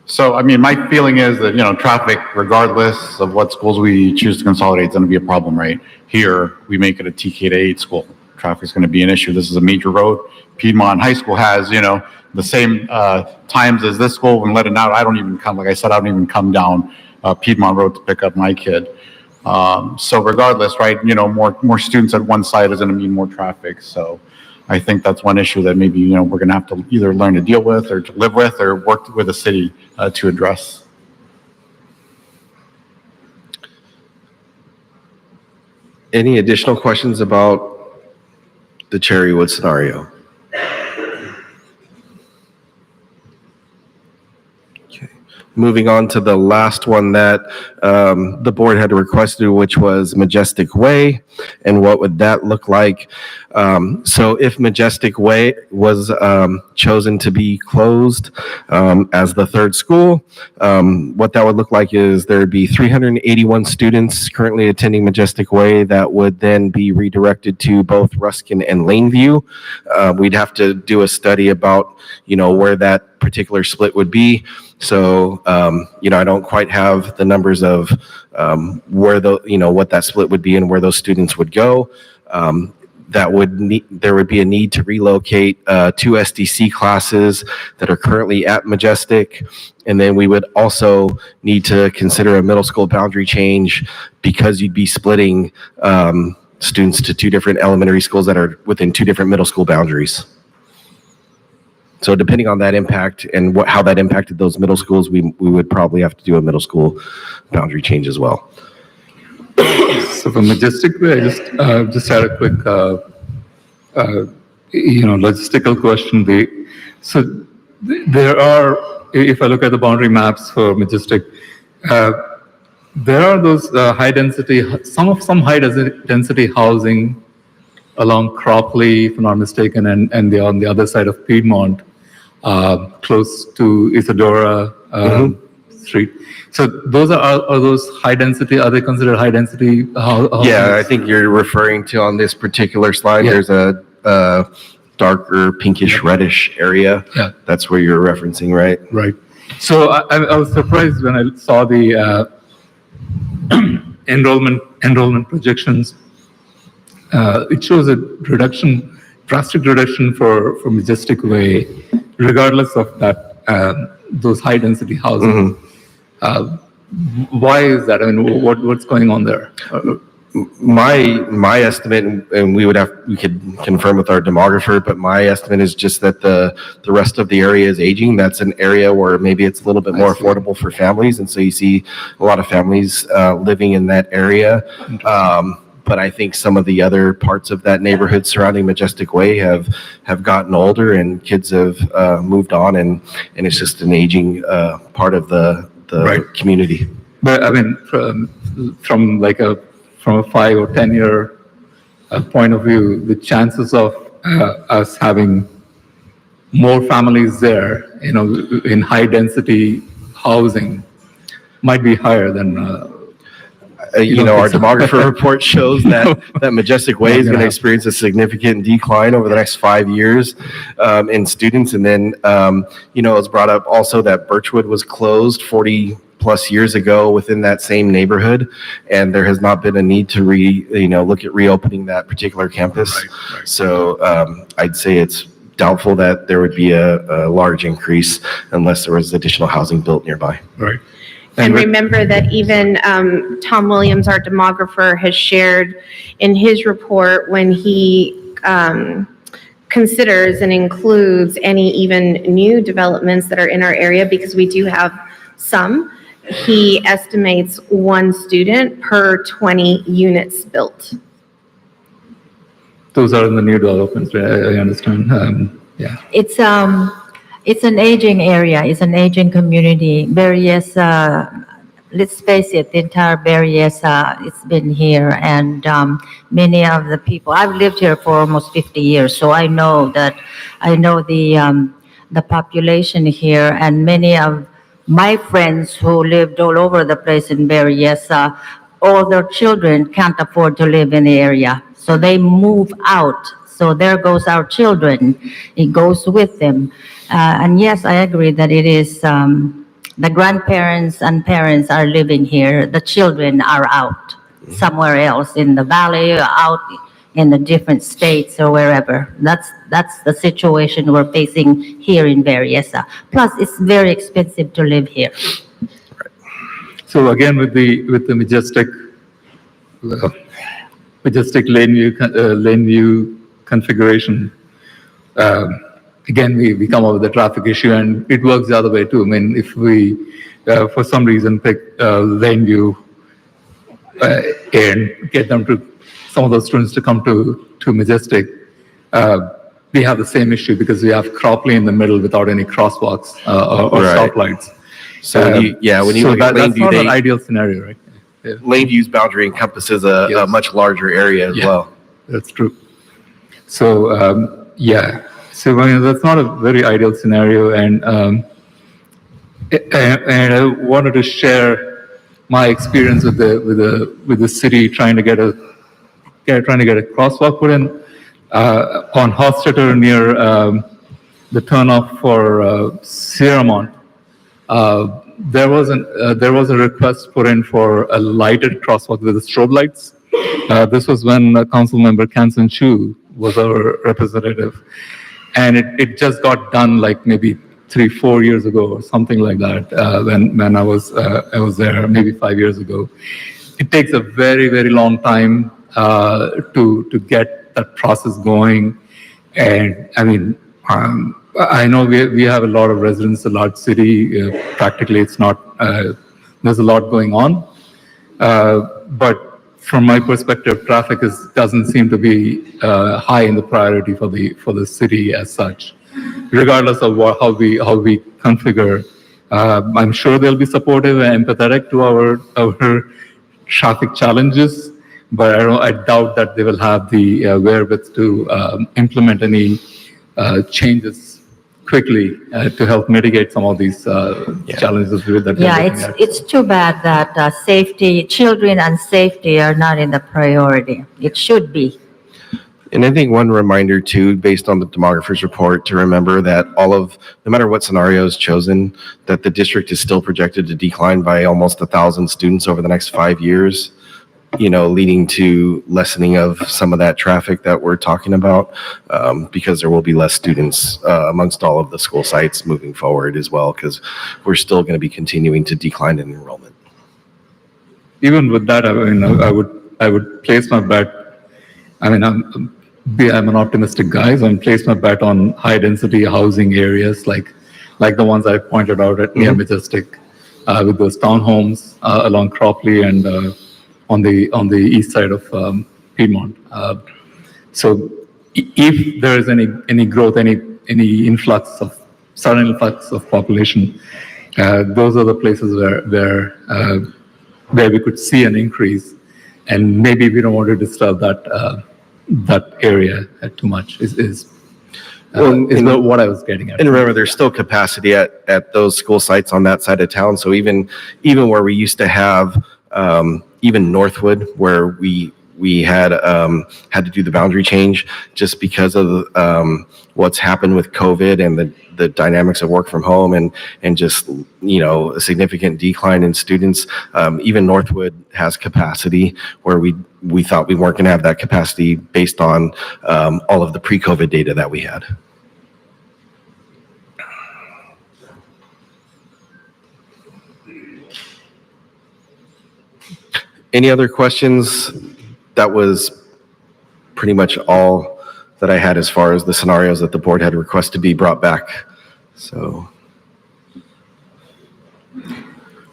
So, I mean, my feeling is that, traffic, regardless of what schools we choose to consolidate, is going to be a problem, right? Here, we make it a TK to 8 school. Traffic is going to be an issue. This is a major road. Piedmont High School has, the same times as this school when letting out. I don't even come down Piedmont Road to pick up my kid. So regardless, right, more students at one side is going to mean more traffic. So I think that's one issue that maybe, we're going to have to either learn to deal with or to live with or work with the city to address. Any additional questions about the Cherrywood scenario? Moving on to the last one that the board had requested, which was Majestic Way, and what would that look like? So if Majestic Way was chosen to be closed as the third school, what that would look like is there'd be 381 students currently attending Majestic Way that would then be redirected to both Ruskin and Laneview. We'd have to do a study about, where that particular split would be. So, I don't quite have the numbers of where what that split would be and where those students would go. There would be a need to relocate 2 SDC classes that are currently at Majestic. And then we would also need to consider a middle school boundary change because you'd be splitting students to 2 different elementary schools that are within 2 different middle school boundaries. So depending on that impact and how that impacted those middle schools, we would probably have to do a middle school boundary change as well. So for Majestic Way, I just had a quick, logistical question. There are, if I look at the boundary maps for Majestic, there are those high density, some high density housing along Cropley, if I'm not mistaken, and on the other side of Piedmont, close to Isadora Street. So those are those high density, are they considered high density houses? Yeah, I think you're referring to on this particular slide, there's a darker pinkish reddish area. Yeah. That's where you're referencing, right? Right. So I was surprised when I saw the enrollment projections. It shows a drastic reduction for Majestic Way, regardless of that those high density housing. Why is that? I mean, what's going on there? My estimate, and we could confirm with our demographer, but my estimate is just that the rest of the area is aging. That's an area where maybe it's a little bit more affordable for families, and so you see a lot of families living in that area. But I think some of the other parts of that neighborhood surrounding Majestic Way have gotten older, and kids have moved on, and it's just an aging part of the community. But I mean, from a 5 or 10 year point of view, the chances of us having more families there, in high density housing, might be higher than. Our demographer report shows that Majestic Way is going to experience a significant decline over the next 5 years in students. And then, it was brought up also that Birchwood was closed 40 plus years ago within that same neighborhood, and there has not been a need to look at reopening that particular campus. Right. So I'd say it's doubtful that there would be a large increase unless there was additional housing built nearby. Right. And remember that even Tom Williams, our demographer, has shared in his report when he considers and includes any even new developments that are in our area, because we do have some, he estimates 1 student per 20 units built. Those are in the new developments, right? I understand. Yeah. It's an aging area. It's an aging community. Berryessa, let's face it, the entire Berryessa, it's been here, and many of the people. I've lived here for almost 50 years, so I know the population here, and many of my friends who lived all over the place in Berryessa, all their children can't afford to live in the area, so they move out. So there goes our children. It goes with them. And yes, I agree that it is, the grandparents and parents are living here. The children are out somewhere else in the valley, or out in the different states or wherever. That's the situation we're facing here in Berryessa. Plus, it's very expensive to live here. So again, with the Majestic lane view configuration, again, we come up with the traffic issue, and it works the other way too. I mean, if we, for some reason, pick lane view and get some of those students to come to Majestic, we have the same issue because we have Cropley in the middle without any crosswalks or stoplights. So when when you So look at that's not an Laneview, ideal scenario, right? Yeah. Laneview's boundary encompasses a Yes. much larger area as Yeah. well. That's true. So, so I mean, that's not a very ideal scenario, and I wanted to share my experience with the city trying to get a crosswalk put in on Hofstetter near the turnoff for Sierramont. There was a request put in for a lighted crosswalk with the strobe lights. This was when Council Member Kansan Chu was our representative, and it just got done like maybe 3-4 years ago or something like that. When I was there maybe 5 years ago. It takes a very long time to get that process going, and I mean. I know we have a lot of residents, a large city. Practically, it's not. There's a lot going on, but from my perspective, traffic doesn't seem to be high in the priority for the city as such, regardless of how we configure. I'm sure they'll be supportive and empathetic to our traffic challenges, but I doubt that they will have the wherewithal to implement any changes quickly to help mitigate some of these challenges that Yeah, they're looking at. it's too bad that children and safety are not in the priority. It should be. And I think one reminder too, based on the demographer's report, to remember that no matter what scenario is chosen, that the district is still projected to decline by almost 1,000 students over the next 5 years, leading to lessening of some of that traffic that we're talking about, because there will be less students amongst all of the school sites moving forward as well, because we're still going to be continuing to decline in enrollment. Even with that, I mean, I would place my bet. I mean, I'm an optimistic guy, so I'm place my bet on high density housing areas like the ones I pointed out at near Majestic, with those townhomes along Cropley and on the east side of Piedmont. So if there is any growth, any sudden influx of population, those are the places where we could see an increase, and maybe we don't want to disturb that area too much. Is what I was getting at. And remember, there's still capacity at those school sites on that side of town. So even where we used to have, even Northwood, where we had to do the boundary change just because of what's happened with COVID and the dynamics of work from home and just a significant decline in students. Even Northwood has capacity where we thought we weren't going to have that capacity based on all of the pre-COVID data that we had. Any other questions? That was pretty much all that I had as far as the scenarios that the board had requested to be brought back. So.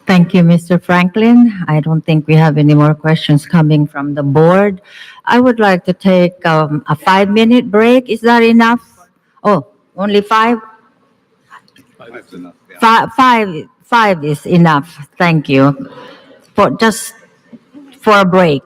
Thank you, Mr. Franklin. I don't think we have any more questions coming from the board. I would like to take a 5-minute break. Is that enough? Oh, only 5? 5's enough. Yeah. Five is enough. Thank you. For a break.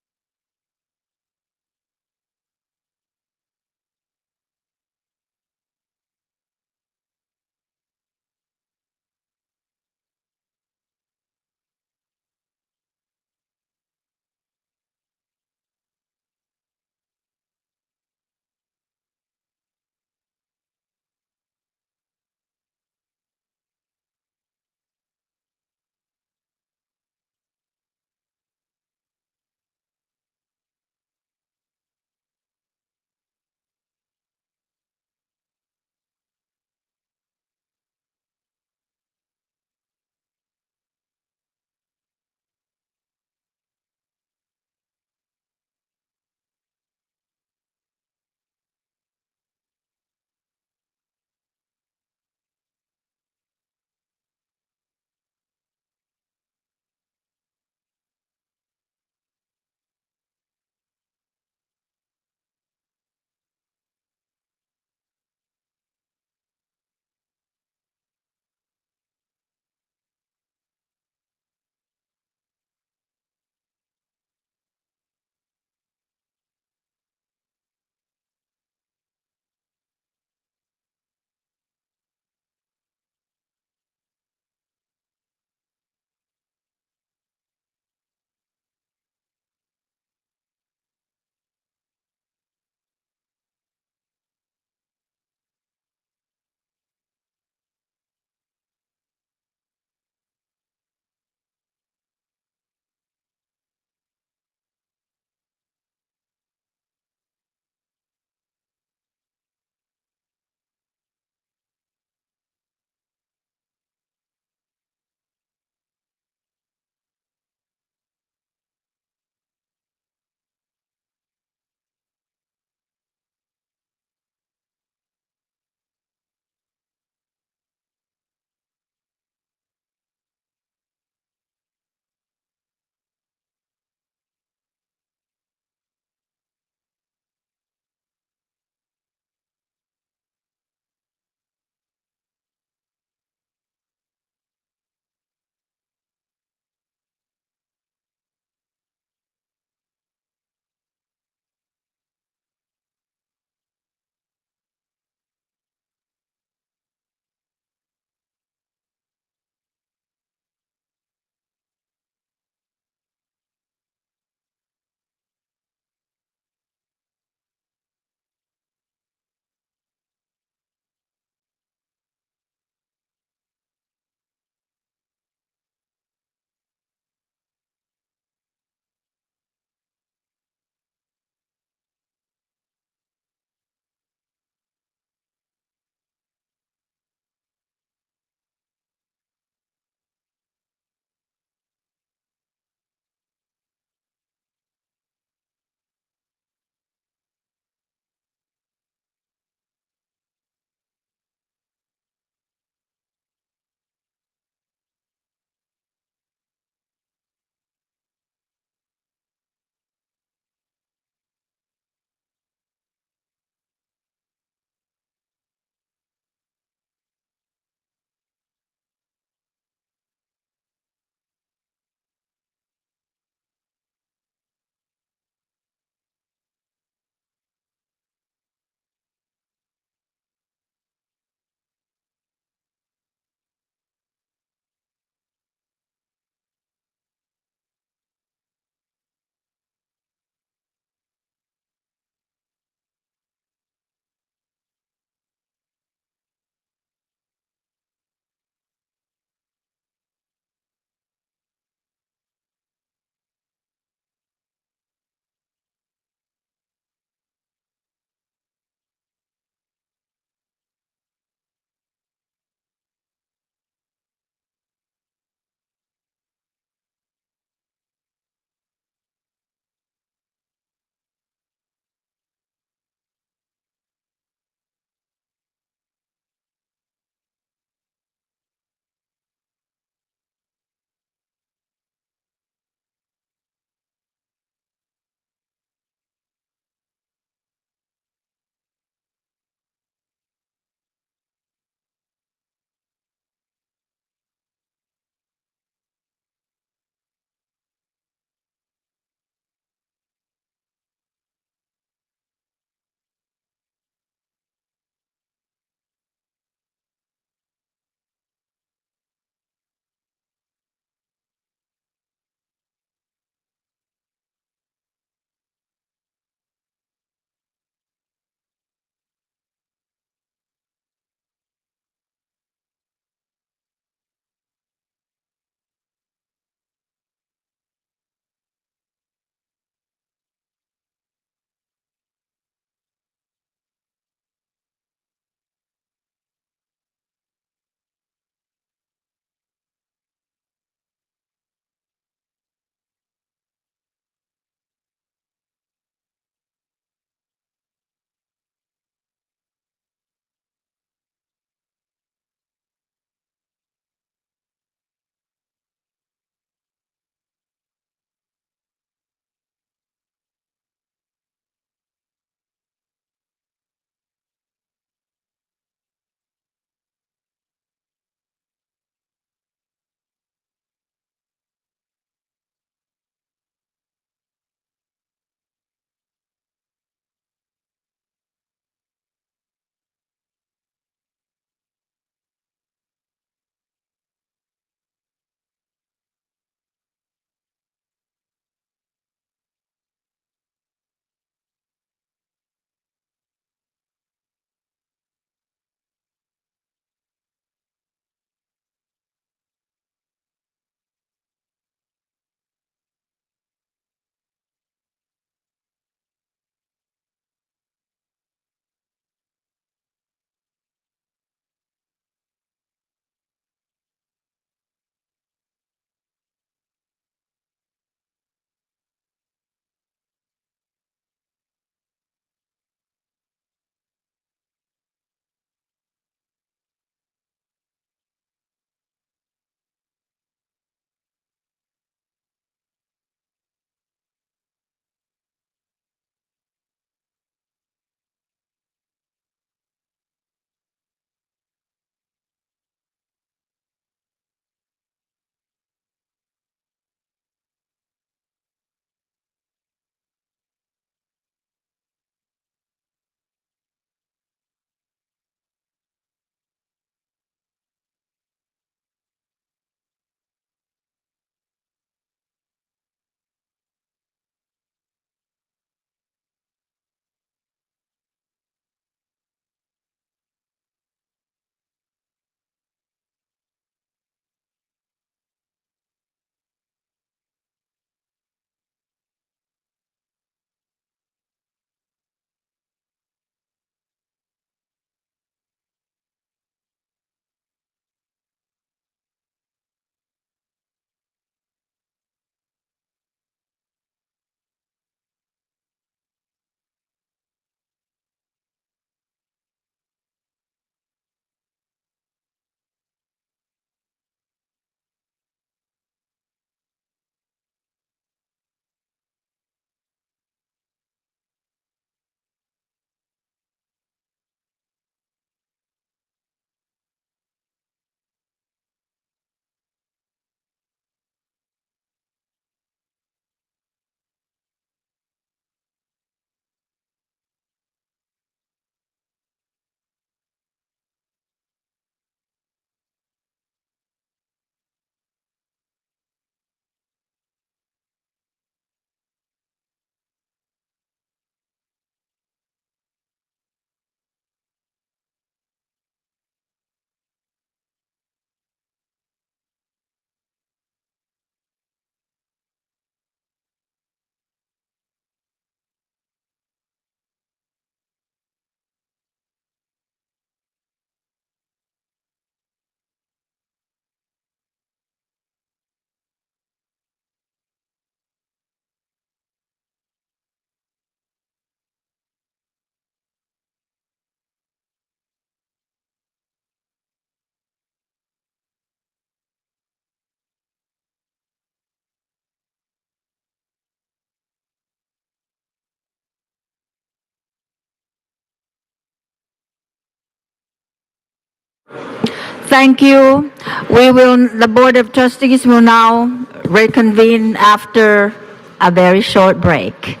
Thank you. The Board of Trustees will now reconvene after a very short break.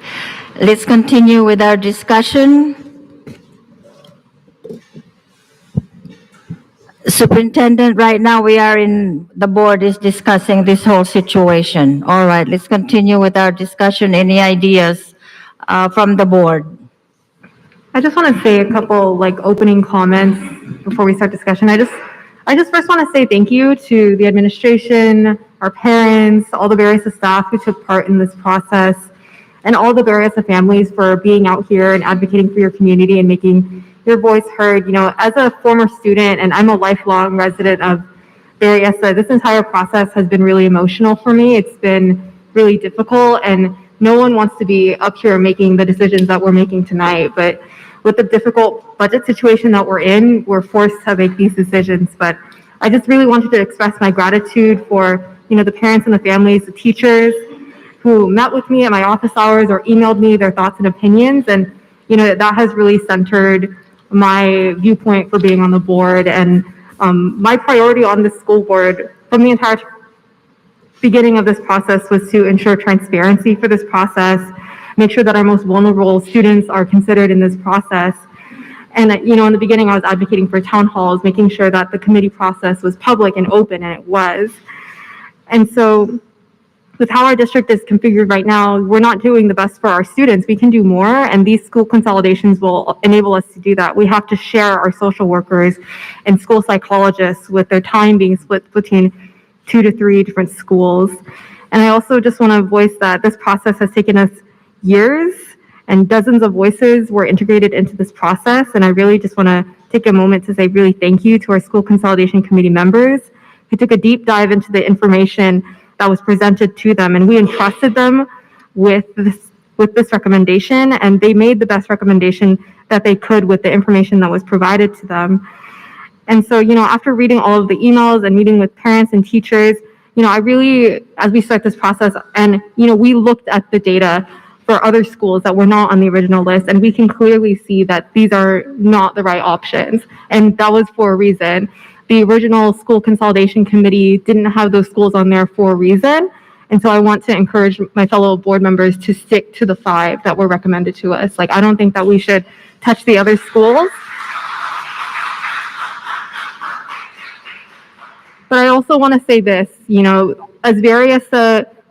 Let's continue with our discussion. Superintendent, right now the board is discussing this whole situation. All right, let's continue with our discussion. Any ideas from the board? I just want to say a couple opening comments before we start discussion. I just first want to say thank you to the administration, our parents, all the Berryessa staff who took part in this process, and all the Berryessa families for being out here and advocating for your community and making your voice heard. You know, as a former student, and I'm a lifelong resident of Berryessa, this entire process has been really emotional for me. It's been really difficult, and no one wants to be up here making the decisions that we're making tonight. But with the difficult budget situation that we're in, we're forced to make these decisions. But I just really wanted to express my gratitude for, the parents and the families, the teachers who met with me at my office hours or emailed me their thoughts and opinions. And, that has really centered my viewpoint for being on the board. And my priority on the school board from the entire beginning of this process was to ensure transparency for this process, make sure that our most vulnerable students are considered in this process. And, in the beginning, I was advocating for town halls, making sure that the committee process was public and open, and it was. And so with how our district is configured right now, we're not doing the best for our students. We can do more, and these school consolidations will enable us to do that. We have to share our social workers and school psychologists with their time being split between 2 to 3 different schools. And I also just want to voice that this process has taken us years, and dozens of voices were integrated into this process. And I really just want to take a moment to say really thank you to our school consolidation committee members who took a deep dive into the information that was presented to them, and we entrusted them with this recommendation, and they made the best recommendation that they could with the information that was provided to them. And so, after reading all of the emails and meeting with parents and teachers, I really, as we start this process, and, we looked at the data for other schools that were not on the original list, and we can clearly see that these are not the right options, and that was for a reason. The original school consolidation committee didn't have those schools on there for a reason, and so I want to encourage my fellow board members to stick to the 5 that were recommended to us. I don't think that we should touch the other schools. But I also want to say this, as various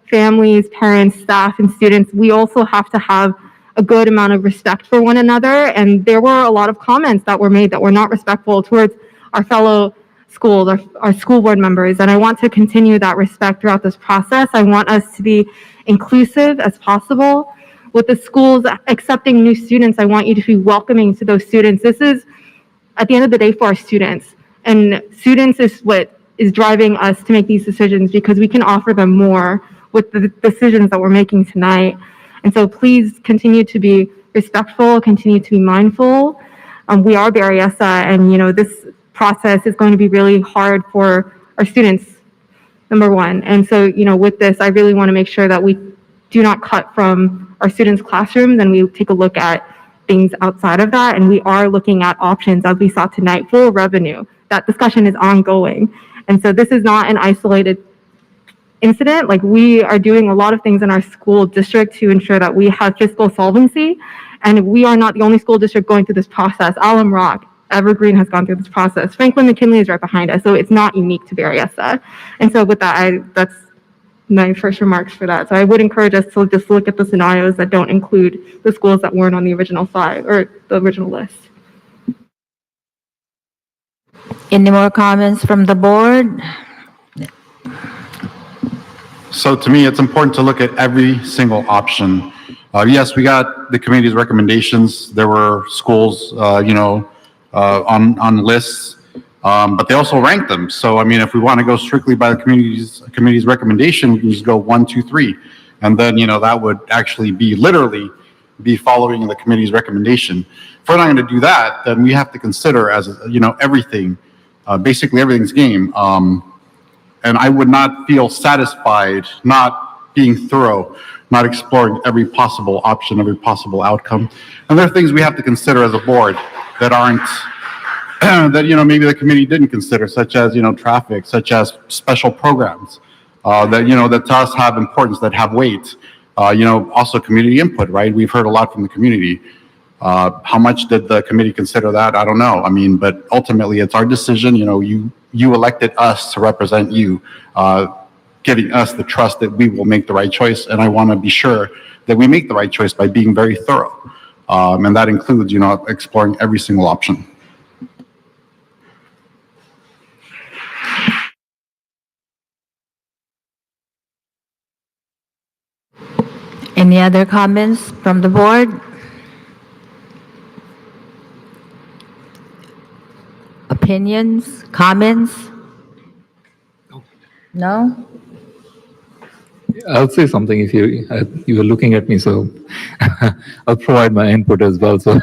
families, parents, staff, and students, we also have to have a good amount of respect for one another. And there were a lot of comments that were made that were not respectful towards our fellow schools, our school board members. And I want to continue that respect throughout this process. I want us to be inclusive as possible. With the schools accepting new students, I want you to be welcoming to those students. This is, at the end of the day, for our students. And students is what is driving us to make these decisions, because we can offer them more with the decisions that we're making tonight. And so please continue to be respectful, continue to be mindful. We are Berryessa, and this process is going to be really hard for our students, number one. And so, with this, I really want to make sure that we do not cut from our students' classrooms, and we take a look at things outside of that. And we are looking at options, as we saw tonight, for revenue. That discussion is ongoing. And so this is not an isolated incident. We are doing a lot of things in our school district to ensure that we have fiscal solvency. And we are not the only school district going through this process. Alum Rock, Evergreen has gone through this process. Franklin McKinley is right behind us. So it's not unique to Berryessa. And so with that, that's my first remarks for that. So I would encourage us to just look at the scenarios that don't include the schools that weren't on the original 5 or the original list. Any more comments from the board? So to me, it's important to look at every single option. Yes, we got the committee's recommendations. There were schools, on lists, but they also ranked them. So, if we want to go strictly by the committee's recommendation, we can just go 1, 2, 3. And then, that would actually literally be following the committee's recommendation. If we're not going to do that, then we have to consider everything, basically everything's game. And I would not feel satisfied not being thorough, not exploring every possible option, every possible outcome. And there are things we have to consider as a board that aren't that, maybe the committee didn't consider, such as, traffic, such as special programs, that to us have importance, that have weight. Also community input, right? We've heard a lot from the community. How much did the committee consider that? I don't know. I mean, but ultimately it's our decision. You elected us to represent you, giving us the trust that we will make the right choice. And I want to be sure that we make the right choice by being very thorough. And that includes, exploring every single option. Any other comments from the board? Opinions, comments? No? I'll say something if you were looking at me, so I'll provide my input as well. So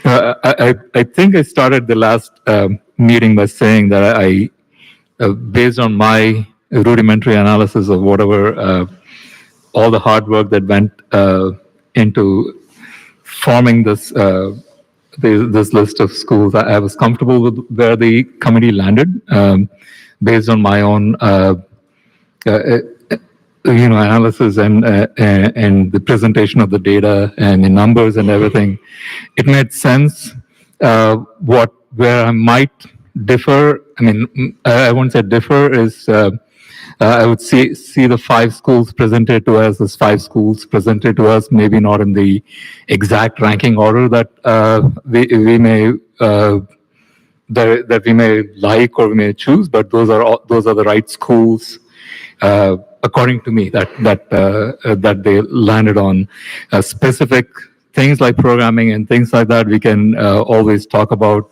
I think I started the last meeting by saying that I based on my rudimentary analysis of whatever all the hard work that went into forming this list of schools, I was comfortable with where the committee landed based on my own analysis and the presentation of the data and the numbers and everything. It made sense. Where I might differ, I won't say differ, is I would see the 5 schools presented to us as 5 schools presented to us, maybe not in the exact ranking order that we may that we may like or we may choose, but those are the right schools according to me that they landed on. Specific things like programming and things like that we can always talk about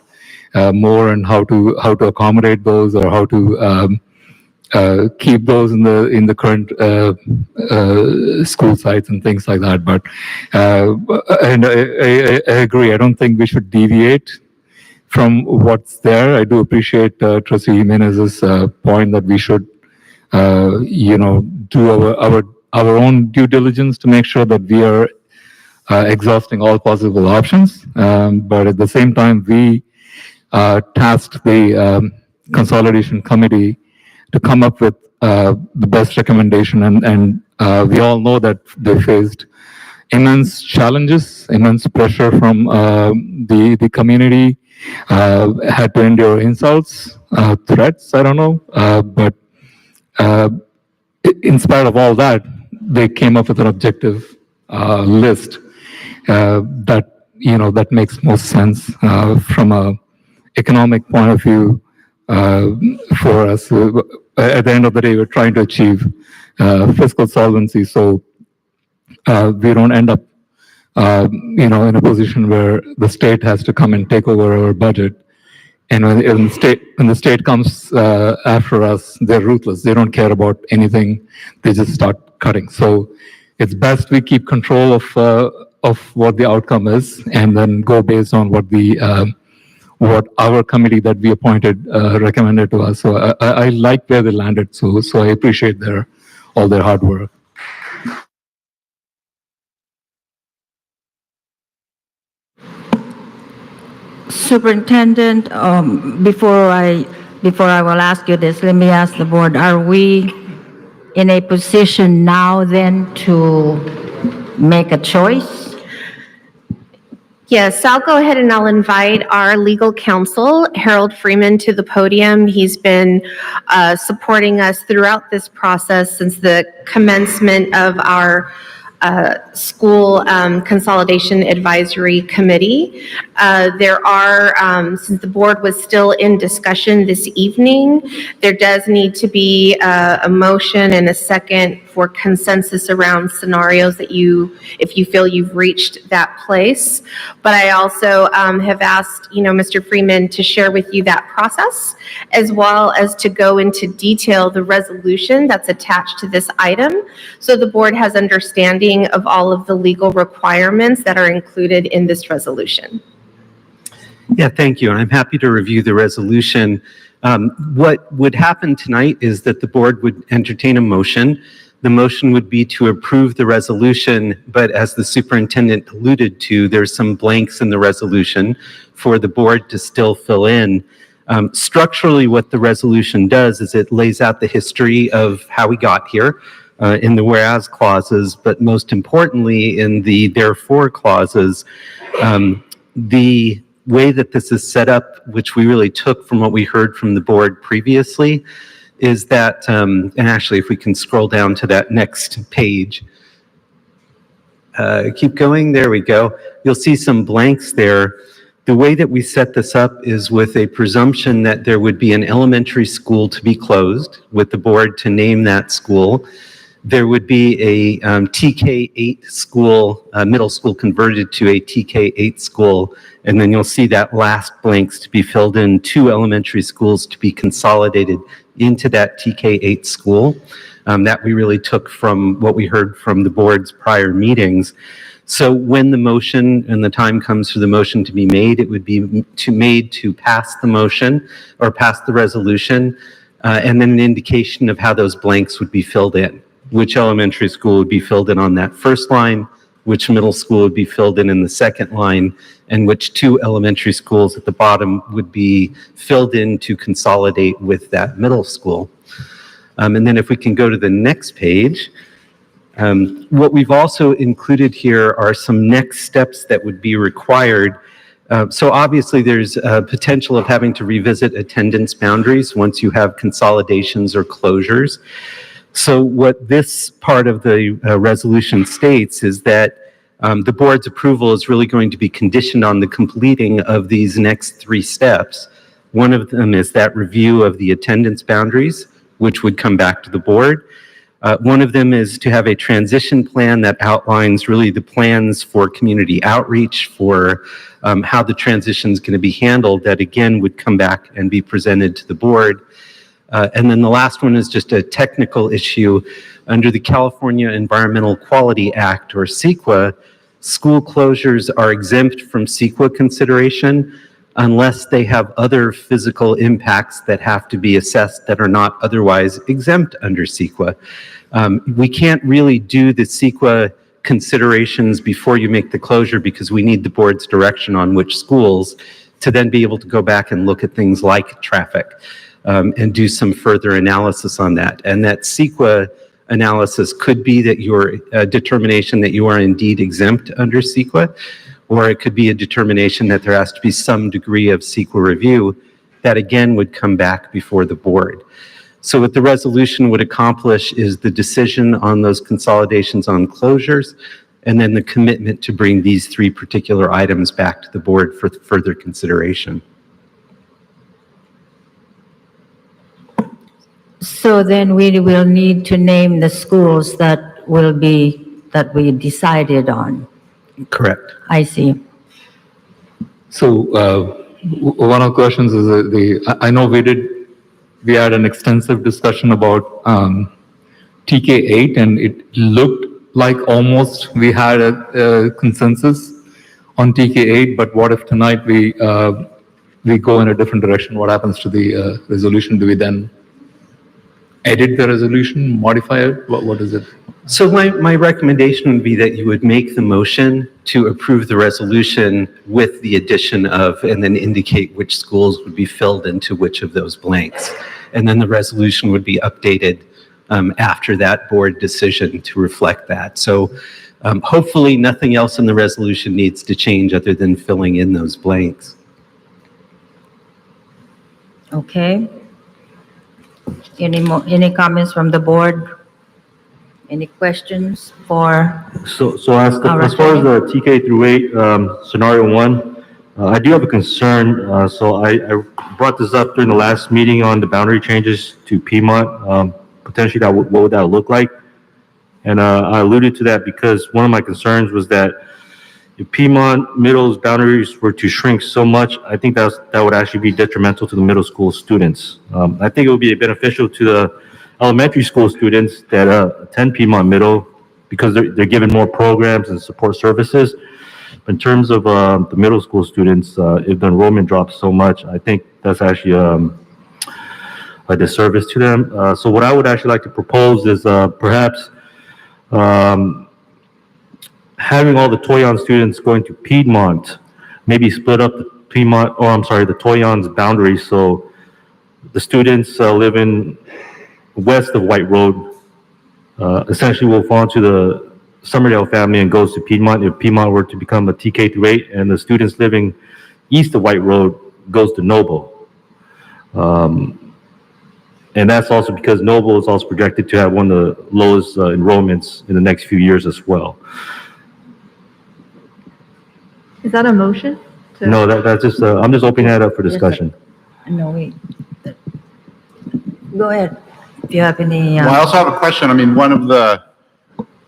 more, and how to accommodate those, or how to keep those in the current school sites and things like that. But and I agree. I don't think we should deviate from what's there. I do appreciate Trustee Jimenez's point that we should, do our own due diligence to make sure that we are exhausting all possible options. But at the same time, we tasked the Consolidation Committee to come up with the best recommendation, and we all know that they faced immense challenges, immense pressure from the community, had to endure insults, threats, I don't know, but in spite of all that, they came up with an objective list that makes most sense from a economic point of view for us. At the end of the day, we're trying to achieve fiscal solvency, so we don't end up, in a position where the state has to come and take over our budget. And when the state comes after us, they're ruthless. They don't care about anything. They just start cutting. So it's best we keep control of what the outcome is, and then go based on what our committee that we appointed recommended to us. So I like where they landed. So I appreciate all their hard work. Superintendent, before I will ask you this, let me ask the board, are we in a position now then to make a choice? Yes, I'll go ahead and I'll invite our legal counsel, Harold Freeman, to the podium. He's been supporting us throughout this process since the commencement of our school consolidation advisory committee. There are, since the board was still in discussion this evening, there does need to be a motion and a second for consensus around scenarios that if you feel you've reached that place. But I also have asked, Mr. Freeman to share with you that process, as well as to go into detail the resolution that's attached to this item, so the board has understanding of all of the legal requirements that are included in this resolution. Yeah, thank you. And I'm happy to review the resolution. What would happen tonight is that the board would entertain a motion. The motion would be to approve the resolution, but as the superintendent alluded to, there's some blanks in the resolution for the board to still fill in. Structurally, what the resolution does is it lays out the history of how we got here in the whereas clauses, but most importantly in the therefore clauses. The way that this is set up, which we really took from what we heard from the board previously, is that, and actually if we can scroll down to that next page, keep going, there we go. You'll see some blanks there. The way that we set this up is with a presumption that there would be an elementary school to be closed, with the board to name that school. There would be a TK-8 school, middle school converted to a TK-8 school, and then you'll see that last blanks to be filled in, 2 elementary schools to be consolidated into that TK-8 school. That we really took from what we heard from the board's prior meetings. So when the motion and the time comes for the motion to be made, it would be made to pass the motion or pass the resolution, and then an indication of how those blanks would be filled in. Which elementary school would be filled in on that first line, which middle school would be filled in the second line, and which 2 elementary schools at the bottom would be filled in to consolidate with that middle school. And then if we can go to the next page, what we've also included here are some next steps that would be required. So obviously there's a potential of having to revisit attendance boundaries once you have consolidations or closures. So what this part of the resolution states is that the board's approval is really going to be conditioned on the completing of these next 3 steps. One of them is that review of the attendance boundaries, which would come back to the board. One of them is to have a transition plan that outlines really the plans for community outreach, for how the transition is going to be handled, that again would come back and be presented to the board. And then the last one is just a technical issue. Under the California Environmental Quality Act, or CEQA, school closures are exempt from CEQA consideration unless they have other physical impacts that have to be assessed that are not otherwise exempt under CEQA. We can't really do the CEQA considerations before you make the closure because we need the board's direction on which schools to then be able to go back and look at things like traffic. And do some further analysis on that. And that CEQA analysis could be that your determination that you are indeed exempt under CEQA, or it could be a determination that there has to be some degree of CEQA review that again would come back before the board. So what the resolution would accomplish is the decision on those consolidations on closures, and then the commitment to bring these 3 particular items back to the board for further consideration. So then we will need to name the schools that we decided on. Correct. I see. So one of the questions is I know we had an extensive discussion about TK-8, and it looked like almost we had a consensus on TK-8, but what if tonight we go in a different direction? What happens to the resolution? Do we then edit the resolution, modify it? What is it? So my recommendation would be that you would make the motion to approve the resolution with the addition of, and then indicate which schools would be filled into which of those blanks. And then the resolution would be updated after that board decision to reflect that. So hopefully nothing else in the resolution needs to change other than filling in those blanks. Okay. Any comments from the board? Any questions for? So as far as the TK through 8 scenario 1, I do have a concern. So I brought this up during the last meeting on the boundary changes to Piedmont. Potentially, what would that look like? And I alluded to that because one of my concerns was that if Piedmont Middle's boundaries were to shrink so much, I think that would actually be detrimental to the middle school students. I think it would be beneficial to the elementary school students that attend Piedmont Middle because they're given more programs and support services. But in terms of the middle school students, if the enrollment drops so much, I think that's actually a disservice to them. So what I would actually like to propose is perhaps having all the Toyon students going to Piedmont, maybe split up the Piedmont, or I'm sorry, the Toyon's boundaries. So the students living west of White Road essentially will fall into the Summerdale family and goes to Piedmont if Piedmont were to become a TK through 8, and the students living east of White Road goes to Noble. And that's also because Noble is also projected to have one of the lowest enrollments in the next few years as well. Is that a motion? No, that's just, I'm just opening that up for discussion. No, wait. Go ahead. If you have any. Well, I also have a question. I mean, one of the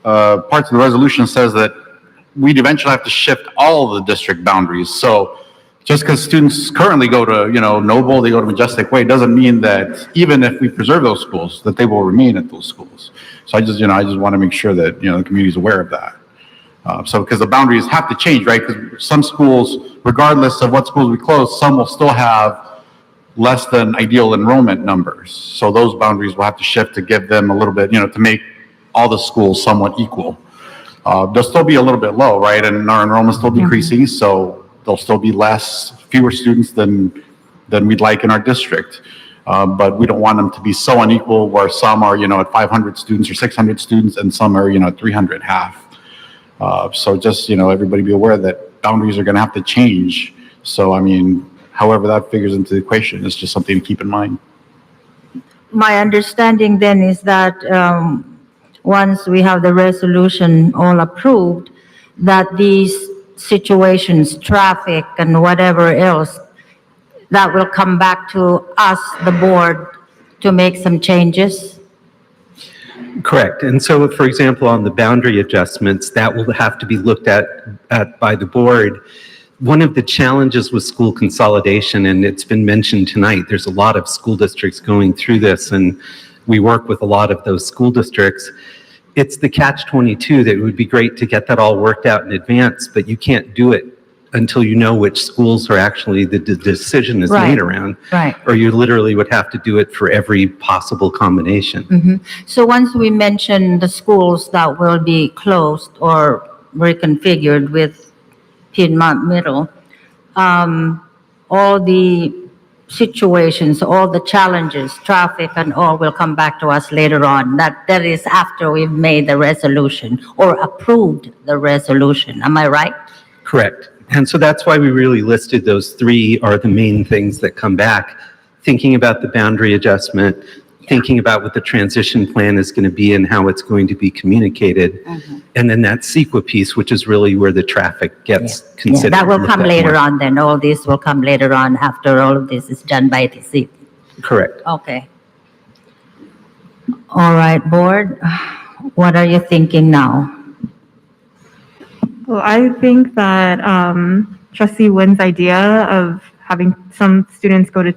parts of the resolution says that we'd eventually have to shift all of the district boundaries. So just because students currently go to, Noble, they go to Majestic Way, doesn't mean that even if we preserve those schools, that they will remain at those schools. So I just want to make sure that, the community is aware of that. Because the boundaries have to change, right? Because some schools, regardless of what schools we close, some will still have less than ideal enrollment numbers. So those boundaries will have to shift to give them a little bit, to make all the schools somewhat equal. They'll still be a little bit low, right? And our enrollment's still decreasing, so there'll still be fewer students than we'd like in our district. But we don't want them to be so unequal where some are, at 500 students or 600 students and some are, at 300, half. So just, everybody be aware that boundaries are going to have to change. So, however that figures into the equation is just something to keep in mind. My understanding then is that once we have the resolution all approved, that these situations, traffic and whatever else, that will come back to us, the board, to make some changes. Correct. And so, for example, on the boundary adjustments, that will have to be looked at by the board. One of the challenges with school consolidation, and it's been mentioned tonight, there's a lot of school districts going through this, and we work with a lot of those school districts. It's the catch-22 that it would be great to get that all worked out in advance, but you can't do it until you know which schools are actually the decision is made around. Right. Or you literally would have to do it for every possible combination. So once we mention the schools that will be closed or reconfigured with Piedmont Middle, all the situations, all the challenges, traffic and all will come back to us later on. That is after we've made the resolution or approved the resolution. Am I right? Correct. And so that's why we really listed those 3 are the main things that come back. Thinking about the boundary adjustment, thinking about what the transition plan is going to be and how it's going to be communicated. And then that CEQA piece, which is really where the traffic gets considered. That will come later on then. All this will come later on after all of this is done by TC. Correct. Okay. All right, board. What are you thinking now? Well, I think that Trustee Wynn's idea of having some students go to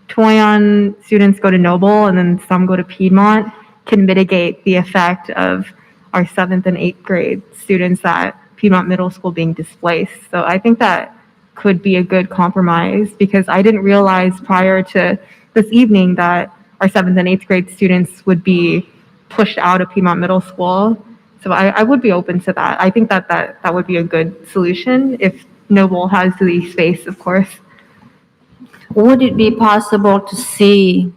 Toyon, students go to Noble, and then some go to Piedmont can mitigate the effect of our 7th and 8th grade students at Piedmont Middle School being displaced. So I think that could be a good compromise because I didn't realize prior to this evening that our 7th and 8th grade students would be pushed out of Piedmont Middle School. So I would be open to that. I think that would be a good solution if Noble has the space, of course. Would it be possible to see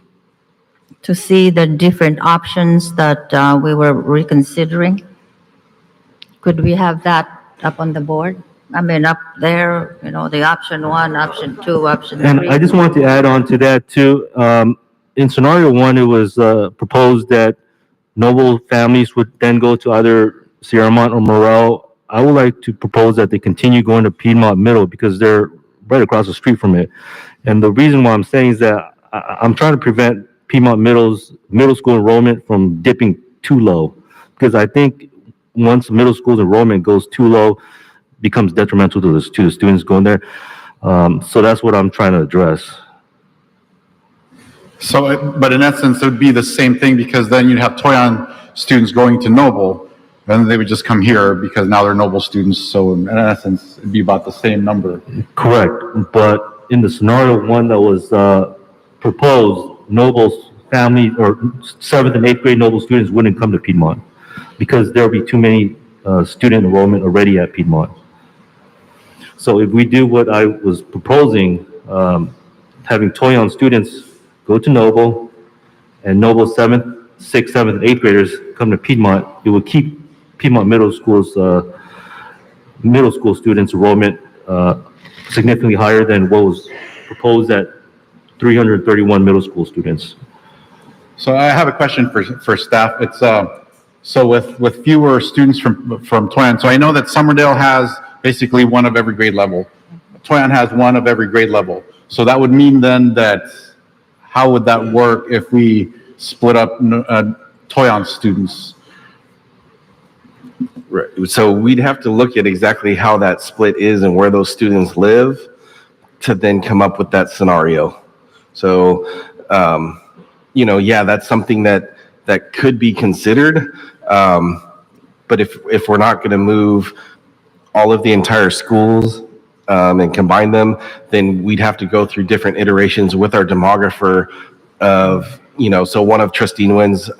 the different options that we were reconsidering? Could we have that up on the board? I mean, up there, the option 1, option 2, option 3. And I just wanted to add on to that too. In scenario 1, it was proposed that Noble families would then go to either Sierramont or Morel. I would like to propose that they continue going to Piedmont Middle because they're right across the street from it. And the reason why I'm saying is that I'm trying to prevent Piedmont Middle's middle school enrollment from dipping too low. Because I think once middle school enrollment goes too low, becomes detrimental to the students going there. So that's what I'm trying to address. So, but in essence, it would be the same thing because then you'd have Toyon students going to Noble, and they would just come here because now they're Noble students. So in essence, it'd be about the same number. Correct. But in the scenario 1 that was proposed, Noble's family or 7th and 8th grade Noble students wouldn't come to Piedmont because there'll be too many student enrollment already at Piedmont. So if we do what I was proposing, having Toyon students go to Noble and Noble 7th, 6th, 7th, and 8th graders come to Piedmont, it will keep Piedmont Middle School's middle school students enrollment significantly higher than what was proposed at 331 middle school students. So I have a question for staff. It's so with fewer students from Toyon. So I know that Summerdale has basically one of every grade level. Toyon has one of every grade level. So that would mean then that how would that work if we split up Toyon students? Right. So we'd have to look at exactly how that split is and where those students live to then come up with that scenario. So, yeah, that's something that could be considered. But if we're not going to move all of the entire schools and combine them, then we'd have to go through different iterations with our demographer of, so one of Trustee Nguyen's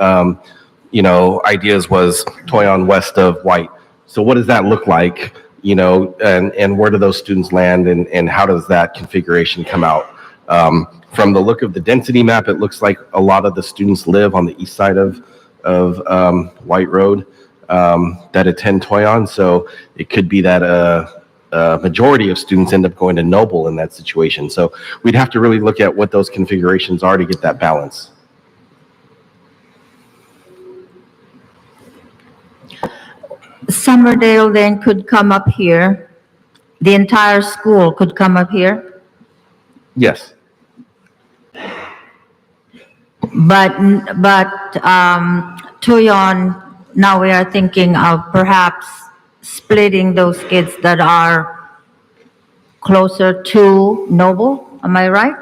ideas was Toyon west of White. So what does that look like, and where do those students land and how does that configuration come out? From the look of the density map, it looks like a lot of the students live on the east side of White Road that attend Toyon. So it could be that a majority of students end up going to Noble in that situation. So we'd have to really look at what those configurations are to get that balance. Summerdale then could come up here. The entire school could come up here. Yes. But Toyon, now we are thinking of perhaps splitting those kids that are closer to Noble. Am I right?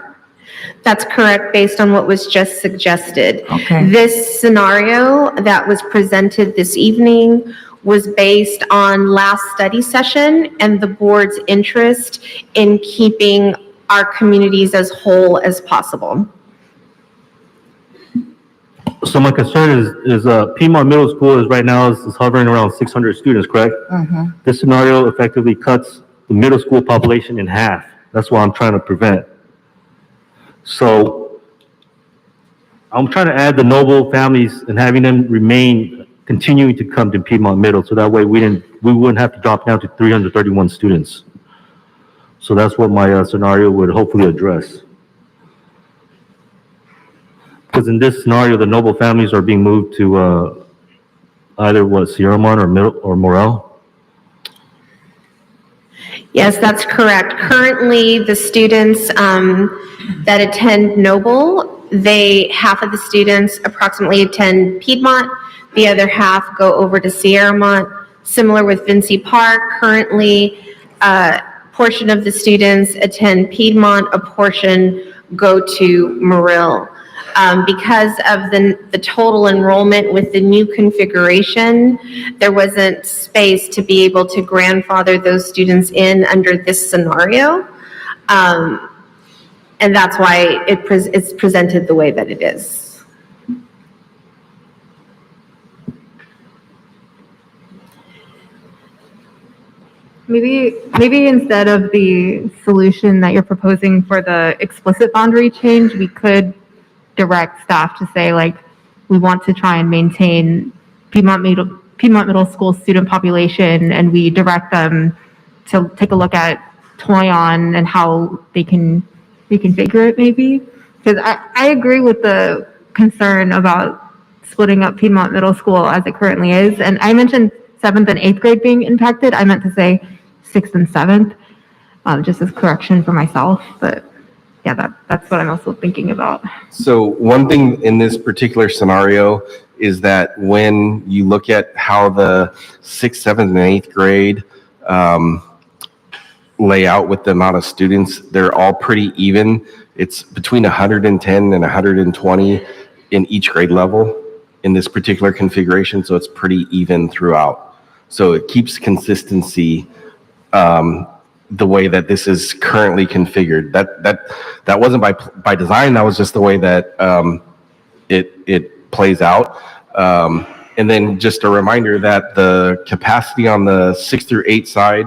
That's correct, based on what was just suggested. Okay. This scenario that was presented this evening was based on last study session and the board's interest in keeping our communities as whole as possible. So my concern is Piedmont Middle School is right now is hovering around 600 students, correct? Mm-hmm. This scenario effectively cuts the middle school population in half. That's what I'm trying to prevent. So I'm trying to add the Noble families and having them continuing to come to Piedmont Middle, so that way we wouldn't have to drop down to 331 students. So that's what my scenario would hopefully address. Because in this scenario, the Noble families are being moved to either Sierra Mon or Morel. Yes, that's correct. Currently, the students that attend Noble, half of the students approximately attend Piedmont, the other half go over to Sierramont. Similar with Vincy Park, currently a portion of the students attend Piedmont, a portion go to Morrill. Because of the total enrollment with the new configuration, there wasn't space to be able to grandfather those students in under this scenario. And that's why it's presented the way that it is. Maybe instead of the solution that you're proposing for the explicit boundary change, we could direct staff to say, like, we want to try and maintain Piedmont Middle School student population, and we direct them to take a look at Toyon and how they can reconfigure it, maybe. Because I agree with the concern about splitting up Piedmont Middle School as it currently is. And I mentioned 7th and 8th grade being impacted. I meant to say 6th and 7th, just as correction for myself. But yeah, that's what I'm also thinking about. So one thing in this particular scenario is that when you look at how the 6th, 7th, and 8th grade lay out with the amount of students, they're all pretty even. It's between 110 and 120 in each grade level in this particular configuration, so it's pretty even throughout. So it keeps consistency the way that this is currently configured. That wasn't by design. That was just the way that it plays out. And then just a reminder that the capacity on the 6 through 8 side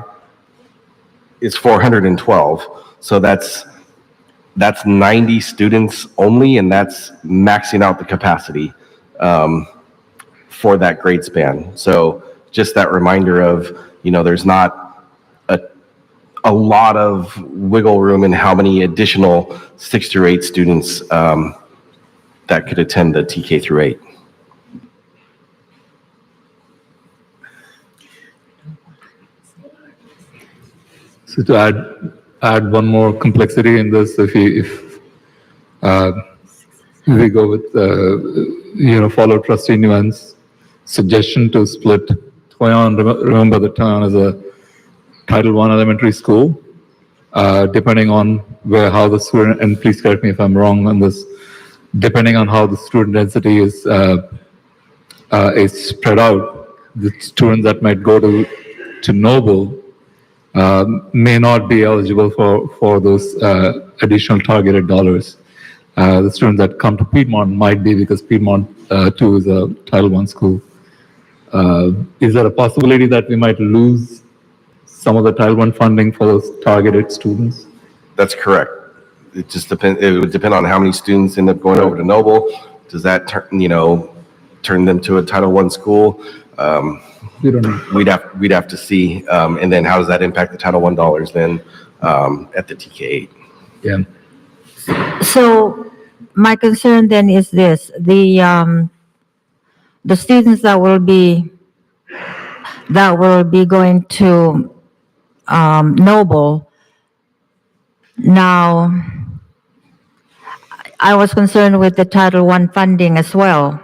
is 412. So that's 90 students only, and that's maxing out the capacity for that grade span. So just that reminder of, there's not a lot of wiggle room in how many additional 6 through 8 students that could attend the TK through 8. So to add one more complexity in this, if we go with follow Trustee Nguyen's suggestion to split Toyon. Remember that Toyon is a Title I elementary school. Depending on how the student, and please correct me if I'm wrong on this, depending on how the student density is spread out, the students that might go to Noble may not be eligible for those additional targeted dollars. The students that come to Piedmont might be, because Piedmont too is a Title I school. Is there a possibility that we might lose some of the Title I funding for those targeted students? That's correct. It just depends. It would depend on how many students end up going over to Noble. Does that turn them to a Title I school? We don't know. We'd have to see. And then how does that impact the Title I dollars then at the TK8? Yeah. So my concern then is this: the students that will be going to Noble. Now, I was concerned with the Title I funding as well.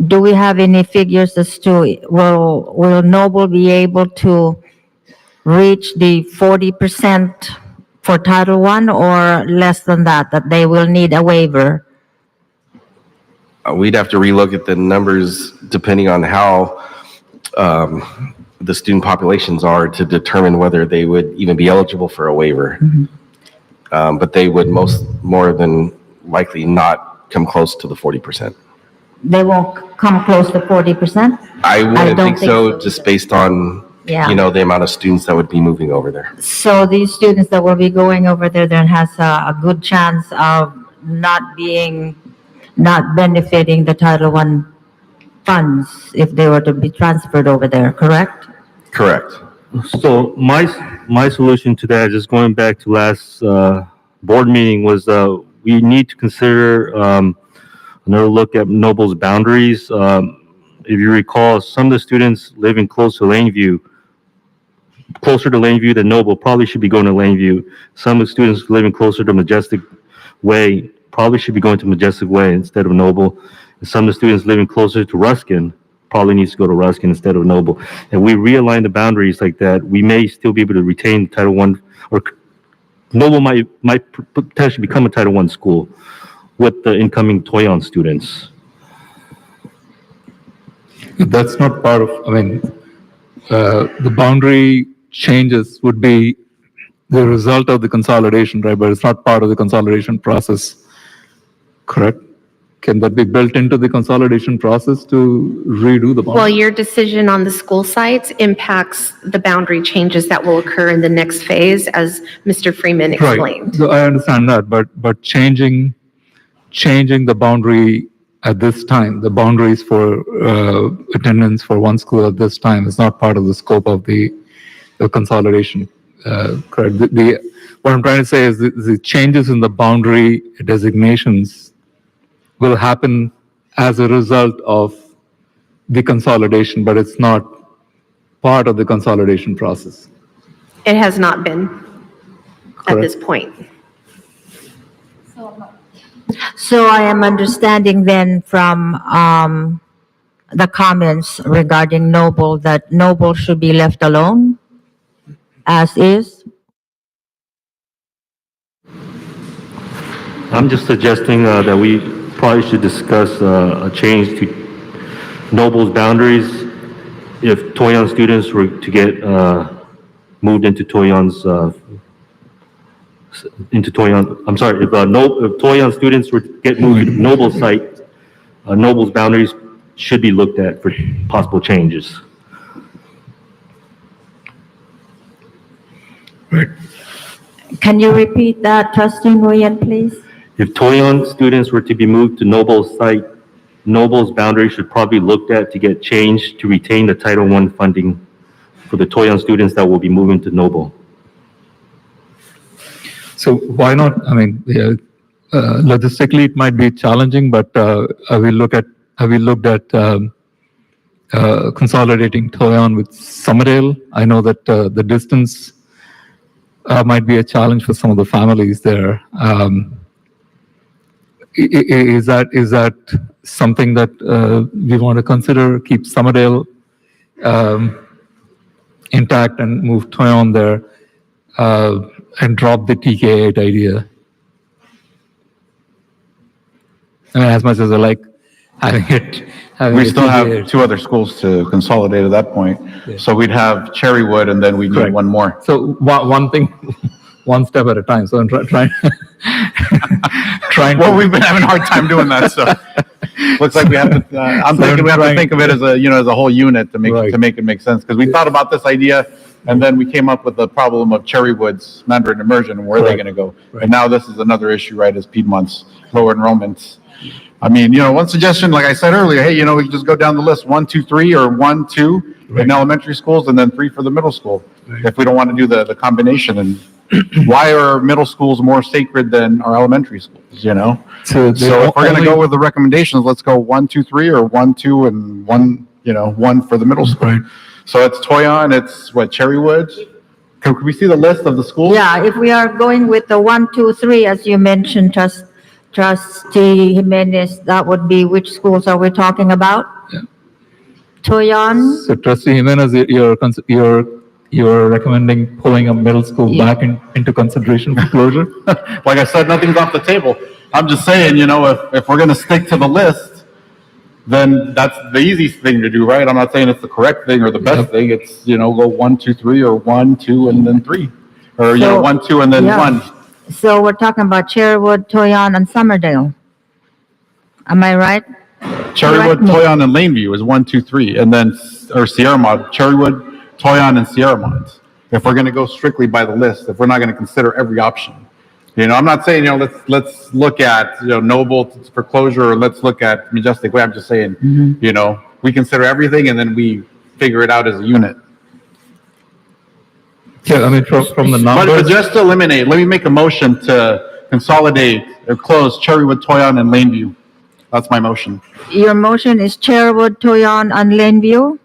Do we have any figures as to will Noble be able to reach the 40% for Title I, or less than that they will need a waiver? We'd have to relook at the numbers depending on how the student populations are to determine whether they would even be eligible for a waiver. Mm-hmm. But they would more than likely not come close to the 40%. They won't come close to 40%? I wouldn't don't think so, just based on, the amount of students that would be moving over there. So these students that will be going over there then has a good chance of not benefiting the Title I funds if they were to be transferred over there, correct? Correct. So my solution to that, just going back to last board meeting, was we need to consider another look at Noble's boundaries. If you recall, some of the students living closer to Laneview than Noble probably should be going to Laneview. Some of the students living closer to Majestic Way probably should be going to Majestic Way instead of Noble. And some of the students living closer to Ruskin probably needs to go to Ruskin instead of Noble. And we realign the boundaries like that, we may still be able to retain Title I, or Noble might potentially become a Title I school with the incoming Toyon students. That's not part of, the boundary changes would be the result of the consolidation, right? But it's not part of the consolidation process, correct? Can that be built into the consolidation process to redo the boundary? Well, your decision on the school sites impacts the boundary changes that will occur in the next phase, as Mr. Freeman explained. Right. So I understand that, but changing the boundary at this time, the boundaries for attendance for one school at this time is not part of the scope of the consolidation. Correct. What I'm trying to say is the changes in the boundary designations will happen as a result of the consolidation, but it's not part of the consolidation process. It has not been at this point. So I am understanding then from the comments regarding Noble that Noble should be left alone as is. I'm just suggesting that we probably should discuss a change to Noble's boundaries if Toyon students were to get moved into Toyon's, I'm sorry, if Toyon students were to get moved to Noble's site, Noble's boundaries should be looked at for possible changes. Can you repeat that, Trustee Nguyen, please? If Toyon students were to be moved to Noble's site, Noble's boundary should probably be looked at to get changed to retain the Title I funding for the Toyon students that will be moving to Noble. So why not, I mean, logistically, it might be challenging, but have we looked at consolidating Toyon with Summerdale? I know that the distance might be a challenge for some of the families there. Is that something that we want to consider, keep Summerdale intact and move Toyon there, and drop the TK8 idea? I mean, as much as I like having it. We still have 2 other schools to consolidate at that point. Yeah. So we'd have Cherrywood and then we'd need one more. So one thing, one step at a time. So I'm trying. Well, we've been having a hard time doing that, so looks like we have to, I'm thinking we have to think of it as a, as a whole unit to make it make sense. Because we thought about this idea and then we came up with the problem of Cherrywood's Mandarin immersion and where are they going to go? And now this is another issue, right, is Piedmont's lower enrollments. I mean, one suggestion, like I said earlier, hey, we can just go down the list, 1, 2, 3, or 1, 2 in elementary schools, and then 3 for the middle school, if we don't want to do the combination. And why are middle schools more sacred than our elementary schools, So if we're going to go with the recommendations, let's go 1, 2, 3, or 1, 2, and 1, 1 for the middle school. Right. So it's Toyon, it's Cherrywood. Can we see the list of the schools? Yeah, if we are going with the 1, 2, 3, as you mentioned, Trustee Jimenez, that would be which schools are we talking about? Yeah. Toyon? So Trustee Jimenez, you're recommending pulling a middle school back into consideration for closure? Like I said, nothing's off the table. I'm just saying, if we're going to stick to the list, then that's the easiest thing to do, right? I'm not saying it's the correct thing or the best thing. It's, go 1, 2, 3, or 1, 2, and then 3. Or, 1, 2, and then 1. So we're talking about Cherrywood, Toyon, and Summerdale. Am I right? Cherrywood, Toyon, and Laneview is 1, 2, 3. And then, or Sierramont, Cherrywood, Toyon, and Sierramont. If we're going to go strictly by the list, if we're not going to consider every option. I'm not saying, let's look at, Noble for closure, or let's look at Majestic Way. I'm just saying, we consider everything and then we figure it out as a unit. Yeah, I mean, from the numbers. But just to eliminate, let me make a motion to consolidate or close Cherrywood, Toyon, and Laneview. That's my motion. Your motion is Cherrywood, Toyon, and Laneview?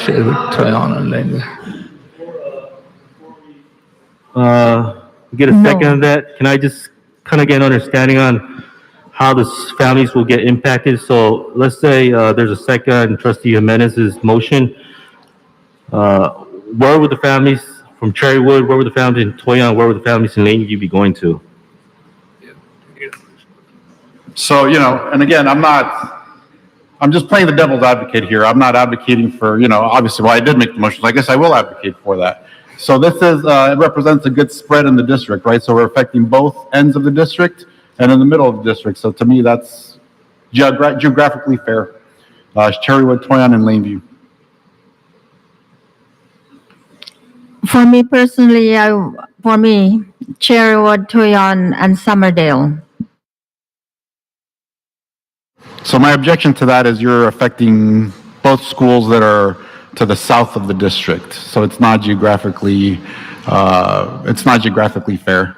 Cherrywood, Toyon, and Laneview. Get a second on that. Can I just kind of get an understanding on how the families will get impacted? So let's say there's a second in Trustee Jimenez's motion. Where would the families from Cherrywood, where would the families in Toyon, where would the families in Laneview be going to? So, and again, I'm just playing the devil's advocate here. I'm not advocating for, obviously, I did make the motion. I guess I will advocate for that. So this is, it represents a good spread in the district, right? So we're affecting both ends of the district and in the middle of the district. So to me, that's geographically fair. Cherrywood, Toyon, and Laneview. For me personally, Cherrywood, Toyon, and Summerdale. So my objection to that is you're affecting both schools that are to the south of the district. So it's not geographically fair.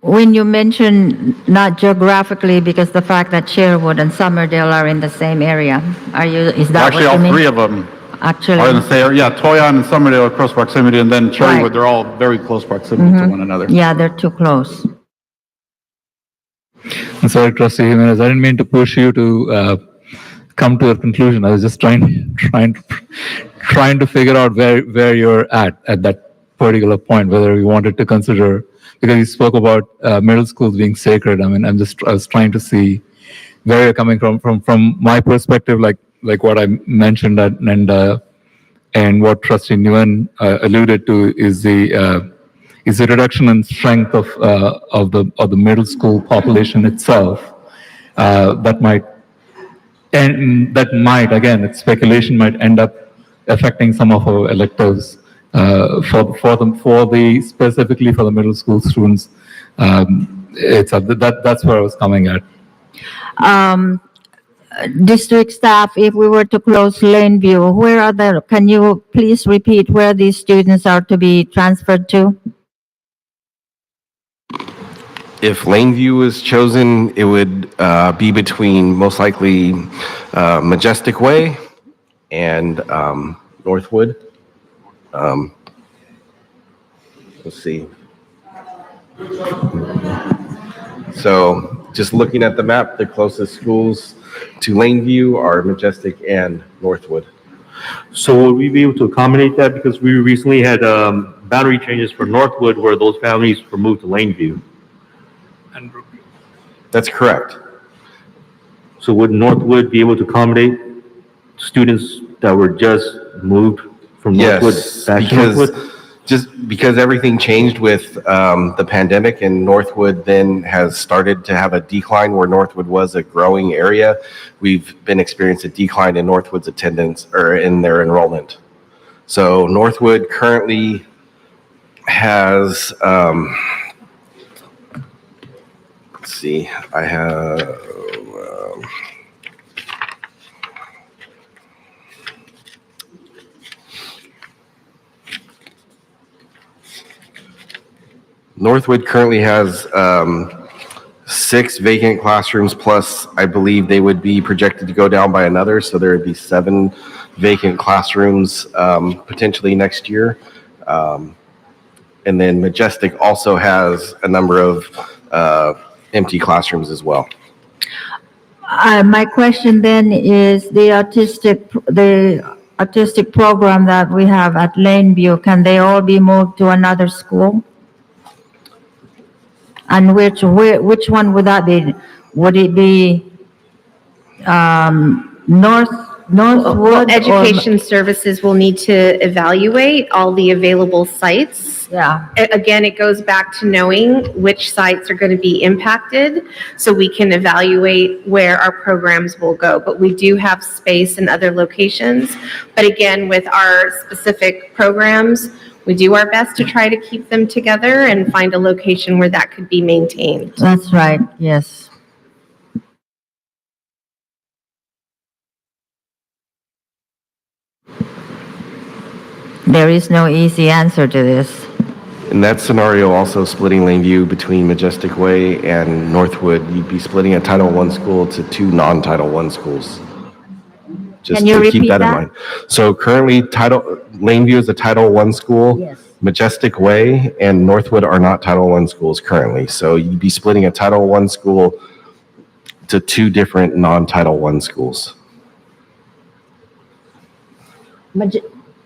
When you mention not geographically, because the fact that Cherrywood and Summerdale are in the same area, is that Actually, what you all mean? 3 of them Actually. are in the same area. Yeah, Toyon and Summerdale are close proximity, and then Cherrywood, Right. they're all very close proximity to one another. Yeah, they're too close. I'm sorry, Trustee Jimenez, I didn't mean to push you to come to a conclusion. I was just trying to figure out where you're at that particular point, whether you wanted to consider, because you spoke about middle schools being sacred. I mean, I was trying to see where you're coming from my perspective, like what I mentioned and what Trustee Nguyen alluded to is the reduction in strength of the middle school population itself. That might again, it's speculation, might end up affecting some of our electives specifically for the middle school students. That's where I was coming at. District staff, if we were to close Lakeview, can you please repeat where these students are to be transferred to? If Laneview is chosen, it would be between most likely Majestic Way and Northwood. Let's see. So just looking at the map, the closest schools to Laneview are Majestic and Northwood. So will we be able to accommodate that? Because we recently had boundary changes for Northwood where those families were moved to Laneview. That's correct. So would Northwood be able to accommodate students that were just moved from Northwood Yes, back to Northwood? because everything changed with the pandemic, and Northwood then has started to have a decline where Northwood was a growing area. We've been experiencing a decline in Northwood's attendance or in their enrollment. So Northwood currently has, let's see, I have, Northwood currently has 6 vacant classrooms, plus I believe they would be projected to go down by another, so there would be 7 vacant classrooms potentially next year. And then Majestic also has a number of empty classrooms as well. My question then is the autistic program that we have at Lakeview, can they all be moved to another school? And which one would that be? Would it be Northwood? Education Services will need to evaluate all the available sites. Yeah. Again, it goes back to knowing which sites are going to be impacted so we can evaluate where our programs will go. But we do have space in other locations. But again, with our specific programs, we do our best to try to keep them together and find a location where that could be maintained. That's right, yes. There is no easy answer to this. In that scenario, also splitting Laneview between Majestic Way and Northwood, you'd be splitting a Title I school to 2 non-Title I schools. Just Can you to repeat keep that in that? mind. So currently, Laneview is a Title I school. Yes. Majestic Way and Northwood are not Title I schools currently. So you'd be splitting a Title I school to 2 different non-Title I schools.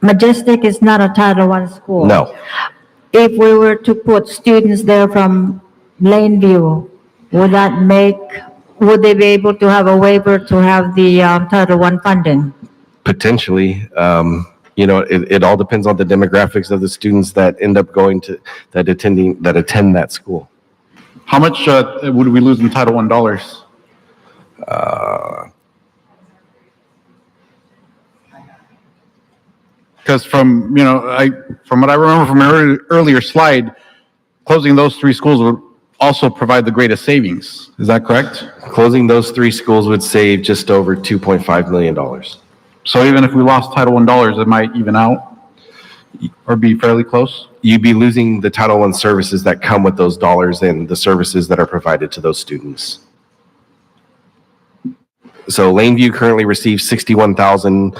Majestic is not a Title I school. No. If we were to put students there from Lakeview, would they be able to have a waiver to have the Title I funding? Potentially, it all depends on the demographics of the students that end up going to, that attend that school. How much would we lose in Title I dollars? Because from what I remember from an earlier slide, closing those 3 schools would also provide the greatest savings. Is that correct? Closing those 3 schools would save just over $2.5 million. So even if we lost Title I dollars, it might even out or be fairly close? You'd be losing the Title I services that come with those dollars and the services that are provided to those students. So Lakeview currently receives 61,000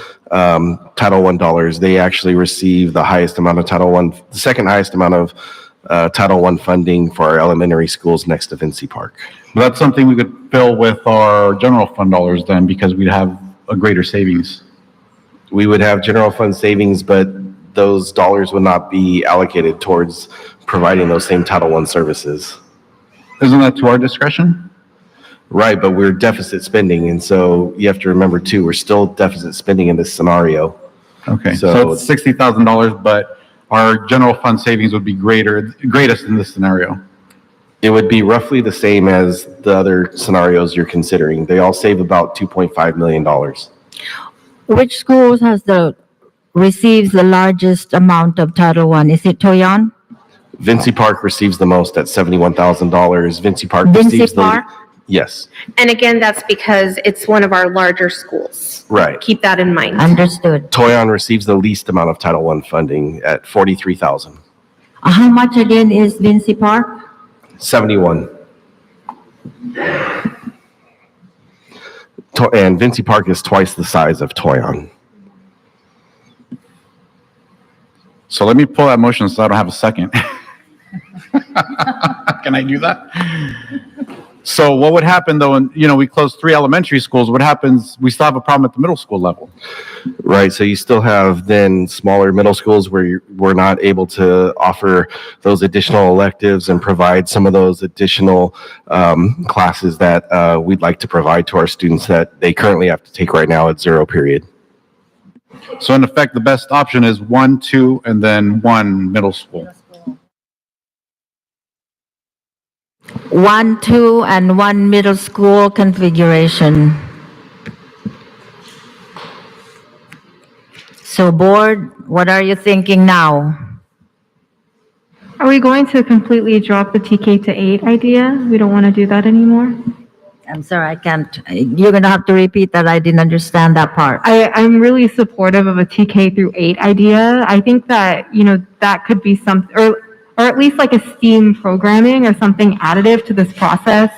Title I dollars. They actually receive the highest amount of the second highest amount of Title I funding for our elementary schools next to Vinci Park. But that's something we could fill with our general fund dollars then, because we'd have a greater savings? We would have general fund savings, but those dollars would not be allocated towards providing those same Title I services. Isn't that to our discretion? Right, but we're deficit spending, and so you have to remember too, we're still deficit spending in this scenario. Okay, so it's $60,000, but our general fund savings would be greatest in this scenario. It would be roughly the same as the other scenarios you're considering. They all save about $2.5 million. Which schools receives the largest amount of Title I? Is it Toyon? Vinci Park receives the most at $71,000. Vinci Park Vinci receives Park? Yes, And again, that's because it's one of our larger schools. right. Keep that in mind. Understood. Toyon receives the least amount of Title I funding at $43,000. How much again is Vinci Park? 71. And Vinci Park is twice the size of Toyon. So let me pull that motion so I don't have a second. Can I do that? So what would happen though, and we close 3 elementary schools, what happens, we still have a problem at the middle school level. Right, so you still have then smaller middle schools where we're not able to offer those additional electives and provide some of those additional classes that we'd like to provide to our students that they currently have to take right now at 0 period. So in effect, the best option is 1, 2, and then 1 middle school. 1, 2, and 1 middle school configuration. So board, what are you thinking now? Are we going to completely drop the TK to 8 idea? We don't want to do that anymore? I'm sorry, I can't. You're going to have to repeat that. I didn't understand that part. I'm really supportive of a TK through 8 idea. I think that, that could be something, or at least like a STEAM programming or something additive to this process.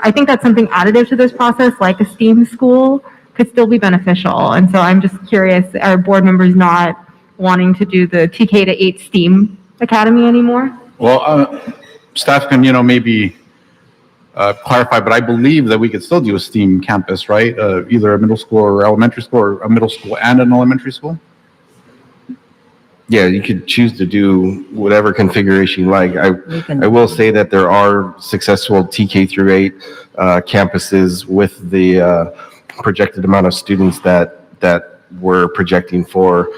I think that something additive to this process, like a STEAM school, could still be beneficial. And so I'm just curious, are board members not wanting to do the TK to 8 STEAM Academy anymore? Well, staff can, maybe clarify, but I believe that we could still do a STEAM campus, right? Either a middle school or elementary school, or a middle school and an elementary school? Yeah, you could choose to do whatever configuration you like. I will say that there are successful TK through 8 campuses with the projected amount of students that we're projecting for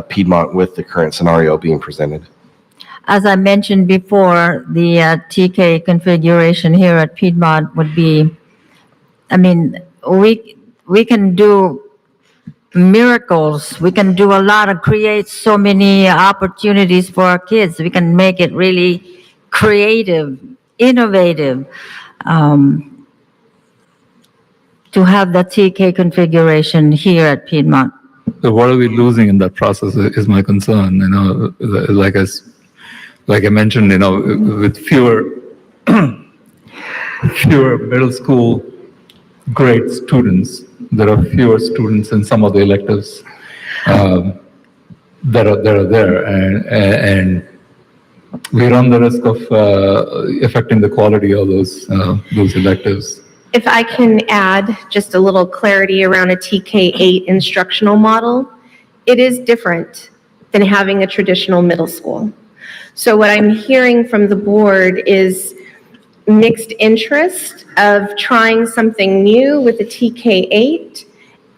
Piedmont with the current scenario being presented. As I mentioned before, the TK configuration here at Piedmont would be, we can do miracles. We can do a lot of create so many opportunities for our kids. We can make it really creative, innovative, to have the TK configuration here at Piedmont. So what are we losing in that process is my concern, like I mentioned, with fewer middle school grade students, there are fewer students in some of the electives that are there, and we run the risk of affecting the quality of those electives. If I can add just a little clarity around a TK-8 instructional model, it is different than having a traditional middle school. So what I'm hearing from the board is mixed interest of trying something new with a TK-8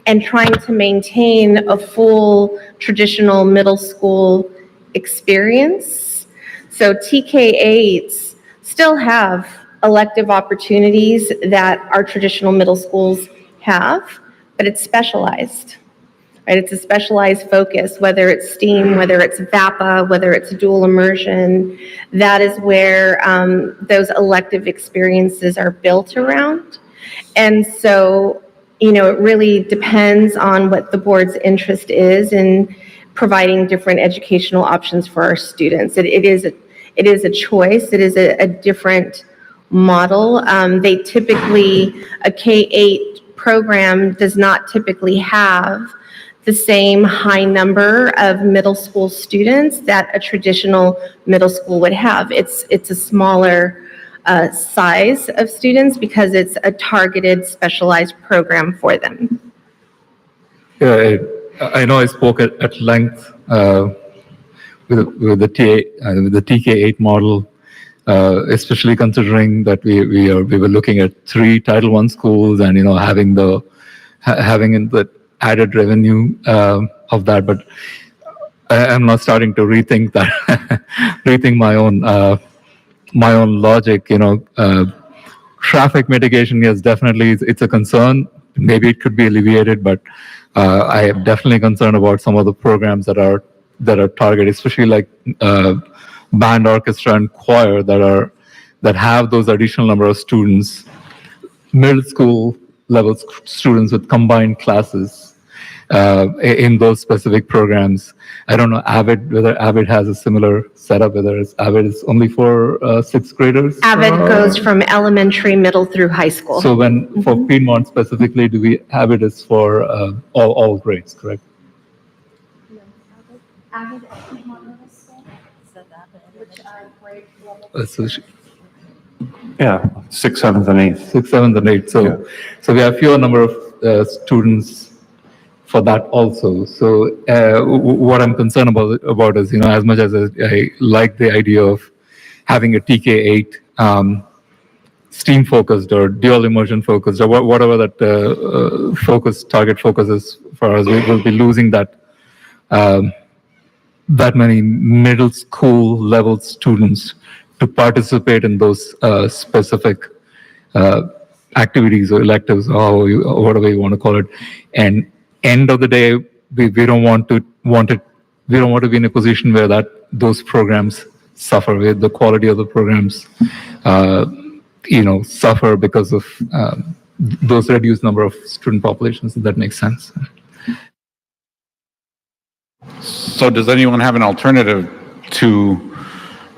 and trying to maintain a full traditional middle school experience. So TK-8s still have elective opportunities that our traditional middle schools have, but it's specialized, right? It's a specialized focus, whether it's STEAM, whether it's VAPA, whether it's dual immersion. That is where those elective experiences are built around. And so, it really depends on what the board's interest is in providing different educational options for our students. It is a choice. It is a different model. They typically, a K-8 program does not typically have the same high number of middle school students that a traditional middle school would have. It's a smaller size of students because it's a targeted specialized program for them. Yeah, I know I spoke at length with the TK8 model, especially considering that we were looking at 3 Title I schools and having the added revenue of that. But I'm not starting to rethink that, rethink my own logic. Traffic mitigation, yes, definitely, it's a concern. Maybe it could be alleviated, but I am definitely concerned about some of the programs that are targeted, especially like band, orchestra, and choir that have those additional number of students, middle school level students with combined classes in those specific programs. I don't know whether Avid has a similar setup, whether Avid is only for 6th graders. Avid goes from elementary, middle through high school. So for Piedmont specifically, do we Avid is for all grades, correct? Yeah, 6th, 7th, and 8th. 6th, 7th, and 8th. So we have fewer number of students for that also. So what I'm concerned about is, as much as I like the idea of having a TK8 STEAM focused or dual immersion focused or whatever that target focus is for us, we will be losing that many middle school level students to participate in those specific activities or electives or whatever you want to call it. And end of the day, we don't want to be in a position where those programs suffer, where the quality of the programs suffer because of those reduced number of student populations. If that makes sense. So does anyone have an alternative to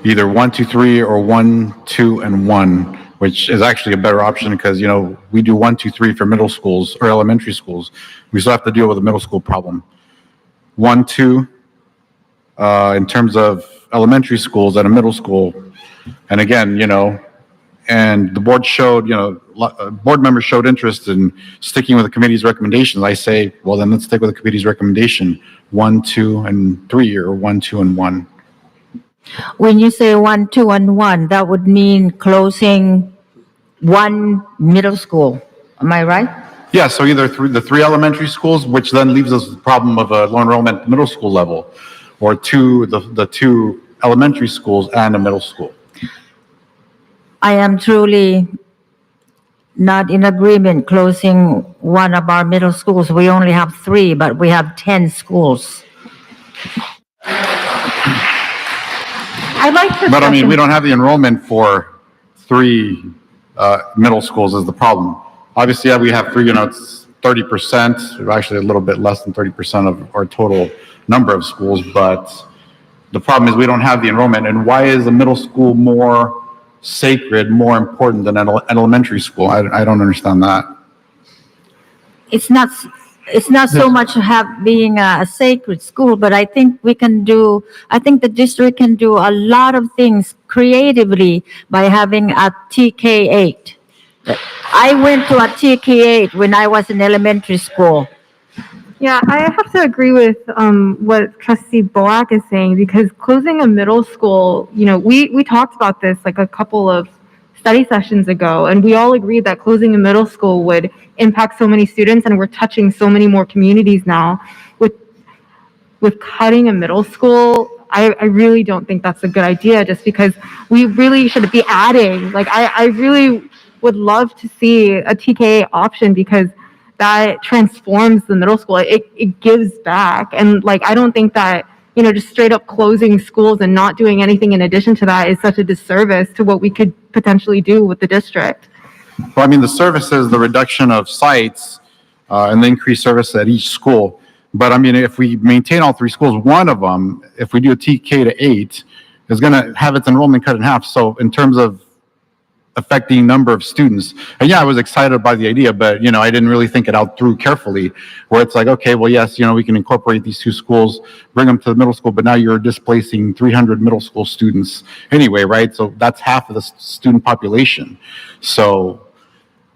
either 1, 2, 3 or 1, 2, and 1, which is actually a better option because, we do 1, 2, 3 for middle schools or elementary schools. We still have to deal with a middle school problem. 1, 2, in terms of elementary schools and a middle school. And again, and the board showed, board members showed interest in sticking with the committee's recommendations. I say, well, then let's stick with the committee's recommendation, 1, 2, and 3, or 1, 2, and 1. When you say 1, 2, and 1, that would mean closing one middle school. Am I right? Yeah, so either the 3 elementary schools, which then leaves us the problem of a low enrollment middle school level, or the 2 elementary schools and a middle school. I am truly not in agreement closing one of our middle schools. We only have 3, but we have 10 schools. I'd like to. But I mean, we don't have the enrollment for 3 middle schools is the problem. Obviously, yeah, we have 3, it's 30%, actually a little bit less than 30% of our total number of schools, but the problem is we don't have the enrollment. And why is a middle school more sacred, more important than an elementary school? I don't understand that. It's not so much being a sacred school, but I think the district can do a lot of things creatively by having a TK8. I went to a TK8 when I was in elementary school. Yeah, I have to agree with what Trustee Boak is saying, because closing a middle school, we talked about this like a couple of study sessions ago, and we all agreed that closing a middle school would impact so many students, and we're touching so many more communities now. With cutting a middle school, I really don't think that's a good idea, just because we really should be adding. Like, I really would love to see a TKA option, because that transforms the middle school. It gives back. And I don't think that, just straight up closing schools and not doing anything in addition to that is such a disservice to what we could potentially do with the district. Well, I mean, the services, the reduction of sites, and the increased service at each school. But I mean, if we maintain all 3 schools, one of them, if we do a TK to 8, is going to have its enrollment cut in half. So in terms of affecting number of students, and yeah, I was excited by the idea, but I didn't really think it out through carefully, where it's like, okay, well, yes, we can incorporate these 2 schools, bring them to the middle school, but now you're displacing 300 middle school students anyway, right? So that's half of the student population. So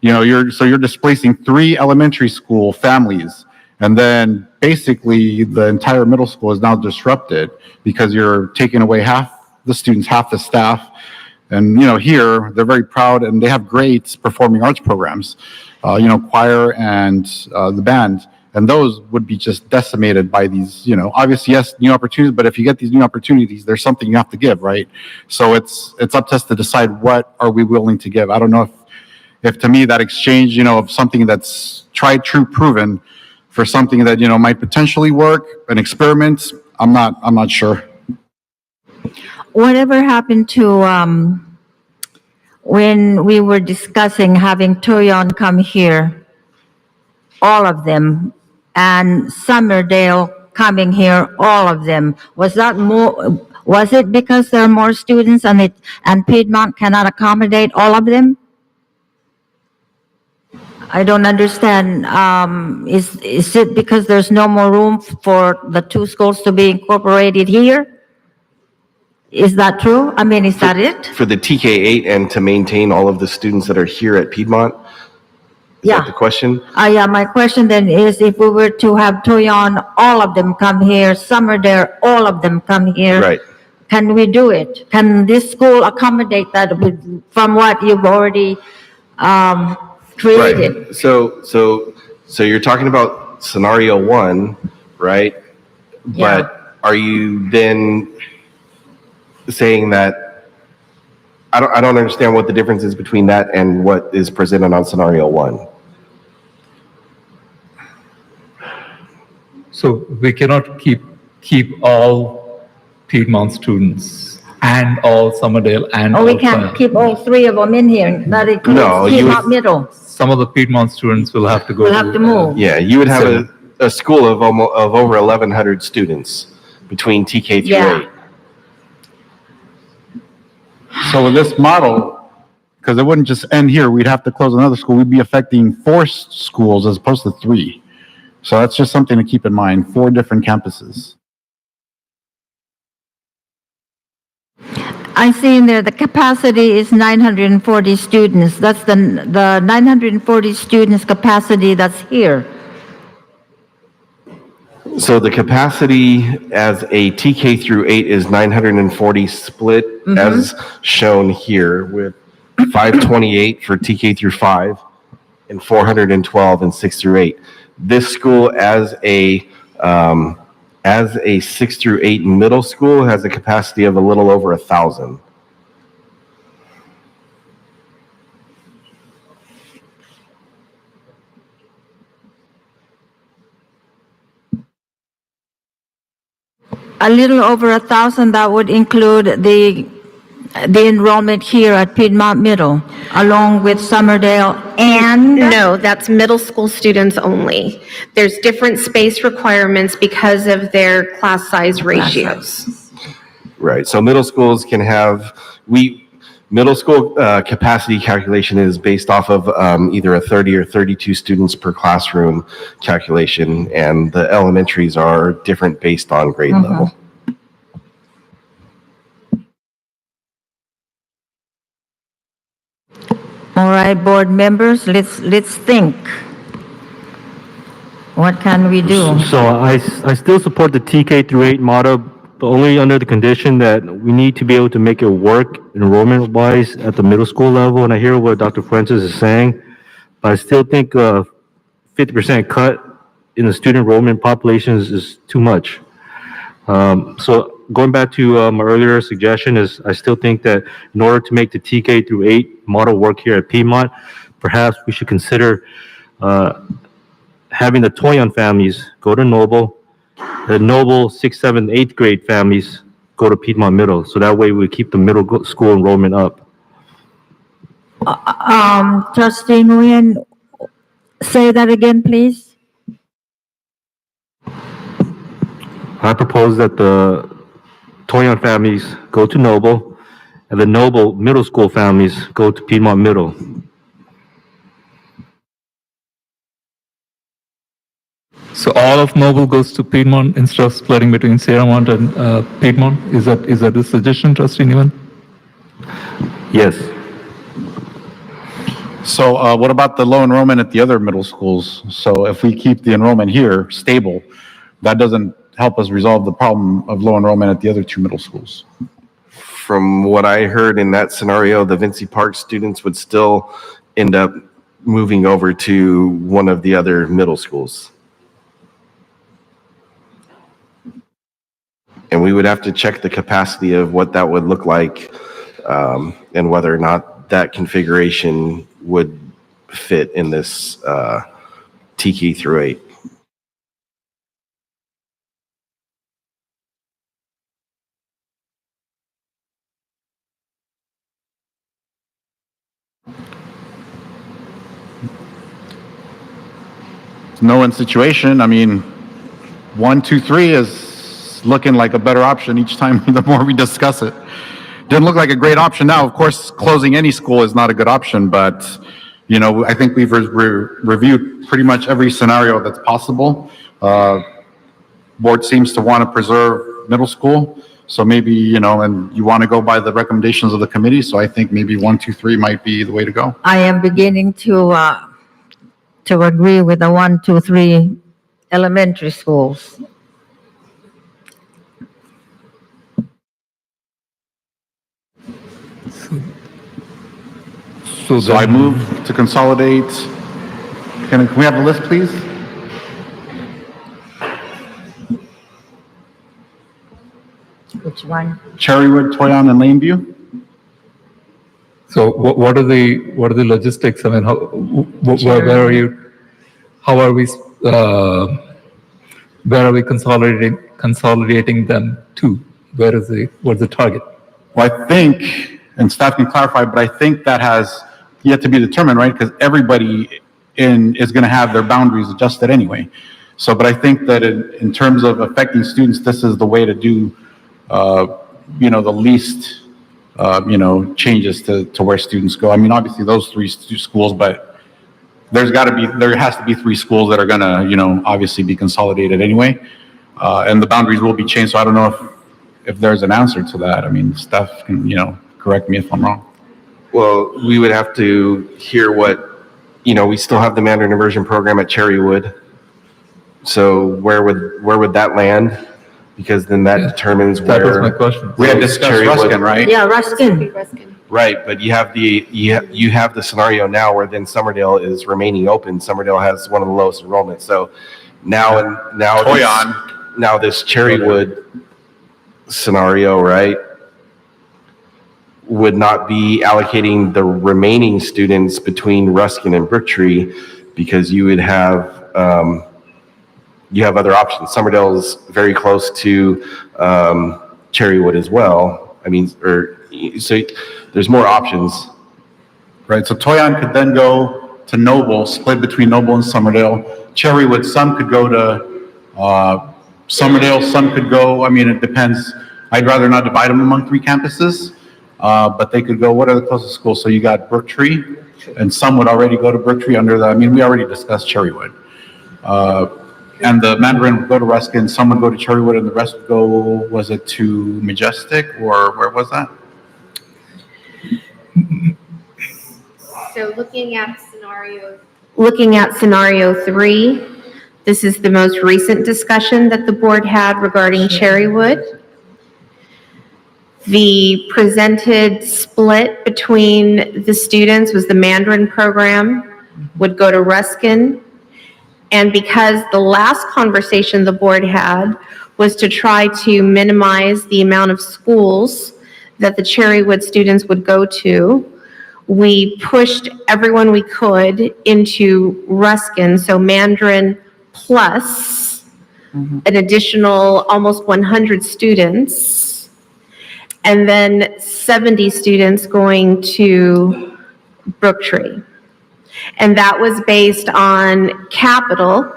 you're displacing 3 elementary school families, And then basically the entire middle school is now disrupted because you're taking away half the students, half the staff. And, here they're very proud and they have great performing arts programs, choir and the band. And those would be just decimated by these, obviously, yes, new opportunities, but if you get these new opportunities, there's something you have to give, right? So it's up to us to decide what are we willing to give. I don't know if to me that exchange, of something that's tried, true, proven for something that, might potentially work, an experiment, I'm not sure. Whatever happened to, when we were discussing having Toyon come here, all of them, and Summerdale coming here, all of them? Was it because there are more students and Piedmont cannot accommodate all of them? I don't understand. Is it because there's no more room for the two schools to be incorporated here? Is that true? I mean, is that it? For the TK8 and to maintain all of the students that are here at Piedmont? Is that the question? Yeah, my question then is if we were to have Toyon, all of them come here, Summerdale, all of them come here. Right. Can we do it? Can this school accommodate that from what you've already created? Right. So you're talking about scenario 1, right? Yeah. But are you then saying that I don't understand what the difference is between that and what is presented on scenario 1? So we cannot keep all Piedmont students and all Summerdale and Oh, all we can't keep all three of them in here. That includes Piedmont Middle. Some of the Piedmont students will have to go. We'll have to move. Yeah, you would have a school of over 1,100 students between TK through Yeah. 8. So with this model, because it wouldn't just end here, we'd have to close another school. We'd be affecting 4 schools as opposed to 3. So that's just something to keep in mind, 4 different campuses. I see in there the capacity is 940 students. That's the 940 students capacity that's here. So the capacity as a TK through 8 is 940 split as shown here with 528 for TK through 5 and 412 in 6 through 8. This school as a 6 through 8 middle school has a capacity of a little over 1,000. A little over 1,000, that would include the enrollment here at Piedmont Middle, along with Summerdale and? No, that's middle school students only. There's different space requirements because of their class size ratios. Right, so middle schools can have, middle school capacity calculation is based off of either a 30 or 32 students per classroom calculation, and the elementaries are different based on grade level. All right, board members, let's think. What can we do? So I still support the TK through 8 model, but only under the condition that we need to be able to make it work enrollment-wise at the middle school level. And I hear what Dr. Fuentes is saying, but I still think 50% cut in the student enrollment population is too much. So going back to my earlier suggestion is I still think that in order to make the TK through 8 model work here at Piedmont, perhaps we should consider having the Toyon families go to Noble, the Noble 6th, 7th, 8th grade families go to Piedmont Middle. So that way we keep the middle school enrollment up. Trustee Nguyen, say that again, please. I propose that the Toyon families go to Noble and the Noble middle school families go to Piedmont Middle. So all of Noble goes to Piedmont instead of splitting between Sierramont and Piedmont? Is that the suggestion, Trustee Newman? Yes. So what about the low enrollment at the other middle schools? So if we keep the enrollment here stable, that doesn't help us resolve the problem of low enrollment at the other two middle schools. From what I heard in that scenario, the Vinci Park students would still end up moving over to one of the other middle schools. And we would have to check the capacity of what that would look like, and whether or not that configuration would fit in this TK through 8. No-win situation. I mean, 1, 2, 3 is looking like a better option each time the more we discuss it. Didn't look like a great option now. Of course, closing any school is not a good option, but you know, I think we've reviewed pretty much every scenario that's possible. Board seems to want to preserve middle school, so maybe, you know, and you want to go by the recommendations of the committee, so I think maybe 1, 2, 3 might be the way to go. I am beginning to agree with the 1, 2, 3 elementary schools. So I move to consolidate. Can we have the list, please? Which one? Cherrywood, Toyon, and Lakeview. So what are the logistics? I mean, where are you? How are we? Where are we consolidating them to? What's the target? Well, I think, and staff can clarify, but I think that has yet to be determined, right? Because everybody is going to have their boundaries adjusted anyway. So, but I think that in terms of affecting students, this is the way to do, you know, the least, you know, changes to where students go. I mean, obviously those 3 schools, but there has to be 3 schools that are going to, you know, obviously be consolidated anyway. And the boundaries will be changed. So I don't know if there's an answer to that. I mean, staff can, you know, correct me if I'm wrong. Well, we would have to hear what, you know, we still have the Mandarin immersion program at Cherrywood. So where would that land? Because then that determines where. That was my question. We had discussed Ruskin, right? Yeah, Ruskin. Right, but you have the scenario now where then Somerdale is remaining open. Somerdale has one of the lowest enrollments. So now this Cherrywood scenario, right, would not be allocating the remaining students between Ruskin and Brooktree, because you would have other options. Somerdale is very close to Cherrywood as well. I mean, so there's more options. Right, so Toyon could then go to Noble, split between Noble and Somerdale. Cherrywood, some could go to Somerdale, some could go, I mean, it depends. I'd rather not divide them among 3 campuses, but they could go, what are the closest schools? So you got Brooktree, and some would already go to Brooktree under the, I mean, we already discussed Cherrywood. And the Mandarin would go to Ruskin, some would go to Cherrywood, and the rest would go, was it to Majestic, or where was that? So looking at scenario 3, this is the most recent discussion that the board had regarding Cherrywood. The presented split between the students was the Mandarin program would go to Ruskin. And because the last conversation the board had was to try to minimize the amount of schools that the Cherrywood students would go to, we pushed everyone we could into Ruskin, so Mandarin plus an additional almost 100 students, and then 70 students going to Brooktree. And that was based on capital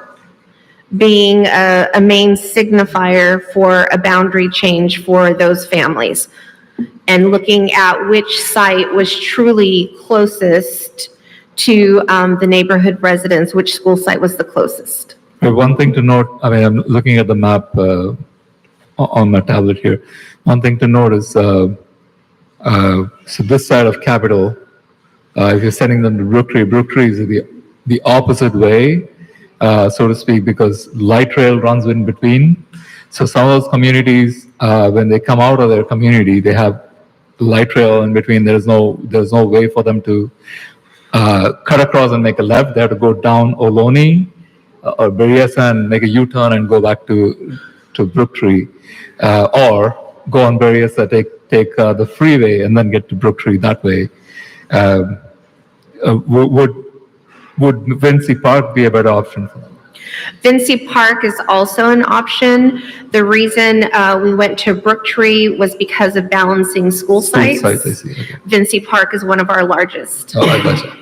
being a main signifier for a boundary change for those families, and looking at which site was truly closest to the neighborhood residents, which school site was the closest. One thing to note, I mean, I'm looking at the map on my tablet here. One thing to note is, so this side of Capitol, If you're sending them to Brooktree is the opposite way, so to speak, because light rail runs in between. So some of those communities, when they come out of their community, they have light rail in between. There's no way for them to cut across and make a left. They have to go down Ohlone or Berryessa and make a U-turn and go back to Brooktree, or go on Berryessa, take the freeway and then get to Brooktree that way. Would Vinci Park be a better option for them? Vinci Park is also an option. The reason we went to Brooktree was because of balancing school sites. I see. Okay. Vinci Park is one of our largest. Oh, I gotcha.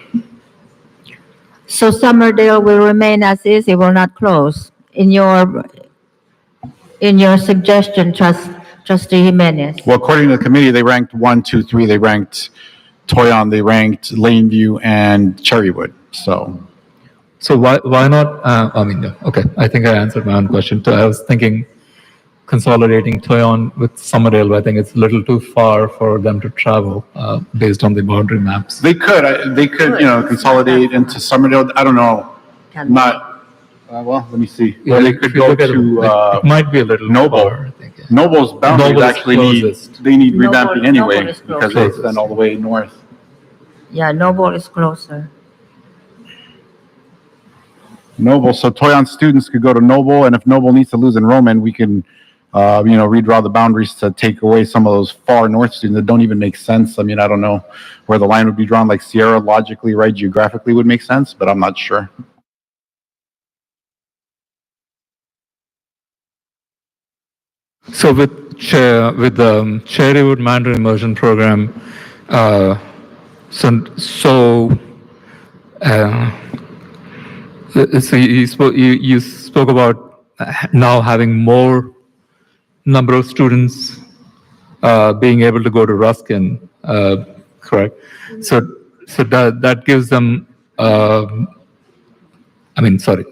So Summerdale will remain as is, it will not close. In your suggestion, Trustee Jimenez. Well, according to the committee, they ranked 1, 2, 3. They ranked Toyon, they ranked Lakeview and Cherrywood. So why not? Okay. I think I answered my own question. I was thinking consolidating Toyon with Summerdale, but I think it's a little too far for them to travel based on the boundary maps. They could, consolidate into Summerdale. I don't know. Well, let me see. Yeah, they could go to, it might be a little Noble. far, I think. Yeah. Noble's boundaries Noble is actually closest. need Noble- revamping anyway, Noble is because they extend all the way north. Yeah, Noble is closer. Noble, so Toyon students could go to Noble, and if Noble needs to lose enrollment, we can, redraw the boundaries to take away some of those far north students that don't even make sense. I mean, I don't know where the line would be drawn, like Sierra logically, right, geographically would make sense, but I'm not sure. So with the Cherrywood Mandarin Immersion Program, so you spoke about now having more number of students being able to go to Ruskin, correct? So that gives them.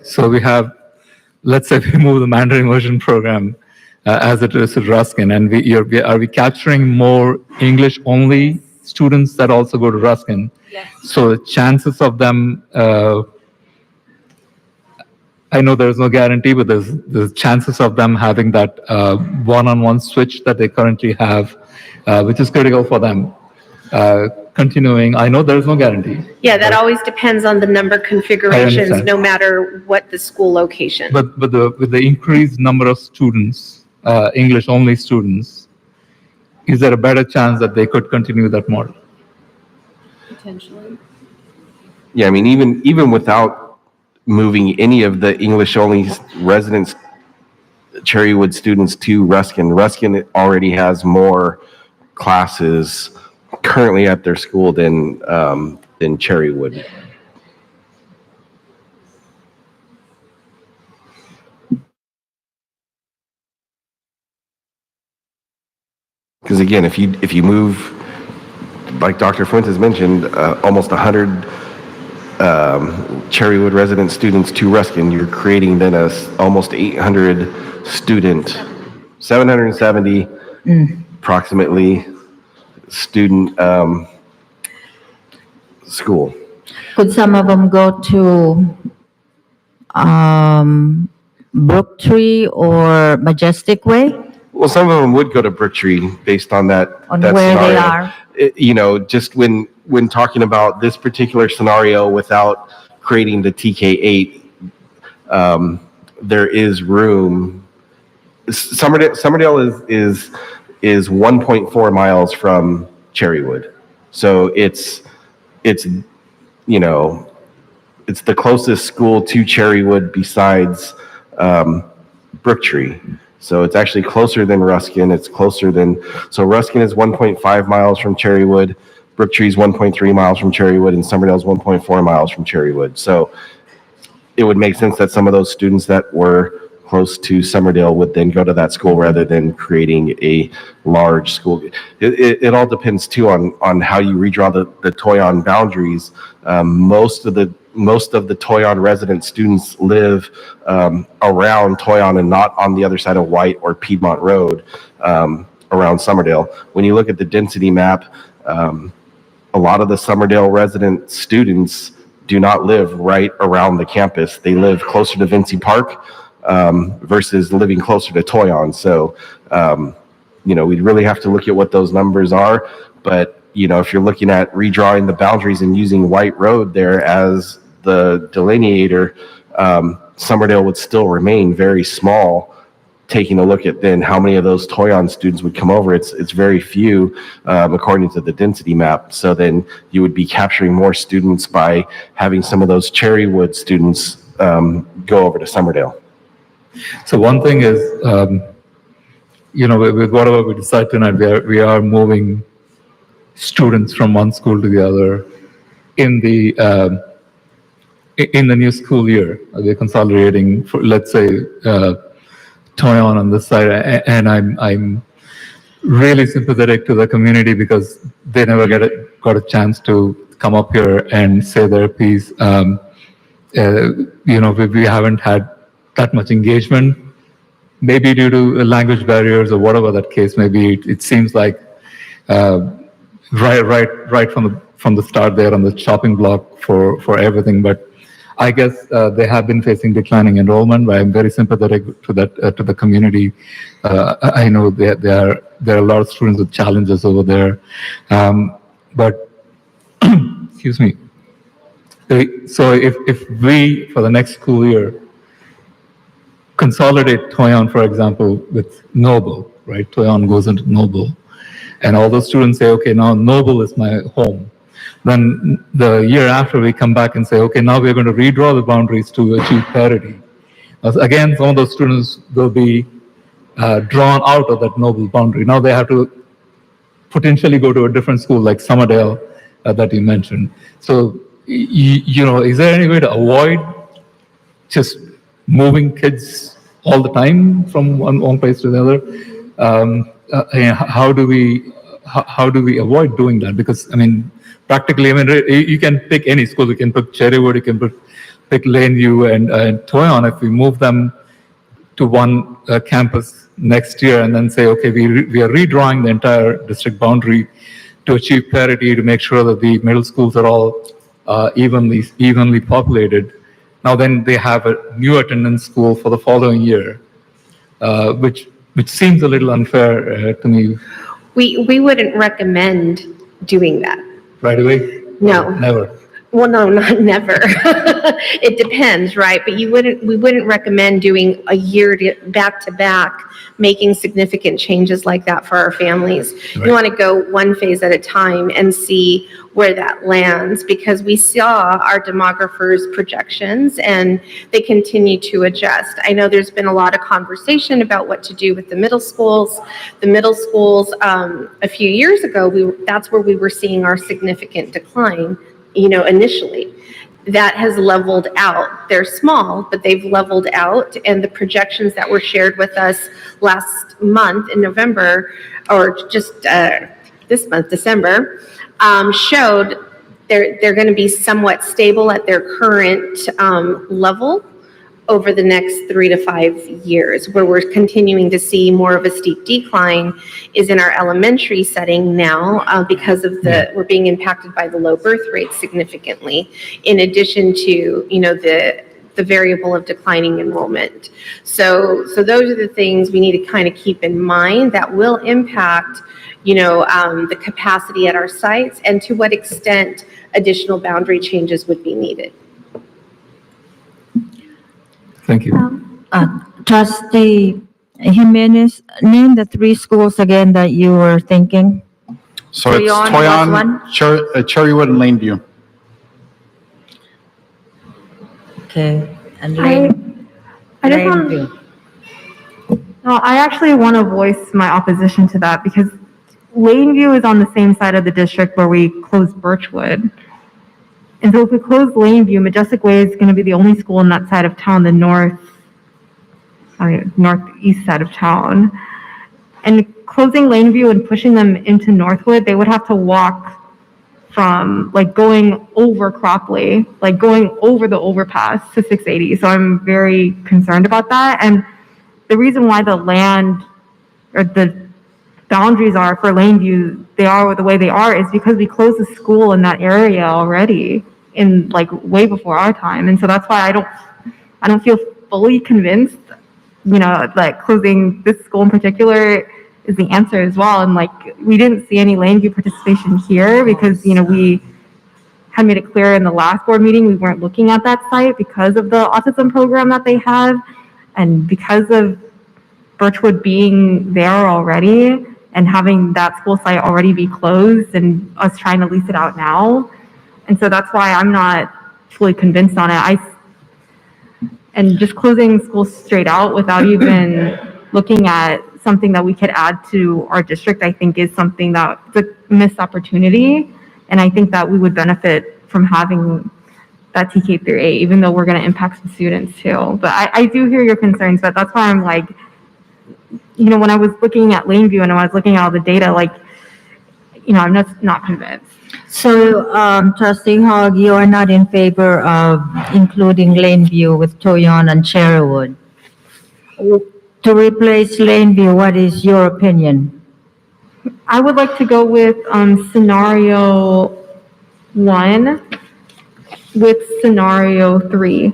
So we have, let's say we move the Mandarin Immersion Program as it is at Ruskin, and are we capturing more English-only students that also go to Ruskin? Yes. So the chances of them, I know there's no guarantee, but there's chances of them having that one-on-one switch that they currently have, which is critical for them. Continuing, I know there's no guarantee. Yeah, that always depends on the number configurations, understand. no matter what the school location. But with the increased number of students, English-only students, is there a better chance that they could continue that model? Potentially. Yeah, I mean, even without moving any of the English-only residents, Cherrywood students to Ruskin already has more classes currently at their school than Cherrywood. Because again, if you move, like Dr. Fuentes mentioned, almost 100 Cherrywood resident students to Ruskin, you're creating then almost 800 student, 770 approximately student school. Could some of them go to Brooktree or Majestic Way? Well, some of them would go to Brooktree based on that. On that where they scenario. are? Just when talking about this particular scenario without creating the TK8, there is room. Summerdale is 1.4 miles from Cherrywood. So it's the closest school to Cherrywood besides Brooktree. So it's actually closer than Ruskin. So Ruskin is 1.5 miles from Cherrywood, Brooktree is 1.3 miles from Cherrywood, and Summerdale is 1.4 miles from Cherrywood. So it would make sense that some of those students that were close to Summerdale would then go to that school rather than creating a large school. It all depends too on how you redraw the Toyon boundaries. Most of the Toyon resident students live around Toyon and not on the other side of White or Piedmont Road around Summerdale. When you look at the density map, a lot of the Summerdale resident students do not live right around the campus. They live closer to Vinci Park versus living closer to Toyon. So, we'd really have to look at what those numbers are. But, if you're looking at redrawing the boundaries and using White Road there as the delineator, Summerdale would still remain very small. Taking a look at then how many of those Toyon students would come over, it's very few according to the density map. So then you would be capturing more students by having some of those Cherrywood students go over to Summerdale. So one thing is, with whatever we decide tonight, we are moving students from one school to the other in the new school year. We're consolidating, for, let's say, Toyon on this side, and I'm really sympathetic to the community because they never got a chance to come up here and say their piece. We haven't had that much engagement, maybe due to language barriers or whatever that case may be. It seems like right from the start there on the chopping block for everything, but I guess they have been facing declining enrollment, but I'm very sympathetic to that to the community. I know there are a lot of students with challenges over there, but excuse me. So if we for the next school year consolidate Toyon, for example, with Noble, right? Toyon goes into Noble, and all those students say, okay, now Noble is my home. Then the year after we come back and say, okay, now we're going to redraw the boundaries to achieve parity. Again, some of those students will be drawn out of that Noble boundary. Now they have to potentially go to a different school like Summerdale that you mentioned. So, is there any way to avoid just moving kids all the time from one place to the other? How do we avoid doing that? Because, practically, you can pick any school. You can pick Cherrywood, you can pick Lakeview and Toyon. If we move them to one campus next year and then say, okay, we are redrawing the entire district boundary to achieve parity, to make sure that the middle schools are all evenly populated. Now then they have a new attendance school for the following year, which seems a little unfair to me. We wouldn't recommend doing that. Right away? No. Never. Well, no, not never. It depends, right? But we wouldn't recommend doing a year back to back, making significant changes like that for our families. Right. You want to go one phase at a time and see where that lands, because we saw our demographers' projections and they continue to adjust. I know there's been a lot of conversation about what to do with the middle schools. The middle schools, a few years ago, that's where we were seeing our significant decline. Initially, that has leveled out. They're small, but they've leveled out, and the projections that were shared with us last month in November, or just this month, December, showed they're going to be somewhat stable at their current level over the next 3 to 5 years. Where we're continuing to see more of a steep decline is in our elementary setting now, because of we're being impacted by the low birth rate significantly, in addition to, the variable of declining enrollment. So those are the things we need to kind of keep in mind that will impact, the capacity at our sites and to what extent additional boundary changes would be needed. Thank you. Trustee Jimenez, name the 3 schools again that you were thinking. So it's Toyon, Toyon, one? Cherrywood, and Lakeview. Okay, and I just want. No, I actually want to voice my opposition to that because Lakeview is on the same side of the district where we closed Birchwood. And so if we close Lakeview, Majestic Way is going to be the only school in that side of town, the northeast side of town. And closing Lakeview and pushing them into Northwood, they would have to walk from going over Cropley, going over the overpass to 680. So I'm very concerned about that. And the reason why the land or the boundaries are for Laneview, they are the way they are, is because we closed the school in that area already in like way before our time. And so that's why I don't feel fully convinced, that closing this school in particular is the answer as well. And like, we didn't see any Laneview participation here because, we had made it clear in the last board meeting, we weren't looking at that site because of the autism program that they have. And because of Birchwood being there already and having that school site already be closed and us trying to lease it out now. And so that's why I'm not fully convinced on it. And just closing schools straight out without even looking at something that we could add to our district, I think is something that's a missed opportunity. And I think that we would benefit from having that TK through 8, even though we're going to impact some students too. But I do hear your concerns, but that's why I'm like, when I was looking at Laneview and I was looking at all the data, like, I'm just not convinced. So, Trustee Hogg, you are not in favor of including Laneview with Toyon and Cherrywood. To replace Laneview, what is your opinion? I would like to go with scenario 1 with scenario 3.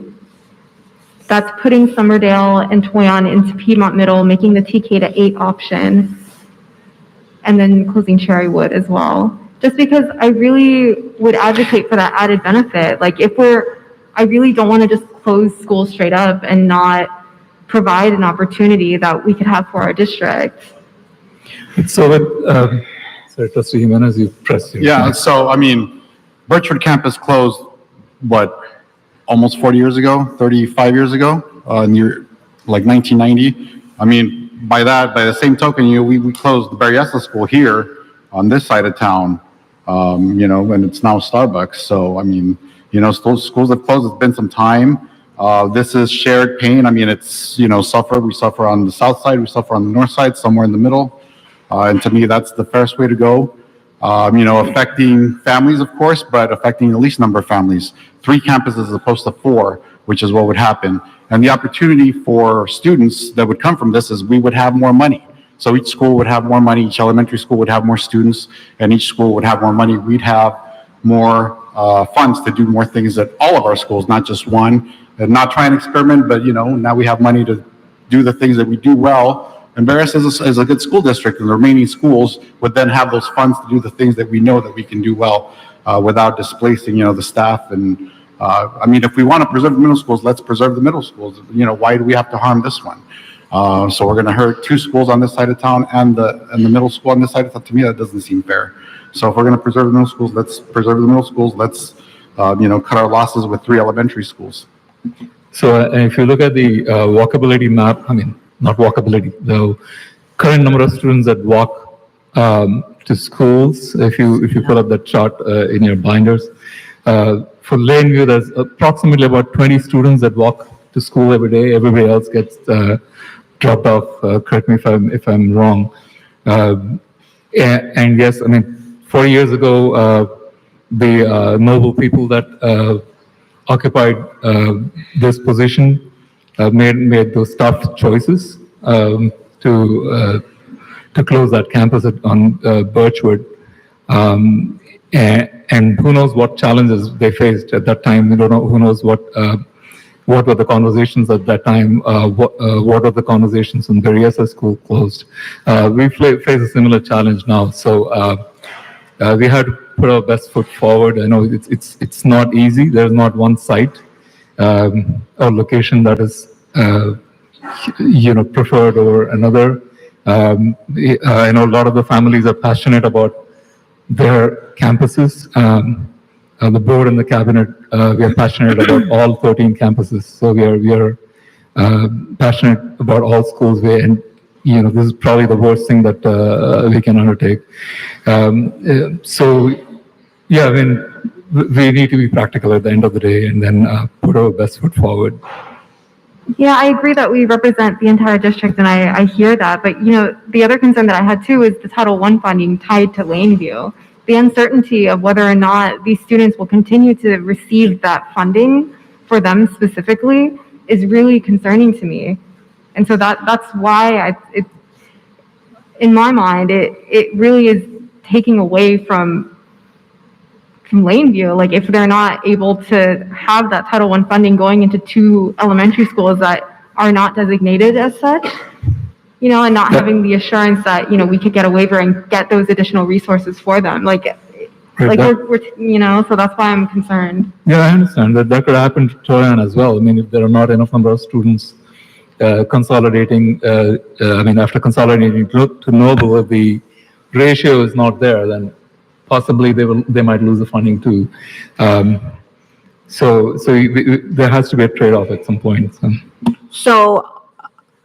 That's putting Summerdale and Toyon into Piedmont Middle, making the TK to 8 option, and then closing Cherrywood as well. Just because I really would advocate for that added benefit. Like I really don't want to just close schools straight up and not provide an opportunity that we could have for our district. So when, sorry, Trustee Jimenez, you pressed your. Yeah, so I mean, Birchwood campus closed, almost 40 years ago, 35 years ago, near like 1990. I mean, by the same token, we closed the Berryessa school here on this side of town, and it's now Starbucks. So, I mean, schools have closed, it's been some time. This is shared pain. I mean, it's, we suffer on the south side, we suffer on the north side, somewhere in the middle. And to me, that's the first way to go. Affecting families, of course, but affecting the least number of families. 3 campuses as opposed to 4, which is what would happen. And the opportunity for students that would come from this is we would have more money. So each school would have more money, each elementary school would have more students, and each school would have more money. We'd have more funds to do more things at all of our schools, not just one. And not try and experiment, but now we have money to do the things that we do well. And Berryessa is a good school district, and the remaining schools would then have those funds to do the things that we know that we can do well without displacing, the staff. And I mean, if we want to preserve the middle schools, let's preserve the middle schools. Why do we have to harm this one? So we're going to hurt 2 schools on this side of town and the middle school on this side of town. To me, that doesn't seem fair. So if we're going to preserve the middle schools, let's preserve the middle schools. Let's, cut our losses with 3 elementary schools. So if you look at the walkability map, I mean, not walkability, the current number of students that walk to schools, if you pull up that chart in your binders, for Laneview, there's approximately about 20 students that walk to school every day. Everybody else gets dropped off. Correct me if I'm wrong. And yes, I mean, 4 years ago, the noble people that occupied this position made those tough choices to close that campus on Birchwood. And who knows what challenges they faced at that time. We don't know. Who knows what were the conversations at that time? What are the conversations when Berryessa school closed? We face a similar challenge now. So we had to put our best foot forward. I know it's not easy. There's not one site or location that is preferred over another. I know a lot of the families are passionate about their campuses. The board and the cabinet, we are passionate about all 13 campuses. So we are passionate about all schools. And this is probably the worst thing that we can undertake. So yeah, I mean, we need to be practical at the end of the day and then put our best foot forward. Yeah, I agree that we represent the entire district, and I hear that. But, the other concern that I had too is the Title I funding tied to Laneview. The uncertainty of whether or not these students will continue to receive that funding for them specifically is really concerning to me. And so that's why in my mind, it really is taking away from Lakeview. Like, if they're not able to have that Title I funding going into 2 elementary schools that are not designated as such, and not having the assurance that, we could get a waiver and get those additional resources for them. So that's why I'm concerned. Yeah, I understand that could happen to Toyan as well. I mean, if there are not enough number of students consolidating, after consolidating to Noble, if the ratio is not there, then possibly they might lose the funding too. So there has to be a trade-off at some point. So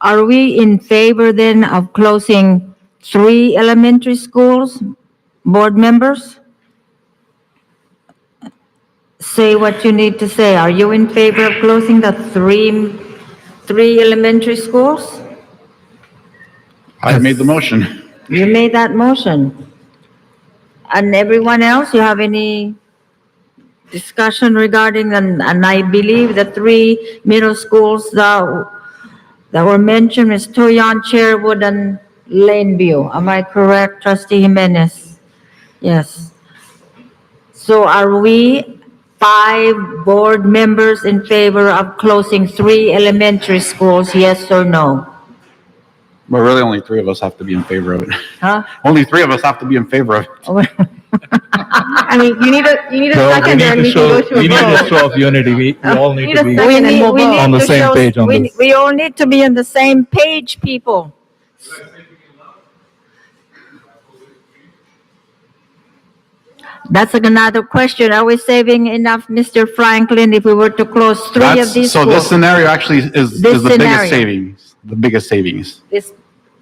are we in favor then of closing 3 elementary schools? Board members? Say what you need to say. Are you in favor of closing the three elementary schools? I made the motion. You made that motion. And everyone else, you have any discussion regarding, and I believe the 3 middle schools that were mentioned is Toyon, Cherrywood, and Laneview. Am I correct, Trustee Jimenez? Yes. So are we 5 board members in favor of closing 3 elementary schools, yes or no? But really, only 3 of us have to be in favor of it. Huh? Only 3 of us have to be in favor of it. I mean, you need a second, and we can go to a vote. We need a show of unity. We all need to be second and we'll vote. on the same page on this. We all need to be on the same page, people. That's another question. Are we saving enough, Mr. Franklin, if we were to close 3 of these So schools? this scenario actually is This the scenario. biggest savings, the biggest savings.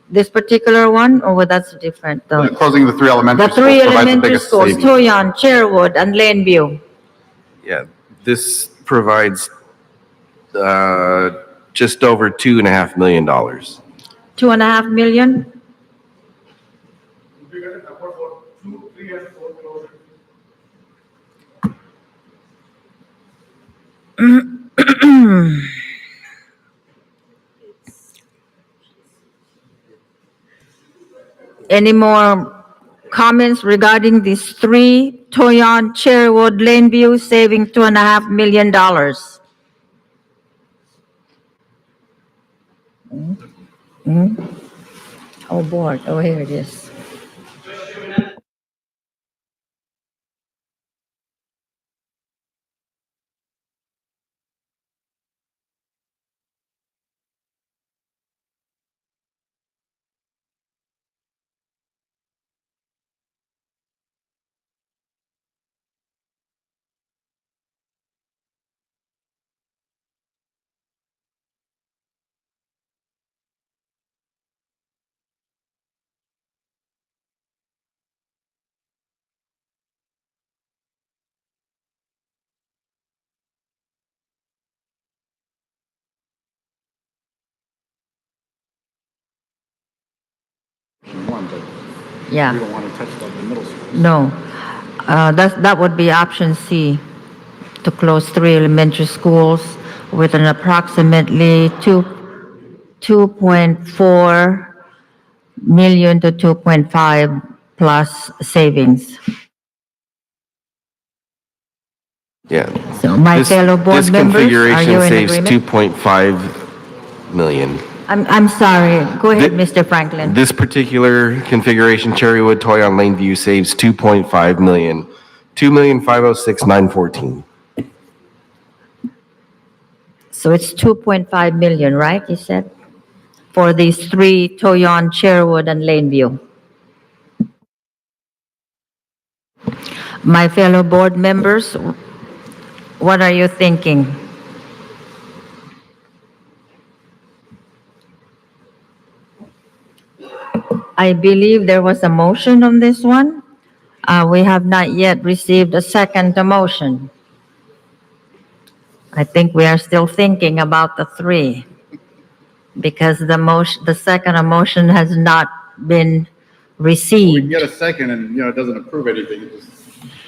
This particular one, or that's different though? Closing the 3 elementary The schools 3 provides the elementary biggest schools, savings. Toyon, Cherrywood, and Laneview. Yeah, this provides just over $2.5 million. $2.5 million? Any more comments regarding these 3, Toyon, Cherrywood, Laneview, saving $2.5 million? Oh, board. Oh, here it is. Yeah. We don't want to touch the middle school. No, that would be option C, to close 3 elementary schools with an approximately 2.4 million to 2.5 plus savings. Yeah. So my fellow board members, are you in This configuration saves agreement? 2.5 million. I'm sorry, go ahead, Mr. Franklin. This particular configuration, Cherrywood, Toyon, Laneview, saves 2.5 million. 2,506,914. So it's 2.5 million, right, you said? For these 3, Toyon, Cherrywood, and Laneview. My fellow board members, what are you thinking? I believe there was a motion on this one. We have not yet received a second motion. I think we are still thinking about the 3 because the second motion has not been We received. get a second and, it doesn't approve anything.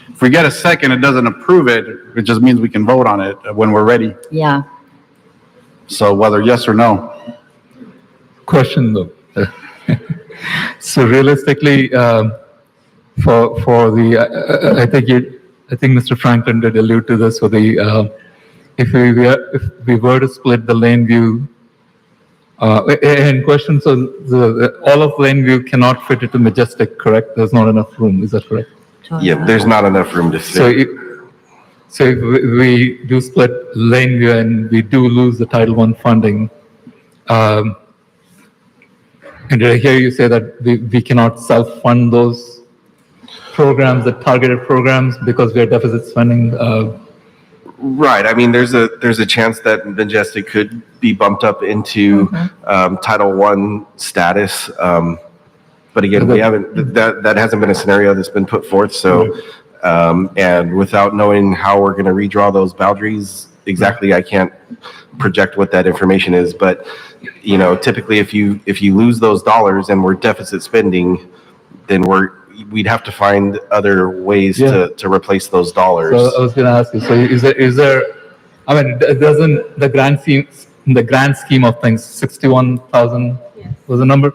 If we get a second, it doesn't approve it, it just means we can vote on it when we're ready. Yeah. So whether yes or no. Question though. So realistically, for the, I think Mr. Franklin did allude to this for the, if we were to split the Lakeview, in question, so all of Lakeview cannot fit into Majestic, correct? There's not enough room, is that correct? Yeah, there's not enough room to So, fit. so if we do split Lakeview and we do lose the Title I funding, and did I hear you say that we cannot self-fund those programs, the targeted programs, because we are deficit spending? Right. I mean, there's a chance that Majestic could be bumped up into Title I status. But again, we haven't. That hasn't been a scenario that's been put forth. So, and without knowing how we're going to redraw those boundaries exactly, I can't project what that information is. But typically, if you lose those dollars and we're deficit spending, then we'd have to find other ways to replace those dollars. So I was going to ask you, so is there, I mean, doesn't the grand scheme of things, 61,000 was the number?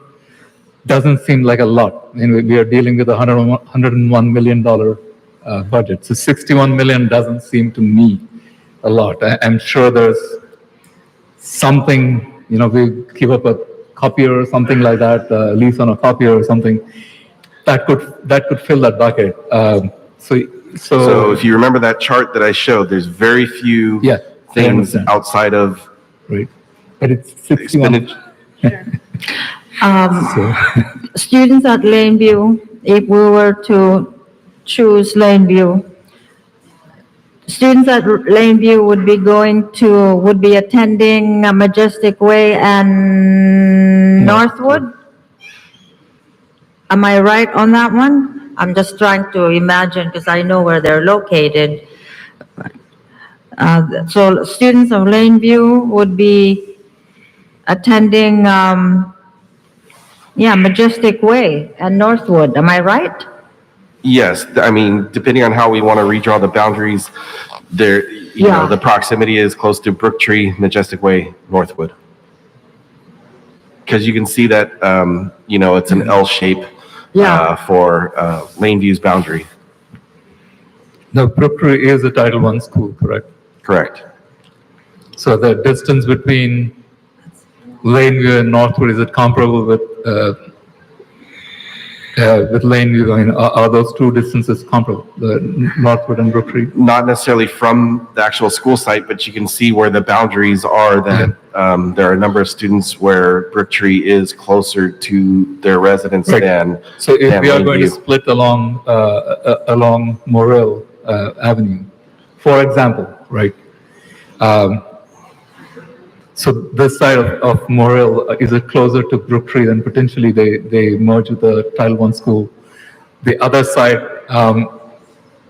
Doesn't seem like a lot. I mean, we are dealing with a $101 million budget. So 61 million doesn't seem to me a lot. I'm sure there's something, we give up a copier or something like that, lease on a copier or something. That could fill that bucket. So if you remember that chart that I showed, there's very few things outside of right. But it's 61. Students at Lakeview, if we were to choose Lakeview, students at Lakeview would be attending Majestic Way and Northwood. Am I right on that one? I'm just trying to imagine because I know where they're located. So students of Lakeview would be attending, Majestic Way and Northwood. Am I right? Yes, I mean, depending on how we want to redraw the boundaries, the proximity is close to Brooktree, Majestic Way, Northwood. Because you can see that, it's an L shape for Laneview's boundary. Now, Brooktree is a Title I school, correct? Correct. So the distance between Lakeview and Northwood, is it comparable with Lakeview? I mean, are those two distances comparable, the Northwood and Brooktree? Not necessarily from the actual school site, but you can see where the boundaries are that there are a number of students where Brooktree is closer to their residence than So if we are Lakeview. going to split along Morrill Avenue, for example, right? So this side of Morrill, is it closer to Brooktree, then potentially they merge with the Title I school. The other side,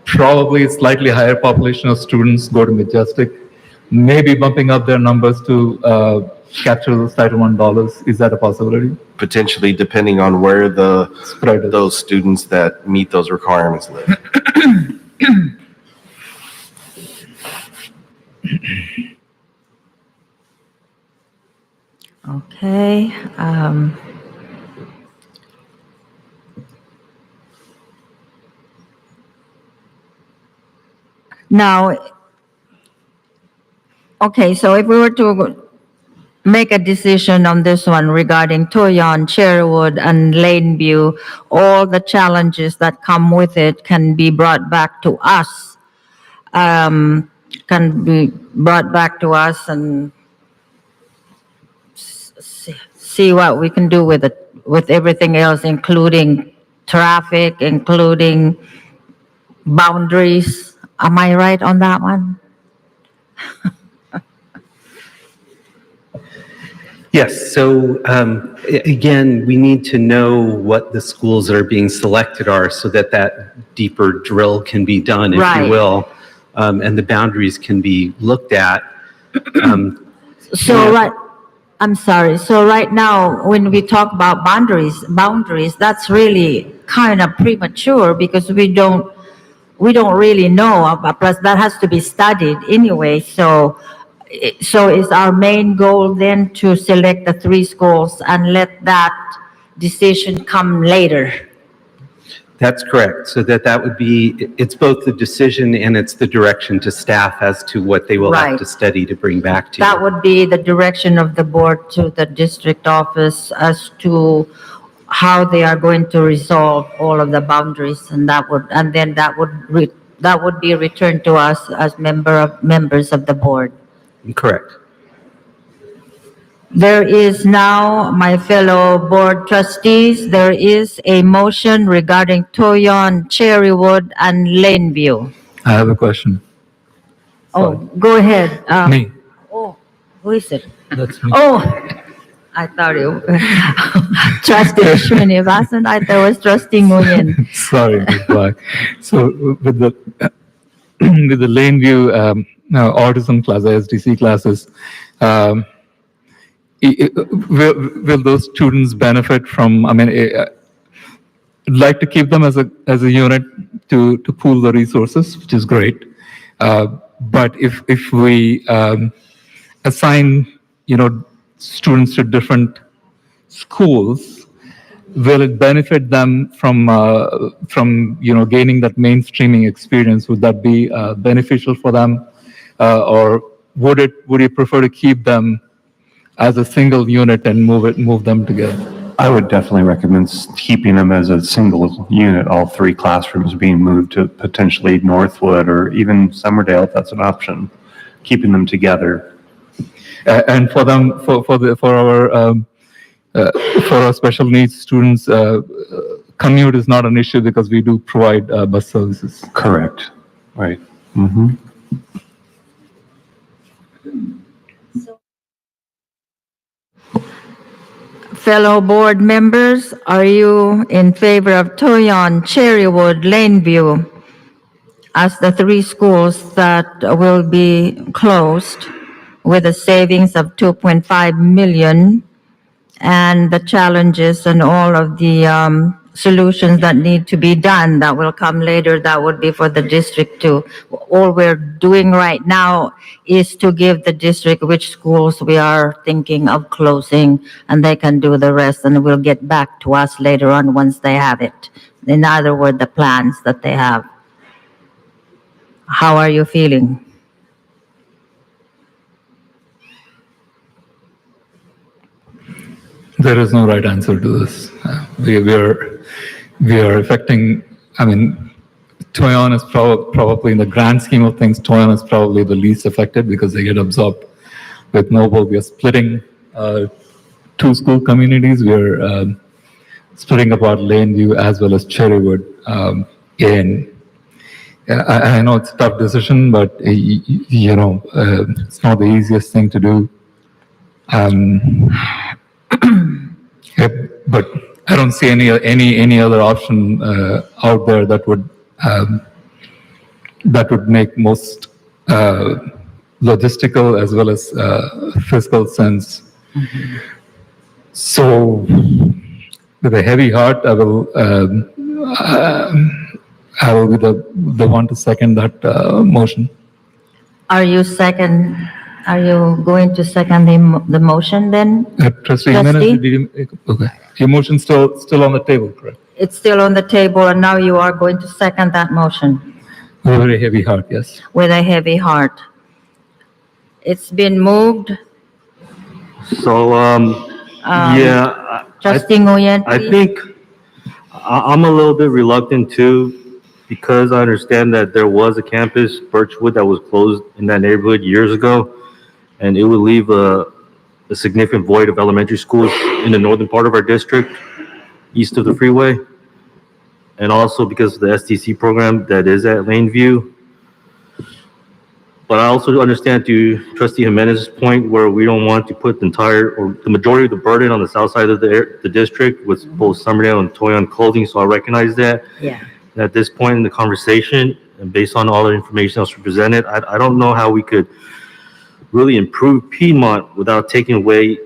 probably slightly higher population of students go to Majestic, maybe bumping up their numbers to capture those Title I dollars. Is that a possibility? Potentially, depending on where those students that meet those requirements live. Okay. Now, okay, so if we were to make a decision on this one regarding Toyon, Cherrywood, and Lakeview, all the challenges that come with it can be brought back to us. And see what we can do with it, with everything else, including traffic, including boundaries. Am I right on that one? Yes, so again, we need to know what the schools that are being selected are so that deeper drill can be done, if Right. you will, and the boundaries can be looked at. I'm sorry. So right now, when we talk about boundaries, that's really kind of premature because we don't really know. Plus, that has to be studied anyway. So is our main goal then to select the 3 schools and let that decision come later. That's correct. So that would be, it's both the decision and it's the direction to staff as to what they will have Right. to study to bring back to you. That would be the direction of the board to the district office as to how they are going to resolve all of the boundaries, and then that would be returned to us as members of the board. Correct. There is now, my fellow board trustees, there is a motion regarding Toyon, Cherrywood, and Lakeview. I have a question. Oh, go ahead. Me. Oh, who is it? That's me. Oh, I thought you, Trustee Srinivasan, I thought it was Trustee Nguyen. Sorry, Black. So with the with the Lakeview autism class, SDC classes, will those students benefit from? I mean, I'd like to keep them as a unit to pool the resources, which is great. But if we assign students to different schools, will it benefit them from gaining that mainstreaming experience? Would that be beneficial for them, or would you prefer to keep them as a single unit and move them together? I would definitely recommend keeping them as a single unit, all three classrooms being moved to potentially Northwood or even Summerdale, if that's an option, keeping them together. And for them, for our special needs students, commute is not an issue because we do provide bus services. Correct. Right. Mm-hmm. Fellow board members, are you in favor of Toyon, Cherrywood, Lakeview as the three schools that will be closed with a savings of 2.5 million, and the challenges and all of the solutions that need to be done that will come later, that would be for the district to, all we're doing right now is to give the district which schools we are thinking of closing, and they can do the rest, and we'll get back to us later on once they have it. In other words, the plans that they have. How are you feeling? There is no right answer to this. We are affecting, I mean, Toyon is probably in the grand scheme of things, Toyon is probably the least affected because they get absorbed with Noble. We are splitting two school communities. We are splitting apart Lakeview as well as Cherrywood. I know it's a tough decision, but it's not the easiest thing to do. But I don't see any other option out there that would make most logistical as well as fiscal sense. Mm-hmm. So, with a heavy heart, I will be the one to second that motion. Are you going to second the motion then? Trustee Trustee? Jimenez, okay. Your motion's still on the table, correct? It's still on the table, and now you are going to second that motion With a very heavy heart, yes. with a heavy heart. It's been moved. So, yeah. Trustee Nguyen, I please. think I'm a little bit reluctant too, because I understand that there was a campus, Birchwood, that was closed in that neighborhood years ago, and it would leave a significant void of elementary schools in the northern part of our district, east of the freeway, and also because of the STC program that is at Lakeview. But I also understand to Trustee Jimenez's point where we don't want to put the majority of the burden on the south side of the district with both Summerdale and Toyon closing, so I recognize that. Yeah. At this point in the conversation, and based on all the information that was presented, I don't know how we could really improve Piedmont without taking away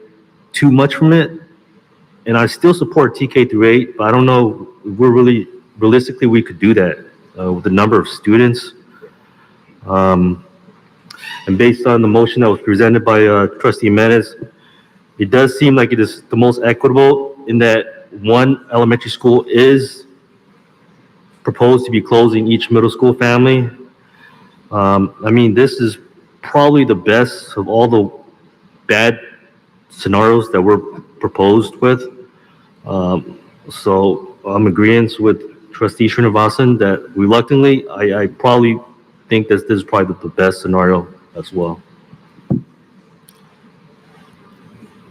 too much from it. And I still support TK through 8, but I don't know if realistically we could do that with the number of students. And based on the motion that was presented by Trustee Jimenez, it does seem like it is the most equitable in that one elementary school is proposed to be closing each middle school family. I mean, this is probably the best of all the bad scenarios that were proposed with. So I'm agreeing with Trustee Srinivasan that reluctantly, I probably think that this is probably the best scenario as well.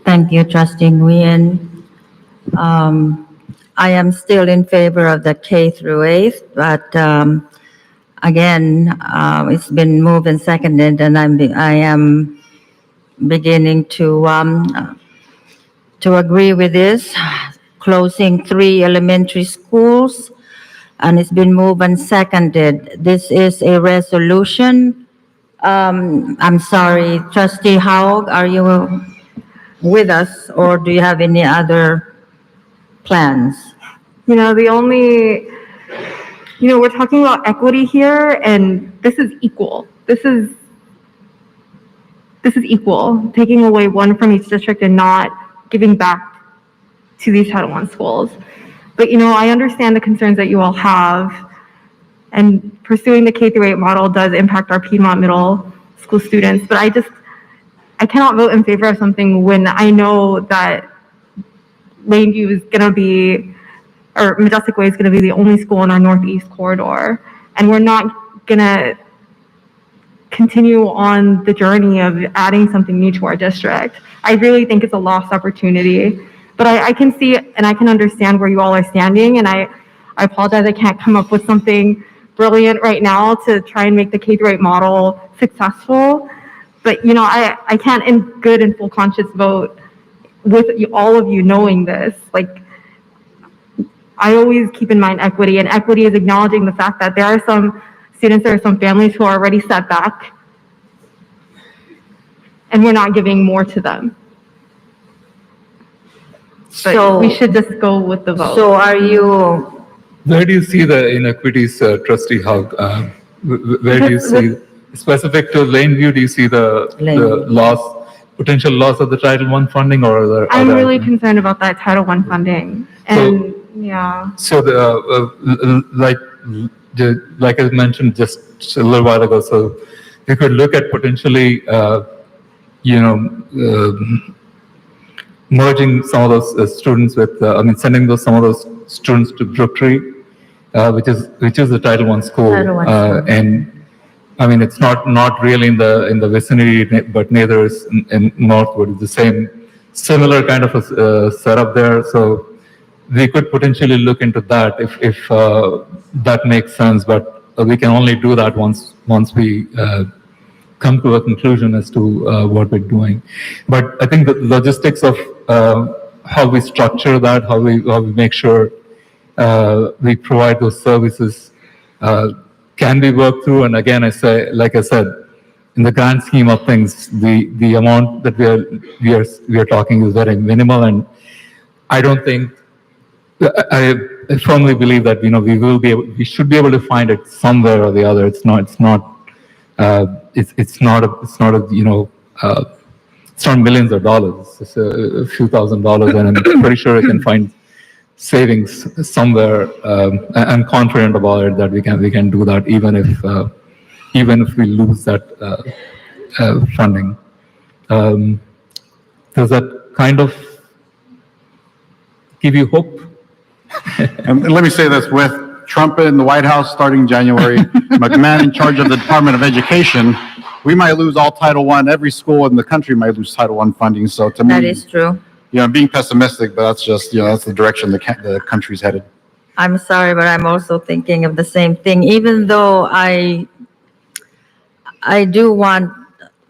Thank you, Trustee Nguyen. I am still in favor of the K through 8th, but again, it's been moved and seconded, and I am beginning to agree with this, closing 3 elementary schools, and it's been moved and seconded. This is a resolution. I'm sorry, Trustee Howell, are you with us, or do you have any other plans? We're talking about equity here, and this is equal. This is equal, taking away one from each district and not giving back to these Title I schools. But, I understand the concerns that you all have, and pursuing the K through 8 model does impact our Piedmont middle school students, but I cannot vote in favor of something when I know that Lakeview is going to be, or Majestic Way is going to be the only school in our northeast corridor, and we're not going to continue on the journey of adding something new to our district. I really think it's a lost opportunity, but I can see and I can understand where you all are standing, and I apologize I can't come up with something brilliant right now to try and make the K through 8 model successful, but I can't in good and full conscience vote with all of you knowing this. Like, I always keep in mind equity, and equity is acknowledging the fact that there are some students, there are some families who are already set back, and we're not giving more to them. But we should just go with the vote. So are you, Where do you see the inequities, Trustee Hogg? Where do you see, specific to Lakeview, do you see the potential loss of the Title I funding, or the? I'm really concerned about that Title I funding, and So like I mentioned just a little while ago, so you could look at potentially, merging some of those students with, sending some of those students to Brooktree, which is the Title I school. And it's not really in the vicinity, but neither is in Northwood. It's the similar kind of a setup there. So we could potentially look into that if that makes sense, but we can only do that once we come to a conclusion as to what we're doing. But I think the logistics of how we structure that, how we make sure we provide those services can be worked through. And again, like I said, in the grand scheme of things, the amount that we are talking is very minimal, and I don't think. I firmly believe that we should be able to find it somewhere or the other. It's not millions of dollars. It's a few $1,000s, and I'm pretty sure I can find savings somewhere. I'm confident about it that we can do that even if we lose that funding. Does that kind of give you hope? And let me say this, with Trump in the White House starting January, McMahon in charge of the Department of Education, we might lose all Title I. Every school in the country might lose Title I funding. So to me, that is true. I'm being pessimistic, but that's just, that's the direction the country's headed. I'm sorry, but I'm also thinking of the same thing, even though I do want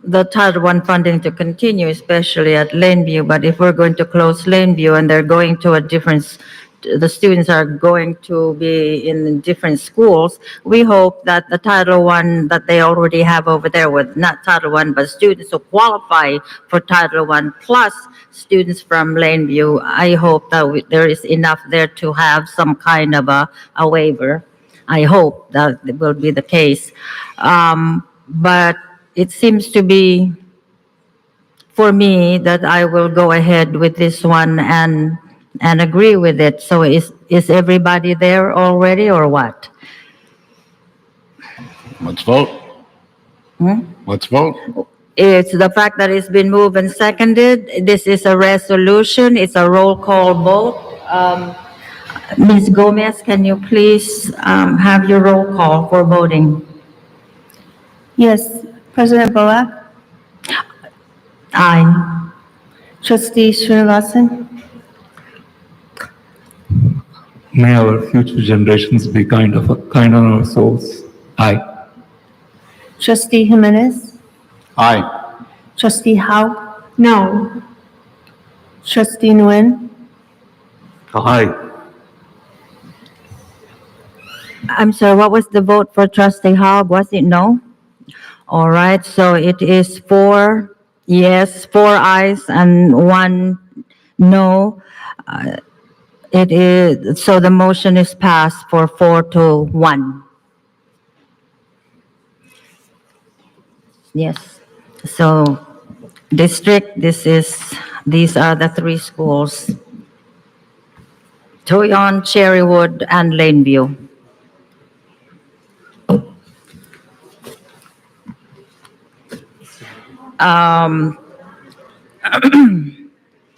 the Title I funding to continue, especially at Lakeview, but if we're going to close Lakeview and they're going to the students are going to be in different schools, we hope that the Title I that they already have over there, with not Title I, but students who qualify for Title I plus students from Lakeview, I hope that there is enough there to have some kind of a waiver. I hope that will be the case. But it seems to be, for me, that I will go ahead with this one and and agree with it. So is everybody there already or what? Let's vote. Let's vote. It's the fact that it's been moved and seconded. This is a resolution. It's a roll call vote. Ms. Gomez, can you please have your roll call for voting? Yes. President Boak, Aye. Trustee Srinivasan, May our future generations be kind on our souls. Aye. Trustee Jimenez, Aye. Trustee Howe, No. Trustee Nguyen, Aye. I'm sorry, what was the vote for Trustee Hobb? Was it no? All right, so it is 4 yes, 4 ayes and 1 no. It is, so the motion is passed for 4-1. Yes, so district, these are the 3 schools. Toyon, Cherrywood, and Lakeview.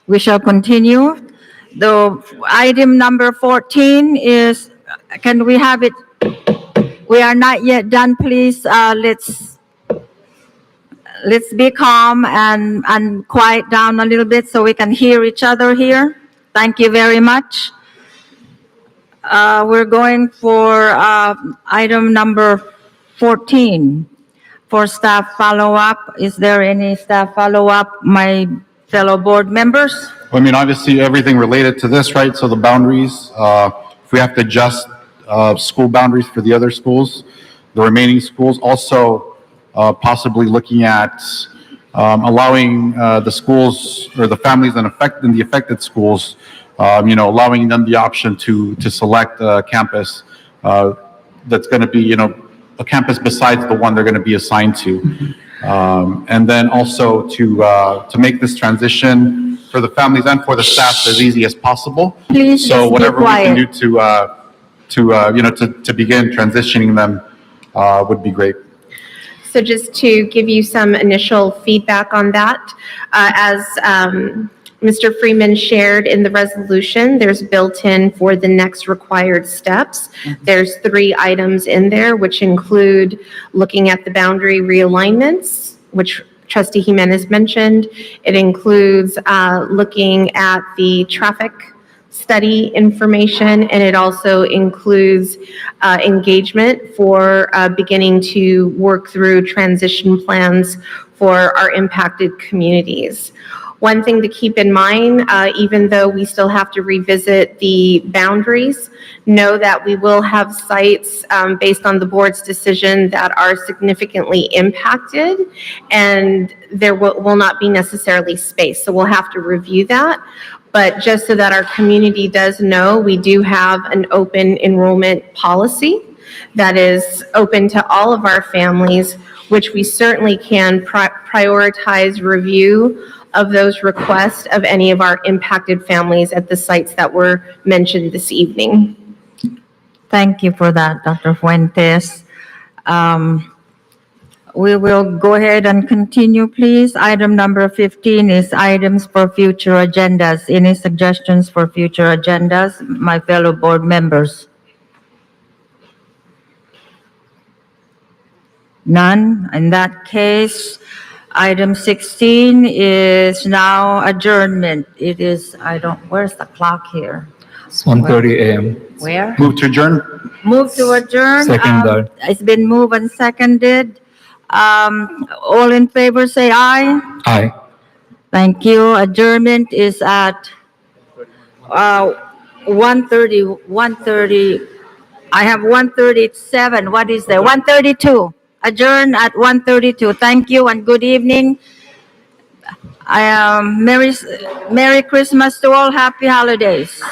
We shall continue. The item number 14 is, can we have it? We are not yet done, please. Let's be calm and quiet down a little bit so we can hear each other here. Thank you very much. We're going for item number 14 for staff follow-up. Is there any staff follow-up, my fellow board members? I mean, obviously, everything related to this, right? So the boundaries, if we have to adjust school boundaries for the other schools, the remaining schools, also possibly looking at allowing the schools or the families in the affected schools, allowing them the option to select a campus that's going to be, a campus besides the one they're going to be assigned to. And then also to make this transition for the families and for the staff as easy as possible. Please So just be whatever we can quiet. do to begin transitioning them would be great. So just to give you some initial feedback on that, as Mr. Freeman shared in the resolution, there's built in for the next required steps. There's 3 items in there, which include looking at the boundary realignments, which Trustee Jimenez mentioned. It includes looking at the traffic study information, and it also includes engagement for beginning to work through transition plans for our impacted communities. One thing to keep in mind, even though we still have to revisit the boundaries, know that we will have sites based on the board's decision that are significantly impacted, and there will not be necessarily space. So we'll have to review that. But just so that our community does know, we do have an open enrollment policy that is open to all of our families, which we certainly can prioritize review of those requests of any of our impacted families at the sites that were mentioned this evening. Thank you for that, Dr. Fuentes. We will go ahead and continue, please. Item number 15 is items for future agendas. Any suggestions for future agendas, my fellow board members? None? In that case, item 16 is now adjournment. It is, where's the clock here? It's 1:30 a.m. Where? Move to adjourn. Move to adjourn. Second that. It's been moved and seconded. All in favor, say aye. Aye. Thank you. Adjournment is at 1:30. 1:30. I have 1:37. What is there? 1:32. Adjourn at 1:32. Thank you and good evening. Merry Christmas to all. Happy holidays.